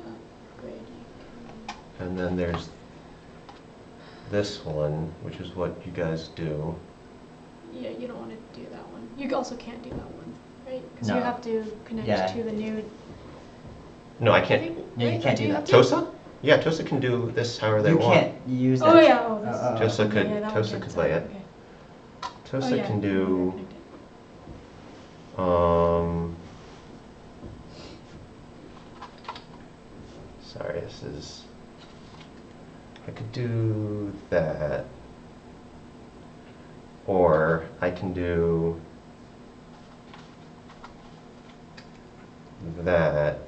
Speaker 1: upgrading.
Speaker 3: and then there's this one, which is what you guys do.
Speaker 1: Yeah, you don't want to do that one. You also can't do that one, right? Because
Speaker 4: No.
Speaker 1: you have to connect
Speaker 4: Yeah.
Speaker 1: to the new.
Speaker 3: No, I
Speaker 1: I
Speaker 3: can't.
Speaker 1: think,
Speaker 4: No, you
Speaker 1: right?
Speaker 4: can't
Speaker 1: Do
Speaker 4: do
Speaker 1: have
Speaker 4: that.
Speaker 1: to?
Speaker 3: Tosa? Yeah, Tosa can do this however they
Speaker 4: You
Speaker 3: want.
Speaker 4: can't use that.
Speaker 1: Oh yeah. Oh, this.
Speaker 3: Tosa
Speaker 1: okay,
Speaker 3: could,
Speaker 1: yeah, that one
Speaker 3: Tosa
Speaker 1: can,
Speaker 3: could
Speaker 1: sorry,
Speaker 3: lay it.
Speaker 1: Okay.
Speaker 3: Tosa
Speaker 1: Oh, yeah,
Speaker 3: can
Speaker 1: you're
Speaker 3: do,
Speaker 1: connected.
Speaker 3: Sorry, this is, I could do that. Or I can do that,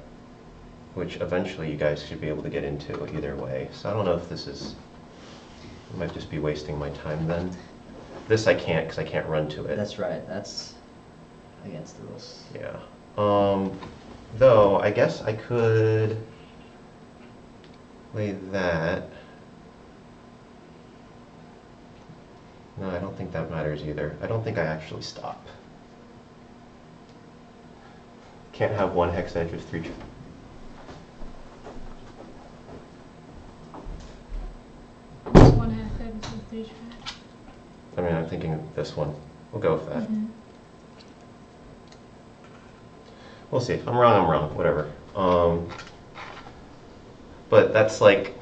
Speaker 3: which eventually you guys should be able to get into either way. So I don't know if this is, I might just be wasting my time then. This I can't because I can't run to it.
Speaker 4: That's right. That's against the rules.
Speaker 3: Yeah. Though I guess I could lay that. No, I don't think that matters either. I don't think I actually stop. Can't have one hex edge with 3
Speaker 1: One half edge with 3 track.
Speaker 3: I mean, I'm thinking of this one. We'll go with that.
Speaker 1: Mm-hmm.
Speaker 3: We'll see. If I'm wrong, I'm wrong. Whatever. But that's like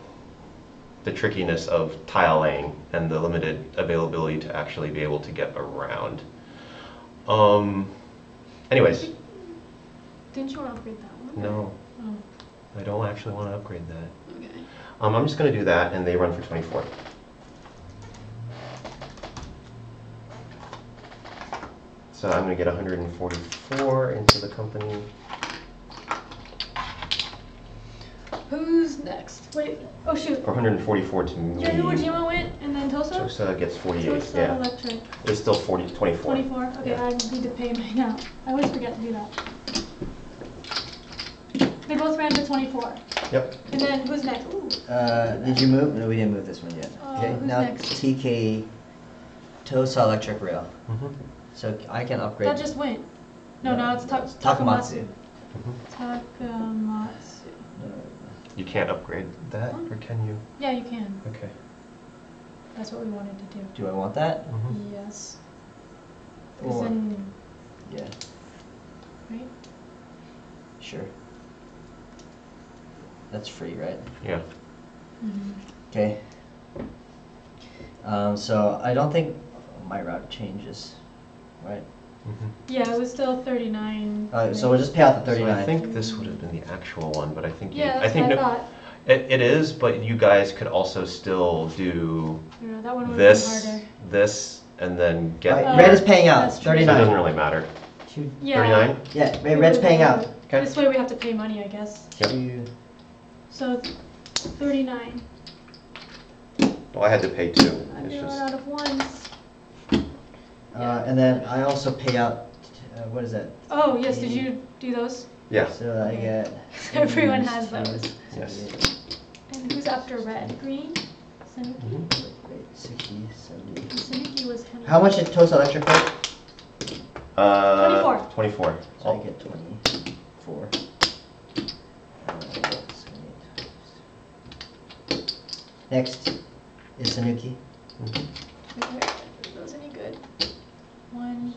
Speaker 3: the trickiness of tile laying and the limited availability to actually be able to get around. Anyways,
Speaker 1: Didn't you want to upgrade that one?
Speaker 3: no,
Speaker 1: Oh,
Speaker 3: I don't actually want to upgrade that.
Speaker 1: okay.
Speaker 3: I'm just going to do that, and they run for 24. So I'm going to get 144 into the company.
Speaker 1: Who's next? Wait. Oh shoot.
Speaker 3: Or 144 to me.
Speaker 1: Yeah, Iwo went, and then Tosa.
Speaker 3: Tosa gets 48.
Speaker 1: Tosa
Speaker 3: Yeah,
Speaker 1: Electric.
Speaker 3: it's still 24.
Speaker 1: 24. Okay,
Speaker 3: Yeah.
Speaker 1: I need to pay mine now. I always forget to do that. They both ran to 24.
Speaker 3: Yep.
Speaker 1: And then who's next? Ooh.
Speaker 4: Did you move? No, we didn't move this one yet. Okay,
Speaker 1: Who's
Speaker 4: now
Speaker 1: next?
Speaker 4: TK Tosa Electric Rail.
Speaker 3: Mm-hmm.
Speaker 4: So I can upgrade.
Speaker 1: That just went. No,
Speaker 4: No,
Speaker 1: now it's
Speaker 4: Takamatsu.
Speaker 1: Takamatsu. Takamatsu.
Speaker 3: You can't upgrade that,
Speaker 1: Huh?
Speaker 3: or can you?
Speaker 1: Yeah, you can.
Speaker 3: Okay.
Speaker 1: That's what we wanted to do.
Speaker 4: Do I want that?
Speaker 3: Mm-hmm.
Speaker 1: Yes. Because
Speaker 4: Or
Speaker 1: then,
Speaker 4: yeah,
Speaker 1: right?
Speaker 4: sure. That's free, right?
Speaker 3: Yeah.
Speaker 1: Mm-hmm.
Speaker 4: Okay. So I don't think my route changes, right?
Speaker 3: Mm-hmm.
Speaker 1: Yeah, it was still 39.
Speaker 4: So we'll just pay out the
Speaker 3: So
Speaker 4: 39.
Speaker 3: I think this would have been the actual one, but I think you,
Speaker 1: Yeah,
Speaker 3: I
Speaker 1: that's
Speaker 3: think
Speaker 1: what I
Speaker 3: no,
Speaker 1: thought.
Speaker 3: it is, but you guys could also still do
Speaker 1: You know, that one would have been
Speaker 3: this,
Speaker 1: harder.
Speaker 3: this, and then get.
Speaker 4: Right, red is paying out.
Speaker 1: That's true.
Speaker 3: So it doesn't
Speaker 4: 39.
Speaker 3: really matter.
Speaker 4: Two,
Speaker 1: Yeah.
Speaker 3: 39.
Speaker 4: yeah, red's paying out.
Speaker 3: Okay.
Speaker 1: This way we have to pay money, I guess.
Speaker 3: Yep.
Speaker 4: Two,
Speaker 1: So 39.
Speaker 3: Well, I had to pay 2.
Speaker 1: I'm
Speaker 3: It's
Speaker 1: doing
Speaker 3: just
Speaker 1: out of ones.
Speaker 4: and then I also pay out. What is that?
Speaker 1: Oh, yes, did you do those?
Speaker 3: yeah.
Speaker 4: So I
Speaker 1: Okay.
Speaker 4: get.
Speaker 1: Everyone has those.
Speaker 3: Yes.
Speaker 1: And who's after red? Green? Sanuki?
Speaker 3: Mhm.
Speaker 4: Wait, 60, 70.
Speaker 1: Sanuki was kind of.
Speaker 4: How much did Tosa Electric pay?
Speaker 1: 24.
Speaker 3: 24.
Speaker 4: So I get 24. Next is Sanuki.
Speaker 3: Mhm.
Speaker 1: Are those any good? 1.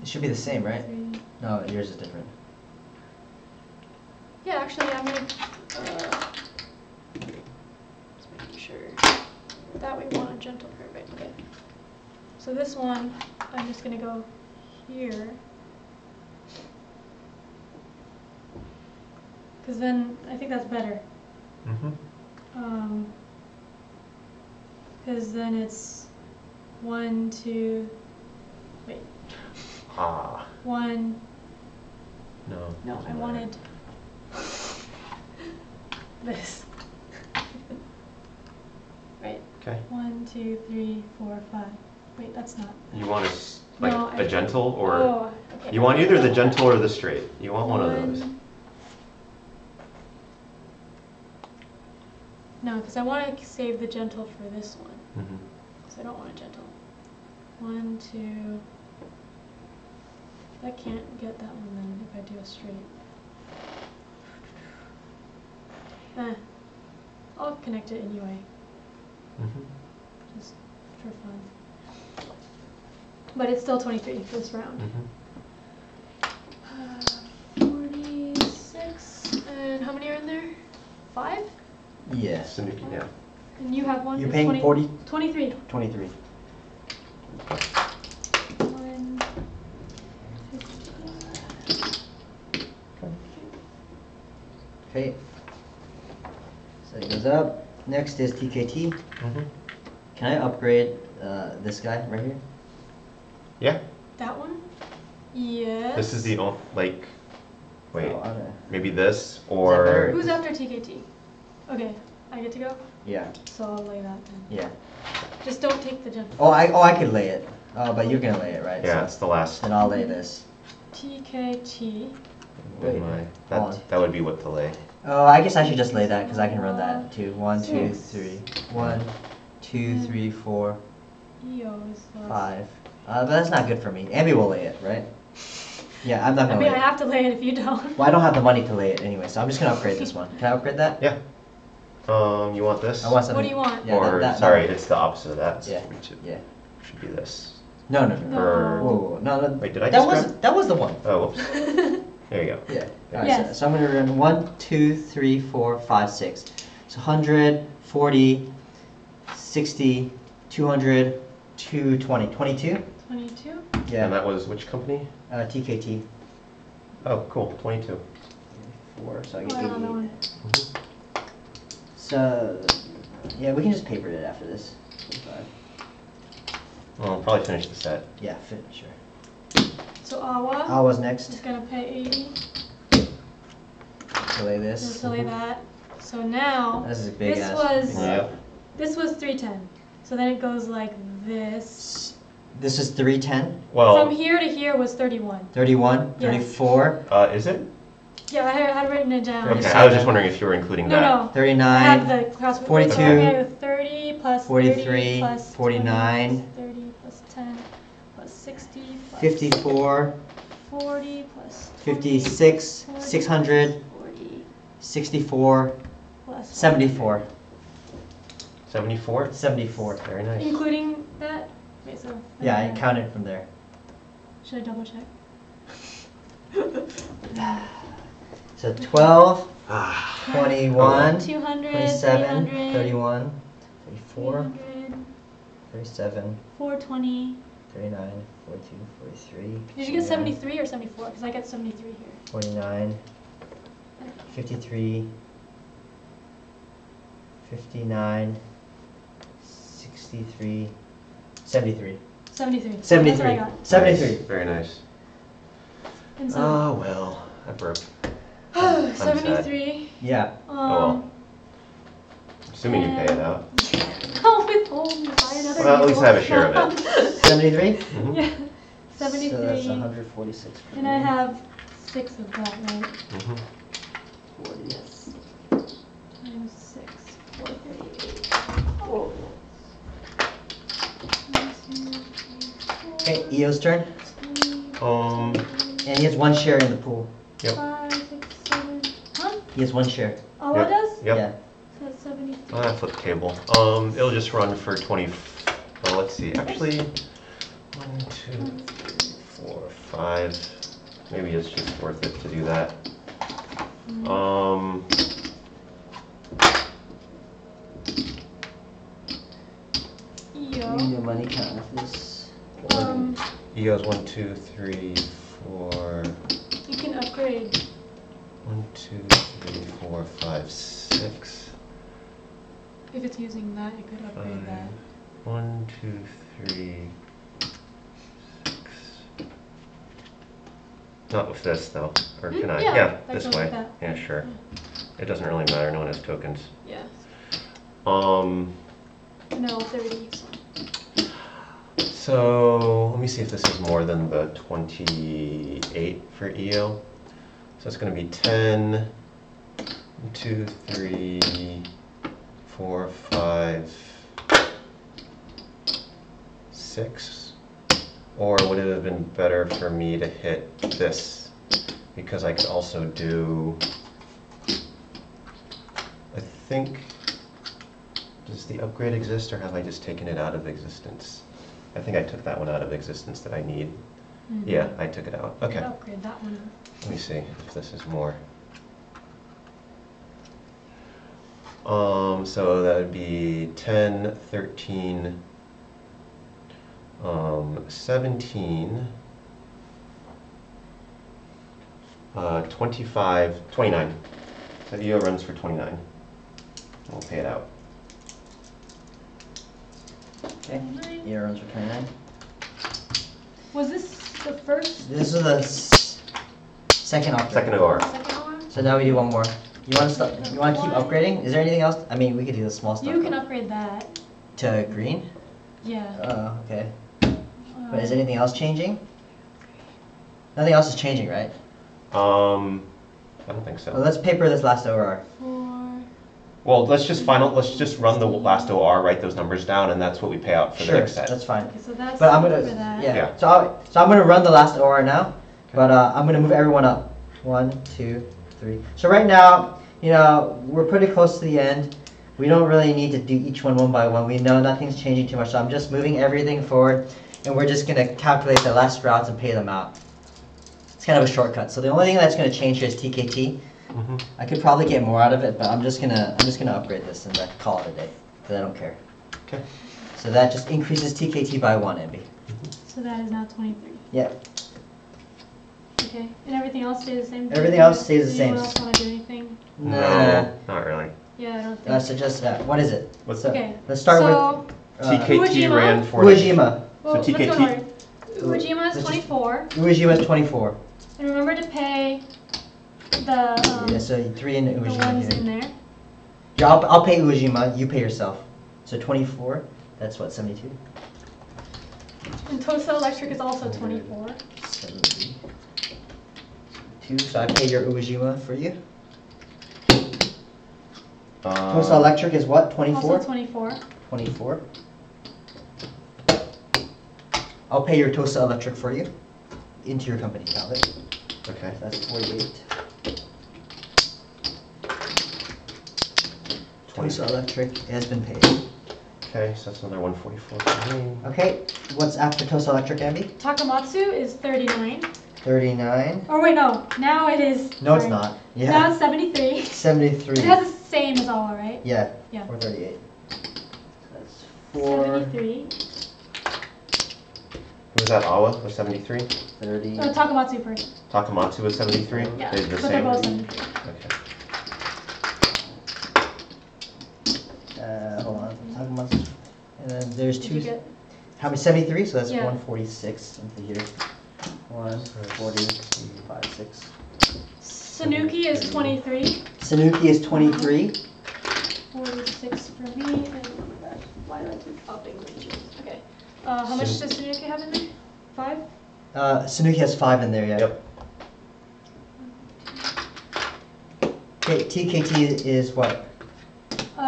Speaker 4: It should be the same, right?
Speaker 1: 3.
Speaker 4: No, yours is different.
Speaker 1: Yeah, actually, I'm gonna. Just making sure that we want a gentle curve, right? Okay. So this one, I'm just gonna go here. Because then I think that's better.
Speaker 3: Mm-hmm.
Speaker 1: Because then it's 1, 2. Wait.
Speaker 3: Ah.
Speaker 1: 1.
Speaker 3: No.
Speaker 1: No, I
Speaker 3: doesn't matter.
Speaker 1: wanted. this. Right.
Speaker 3: Okay.
Speaker 1: 1, 2, 3, 4, 5. Wait, that's not.
Speaker 3: You want like
Speaker 1: No,
Speaker 3: a gentle or
Speaker 1: Oh, okay.
Speaker 3: you want either the gentle or the straight. You want one of those.
Speaker 1: No, because I want to save the gentle for this one.
Speaker 3: Mm-hmm.
Speaker 1: Because I don't want a gentle. 1, 2. I can't get that one then if I do a straight. I'll connect it anyway,
Speaker 3: Mm-hmm.
Speaker 1: just for fun. But it's still 23 for this round.
Speaker 3: Mm-hmm.
Speaker 1: 46. And how many are in there? 5?
Speaker 4: Yeah.
Speaker 3: Yeah.
Speaker 1: And you have one?
Speaker 4: You're
Speaker 1: It's
Speaker 4: paying 40?
Speaker 1: 23.
Speaker 4: 23.
Speaker 1: 1.
Speaker 4: Okay. So it goes up. Next is TKT.
Speaker 3: Mm-hmm.
Speaker 4: Can I upgrade this guy right here?
Speaker 3: Yeah.
Speaker 1: That one? Yes.
Speaker 3: This is the like. Wait.
Speaker 4: Oh, I don't know.
Speaker 3: Maybe this
Speaker 4: better?
Speaker 3: or.
Speaker 1: Who's after TKT? Okay, I get to go?
Speaker 4: Yeah.
Speaker 1: So I'll lay that then.
Speaker 4: Yeah.
Speaker 1: Just don't take the gentle.
Speaker 4: Oh, I could lay it. But you're gonna lay it, right?
Speaker 3: Yeah,
Speaker 4: So
Speaker 3: it's the last.
Speaker 4: then I'll lay this.
Speaker 1: TKT.
Speaker 3: With
Speaker 4: Wait,
Speaker 3: my,
Speaker 4: hold on.
Speaker 3: that would be what to lay.
Speaker 4: Oh, I guess I should just lay that because I can run that too. 1, 2,
Speaker 1: 6.
Speaker 4: 3. 1, 2, 3, 4,
Speaker 1: EO is the last.
Speaker 4: 5. But that's not good for me. Ambie will lay it, right? Yeah, I'm not
Speaker 1: I
Speaker 4: gonna
Speaker 1: mean,
Speaker 4: lay
Speaker 1: I
Speaker 4: it.
Speaker 1: have to lay it if you don't.
Speaker 4: Well, I don't have the money to lay it anyway, so I'm just gonna upgrade this one. Can I upgrade that?
Speaker 3: Yeah. You want this?
Speaker 4: I want something.
Speaker 1: What do you want?
Speaker 4: Yeah,
Speaker 3: or
Speaker 4: that
Speaker 3: sorry,
Speaker 4: one.
Speaker 3: it's the opposite of that.
Speaker 4: Yeah.
Speaker 3: It should be this.
Speaker 4: No.
Speaker 1: No.
Speaker 4: Whoa, whoa. No.
Speaker 3: Wait, did I
Speaker 4: that
Speaker 3: just
Speaker 4: was
Speaker 3: grab-
Speaker 4: that was the one.
Speaker 3: Oh, whoops. There you go.
Speaker 4: Yeah. Alright,
Speaker 1: Yes.
Speaker 4: so I'm gonna run 1, 2, 3, 4, 5, 6. So 100, 40, 60, 200, 220. 22?
Speaker 1: 22?
Speaker 4: Yeah.
Speaker 3: And that was which company?
Speaker 4: TKT.
Speaker 3: Oh, cool. 22.
Speaker 4: 4, so I
Speaker 1: Oh,
Speaker 4: get
Speaker 1: I don't know
Speaker 4: 88. So, yeah, we can just paper it after this. 25.
Speaker 3: Well, I'll probably finish the set.
Speaker 4: Yeah, sure.
Speaker 1: So Awa
Speaker 4: Awa's
Speaker 1: is
Speaker 4: next.
Speaker 1: gonna pay 80.
Speaker 4: To lay
Speaker 1: Just
Speaker 4: this.
Speaker 1: to lay that. So now,
Speaker 4: This is a big
Speaker 1: this
Speaker 4: ass.
Speaker 1: was
Speaker 3: Yep.
Speaker 1: this was 310. So then it goes like this.
Speaker 4: This is 310,
Speaker 3: Well,
Speaker 1: From here to here was 31.
Speaker 4: 31,
Speaker 1: Yeah.
Speaker 4: 34,
Speaker 3: is it?
Speaker 1: Yeah, I had written it down.
Speaker 3: Okay,
Speaker 4: 37.
Speaker 3: I was just wondering if you were including
Speaker 1: No,
Speaker 3: that.
Speaker 1: no. I
Speaker 4: 39,
Speaker 1: have the cross.
Speaker 4: 42,
Speaker 1: so I have 30 plus
Speaker 4: 43,
Speaker 1: 30 plus
Speaker 4: 49,
Speaker 1: 20 plus 30 plus 10 plus 60 plus
Speaker 4: 54,
Speaker 1: 40 plus 20
Speaker 4: 56,
Speaker 1: 40
Speaker 4: 600,
Speaker 1: 40
Speaker 4: 64,
Speaker 1: plus
Speaker 4: 74.
Speaker 3: 74?
Speaker 4: 74.
Speaker 3: Very nice.
Speaker 1: including that. Wait, so
Speaker 4: Yeah, I counted from there.
Speaker 1: Should I double check?
Speaker 4: So 12,
Speaker 3: Ah.
Speaker 4: 21,
Speaker 1: 200,
Speaker 4: 27,
Speaker 1: 300,
Speaker 4: 31, 34,
Speaker 1: 300,
Speaker 4: 37,
Speaker 1: 420.
Speaker 4: 39, 42, 43.
Speaker 1: Did you get 73 or 74? Because I get 73 here.
Speaker 4: 49, 53, 59, 63, 73.
Speaker 1: 73.
Speaker 4: 73.
Speaker 1: That's what I got.
Speaker 4: 73.
Speaker 3: Nice, very nice.
Speaker 1: And so,
Speaker 3: Oh, well, I broke. I'm sad.
Speaker 1: 73.
Speaker 4: Yeah.
Speaker 3: well. Assuming you pay it out.
Speaker 1: I'll withhold and buy another
Speaker 3: Well, at least I have a
Speaker 1: meal.
Speaker 3: share of it.
Speaker 4: 73?
Speaker 3: Mhm.
Speaker 1: Yeah.
Speaker 4: So that's
Speaker 1: 73.
Speaker 4: 146. per
Speaker 1: And I
Speaker 4: day.
Speaker 1: have 6 of that, right?
Speaker 3: Mhm.
Speaker 4: 40.
Speaker 1: Yes. Times 6. 438. Oh.
Speaker 4: Okay, EO's turn. And he has one share in the pool.
Speaker 3: Yep.
Speaker 1: 5, 6, 7. Huh?
Speaker 4: He has one share.
Speaker 1: Oh,
Speaker 3: Yep.
Speaker 1: it does?
Speaker 3: Yep.
Speaker 4: Yeah.
Speaker 1: So that's 73.
Speaker 3: I flip the table. It'll just run for 20. Well, let's see. Actually, 1, 2, 3, 4, 5. Maybe it's just worth it to do that.
Speaker 1: EO.
Speaker 4: Use your money count with this.
Speaker 3: EO's 1, 2, 3, 4.
Speaker 1: You can upgrade.
Speaker 3: 1, 2, 3, 4, 5, 6.
Speaker 1: If it's using that, you could upgrade that.
Speaker 3: 1, 2, 3, 6. Not with this though, or can I?
Speaker 1: Yeah,
Speaker 3: Yeah,
Speaker 1: that
Speaker 3: this
Speaker 1: goes
Speaker 3: way.
Speaker 1: with that.
Speaker 3: Yeah, sure. It doesn't really matter, no one has tokens.
Speaker 1: Yeah.
Speaker 3: Um,
Speaker 1: No, 30.
Speaker 3: so let me see if this is more than the 28 for EO. So it's going to be 10, 2, 3, 4, 5, 6. Or would it have been better for me to hit this? Because I could also do, I think, does the upgrade exist or have I just taken it out of existence? I think I took that one out of existence that I need.
Speaker 1: Mm-hmm.
Speaker 3: Yeah, I took it out. Okay.
Speaker 1: Upgrade that one.
Speaker 3: Let me see if this is more. So that would be 10, 13, 17, 25, 29. So EO runs for 29. We'll pay it out.
Speaker 4: Okay. EO runs for 29.
Speaker 1: Was this the first?
Speaker 4: This is the second option.
Speaker 3: Second OR.
Speaker 1: Second one?
Speaker 4: So now we do one more. You want to stop? You want to keep upgrading? Is there anything else? I mean, we could do the small stuff.
Speaker 1: You can upgrade that.
Speaker 4: To green.
Speaker 1: Yeah.
Speaker 4: Oh, okay. But is anything else changing? Nothing else is changing, right?
Speaker 3: I don't think so.
Speaker 4: Well, let's paper this last OR.
Speaker 1: 4.
Speaker 3: Well, let's just run the last OR, write those numbers down, and that's what we pay out for the
Speaker 4: Sure,
Speaker 3: next set.
Speaker 4: that's fine.
Speaker 1: Okay, so that's
Speaker 4: But I'm gonna,
Speaker 1: for that.
Speaker 4: yeah. So I'm gonna run the last OR now, but I'm gonna move everyone up. 1, 2, 3. So right now, you know, we're pretty close to the end. We don't really need to do each one by one. We know nothing's changing too much, so I'm just moving everything forward, and we're just gonna calculate the last routes and pay them out. It's kind of a shortcut. So the only thing that's gonna change here is TKT.
Speaker 3: Mm-hmm.
Speaker 4: I could probably get more out of it, but I'm just gonna upgrade this and call it a day, because I don't care.
Speaker 3: Okay.
Speaker 4: So that just increases TKT by 1, Ambie.
Speaker 1: So that is now 23.
Speaker 4: Yeah.
Speaker 1: Okay. And everything else stays the same?
Speaker 4: Everything else stays the
Speaker 1: Does
Speaker 4: same.
Speaker 1: anyone else want to do anything?
Speaker 3: No, not really.
Speaker 1: Yeah, I don't think.
Speaker 4: So just what is it?
Speaker 3: What's
Speaker 4: So,
Speaker 1: Okay.
Speaker 4: let's start
Speaker 1: so,
Speaker 4: with
Speaker 3: TKT
Speaker 1: Uejima?
Speaker 3: ran for
Speaker 4: Uejima.
Speaker 1: well, let's
Speaker 3: TKT
Speaker 1: go in order. Uejima is
Speaker 4: Let's just-
Speaker 1: 24.
Speaker 4: Uejima is 24.
Speaker 1: And remember to pay the,
Speaker 4: Yeah, so 3 in
Speaker 1: the
Speaker 4: Uejima
Speaker 1: ones in
Speaker 4: here.
Speaker 1: there.
Speaker 4: Yeah, I'll pay Uejima. You pay yourself. So 24. That's what, 72.
Speaker 1: And Tosa Electric is also 24.
Speaker 4: 72. So I pay your Uejima for you.
Speaker 3: Uh,
Speaker 4: Tosa Electric is what? 24.
Speaker 1: Also 24.
Speaker 4: 24. I'll pay your Tosa Electric for you into your company, Talbot.
Speaker 3: Okay.
Speaker 4: That's 48.
Speaker 3: 20.
Speaker 4: Tosa Electric has been paid.
Speaker 3: Okay, so that's another 144 for me.
Speaker 4: Okay, what's after Tosa Electric, Ambie?
Speaker 1: Takamatsu is 39.
Speaker 4: 39.
Speaker 1: Oh wait, no. Now it is.
Speaker 4: No, it's
Speaker 1: sorry.
Speaker 4: not.
Speaker 1: Now
Speaker 4: Yeah.
Speaker 1: it's 73.
Speaker 4: 73.
Speaker 1: It has the same as Awa, right?
Speaker 4: Yeah.
Speaker 1: Yeah.
Speaker 4: 438. That's 4.
Speaker 1: 73.
Speaker 3: Who was that, Awa was 73?
Speaker 4: 30.
Speaker 1: Oh, Takamatsu first.
Speaker 3: Takamatsu was 73?
Speaker 1: Yeah.
Speaker 3: They're the
Speaker 1: But they're
Speaker 3: same?
Speaker 1: both 73.
Speaker 3: Okay.
Speaker 4: Hold on. Talking about this. And then there's
Speaker 1: Did you
Speaker 4: 2.
Speaker 1: get?
Speaker 4: How many? 73? So that's
Speaker 1: Yeah.
Speaker 4: 146 into here. 140, 5, 6.
Speaker 1: Sanuki is 23.
Speaker 4: Sanuki is 23.
Speaker 1: 46 for me. And why do I keep upping ranges? Okay. How much does Sanuki have in there? 5?
Speaker 4: Sanuki has 5 in there, yeah.
Speaker 3: Yep.
Speaker 4: Okay, TKT is what?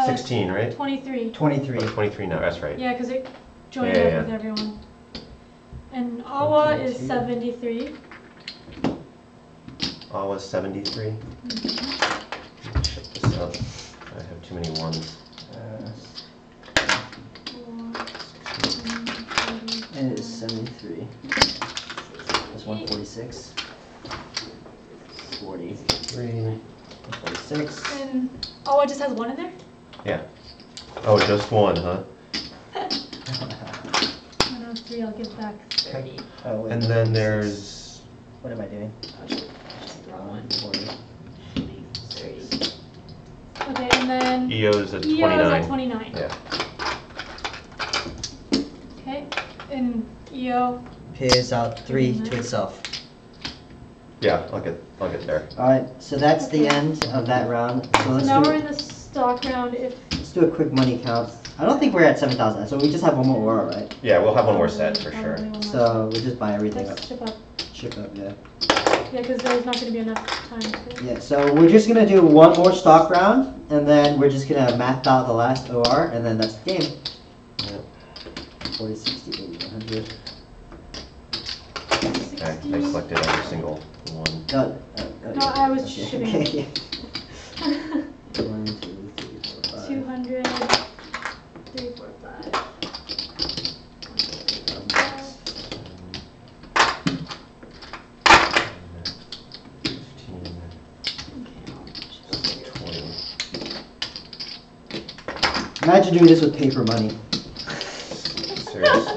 Speaker 3: 16, right?
Speaker 1: 23.
Speaker 4: 23.
Speaker 3: Oh, 23 now, that's right.
Speaker 1: Yeah, because it joined
Speaker 3: Yeah,
Speaker 1: up
Speaker 3: yeah.
Speaker 1: with everyone. And Awa is
Speaker 4: 22.
Speaker 1: 73.
Speaker 3: Awa's 73. Check this out. I have too many ones.
Speaker 4: And it is 73. That's 146. 40.
Speaker 3: 3.
Speaker 4: 146.
Speaker 1: And Awa just has 1 in there?
Speaker 3: Yeah. Oh, just one, huh?
Speaker 1: I don't have 3, I'll give back 30.
Speaker 4: Oh, wait.
Speaker 3: And then there's...
Speaker 4: What am I doing?
Speaker 1: Wrong one.
Speaker 4: 40.
Speaker 1: 30. Okay, and then
Speaker 3: EO's at
Speaker 1: EO
Speaker 3: 29.
Speaker 1: is at 29.
Speaker 3: Yeah.
Speaker 1: Okay, and EO,
Speaker 4: Pays out 3 to itself.
Speaker 3: Yeah, I'll get there.
Speaker 4: Alright, so that's the
Speaker 1: Okay.
Speaker 4: end of that round. So
Speaker 1: So
Speaker 4: let's
Speaker 1: now
Speaker 4: do,
Speaker 1: we're in the stock round.
Speaker 4: let's do a quick money count. I don't think we're at 7,000, so we just have one more aura, right?
Speaker 3: Yeah, we'll have one more set for
Speaker 1: Probably
Speaker 3: sure.
Speaker 1: one more
Speaker 4: So we just buy everything up.
Speaker 1: Let's ship up.
Speaker 4: Ship up, yeah.
Speaker 1: Yeah, because there's not going to be enough time to.
Speaker 4: Yeah, so we're just gonna do one more stock round, and then we're just gonna math out the last OR, and then that's the game.
Speaker 3: Yeah.
Speaker 4: 40, 60, 80, 100.
Speaker 3: Okay, I selected every single one.
Speaker 4: No,
Speaker 1: No, I was
Speaker 4: okay.
Speaker 1: shipping.
Speaker 4: Okay. 1, 2, 3, 4, 5.
Speaker 1: 200, 3, 4, 5.
Speaker 3: 15, 20.
Speaker 4: Imagine doing this with paper money.
Speaker 3: Serious.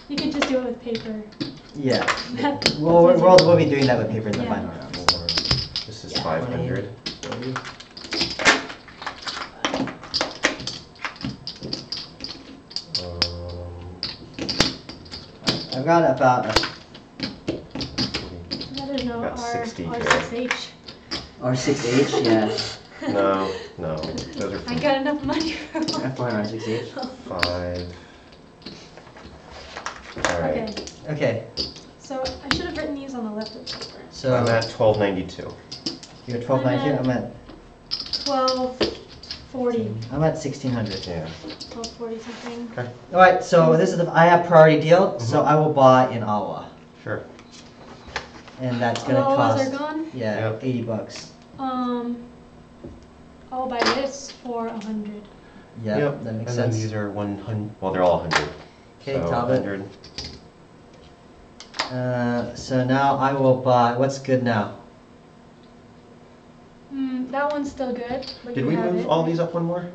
Speaker 1: You can just do it with paper.
Speaker 4: Yeah.
Speaker 1: That's
Speaker 4: We'll be doing that with paper in the
Speaker 1: Yeah.
Speaker 4: final round.
Speaker 3: This is
Speaker 1: Yeah.
Speaker 3: 500.
Speaker 4: 40. I've got about
Speaker 1: Yeah, there's no
Speaker 3: Got 60 here.
Speaker 1: R6H.
Speaker 4: R6H, yeah.
Speaker 3: No, those are
Speaker 1: I got enough money for one.
Speaker 4: F1 R6H.
Speaker 3: 5. Alright,
Speaker 1: Okay,
Speaker 4: Okay,
Speaker 1: so I should have written these on the left of the paper.
Speaker 4: so
Speaker 3: I'm at 1292.
Speaker 4: you're at 1292. I'm at
Speaker 1: 1240.
Speaker 4: I'm at 1600.
Speaker 3: Yeah.
Speaker 1: 1240 something.
Speaker 3: Okay,
Speaker 4: All right, so this is I have priority deal, so I will buy in Awa,
Speaker 3: sure.
Speaker 4: and that's
Speaker 1: All
Speaker 4: gonna
Speaker 1: the Awas
Speaker 4: cost
Speaker 1: are gone.
Speaker 4: yeah
Speaker 3: Yep.
Speaker 4: $80.
Speaker 1: I'll buy this for 100.
Speaker 4: Yeah,
Speaker 3: Yep.
Speaker 4: that makes
Speaker 3: And then
Speaker 4: sense.
Speaker 3: these are 100. Well, they're all 100.
Speaker 4: Okay,
Speaker 3: so
Speaker 4: Talbot.
Speaker 3: 100.
Speaker 4: So now I will buy. What's good now?
Speaker 1: That one's still good. But
Speaker 3: Did
Speaker 1: you
Speaker 3: we
Speaker 1: have
Speaker 3: move
Speaker 1: it,
Speaker 3: all
Speaker 1: right?
Speaker 3: these up one more?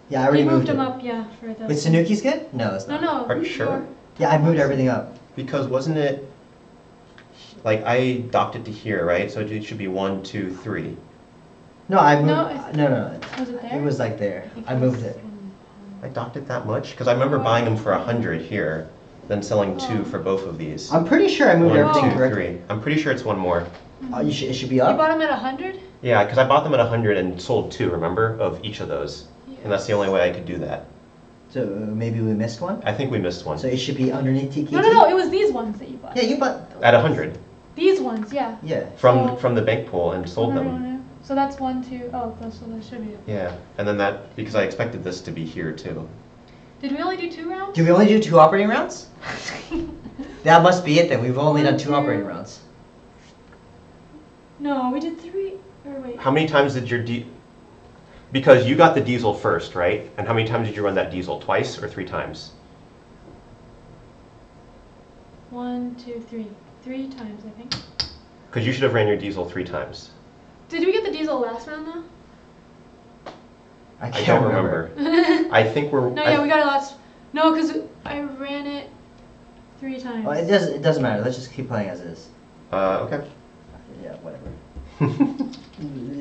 Speaker 4: Yeah, I already
Speaker 1: You moved
Speaker 4: it.
Speaker 1: them up, yeah, for the.
Speaker 4: Wait, Sanuki's good? No, it's
Speaker 1: No,
Speaker 4: not.
Speaker 1: no.
Speaker 3: Are you sure?
Speaker 4: Yeah, I moved everything up.
Speaker 3: Because wasn't it like I docked it to here, right? So it should be 1, 2, 3.
Speaker 4: No, I moved.
Speaker 1: No,
Speaker 4: No.
Speaker 1: Was it there?
Speaker 4: It was like there. I moved it.
Speaker 3: I docked it that much because I remember buying them for 100 here, then selling 2 for both of these.
Speaker 4: I'm pretty sure I moved
Speaker 3: 1,
Speaker 4: everything
Speaker 3: 2,
Speaker 4: correctly.
Speaker 3: 3. I'm pretty sure it's one more.
Speaker 4: It should be
Speaker 1: You
Speaker 4: up.
Speaker 1: bought them at 100?
Speaker 3: Yeah, because I bought them at 100 and sold 2. Remember, of each of those, and that's the only way I could do that.
Speaker 4: So maybe we missed one.
Speaker 3: I think we missed one
Speaker 4: So it should be underneath TKT.
Speaker 1: No, it was these ones that you bought.
Speaker 4: Yeah, you bought.
Speaker 3: at 100
Speaker 1: These ones, yeah.
Speaker 4: Yeah.
Speaker 3: from the bank pool and sold
Speaker 1: No,
Speaker 3: them.
Speaker 1: no. So that's 1, 2. Oh, so that should be.
Speaker 3: Yeah, and then that because I expected this to be here too.
Speaker 1: Did we only do 2 rounds?
Speaker 4: Do we only do 2 operating rounds? That must be it then. We've only done 2 operating rounds.
Speaker 1: No, we did 3. Or wait.
Speaker 3: How many times did your because you got the diesel first, right? And how many times did you run that diesel? Twice or 3 times?
Speaker 1: 1, 2, 3. 3 times, I think.
Speaker 3: Because you should have ran your diesel 3 times.
Speaker 1: Did we get the diesel last round though?
Speaker 3: I
Speaker 4: can't
Speaker 3: don't remember. I think we're.
Speaker 1: No, yeah, we got it last. No, because I ran it 3 times.
Speaker 4: Well, it doesn't matter. Let's just keep playing as is.
Speaker 3: Okay.
Speaker 4: Yeah, whatever.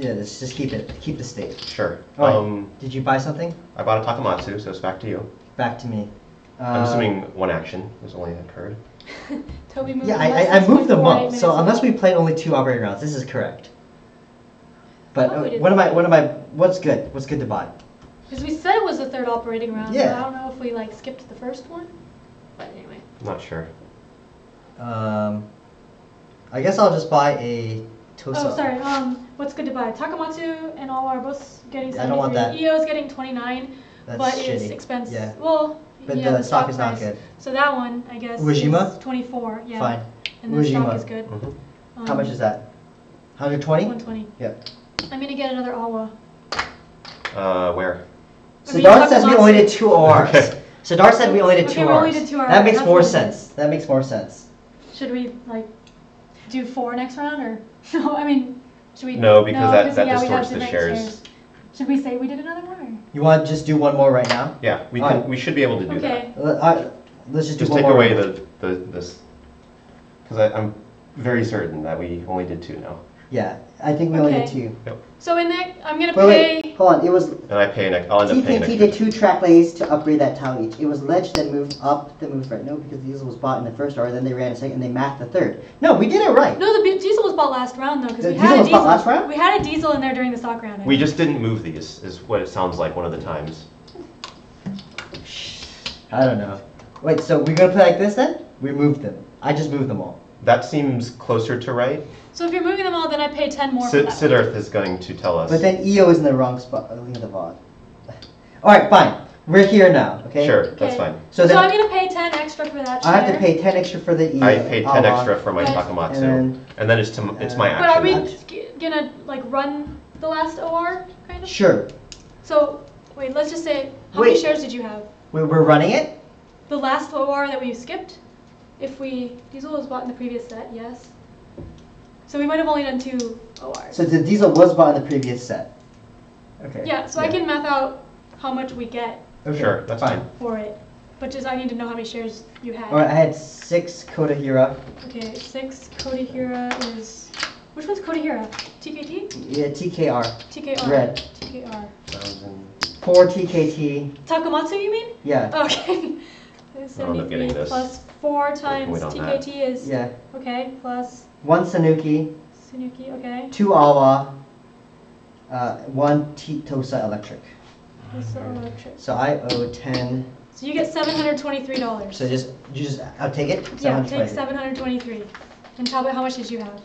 Speaker 4: Yeah, let's just keep it. Keep the state.
Speaker 3: Sure.
Speaker 4: Alright. Did you buy something?
Speaker 3: I bought a Takamatsu, so it's back to you.
Speaker 4: Back to me.
Speaker 3: I'm assuming one action was only occurred.
Speaker 1: Toby moved
Speaker 4: Yeah,
Speaker 1: them less
Speaker 4: I
Speaker 1: than
Speaker 4: moved them
Speaker 1: 0.48
Speaker 4: up.
Speaker 1: minutes
Speaker 4: So unless
Speaker 1: ago.
Speaker 4: we played only 2 operating rounds, this is correct. But
Speaker 1: Oh, we did.
Speaker 4: what am I? What's good? What's good to buy?
Speaker 1: Because we said it was the 3rd operating round.
Speaker 4: Yeah.
Speaker 1: So I don't know if we like skipped the first one. But anyway.
Speaker 3: I'm not sure.
Speaker 4: I guess I'll just buy a Tosa.
Speaker 1: Oh, sorry. What's good to buy? Takamatsu and all are both getting 73.
Speaker 4: I don't want that.
Speaker 1: EO's getting 29,
Speaker 4: That's
Speaker 1: but
Speaker 4: shitty.
Speaker 1: it's expensive.
Speaker 4: Yeah.
Speaker 1: Well,
Speaker 4: But
Speaker 1: yeah,
Speaker 4: the stock is not
Speaker 1: price.
Speaker 4: good.
Speaker 1: So that one, I guess,
Speaker 4: Ujima?
Speaker 1: is 24. Yeah.
Speaker 4: Fine.
Speaker 1: And the stock
Speaker 4: Ujima.
Speaker 1: is good.
Speaker 3: Mhm.
Speaker 4: How much is that? 120?
Speaker 1: 120.
Speaker 4: Yep.
Speaker 1: I'm gonna get another Awa.
Speaker 3: Where?
Speaker 1: I
Speaker 4: So
Speaker 1: mean,
Speaker 4: Dart says we only did
Speaker 1: Takamatsu.
Speaker 4: 2 ORs.
Speaker 3: Okay.
Speaker 4: So Dart said we only did 2
Speaker 1: Okay, we only
Speaker 4: ORs.
Speaker 1: did 2 ORs.
Speaker 4: That makes
Speaker 1: That's
Speaker 4: more
Speaker 1: what it
Speaker 4: sense. That makes more sense.
Speaker 1: Should we like do 4 next round or no? I mean, should we?
Speaker 3: No, because that
Speaker 1: yeah, we have
Speaker 3: distorts the
Speaker 1: different
Speaker 3: shares.
Speaker 1: Should we say we did another one? Or?
Speaker 4: You want to just do one more right now?
Speaker 3: Yeah, we
Speaker 4: Alright.
Speaker 3: can. We should be able to do
Speaker 1: Okay.
Speaker 4: Let's just do
Speaker 3: that. Just
Speaker 4: one
Speaker 3: take
Speaker 4: more
Speaker 3: away
Speaker 4: round.
Speaker 3: this because I'm very certain that we only did 2 now.
Speaker 4: Yeah, I think we only did
Speaker 1: Okay.
Speaker 4: 2.
Speaker 1: So in that, I'm gonna
Speaker 4: Wait,
Speaker 1: pay.
Speaker 4: hold on. It was
Speaker 3: And I pay I'll end up paying
Speaker 4: TKT
Speaker 3: an
Speaker 4: did
Speaker 3: extra.
Speaker 4: 2 track lays to upgrade that tile each. It was ledge, then moved up, then moved right. No, because diesel was bought in the first hour, then they ran a second, and they mathed the third. No, we did it right.
Speaker 1: No, the diesel was bought last round though, because
Speaker 4: The
Speaker 1: we
Speaker 4: diesel
Speaker 1: had a
Speaker 4: was bought
Speaker 1: diesel.
Speaker 4: last round?
Speaker 1: We had a diesel in there during the stock round. I
Speaker 3: We
Speaker 1: think.
Speaker 3: just didn't move these, is what it sounds like one of the times.
Speaker 4: I don't know. Wait, so we're gonna play like this then? We moved them. I just moved them all.
Speaker 3: That seems closer to right.
Speaker 1: So if you're moving them all, then I pay 10 more for that.
Speaker 3: Siddharth is going to tell us.
Speaker 4: But then EO is in the wrong spot. Look at the VOD. All right, fine. We're here now. Okay.
Speaker 3: Sure, that's
Speaker 1: Okay.
Speaker 3: fine.
Speaker 4: So then
Speaker 1: I'm gonna pay 10 extra for that
Speaker 4: I have to
Speaker 1: share.
Speaker 4: pay 10 extra for the EO.
Speaker 3: I paid 10 extra for my
Speaker 1: Right.
Speaker 3: Takamatsu.
Speaker 4: And
Speaker 3: And then it's my
Speaker 1: But are we
Speaker 3: action.
Speaker 1: gonna like run the last OR kind of?
Speaker 4: Sure.
Speaker 1: So wait, let's just say how many
Speaker 4: Wait.
Speaker 1: shares did you have?
Speaker 4: We're running it.
Speaker 1: The last OR that we skipped? If diesel was bought in the previous set, yes. So we might have only done 2 ORs.
Speaker 4: So the diesel was bought in the previous set. Okay.
Speaker 1: Yeah, so I can math out how much we get
Speaker 4: Okay,
Speaker 3: Sure, that's fine.
Speaker 1: for it. But just I need to know how many shares you had.
Speaker 4: All right, I had 6 Kodahira.
Speaker 1: Okay, 6 Kodahira is. Which one's Kodahira? TKT?
Speaker 4: Yeah, TKR.
Speaker 1: TKR.
Speaker 4: Red.
Speaker 1: TKR.
Speaker 4: 4 TKT.
Speaker 1: Takamatsu, you mean?
Speaker 4: Yeah.
Speaker 1: Okay.
Speaker 3: I'll end up getting
Speaker 1: 73
Speaker 3: this.
Speaker 1: plus 4 times
Speaker 3: wait on that.
Speaker 1: TKT is.
Speaker 4: Yeah.
Speaker 1: Okay, plus
Speaker 4: 1 Sanuki,
Speaker 1: Sunuki, okay.
Speaker 4: 2 Awa, 1 Tosa Electric.
Speaker 1: Tosa Electric.
Speaker 4: So I owe 10.
Speaker 1: So you get $723.
Speaker 4: So I'll take it.
Speaker 1: Yeah,
Speaker 4: 720.
Speaker 1: take 723. And Talbot, how much did you have?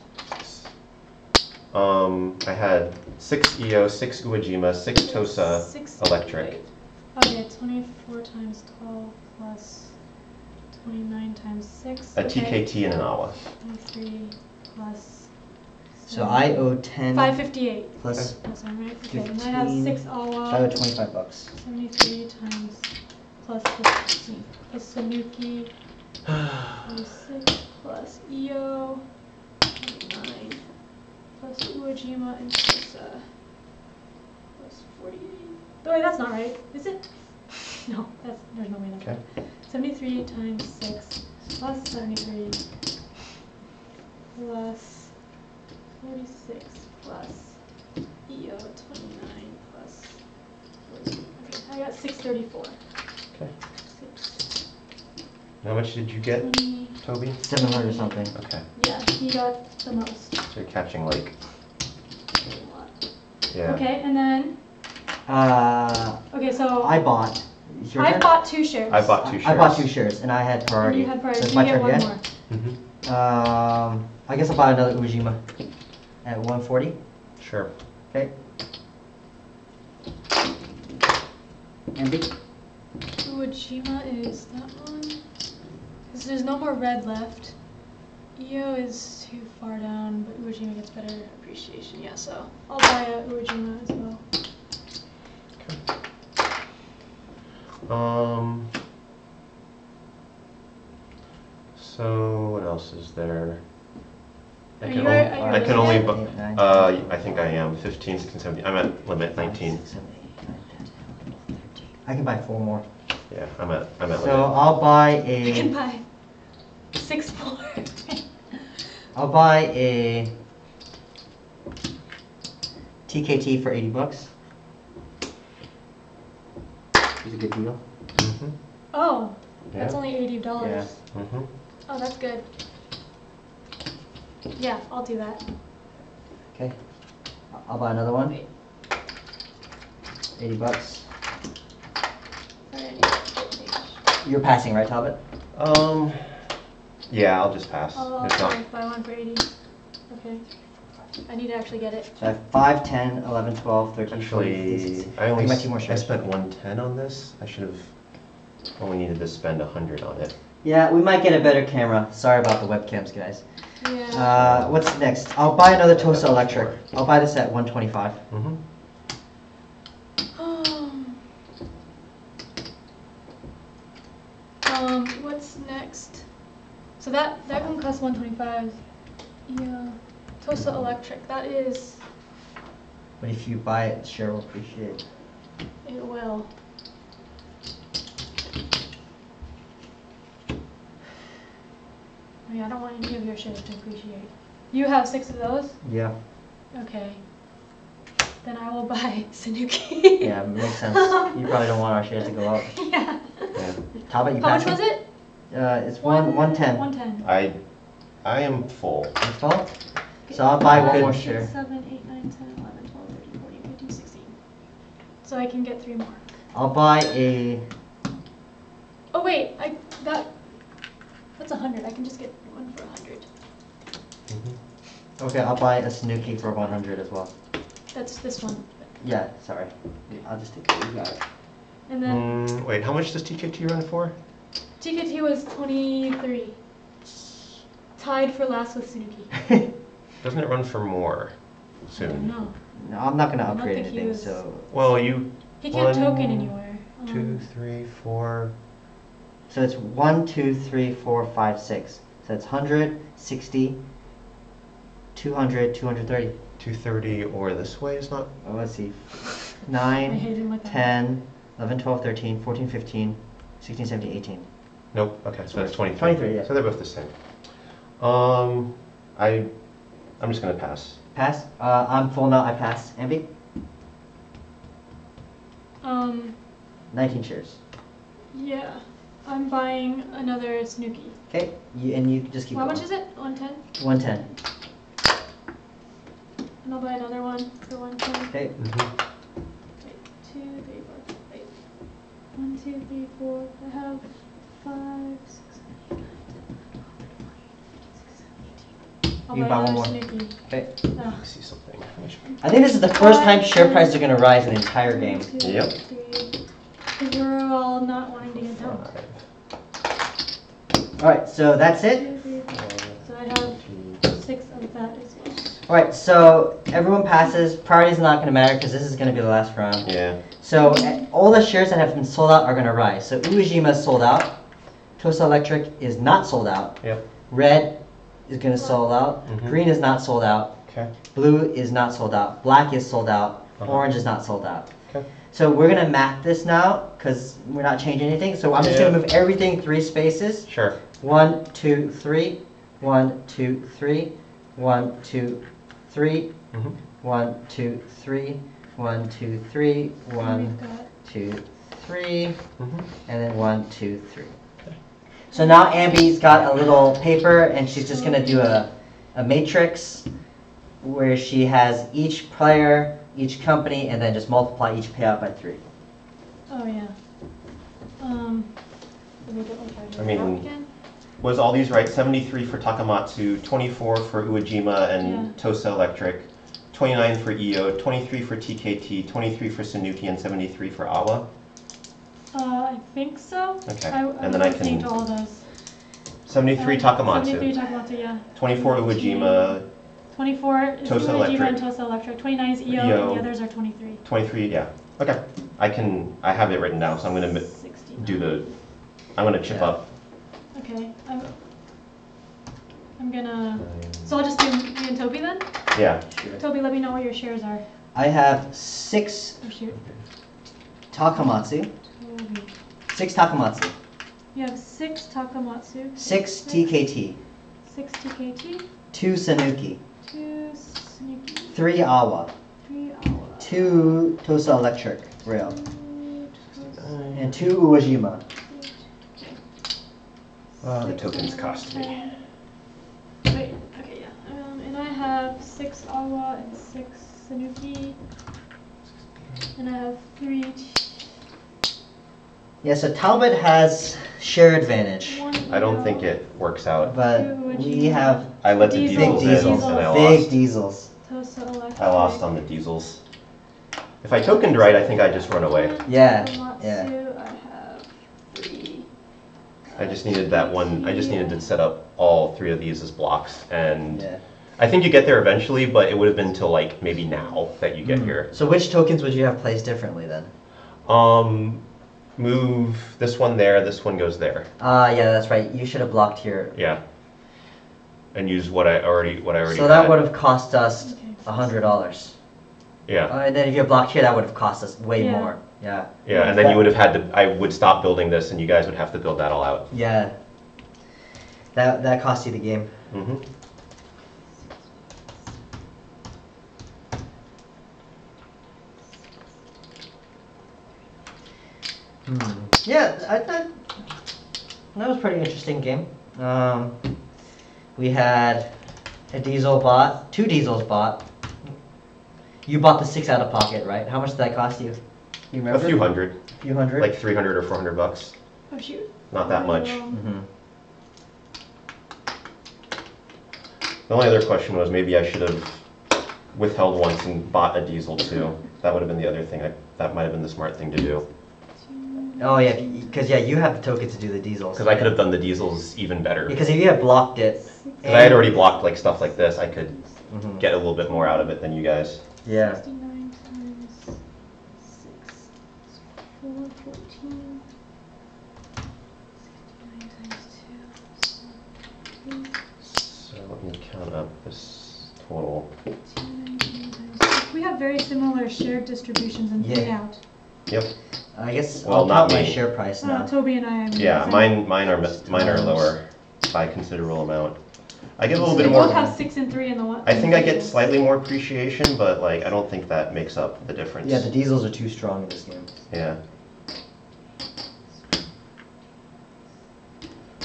Speaker 3: I had 6 EO, 6 Uejima, 6 Tosa
Speaker 1: 6
Speaker 3: Electric.
Speaker 1: Okay, 24 times 12 plus 29 times 6.
Speaker 3: A
Speaker 1: okay.
Speaker 3: TKT and an AWA.
Speaker 1: 23 plus.
Speaker 4: So I owe 10
Speaker 1: 558.
Speaker 4: plus.
Speaker 1: That's all right. Okay, and I have
Speaker 4: 15.
Speaker 1: 6
Speaker 4: So I owe
Speaker 1: awa.
Speaker 4: $25.
Speaker 1: 73 times plus 15. Plus Sanuki. 26 plus EO. 29 plus Uejima and Tosa. Plus 48. Oh, wait, that's not right. Is it? No, there's no way that's
Speaker 3: Okay.
Speaker 1: right. 73 times 6 plus 73 plus 46 plus EO 29 plus 40. Okay, I got 634.
Speaker 3: Okay.
Speaker 1: 6,
Speaker 3: How much did you get,
Speaker 1: 20.
Speaker 3: Toby?
Speaker 4: 700 or something.
Speaker 3: Okay.
Speaker 1: Yeah, he got the most.
Speaker 3: So you're catching like,
Speaker 1: A lot.
Speaker 3: yeah.
Speaker 1: Okay, and then, okay, so
Speaker 4: I bought. It's your
Speaker 1: I
Speaker 4: turn?
Speaker 1: bought 2 shares.
Speaker 3: I bought 2 shares.
Speaker 4: I bought 2 shares, and I had priority.
Speaker 1: And you had priority.
Speaker 4: So it's
Speaker 1: So
Speaker 4: my
Speaker 1: you get
Speaker 4: turn
Speaker 1: one
Speaker 4: again?
Speaker 1: more.
Speaker 3: Mm-hmm.
Speaker 4: I guess I'll buy another Ujima at 140.
Speaker 3: Sure.
Speaker 4: Okay. Ambie?
Speaker 1: Uejima is that one. Because there's no more red left. EO is too far down, but Uejima gets better appreciation. Yeah, so I'll buy a Uejima as well.
Speaker 3: So what else is there?
Speaker 1: Are you at
Speaker 3: I can only,
Speaker 1: limit
Speaker 4: yet?
Speaker 3: I think I am, 15, 16, 17, I'm at limit 19.
Speaker 4: 6, 7, 8, 9, 10, 11, 12, 13. I can buy 4 more.
Speaker 3: Yeah, I'm at
Speaker 4: So
Speaker 3: limit.
Speaker 4: I'll buy
Speaker 1: I can
Speaker 4: a.
Speaker 1: buy 6 more.
Speaker 4: I'll buy a TKT for $80. It's a good deal.
Speaker 3: Mm-hmm.
Speaker 1: Oh, that's
Speaker 3: Yeah.
Speaker 1: only $80.
Speaker 4: Yeah.
Speaker 3: Mm-hmm.
Speaker 1: Oh, that's good. Yeah, I'll do that.
Speaker 4: Okay. I'll buy another one.
Speaker 1: Wait.
Speaker 4: $80.
Speaker 1: Alright.
Speaker 4: You're passing, right, Talbot?
Speaker 3: Yeah, I'll just pass.
Speaker 1: I'll
Speaker 3: If not,
Speaker 1: buy one for 80. Okay. I need to actually get it.
Speaker 4: So I have 5, 10, 11, 12, 13, 14, 15,
Speaker 3: actually,
Speaker 4: 16.
Speaker 3: I only,
Speaker 4: think my 2 more
Speaker 3: I
Speaker 4: shares.
Speaker 3: spent 110 on this. I should have only needed to spend 100 on it.
Speaker 4: Yeah, we might get a better camera. Sorry about the webcams, guys.
Speaker 1: Yeah.
Speaker 4: What's next? I'll buy another Tosa Electric. I'll buy this at 125.
Speaker 3: Mm-hmm.
Speaker 1: What's next? So that one costs 125. Yeah. Tosa Electric. That is.
Speaker 4: But if you buy it, share will appreciate.
Speaker 1: It will. I mean, I don't want any of your shares to appreciate. You have 6 of those?
Speaker 4: Yeah.
Speaker 1: Okay. Then I will buy Sanuki.
Speaker 4: Yeah, makes sense. You probably don't want our shares to go up.
Speaker 1: Yeah.
Speaker 3: Yeah.
Speaker 4: Talbot, you
Speaker 1: How much
Speaker 4: passing?
Speaker 1: was it?
Speaker 4: It's 110.
Speaker 1: 110.
Speaker 3: I am full.
Speaker 4: You full? So I'll buy one more
Speaker 1: 5, 6,
Speaker 4: share.
Speaker 1: 7, 8, 9, 10, 11, 12, 13, 14, 15, 16. So I can get 3 more.
Speaker 4: I'll buy a.
Speaker 1: Oh wait, that's 100. I can just get one for 100.
Speaker 4: Okay, I'll buy a Sanuki for 100 as well.
Speaker 1: That's this one.
Speaker 4: Yeah, sorry. I'll just take it. You got it.
Speaker 1: And then
Speaker 3: Wait, how much does TKT run for?
Speaker 1: TKT was 23. Tied for last with Sanuki.
Speaker 3: Doesn't it run for more
Speaker 1: I don't
Speaker 3: soon?
Speaker 1: know.
Speaker 4: No, I'm not gonna
Speaker 1: I don't
Speaker 4: upgrade
Speaker 1: think he
Speaker 4: anything,
Speaker 1: was-
Speaker 4: so.
Speaker 3: Well, you.
Speaker 1: He can't token
Speaker 3: 1,
Speaker 1: anywhere.
Speaker 3: 2, 3, 4.
Speaker 4: So it's 1, 2, 3, 4, 5, 6. So it's 100, 60, 200, 230.
Speaker 3: 230 or this way is not.
Speaker 4: Oh, let's see.
Speaker 1: I
Speaker 4: 9,
Speaker 1: hate him like that.
Speaker 4: 10, 11, 12, 13, 14, 15, 16, 17, 18.
Speaker 3: Nope. Okay, so that's 23.
Speaker 4: 23, yeah.
Speaker 3: So they're both the same. I'm just gonna pass.
Speaker 4: Pass? I'm full now. I pass. Ambie? 19 shares.
Speaker 1: Yeah. I'm buying another Sanuki.
Speaker 4: Okay, and you just keep
Speaker 1: How
Speaker 4: going.
Speaker 1: much is it? 110?
Speaker 4: 110.
Speaker 1: And I'll buy another one for 110.
Speaker 4: Okay.
Speaker 1: Wait, 2, 3, 4, wait. 1, 2, 3, 4. I have 5, 6, 7, 8, 9, 10, 11, 12, 13, 14, 15, 16, 17, 18. I'll
Speaker 4: You
Speaker 1: buy
Speaker 4: buy one
Speaker 1: another
Speaker 4: more.
Speaker 1: Sanuki.
Speaker 4: Okay.
Speaker 1: Oh.
Speaker 3: I see something.
Speaker 4: I think this is the first time share prices are going to rise in the entire game.
Speaker 1: 1, 2,
Speaker 3: Yep.
Speaker 1: 3. Because we're all not wanting to get dumped.
Speaker 3: 5.
Speaker 4: Alright, so that's it.
Speaker 1: 2, 3, 4. So I have 6 of that as well.
Speaker 4: Alright, so everyone passes. Priority's not going to matter because this is going to be the last round.
Speaker 3: Yeah.
Speaker 4: So all the shares that have been sold out are going to rise. So Uejima is sold out. Tosa Electric is not sold out.
Speaker 3: Yep.
Speaker 4: Red is going to sold out.
Speaker 3: Mhm.
Speaker 4: Green is not sold out.
Speaker 3: Okay.
Speaker 4: Blue is not sold out. Black is sold out.
Speaker 3: Uh-huh.
Speaker 4: Orange is not sold out.
Speaker 3: Okay.
Speaker 4: So we're going to map this now because we're not changing anything. So I'm just going
Speaker 3: Yeah.
Speaker 4: to move everything 3 spaces.
Speaker 3: Sure.
Speaker 4: 1, 2, 3. 1, 2, 3. 1, 2, 3.
Speaker 3: Mm-hmm.
Speaker 4: 1, 2, 3. 1, 2, 3.
Speaker 1: And
Speaker 4: 1,
Speaker 1: we've got
Speaker 4: 2, 3.
Speaker 3: Mm-hmm.
Speaker 4: And then 1, 2, 3. So now Ambie's got a little paper and she's just going to do a matrix where she has each player, each company, and then just multiply each payout by 3.
Speaker 1: Oh yeah. Let me get my calculator
Speaker 3: I mean,
Speaker 1: out again.
Speaker 3: Was all these right? 73 for Takamatsu, 24 for Uejima and
Speaker 1: Yeah.
Speaker 3: Tosa Electric, 29 for EO, 23 for TKT, 23 for Sanuki, and 73 for Awa.
Speaker 1: I think so.
Speaker 3: Okay,
Speaker 1: I
Speaker 3: and then I
Speaker 1: was listening
Speaker 3: can-
Speaker 1: to all those.
Speaker 3: 73 Takamatsu,
Speaker 1: 73 Takamatsu, yeah.
Speaker 3: 24 Uejima,
Speaker 1: 24 is
Speaker 3: Tosa
Speaker 1: Uejima and
Speaker 3: Electric.
Speaker 1: Tosa Electric. 29 is EO,
Speaker 3: EO.
Speaker 1: and the others are 23.
Speaker 3: 23. Yeah. Okay. I have it written down, so I'm gonna
Speaker 1: 60.
Speaker 3: I'm gonna chip
Speaker 4: Yeah.
Speaker 3: up.
Speaker 1: Okay. I'm gonna. So I'll just do me and Toby then.
Speaker 3: Yeah.
Speaker 1: Toby, let me know where your shares are.
Speaker 4: I have 6
Speaker 1: Oh shoot.
Speaker 4: Takamatsu.
Speaker 1: Toby.
Speaker 4: 6 Takamatsu.
Speaker 1: You have 6 Takamatsu.
Speaker 4: 6 TKT.
Speaker 1: 6 TKT.
Speaker 4: 2 Sanuki.
Speaker 1: 2 Sneaky.
Speaker 4: 3 Awa.
Speaker 1: 3 Awa.
Speaker 4: 2 Tosa Electric Rail.
Speaker 1: 2 Tosa.
Speaker 4: And 2 Uejima.
Speaker 3: Oh, the tokens cost me.
Speaker 1: Wait, okay, yeah. And I have 6 Awa and 6 Sanuki. And I have 3.
Speaker 4: Yeah, so Talbot has share advantage,
Speaker 3: I don't think it works out.
Speaker 4: but we have
Speaker 3: I let the
Speaker 1: Diesel.
Speaker 3: diesels
Speaker 4: Big
Speaker 3: in,
Speaker 4: diesels.
Speaker 3: and I
Speaker 4: big
Speaker 3: lost.
Speaker 4: diesels.
Speaker 1: Tosa Electric.
Speaker 3: I lost on the diesels. If I tokened right, I think I just run away.
Speaker 4: Yeah,
Speaker 1: Takamatsu,
Speaker 4: yeah.
Speaker 1: I have 3.
Speaker 3: I just needed that one. I just needed to set up all 3 of these as blocks, and
Speaker 4: Yeah.
Speaker 3: I think you get there eventually, but it would have been till like maybe now that you get here.
Speaker 4: So which tokens would you have placed differently then?
Speaker 3: Move this one there. This one goes there.
Speaker 4: Yeah, that's right. You should have blocked here.
Speaker 3: Yeah. And use what I already
Speaker 4: So that
Speaker 3: had.
Speaker 4: would have cost us
Speaker 1: Okay.
Speaker 4: $100.
Speaker 3: Yeah.
Speaker 4: And then if you had blocked here, that would have cost us way
Speaker 1: Yeah.
Speaker 4: more. Yeah.
Speaker 3: Yeah, and then you would have had to. I would stop building this, and you guys would have to build that all out.
Speaker 4: Yeah. That cost you the game.
Speaker 3: Mm-hmm.
Speaker 4: Yeah, I thought that was a pretty interesting game. We had a diesel bought, 2 diesels bought. You bought the 6 out of pocket, right? How much did that cost you? You
Speaker 3: A
Speaker 4: remember?
Speaker 3: few hundred.
Speaker 4: A few hundred?
Speaker 3: Like 300 or 400 bucks.
Speaker 1: Oh shoot.
Speaker 3: Not that much.
Speaker 4: Mm-hmm.
Speaker 3: The only other question was maybe I should have withheld once and bought a diesel too. That would have been the other thing. That might have been the smart thing to do.
Speaker 4: Oh yeah, because you have the token to do the diesels.
Speaker 3: Because I could have done the diesels even better.
Speaker 4: Because if you had blocked it.
Speaker 3: Because I had already blocked like stuff like this, I could
Speaker 4: Mhm.
Speaker 3: get a little bit more out of it than you guys.
Speaker 4: Yeah.
Speaker 1: 69 times 6, 4, 14. 69 times 2,
Speaker 3: So let me count up this total.
Speaker 1: 299 times 6. We have very similar shared distributions and
Speaker 4: Yeah.
Speaker 1: payout.
Speaker 3: Yep.
Speaker 4: I guess
Speaker 3: Well,
Speaker 4: I'll
Speaker 3: not
Speaker 4: count my
Speaker 3: me.
Speaker 4: share price now.
Speaker 1: Toby and I.
Speaker 3: Yeah, mine are lower by a considerable amount. I get a little
Speaker 1: So
Speaker 3: bit
Speaker 1: we
Speaker 3: more.
Speaker 1: both have 6 and 3 in the one.
Speaker 3: I think I get slightly more appreciation, but like I don't think that makes up the difference.
Speaker 4: Yeah, the diesels are too strong in this game.
Speaker 3: Yeah.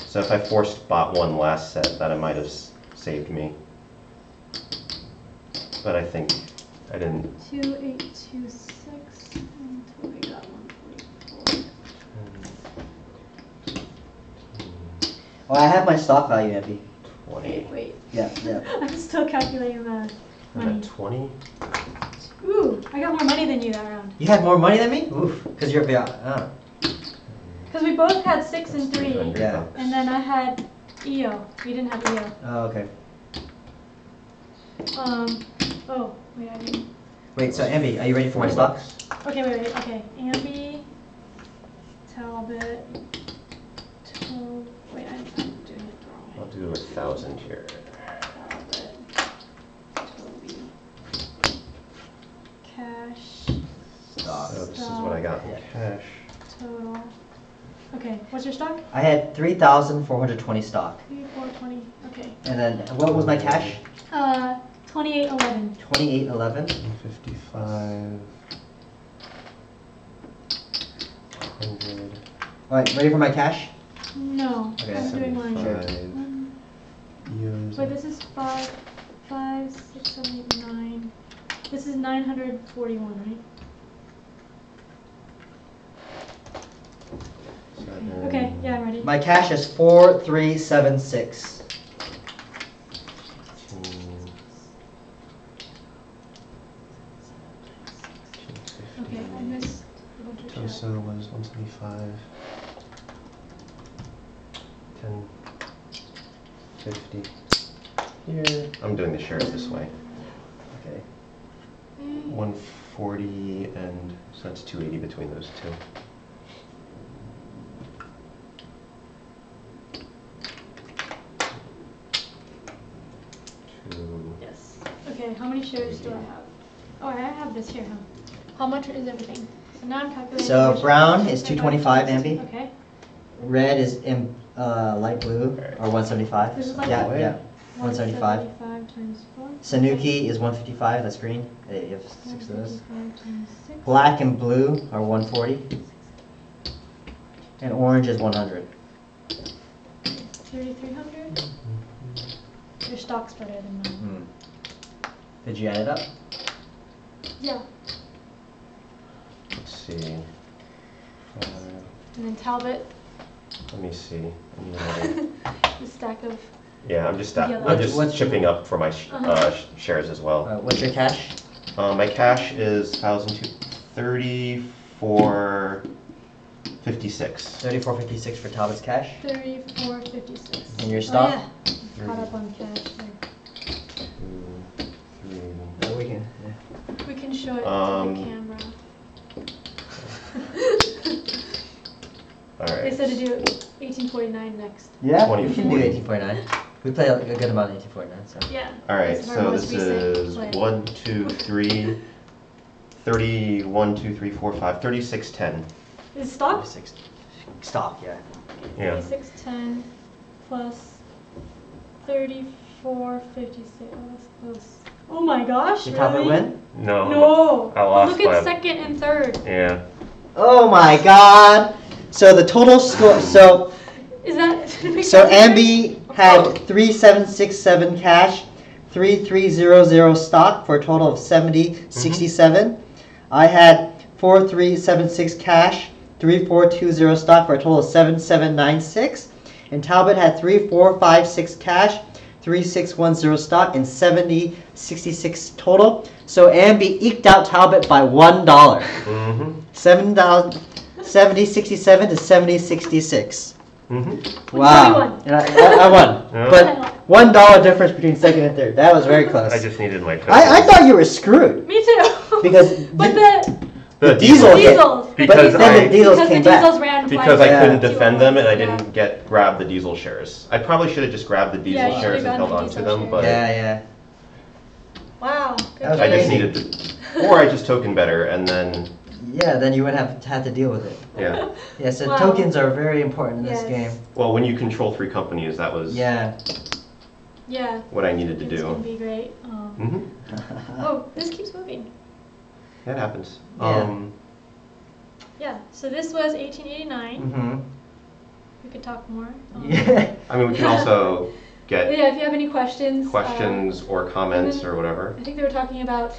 Speaker 3: So if I forced bought one last set, that might have saved me. But I think I didn't.
Speaker 1: 2826 and Toby got 144.
Speaker 4: Oh, I have my stock value, Ambie.
Speaker 3: 20.
Speaker 1: Wait.
Speaker 4: Yeah, yeah.
Speaker 1: I'm still calculating the
Speaker 3: I'm
Speaker 1: money.
Speaker 3: at 20.
Speaker 1: Ooh, I got more money than you that round.
Speaker 4: You had more money than me? Oof, because you're beyond.
Speaker 1: Because we both had 6 and 3.
Speaker 3: 300
Speaker 4: Yeah.
Speaker 3: bucks.
Speaker 1: And then I had EO. You didn't have EO.
Speaker 4: Oh, okay.
Speaker 1: Oh, wait, I didn't.
Speaker 4: Wait, so Ambie, are you ready for my stock?
Speaker 1: Okay, wait. Okay. Ambie, Talbot, wait, I'm doing it the wrong
Speaker 3: I'll
Speaker 1: way.
Speaker 3: do 1,000 here.
Speaker 1: Talbot, Toby, cash,
Speaker 4: Stock.
Speaker 3: So this is what I got in
Speaker 4: Yeah.
Speaker 3: cash.
Speaker 1: total. Okay, what's your stock?
Speaker 4: I had 3,420 stock.
Speaker 1: 3, 4, 20. Okay.
Speaker 4: And then, what was my cash?
Speaker 1: 2811.
Speaker 4: 2811.
Speaker 3: 155. 100.
Speaker 4: Alright, ready for my cash?
Speaker 1: No,
Speaker 4: Okay,
Speaker 1: I'm doing mine.
Speaker 3: 75. Euros.
Speaker 1: Wait, this is 5, 6, 7, 8, 9. This is 941, right? Okay, yeah, I'm ready.
Speaker 4: My cash is 4376.
Speaker 1: Okay, I missed a bunch of shit.
Speaker 3: Toso was 175. 10, 50. Here. I'm doing the shares this way.
Speaker 4: Okay.
Speaker 3: 140 and so that's 280 between those two.
Speaker 1: Yes. Okay, how many shares do I have? Oh, I have this here, huh? How much is everything? So now I'm calculating.
Speaker 4: So
Speaker 1: which-
Speaker 4: brown is 225, Ambie.
Speaker 1: Okay.
Speaker 4: Red is in light blue, or 175.
Speaker 1: This is light
Speaker 4: Yeah,
Speaker 3: blue?
Speaker 4: yeah. 175.
Speaker 1: 175 times 4.
Speaker 4: Sanuki is 155, that's green. You have 6 of those.
Speaker 1: 155 times 6.
Speaker 4: Black and blue are 140. And orange is 100.
Speaker 1: 3,300. Your stock's better than mine.
Speaker 4: Hmm. Did you add it up?
Speaker 1: Yeah.
Speaker 3: Let's see.
Speaker 1: And then Talbot,
Speaker 3: Let me see.
Speaker 1: the stack of.
Speaker 3: Yeah, I'm just
Speaker 1: Yellow.
Speaker 4: What's-
Speaker 3: chipping up for my
Speaker 1: Uh-huh.
Speaker 3: shares as well.
Speaker 4: What's your cash?
Speaker 3: My cash is 3456.
Speaker 4: 3456 for Talbot's cash.
Speaker 1: 34.56.
Speaker 4: And your stock?
Speaker 1: Oh, yeah. Caught up on cash. So
Speaker 3: 2, 3.
Speaker 4: Oh, we can.
Speaker 1: we can show it to
Speaker 3: Um,
Speaker 1: the camera.
Speaker 3: All right.
Speaker 1: They said to do 1849 next.
Speaker 4: Yeah, we
Speaker 3: 24.
Speaker 4: can do 1849. We play a good amount of 1849, so.
Speaker 1: Yeah.
Speaker 3: All right,
Speaker 1: this is our
Speaker 3: so
Speaker 1: most
Speaker 3: this
Speaker 1: recent
Speaker 3: is
Speaker 1: play.
Speaker 3: 1, 2, 3, 30, 1, 2, 3, 4, 5, 3610.
Speaker 1: Is stock?
Speaker 4: 36. Stock, yeah.
Speaker 3: Yeah.
Speaker 1: 3610 plus 34.56. Oh, that's close. Oh my gosh,
Speaker 4: Did
Speaker 1: really?
Speaker 4: Talbot win?
Speaker 3: No.
Speaker 1: No.
Speaker 3: I lost
Speaker 1: Look
Speaker 3: by
Speaker 1: at
Speaker 3: a-
Speaker 1: second and third.
Speaker 3: Yeah.
Speaker 4: Oh my god. So the total score, so
Speaker 1: Is that?
Speaker 4: Ambie had 3767 cash, 3300 stock for a total of 7067. I had 4376 cash, 3420 stock for a total of 7796. And Talbot had 3456 cash, 3610 stock, and 7066 total. So Ambie eked out Talbot by $1.
Speaker 3: Mm-hmm.
Speaker 4: 7067 to 7066.
Speaker 3: Mm-hmm.
Speaker 4: Wow. And I won.
Speaker 3: Yeah.
Speaker 4: But $1 difference between second and third. That was very close.
Speaker 3: I just needed my code.
Speaker 4: I thought you were screwed.
Speaker 1: Me too.
Speaker 4: Because
Speaker 1: but
Speaker 4: the diesel hit.
Speaker 1: diesels.
Speaker 3: Because
Speaker 4: but then the diesels
Speaker 1: because
Speaker 4: came
Speaker 1: the
Speaker 4: back.
Speaker 1: diesels ran
Speaker 3: Because
Speaker 1: like
Speaker 3: I couldn't
Speaker 1: 2
Speaker 3: defend them and I
Speaker 1: hours.
Speaker 3: didn't grab the diesel shares. I probably should have just grabbed the diesel
Speaker 1: Yeah, you
Speaker 3: shares
Speaker 1: should've
Speaker 3: and held
Speaker 1: gone
Speaker 3: on
Speaker 1: for
Speaker 3: to
Speaker 1: diesel
Speaker 3: them,
Speaker 1: shares.
Speaker 3: but
Speaker 4: Yeah.
Speaker 1: Wow. Good
Speaker 4: That was
Speaker 3: I just
Speaker 4: crazy.
Speaker 3: needed to, or I just token better and then,
Speaker 4: Yeah, then you wouldn't have had to deal with it.
Speaker 3: yeah.
Speaker 4: Yeah, so
Speaker 1: Wow.
Speaker 4: tokens are very important in this
Speaker 1: Yes.
Speaker 4: game.
Speaker 3: Well, when you control 3 companies, that was
Speaker 4: Yeah.
Speaker 1: Yeah.
Speaker 3: what I needed to
Speaker 1: It's gonna
Speaker 3: do.
Speaker 1: be great.
Speaker 3: Mm-hmm.
Speaker 1: Oh, this keeps moving.
Speaker 3: That happens.
Speaker 4: Yeah.
Speaker 1: Yeah. So this was 1889.
Speaker 4: Mm-hmm.
Speaker 1: We could talk more.
Speaker 4: Yeah.
Speaker 3: I mean, we can also get
Speaker 1: Yeah. If you have any questions.
Speaker 3: questions or comments or whatever.
Speaker 1: I think they were talking about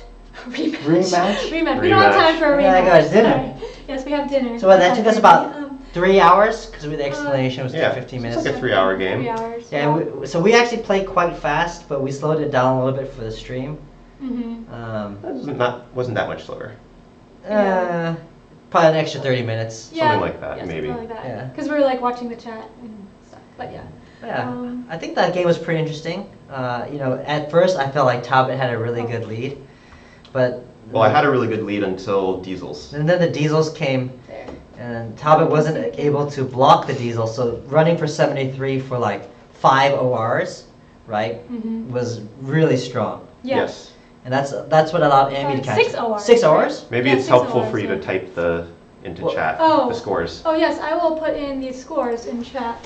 Speaker 1: rematch.
Speaker 4: Rematch?
Speaker 1: Rematch. We don't have time for a rematch.
Speaker 4: Yeah, guys, dinner.
Speaker 1: Sorry. Yes, we have dinner.
Speaker 4: So what, that took us about
Speaker 1: Um,
Speaker 4: 3 hours? Because the explanation was
Speaker 3: Yeah,
Speaker 4: 15
Speaker 3: it's
Speaker 4: minutes.
Speaker 3: like a 3-hour game.
Speaker 1: 3 hours.
Speaker 4: Yeah, so we actually played quite fast, but we slowed it down a little bit for the stream.
Speaker 1: Mm-hmm.
Speaker 3: Wasn't that much slower.
Speaker 4: Probably an extra 30 minutes.
Speaker 3: Something like that,
Speaker 1: yes,
Speaker 3: maybe.
Speaker 1: Something like that.
Speaker 4: Yeah.
Speaker 1: Because we were like watching the chat and stuff. But yeah.
Speaker 4: Yeah,
Speaker 1: Um,
Speaker 4: I think that game was pretty interesting. At first I felt like Talbot had a really good lead, but
Speaker 3: Well, I had a really good lead until diesels.
Speaker 4: and then the diesels came,
Speaker 1: There.
Speaker 4: and Talbot wasn't able to block the diesel, so running for 73 for like 5 ORs, right,
Speaker 1: Mm-hmm.
Speaker 4: was really strong.
Speaker 1: Yeah.
Speaker 3: Yes.
Speaker 4: And that's what allowed Ambie to catch
Speaker 1: 6
Speaker 4: it.
Speaker 1: ORs.
Speaker 4: 6 ORs?
Speaker 3: Maybe
Speaker 1: Yeah,
Speaker 3: it's
Speaker 1: 6
Speaker 3: helpful
Speaker 1: hours,
Speaker 3: for you to
Speaker 1: yeah.
Speaker 3: type into
Speaker 4: Well-
Speaker 3: chat
Speaker 1: Oh.
Speaker 3: the scores.
Speaker 1: Oh yes, I will put in the scores in chat.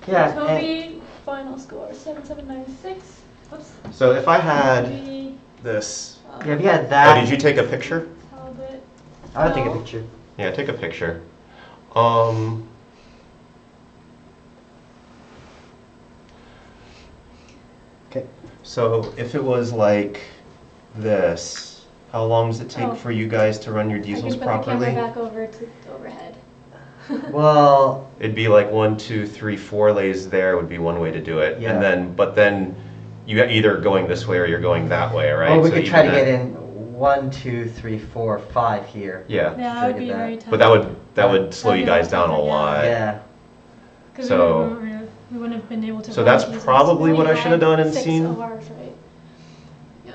Speaker 4: Yeah. and-
Speaker 1: Toby, final score 7796. Whoops.
Speaker 3: So if I had
Speaker 1: Toby,
Speaker 3: this.
Speaker 4: yeah, if you had
Speaker 3: Oh,
Speaker 4: that,
Speaker 3: did you take a picture?
Speaker 1: Talbot.
Speaker 4: I would take a
Speaker 1: No.
Speaker 4: picture.
Speaker 3: Yeah, take a picture.
Speaker 4: Okay.
Speaker 3: So if it was like this, how long does it take
Speaker 1: Oh.
Speaker 3: for you guys to run your
Speaker 1: I can
Speaker 3: diesels
Speaker 1: put
Speaker 3: properly?
Speaker 1: the camera back over to the overhead.
Speaker 4: Well,
Speaker 3: It'd be like 1, 2, 3, 4 lays there would be one way to do it,
Speaker 4: Yeah.
Speaker 3: and then you either going this way or you're going that way, right?
Speaker 4: or we
Speaker 3: So
Speaker 4: could try to
Speaker 3: even
Speaker 4: get
Speaker 3: that-
Speaker 4: in 1, 2, 3 4, 5 here.
Speaker 3: Yeah,
Speaker 1: Yeah, that would be very tough.
Speaker 3: but that would slow
Speaker 1: That'd
Speaker 3: you
Speaker 1: be
Speaker 3: guys
Speaker 1: more
Speaker 3: down a
Speaker 1: tougher, yeah.
Speaker 3: lot.
Speaker 4: Yeah.
Speaker 1: 'Cause
Speaker 3: So-
Speaker 1: we wouldn't have been able to.
Speaker 3: So
Speaker 1: run
Speaker 3: that's
Speaker 1: diesels.
Speaker 3: probably
Speaker 1: We
Speaker 3: what I
Speaker 1: had
Speaker 3: should have done and
Speaker 1: 6
Speaker 3: seen.
Speaker 1: ORs, right? Yeah.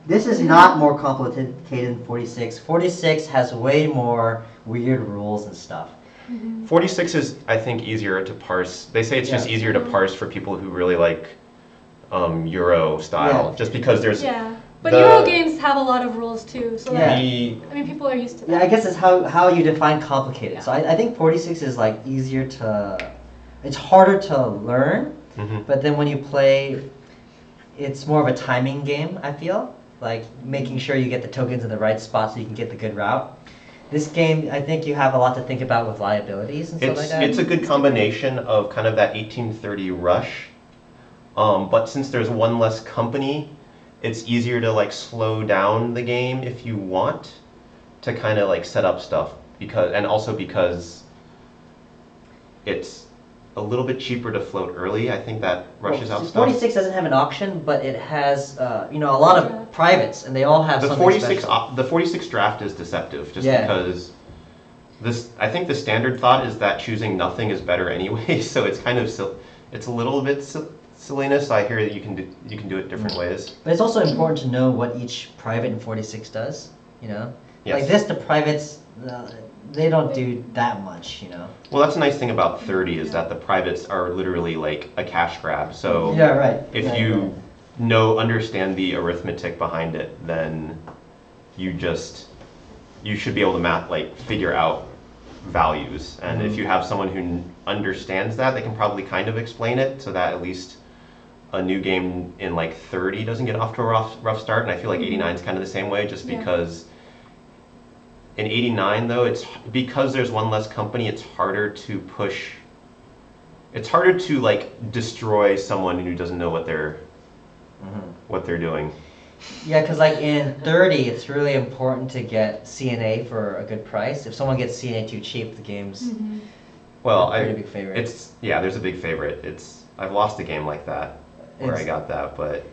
Speaker 4: This is not more complicated than 46. 46 has way more weird rules and stuff.
Speaker 3: 46 is, I think, easier to parse. They say it's just
Speaker 4: Yeah.
Speaker 3: easier to parse for people who really like Euro style,
Speaker 4: Yeah.
Speaker 3: just because there's
Speaker 1: Yeah, but
Speaker 3: the-
Speaker 1: Euro games have a lot of rules too, so
Speaker 4: Yeah.
Speaker 3: the
Speaker 1: I mean people are used to that.
Speaker 4: Yeah, I guess it's how you define complicated.
Speaker 1: Yeah.
Speaker 4: So I think 46 is like easier to, it's harder to learn,
Speaker 3: Mhm.
Speaker 4: but then when you play, it's more of a timing game, I feel. Like making sure you get the tokens in the right spot so you can get the good route. This game, I think you have a lot to think about with liabilities and stuff like that.
Speaker 3: It's a good combination of kind of that 1830 rush, but since there's one less company, it's easier to like slow down the game if you want to kind of like set up stuff because it's a little bit cheaper to float early. I think that rushes out stuff.
Speaker 4: 46 doesn't have an auction, but it has a lot of
Speaker 1: Yeah.
Speaker 4: privates, and they all have
Speaker 3: The
Speaker 4: something
Speaker 3: 46
Speaker 4: special.
Speaker 3: the 46 draft is deceptive just
Speaker 4: Yeah.
Speaker 3: because I think the standard thought is that choosing nothing is better anyway, so it's kind of it's a little bit silliness. I hear that you can do it different ways.
Speaker 4: But it's also important to know what each private in 46 does,
Speaker 3: Yes.
Speaker 4: Like this, the privates, they don't do that much,
Speaker 3: Well, that's a nice thing about 30 is that the privates are literally like a cash grab. So
Speaker 4: Yeah, right.
Speaker 3: if
Speaker 4: Right,
Speaker 3: you understand the arithmetic behind it, then you should be able to figure out values. And if you have someone who understands that, they can probably kind of explain it so that at least a new game in like 30 doesn't get off to a rough start. And I feel like 89 is kind of the same way, just
Speaker 1: Yeah.
Speaker 3: because In 89 though, it's because there's one less company, it's harder to push. It's harder to like destroy someone who doesn't know what they're doing.
Speaker 4: Yeah, because like in 30, it's really important to get CNA for a good price. If someone gets CNA too cheap, the game's
Speaker 3: Well,
Speaker 4: a pretty big favorite.
Speaker 3: There's a big favorite. I've lost a game like that where I got that, but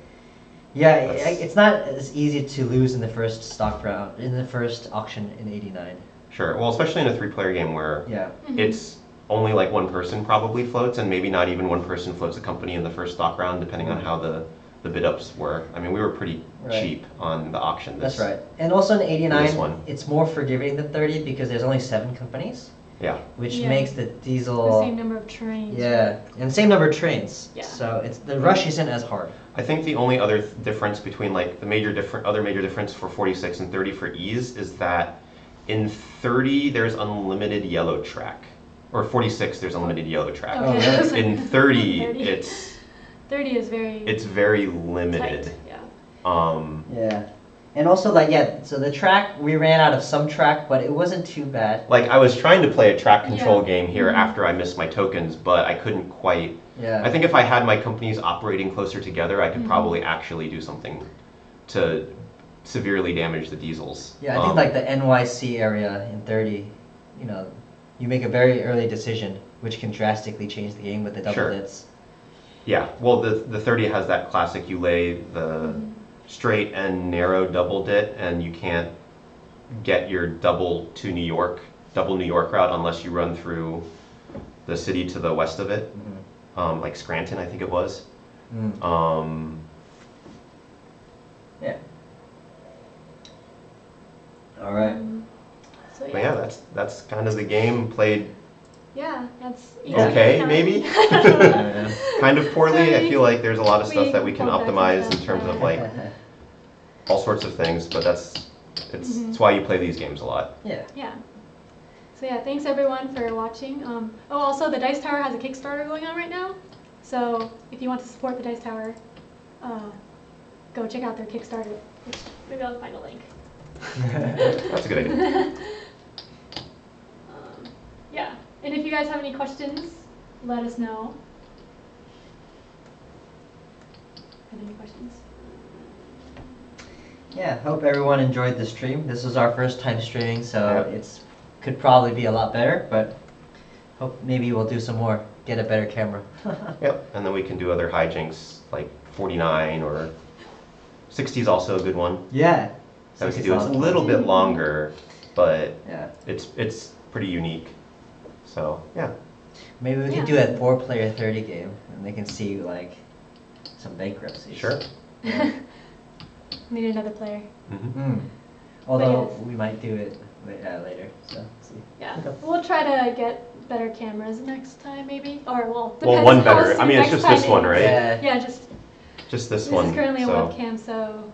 Speaker 4: yeah, it's not as easy to lose in the first stock round, in the first auction in 89.
Speaker 3: sure. Well, especially in a 3-player game where
Speaker 4: Yeah.
Speaker 3: it's only like one person probably floats, and maybe not even one person floats a company in the first stock round, depending on how the bid ups were. I mean, we were pretty cheap on the auction.
Speaker 4: That's right. And also in 89,
Speaker 3: one.
Speaker 4: it's more forgiving than 30 because there's only 7 companies.
Speaker 3: Yeah.
Speaker 4: Which makes the diesel.
Speaker 1: The same number of trains.
Speaker 4: Yeah, and same number of trains.
Speaker 1: Yeah.
Speaker 4: So the rush isn't as hard.
Speaker 3: I think the only other difference between like the other major difference for 46 and 30 for ease is that in 30 there's unlimited yellow track, or 46 there's unlimited yellow track.
Speaker 1: Okay.
Speaker 4: Oh, really?
Speaker 3: In 30
Speaker 1: 30 is very.
Speaker 3: it's very limited.
Speaker 1: Tight. Yeah.
Speaker 4: Yeah. And also so the track, we ran out of some track, but it wasn't too bad.
Speaker 3: Like I was trying to play a track control game here after I missed my tokens, but I couldn't quite.
Speaker 4: Yeah.
Speaker 3: I think if I had my companies operating closer together, I could probably actually do something to severely damage the diesels.
Speaker 4: Yeah, I think like the NYC area in 30, you make a very early decision, which can drastically change the game with the double hits.
Speaker 3: Yeah, well, the 30 has that classic, you lay the straight and narrow double dit, and you can't get your double New York route unless you run through the city to the west of it, like Scranton, I think it was.
Speaker 4: Yeah. All right.
Speaker 1: So
Speaker 3: But yeah, that's kind of the game played.
Speaker 1: Yeah, that's
Speaker 3: Okay, maybe. Kind of poorly. I feel like there's a lot of stuff
Speaker 1: We
Speaker 3: that we can
Speaker 1: pulled back
Speaker 3: optimize
Speaker 1: some
Speaker 3: in terms of
Speaker 1: stuff.
Speaker 3: like all sorts of things, but it's why you play these games a lot.
Speaker 4: Yeah.
Speaker 1: Yeah. So yeah, thanks everyone for watching. Also the Dice Tower has a Kickstarter going on right now. So if you want to support the Dice Tower, go check out their Kickstarter. Which maybe I'll find a link.
Speaker 3: That's a good idea.
Speaker 1: Yeah. And if you guys have any questions, let us know. Have any questions?
Speaker 4: Yeah, hope everyone enjoyed the stream. This was our first time streaming, so it's could probably be a lot better, but hope maybe we'll do some more, get a better camera.
Speaker 3: Yep, and then we can do other hijinks like 49 or 60 is also a good one.
Speaker 4: Yeah.
Speaker 3: That we could do. It's a little bit longer, but
Speaker 4: yeah,
Speaker 3: it's pretty unique. So yeah.
Speaker 4: Maybe we could do a 4-player 30 game, and they can see like some bankruptcies.
Speaker 3: Sure.
Speaker 4: Yeah.
Speaker 1: Need another player.
Speaker 4: Although
Speaker 1: yes.
Speaker 4: we might do it later, so see.
Speaker 1: Yeah. We'll try to get better cameras next time, maybe. Or depends
Speaker 3: one
Speaker 1: how
Speaker 3: better.
Speaker 1: soon
Speaker 3: I mean, it's
Speaker 1: next
Speaker 3: just this
Speaker 1: time
Speaker 3: one,
Speaker 1: is.
Speaker 3: right?
Speaker 1: Yeah, just
Speaker 3: this
Speaker 1: this
Speaker 3: one.
Speaker 1: is currently a
Speaker 3: so.
Speaker 1: webcam, so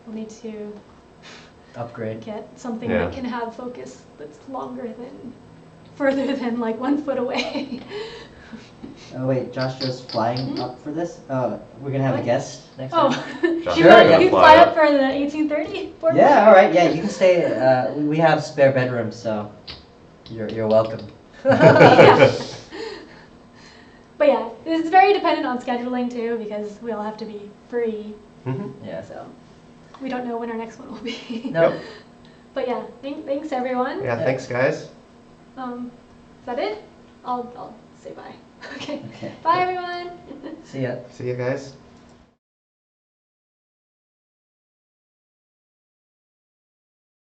Speaker 1: we'll need to
Speaker 4: Upgrade.
Speaker 1: get something that can have focus that's further than like 1 foot away.
Speaker 4: Oh wait, Joshua's flying up for this? We're gonna have a guest next
Speaker 1: Oh,
Speaker 4: time?
Speaker 3: Josh,
Speaker 1: you
Speaker 4: Sure, yeah.
Speaker 1: can fly up for the 1830 board?
Speaker 4: Yeah, alright, yeah, you can stay, we have spare bedrooms, so you're welcome.
Speaker 1: Yeah. But yeah, it's very dependent on scheduling too, because we all have to be free.
Speaker 4: Yeah.
Speaker 1: So we don't know when our next one will be.
Speaker 4: No.
Speaker 3: Yep.
Speaker 1: But yeah, thanks everyone.
Speaker 3: Yeah, thanks guys.
Speaker 1: Is that it? I'll say bye. Okay.
Speaker 4: Okay.
Speaker 1: Bye everyone.
Speaker 4: See ya.
Speaker 3: See you guys.